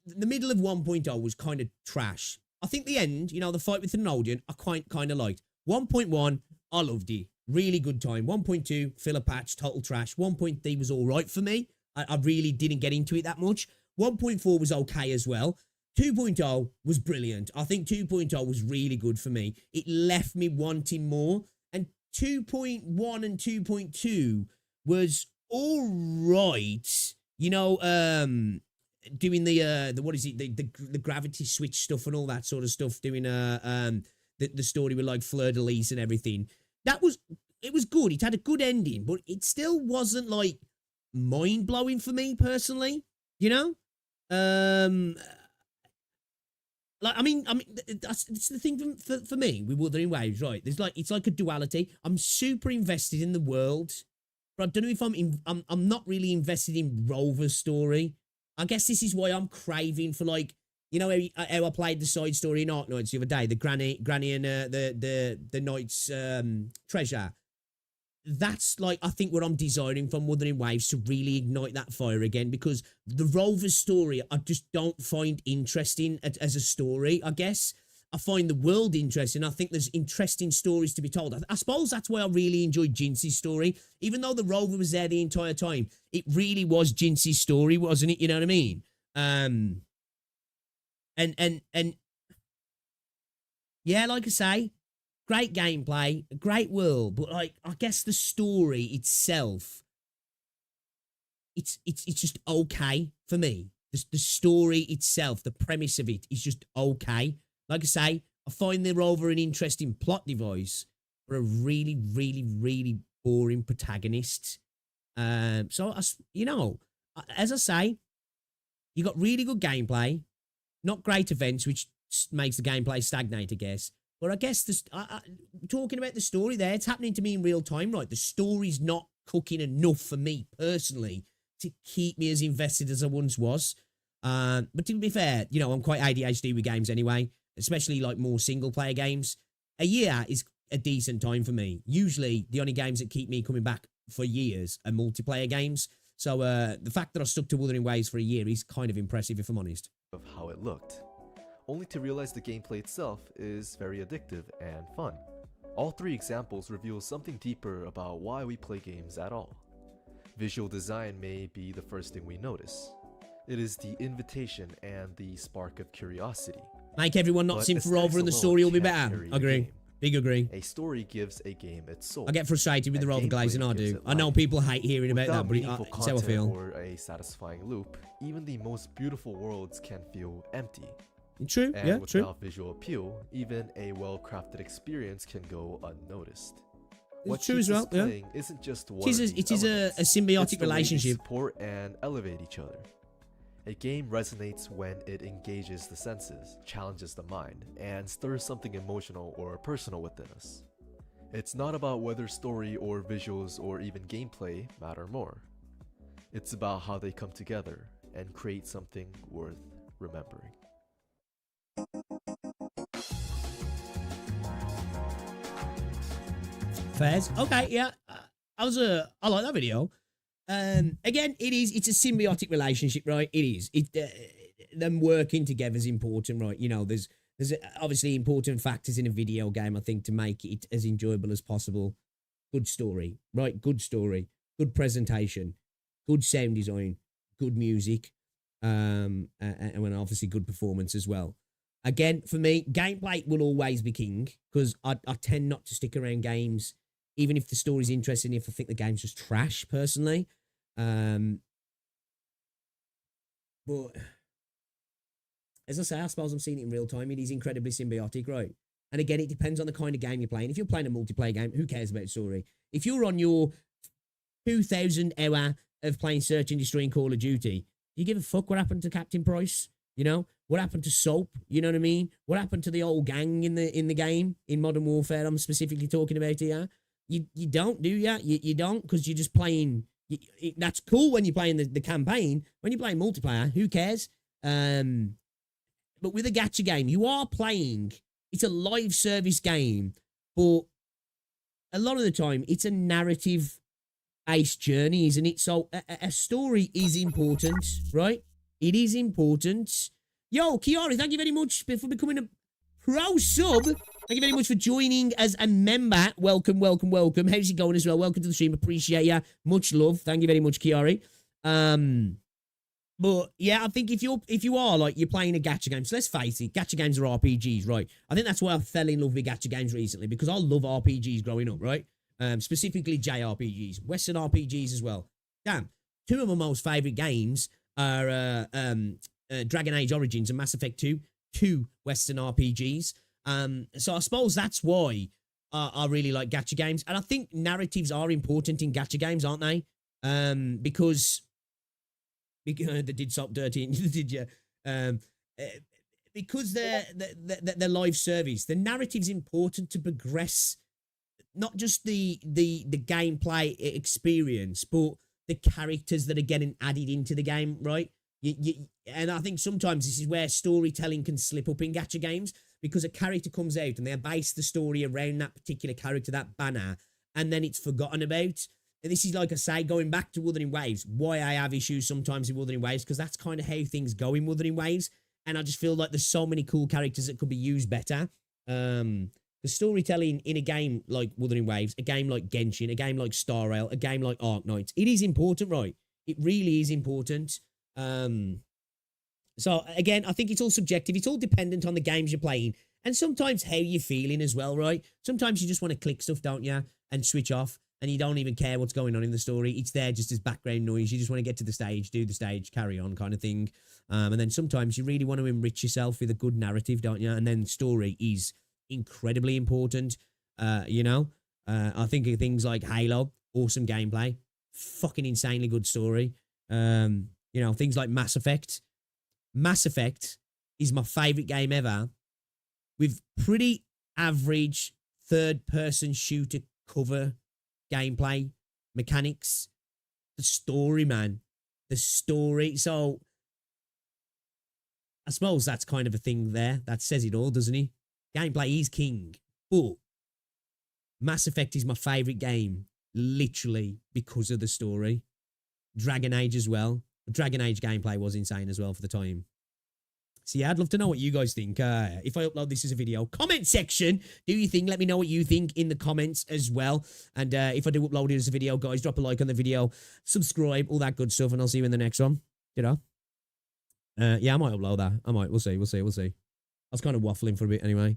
the middle of 1.0 was kind of trash. I think the end, you know, the fight with the Nodian, I kind of liked. 1.1 I loved it. Really good time. 1.2, filler patch, total trash. 1.3 was all right for me. I really didn't get into it that much. 1.4 was okay as well. 2.0 was brilliant. I think 2.0 was really good for me. It left me wanting more. And 2.1 and 2.2 was all right. You know, doing the what is it? The gravity switch stuff and all that sort of stuff. Doing the story with like Fleur de Lis and everything. It was good. It had a good ending, but it still wasn't like mind-blowing for me personally, you know? Like, I mean, it's the thing for me with Wuthering Waves, right? It's like a duality. I'm super invested in the world, but I don't know if I'm not really invested in Rover's story. I guess this is why I'm craving for, like, you know how I played the side story in Arknights the other day, the Granny and the Knight's treasure. That's like, I think, what I'm desiring from Wuthering Waves, to really ignite that fire again, because the Rover's story I just don't find interesting as a story. I guess I find the world interesting. I think there's interesting stories to be told. I suppose that's why I really enjoyed Jinxie's story. Even though the Rover was there the entire time, it really was Jinxie's story, wasn't it? You know what I mean? And yeah, like I say, great gameplay, a great world, but like, I guess the story itself, it's just okay for me. The story itself, the premise of it is just okay. Like I say, I find the Rover an interesting plot device for a really, really, really boring protagonist. So, you know, as I say, you got really good gameplay, not great events, which makes the gameplay stagnate, I guess. But I guess talking about the story there, it's happening to me in real time, right? The story's not cooking enough for me personally to keep me as invested as I once was. But to be fair, you know, I'm quite ADHD with games anyway, especially like more single player games. A year is a decent time for me. Usually the only games that keep me coming back for years are multiplayer games. So the fact that I stuck to Wuthering Waves for a year is kind of impressive, if I'm honest. Of how it looked, only to realize the gameplay itself is very addictive and fun. All three examples reveal something deeper about why we play games at all. Visual design may be the first thing we notice. It is the invitation and the spark of curiosity. Make everyone not sim for over and the story will be better. Agree. Big agree. A story gives a game its soul. I get frustrated with the Rover glazing, I do. I know people hate hearing about that, but it's how I feel. Or a satisfying loop, even the most beautiful worlds can feel empty. True, and yeah, true. Without visual appeal, even a well-crafted experience can go unnoticed. It's true as well, yeah. Isn't just one it is a symbiotic relationship. Support and elevate each other. A game resonates when it engages the senses, challenges the mind, and stirs something emotional or personal within us. It's not about whether story or visuals or even gameplay matter more. It's about how they come together and create something worth remembering. Fairs. Okay, yeah. I like that video. Again, it's a symbiotic relationship, right? It is. Them working together is important, right? You know, there's obviously important factors in a video game, I think, to make it as enjoyable as possible. Good story, right? Good story, good presentation, good sound design, good music, and obviously good performance as well. Again, for me, gameplay will always be king, because I tend not to stick around games, even if the story's interesting, if I think the game's just trash, personally. But as I say, I suppose I'm seeing it in real time. It is incredibly symbiotic, right? And again, it depends on the kind of game you're playing. If you're playing a multiplayer game, who cares about story? If you're on your 2,000 hour of playing Search and Destroy in Call of Duty, do you give a fuck what happened to Captain Price? You know, what happened to Soap? You know what I mean? What happened to the old gang in the game, in Modern Warfare? I'm specifically talking about here. You don't, do ya? You don't, because you're just playing. That's cool when you're playing the campaign. When you're playing multiplayer, who cares? But with a gacha game, you are playing. It's a live service game, but a lot of the time, it's a narrative-based journey, isn't it? So a story is important, right? It is important. Yo, Kiari, thank you very much for becoming a pro sub. Thank you very much for joining as a member. Welcome, welcome, welcome. How's it going as well? Welcome to the stream. Appreciate ya. Much love. Thank you very much, Kiari. But yeah, I think if you are like you're playing a gacha game, so let's face it, gacha games are RPGs, right? I think that's why I fell in love with gacha games recently, because I love RPGs growing up, right? Specifically JRPGs, Western RPGs as well. Damn, two of my most favorite games are Dragon Age Origins and Mass Effect 2, two Western RPGs. So I suppose that's why I really like gacha games, and I think narratives are important in gacha games, aren't they? Because they did stop dirty, did you? Because they're live service. The narrative's important to progress, not just the gameplay experience, but the characters that are getting added into the game, right? And I think sometimes this is where storytelling can slip up in gacha games, because a character comes out and they base the story around that particular character, that banner, and then it's forgotten about. And this is, like I say, going back to Wuthering Waves, why I have issues sometimes in Wuthering Waves, because that's kind of how things go in Wuthering Waves. And I just feel like there's so many cool characters that could be used better. The storytelling in a game like Wuthering Waves, a game like Genshin, a game like Star Rail, a game like Arknights, it is important, right? It really is important. So again, I think it's all subjective. It's all dependent on the games you're playing, and sometimes how you're feeling as well, right? Sometimes you just want to click stuff, don't you? And switch off, and you don't even care what's going on in the story. It's there just as background noise. You just want to get to the stage, do the stage, carry on kind of thing. And then sometimes you really want to enrich yourself with a good narrative, don't you? And then story is incredibly important. You know, I think of things like Halo, awesome gameplay, fucking insanely good story. You know, things like Mass Effect. Mass Effect is my favorite game ever, with pretty average third-person shooter cover gameplay mechanics. The story, man. The story. So, I suppose that's kind of a thing there. That says it all, doesn't it? Gameplay is king. But Mass Effect is my favorite game, literally, because of the story. Dragon Age as well. Dragon Age gameplay was insane as well for the time. So yeah, I'd love to know what you guys think. If I upload this as a video, comment section, do you think? Let me know what you think in the comments as well. And if I do upload it as a video, guys, drop a like on the video, subscribe, all that good stuff, and I'll see you in the next one. You know? Yeah, I might upload that. I might. We'll see. I was kind of waffling for a bit anyway.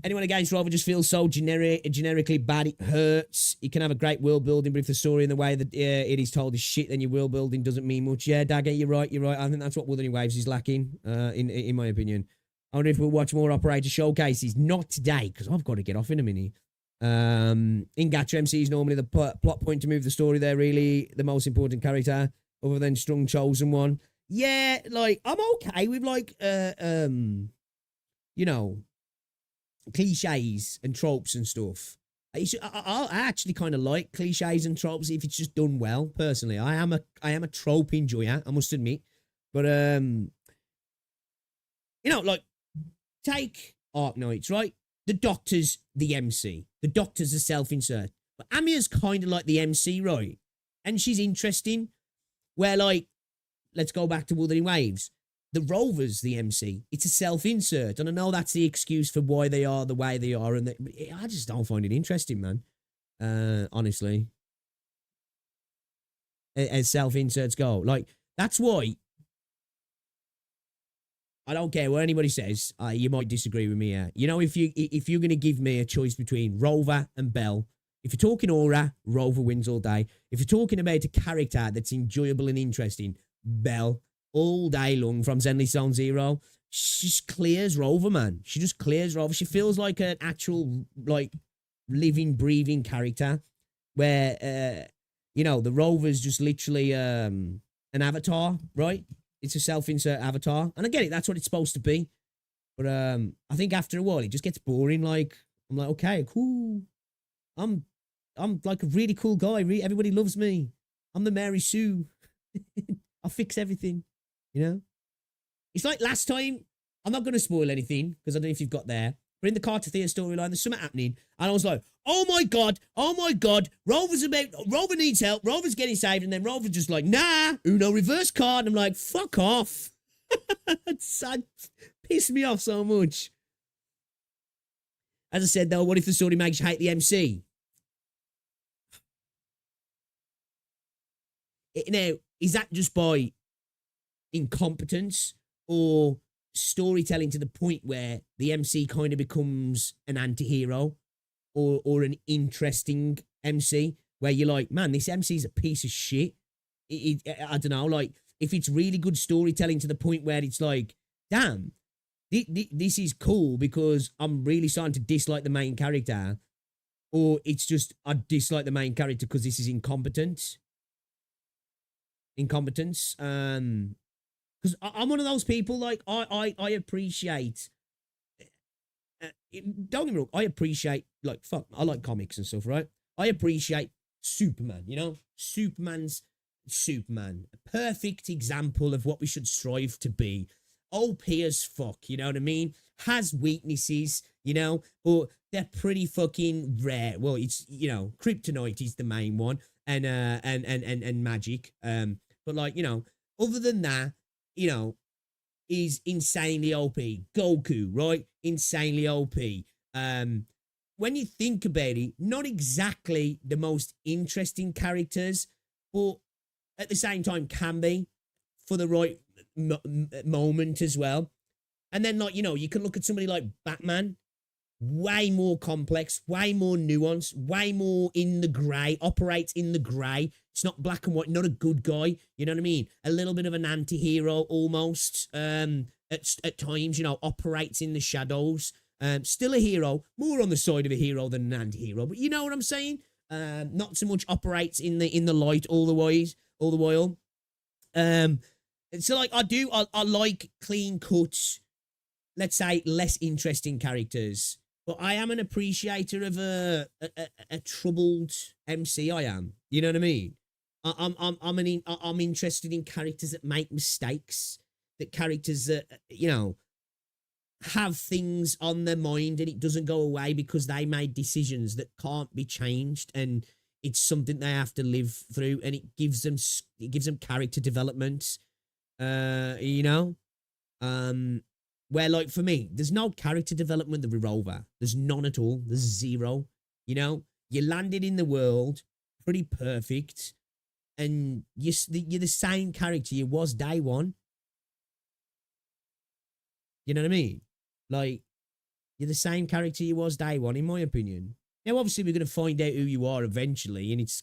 Anyone against Rover just feels so generically bad, it hurts. You can have a great world building, but if the story and the way that it is told is shit, then your world building doesn't mean much. Yeah, Dagger, you're right. I think that's what Wuthering Waves is lacking, in my opinion. I wonder if we'll watch more operator showcases. Not today, because I've got to get off in a minute. In Gacha MC is normally the plot point to move the story. They're really the most important character, other than Strong Chosen One. Yeah, like, I'm okay with, like, you know, cliches and tropes and stuff. I actually kind of like cliches and tropes if it's just done well. Personally, I am a trope enjoyer, I must admit. But you know, like, take Arknights, right? The Doctor's the MC. The Doctor's a self-insert. But Amiya's kind of like the MC, right? And she's interesting. Where, like, let's go back to Wuthering Waves. The Rover's the MC. It's a self-insert. And I know that's the excuse for why they are the way they are. And I just don't find it interesting, man. Honestly. As self-inserts go. Like, that's why I don't care what anybody says. You might disagree with me here. You know, if you're going to give me a choice between Rover and Belle, if you're talking aura, Rover wins all day. If you're talking about a character that's enjoyable and interesting, Belle, all day long from Zenless Zone Zero. She just clears Rover, man. She just clears Rover. She feels like an actual, like, living, breathing character where, you know, the Rover's just literally an avatar, right? It's a self-insert avatar. And I get it, that's what it's supposed to be. But I think after a while, it just gets boring. Like, I'm like, okay, cool. I'm like a really cool guy. Everybody loves me. I'm the Mary Sue. I'll fix everything. You know? It's like last time, I'm not going to spoil anything, because I don't know if you've got there, but in the Carter Theatre storyline, there's something happening, and I was like, oh my god, Rover needs help, Rover's getting saved, and then Rover's just like, nah, Uno reverse card, and I'm like, fuck off. That pissed me off so much. As I said, though, what if the story makes you hate the MC? Now, is that just by incompetence or storytelling to the point where the MC kind of becomes an anti-hero or an interesting MC where you're like, man, this MC is a piece of shit. I don't know, like, if it's really good storytelling to the point where it's like, damn, this is cool because I'm really starting to dislike the main character, or it's just I dislike the main character because this is incompetence. Because I'm one of those people, like, I appreciate, don't get me wrong, I appreciate, like, fuck, I like comics and stuff, right? I appreciate Superman, you know? Superman's Superman. A perfect example of what we should strive to be. OP as fuck, you know what I mean? Has weaknesses, you know, but they're pretty fucking rare. Well, it's, you know, kryptonite is the main one, and magic. But, like, you know, other than that, you know, is insanely OP. Goku, right? Insanely OP. When you think about it, not exactly the most interesting characters, but at the same time can be for the right moment as well. And then, like, you know, you can look at somebody like Batman, way more complex, way more nuanced, way more in the grey, operates in the grey. It's not black and white, not a good guy, you know what I mean? A little bit of an anti-hero almost, at times, you know, operates in the shadows. Still a hero, more on the side of a hero than an anti-hero, but you know what I'm saying? Not so much operates in the light all the while. So, like, I like clean cuts, let's say less interesting characters, but I am an appreciator of a troubled MC. I am, you know what I mean? I'm interested in characters that make mistakes, that characters that, you know, have things on their mind and it doesn't go away because they made decisions that can't be changed, and it's something they have to live through, and it gives them character development. You know, where, like, for me, there's no character development with Revolver. There's none at all. There's zero. You know, you landed in the world pretty perfect, and you're the same character you was day one. You know what I mean? Like, you're the same character you was day one, in my opinion. Now, obviously, we're going to find out who you are eventually, and it's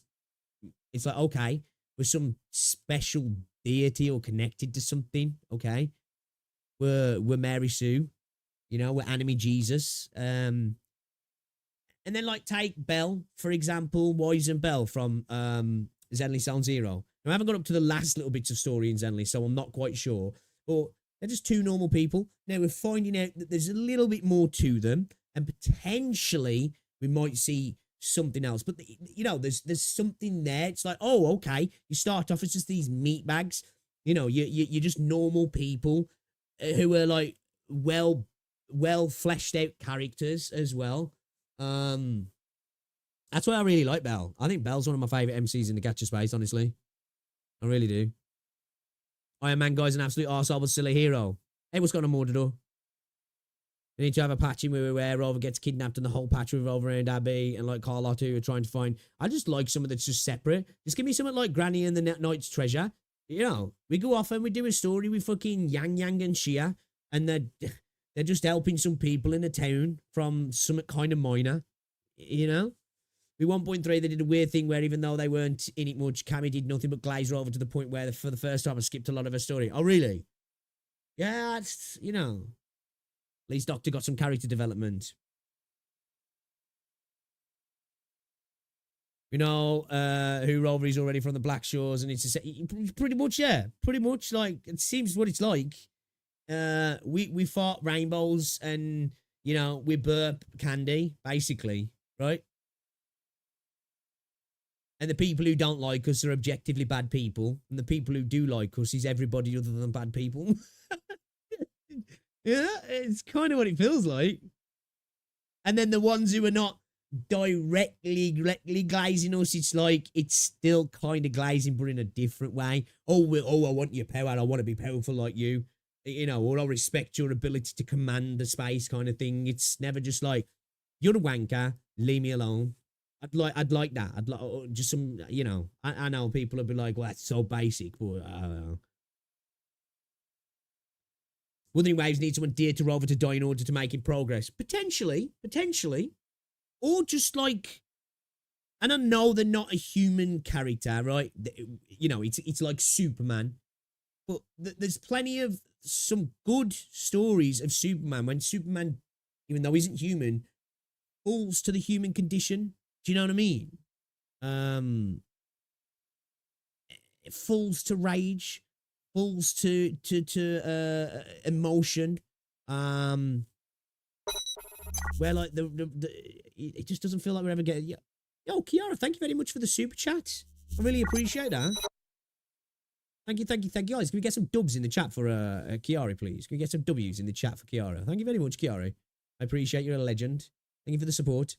like, okay, we're some special deity or connected to something, okay? We're Mary Sue, you know, we're Anime Jesus. And then, like, take Belle, for example, Wise and Belle from Zenly Sound Zero. Now, I haven't got up to the last little bits of story in Zenly, so I'm not quite sure. But they're just two normal people. Now, we're finding out that there's a little bit more to them, and potentially we might see something else. But, you know, there's something there. It's like, oh, okay, you start off as just these meatbags. You know, you're just normal people who are, like, well fleshed out characters as well. That's why I really like Belle. I think Belle's one of my favourite MCs in the gacha space, honestly. I really do. Iron Man guy's an absolute arsehole, but still a hero. Hey, what's going on, Mordor? We need to have a patching where Rover gets kidnapped and the whole patch revolves around Abby and, like, Carlotta who are trying to find. I just like something that's just separate. Just give me something like Granny and the Knight's Treasure. You know, we go off and we do a story with fucking Yang and Shia, and they're just helping some people in a town from some kind of minor. You know? With 1.3, they did a weird thing where, even though they weren't in it much, Cammy did nothing but glaze her over to the point where, for the first time, I skipped a lot of her story. Oh, really? Yeah, it's, you know. At least Doctor got some character development. You know, who Rover is already from the Black Shores, and it's pretty much, yeah. Pretty much, like, it seems what it's like. We fought rainbows and, you know, we burp candy, basically, right? And the people who don't like us are objectively bad people. And the people who do like us is everybody other than bad people. Yeah, it's kind of what it feels like. And then the ones who are not directly glazing us, it's like, it's still kind of glazing, but in a different way. Oh, I want your power. I want to be powerful like you. You know, or I respect your ability to command the space kind of thing. It's never just like, You're a wanker. Leave me alone. I'd like that. I'd like just some, you know. I know people will be like, well, that's so basic, but I don't know. Wuthering Waves need someone dear to Rover to die in order to make him progress. Potentially. Or just like, and I know they're not a human character, right? You know, it's like Superman. But there's plenty of some good stories of Superman when Superman, even though he isn't human, falls to the human condition. Do you know what I mean? It falls to rage, falls to emotion. Where like it just doesn't feel like we're ever getting. Yo, Kiara, thank you very much for the super chat. I really appreciate that. Thank you, guys. Can we get some dubs in the chat for Kiara, please? Can we get some W's in the chat for Kiara? Thank you very much, Kiara. I appreciate you're a legend. Thank you for the support.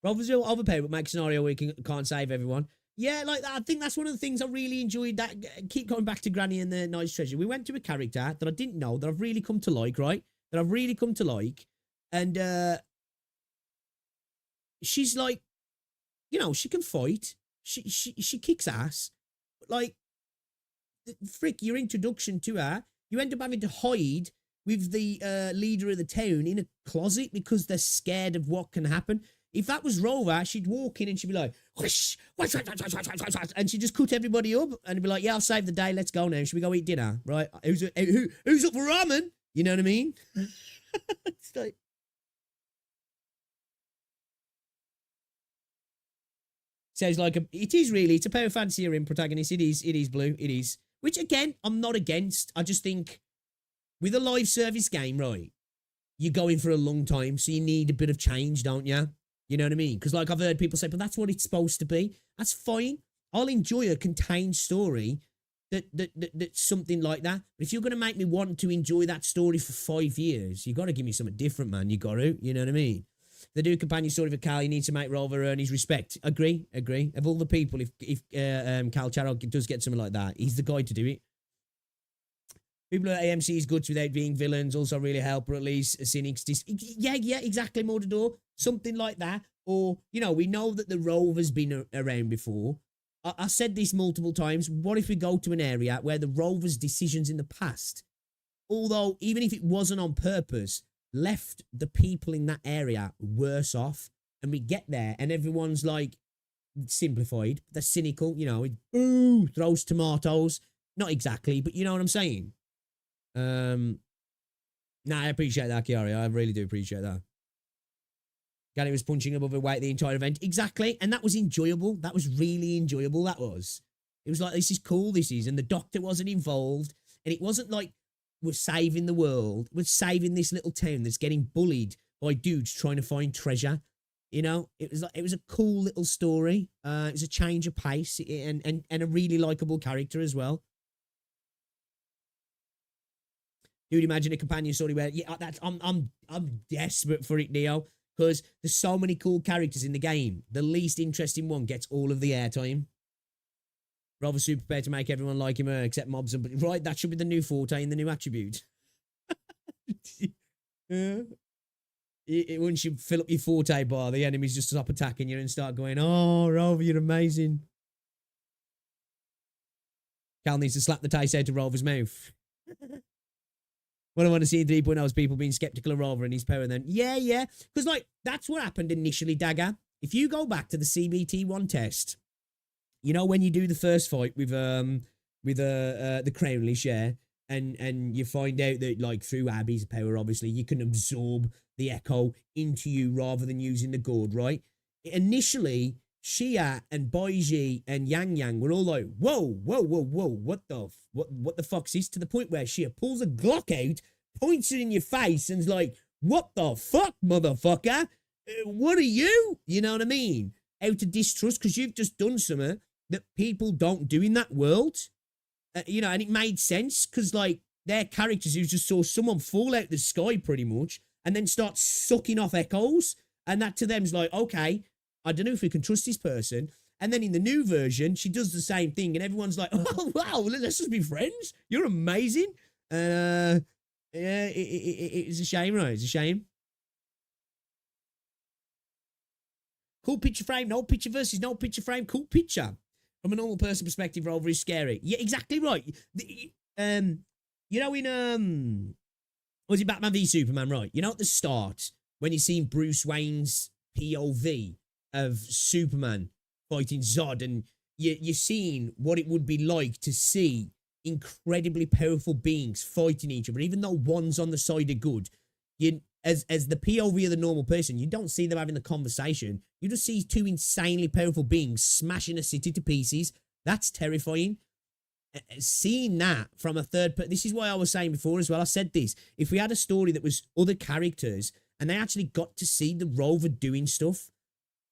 Rover's real overpaid, but make a scenario where you can't save everyone. Yeah, like I think that's one of the things I really enjoyed. That keep going back to Granny and the Knight's Treasure. We went to a character that I didn't know that I've really come to like, right? That I've really come to like, and she's like, you know, she can fight. She kicks ass. But like, frick, your introduction to her, you end up having to hide with the leader of the town in a closet because they're scared of what can happen. If that was Rover, she'd walk in and she'd be like, whoosh, whoosh, whoosh, whoosh, whoosh, whoosh, whoosh, and she'd just cut everybody up and be like, yeah, I'll save the day. Let's go now. Should we go eat dinner? Right? Who's up for ramen? You know what I mean? It's like, says like it is really, it's a pair of fancier in protagonist. It is Blue. It is. Which again, I'm not against. I just think with a live service game, right, you're going for a long time, so you need a bit of change, don't you? You know what I mean? Because like I've heard people say, but that's what it's supposed to be. That's fine. I'll enjoy a contained story that's something like that. But if you're going to make me want to enjoy that story for 5 years, you got to give me something different, man. You got to. You know what I mean? The new companion story for Cal, you need to make Rover earn his respect. Agree. Of all the people, if Cal Charo does get something like that, he's the guy to do it. People at AMC's goods without being villains also really help, or at least cynics. Yeah, exactly, Mordador. Something like that. Or, you know, we know that the Rover's been around before. I said this multiple times. What if we go to an area where the Rover's decisions in the past, although even if it wasn't on purpose, left the people in that area worse off, and we get there and everyone's like simplified, they're cynical, you know, boo, throws tomatoes. Not exactly, but you know what I'm saying. Nah, I appreciate that, Kiari. I really do appreciate that. Gary was punching above her weight the entire event. Exactly. And that was enjoyable. That was really enjoyable. That was. It was like, this is cool, this is. And the doctor wasn't involved. And it wasn't like we're saving the world. We're saving this little town that's getting bullied by dudes trying to find treasure. You know, it was a cool little story. It was a change of pace and a really likable character as well. Dude, imagine a companion story where, yeah, I'm desperate for it, Neo, because there's so many cool characters in the game. The least interesting one gets all of the airtime. Rather super prepared to make everyone like him, except mobs. But right, that should be the new forte and the new attribute. Once you fill up your forte bar, the enemies just stop attacking you and start going, oh, Rover, you're amazing. Cal needs to slap the taste out of Rover's mouth. What I want to see in 3.0 is people being skeptical of Rover and his power then. Yeah. Because, like, that's what happened initially, Dagger. If you go back to the CBT1 test, you know, when you do the first fight with the Crownlish, yeah, and you find out that, like, through Abby's power, obviously, you can absorb the echo into you rather than using the gourd, right? Initially, Shia and Baiji and Yang were all like, whoa, what the fuck's this? To the point where Shia pulls a Glock out, points it in your face, and's like, what the fuck, motherfucker? What are you? You know what I mean? Out of distrust, because you've just done something that people don't do in that world. You know, and it made sense, because, like, they're characters who just saw someone fall out the sky, pretty much, and then start sucking off echoes, and that to them's like, okay, I don't know if we can trust this person. And then in the new version, she does the same thing, and everyone's like, oh, wow, let's just be friends. You're amazing. Yeah, it's a shame, right? It's a shame. Cool picture frame, no picture versus no picture frame, cool picture. From a normal person perspective, Rover is scary. Yeah, exactly right. You know in, was it Batman v Superman, right? You know at the start, when you're seeing Bruce Wayne's POV of Superman fighting Zod, and you're seeing what it would be like to see incredibly powerful beings fighting each other, even though one's on the side of good. You, as the POV of the normal person, you don't see them having the conversation. You just see two insanely powerful beings smashing a city to pieces. That's terrifying. Seeing that from a third person, this is why I was saying before as well. I said this. If we had a story that was other characters and they actually got to see the rover doing stuff,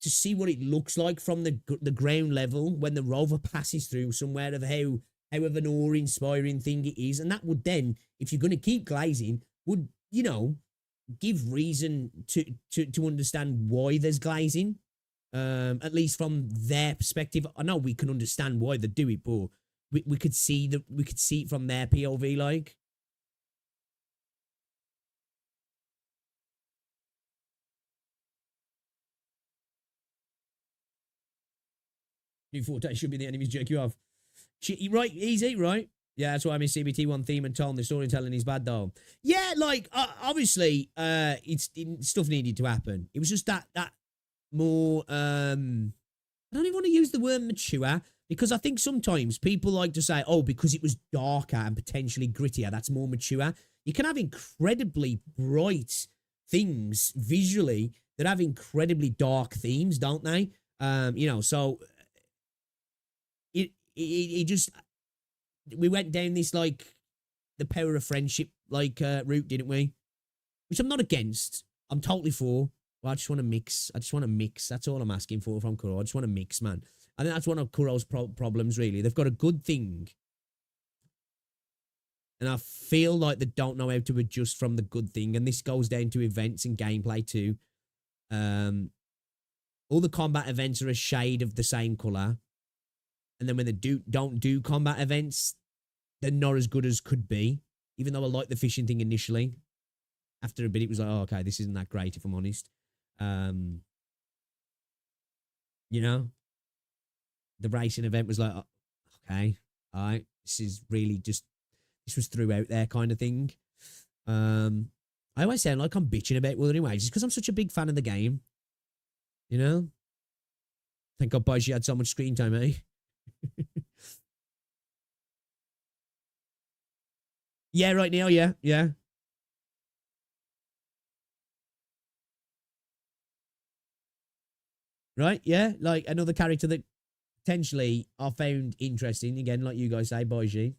to see what it looks like from the ground level when the rover passes through somewhere, of how of an awe-inspiring thing it is, and that would then, if you're going to keep glazing, would, you know, give reason to understand why there's glazing, at least from their perspective. I know we can understand why they do it, but we could see it from their POV, like. New Forte should be the enemies jerk you off. Right, easy, right? Yeah, that's why I mean CBT1 theme and tone. The storytelling is bad though. Yeah, like obviously, stuff needed to happen. It was just that more. I don't even want to use the word mature, because I think sometimes people like to say, oh, because it was darker and potentially grittier, that's more mature. You can have incredibly bright things visually that have incredibly dark themes, don't they? You know, so it just, we went down this, like, the power of friendship, like, route, didn't we? Which I'm not against. I'm totally for. Well, I just want to mix. That's all I'm asking for from Kuro. I just want to mix, man. I think that's one of Kuro's problems, really. They've got a good thing, and I feel like they don't know how to adjust from the good thing. And this goes down to events and gameplay too. All the combat events are a shade of the same color, and then when they don't do combat events, they're not as good as could be. Even though I liked the fishing thing initially, after a bit it was like, oh, okay, this isn't that great if I'm honest. You know, the racing event was like, oh, okay, all right, this is really just, this was throughout there kind of thing. I always sound like I'm bitching about Wuthering Waves just because I'm such a big fan of the game. You know? Thank God Boise had so much screen time, eh? Yeah, right now, yeah. Right, yeah, like another character that potentially I found interesting, again, like you guys say, Boiji.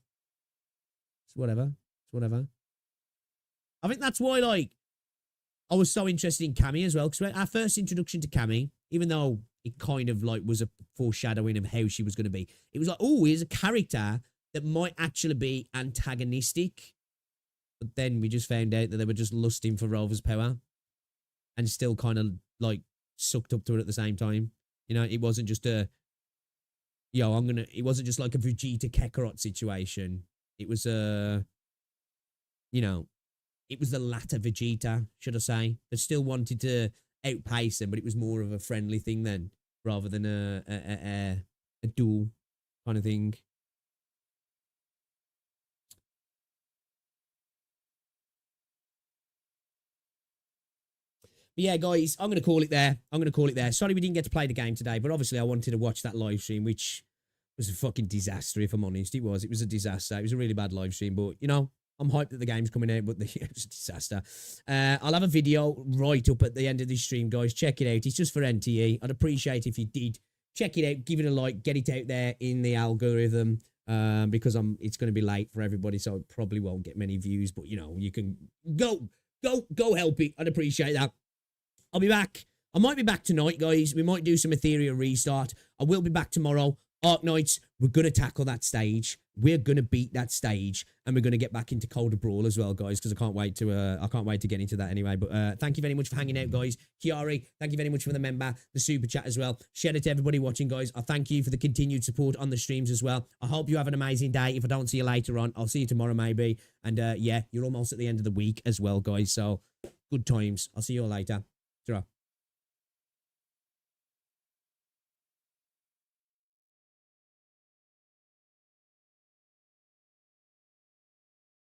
It's whatever. I think that's why, like, I was so interested in Cammy as well, because our first introduction to Cammy, even though it kind of, like, was a foreshadowing of how she was going to be, it was like, oh, here's a character that might actually be antagonistic. But then we just found out that they were just lusting for Rover's power and still kind of, like, sucked up to it at the same time. You know, it wasn't just a, it wasn't just like a Vegeta Kakarot situation. It was you know, it was the latter Vegeta, should I say, that still wanted to outpace him, but it was more of a friendly thing then, rather than a duel kind of thing. But yeah, guys, I'm going to call it there. Sorry we didn't get to play the game today, but obviously I wanted to watch that live stream, which was a fucking disaster, if I'm honest. It was a disaster. It was a really bad live stream, but, you know, I'm hyped that the game's coming out, but it was a disaster. I'll have a video right up at the end of this stream, guys. Check it out. It's just for NTE. I'd appreciate if you did. Check it out. Give it a like. Get it out there in the algorithm, because it's going to be late for everybody, so it probably won't get many views, but, you know, you can go help it. I'd appreciate that. I'll be back. I might be back tonight, guys. We might do some Hethereau restart. I will be back tomorrow. Arknights, we're going to tackle that stage. We're going to beat that stage, and we're going to get back into Colder Brawl as well, guys, because I can't wait to get into that anyway. But thank you very much for hanging out, guys. Kiari, thank you very much for the member, the super chat as well. Share it to everybody watching, guys. I thank you for the continued support on the streams as well. I hope you have an amazing day. If I don't see you later on, I'll see you tomorrow maybe. And yeah, you're almost at the end of the week as well, guys. So good times. I'll see you all later. Ta-ra.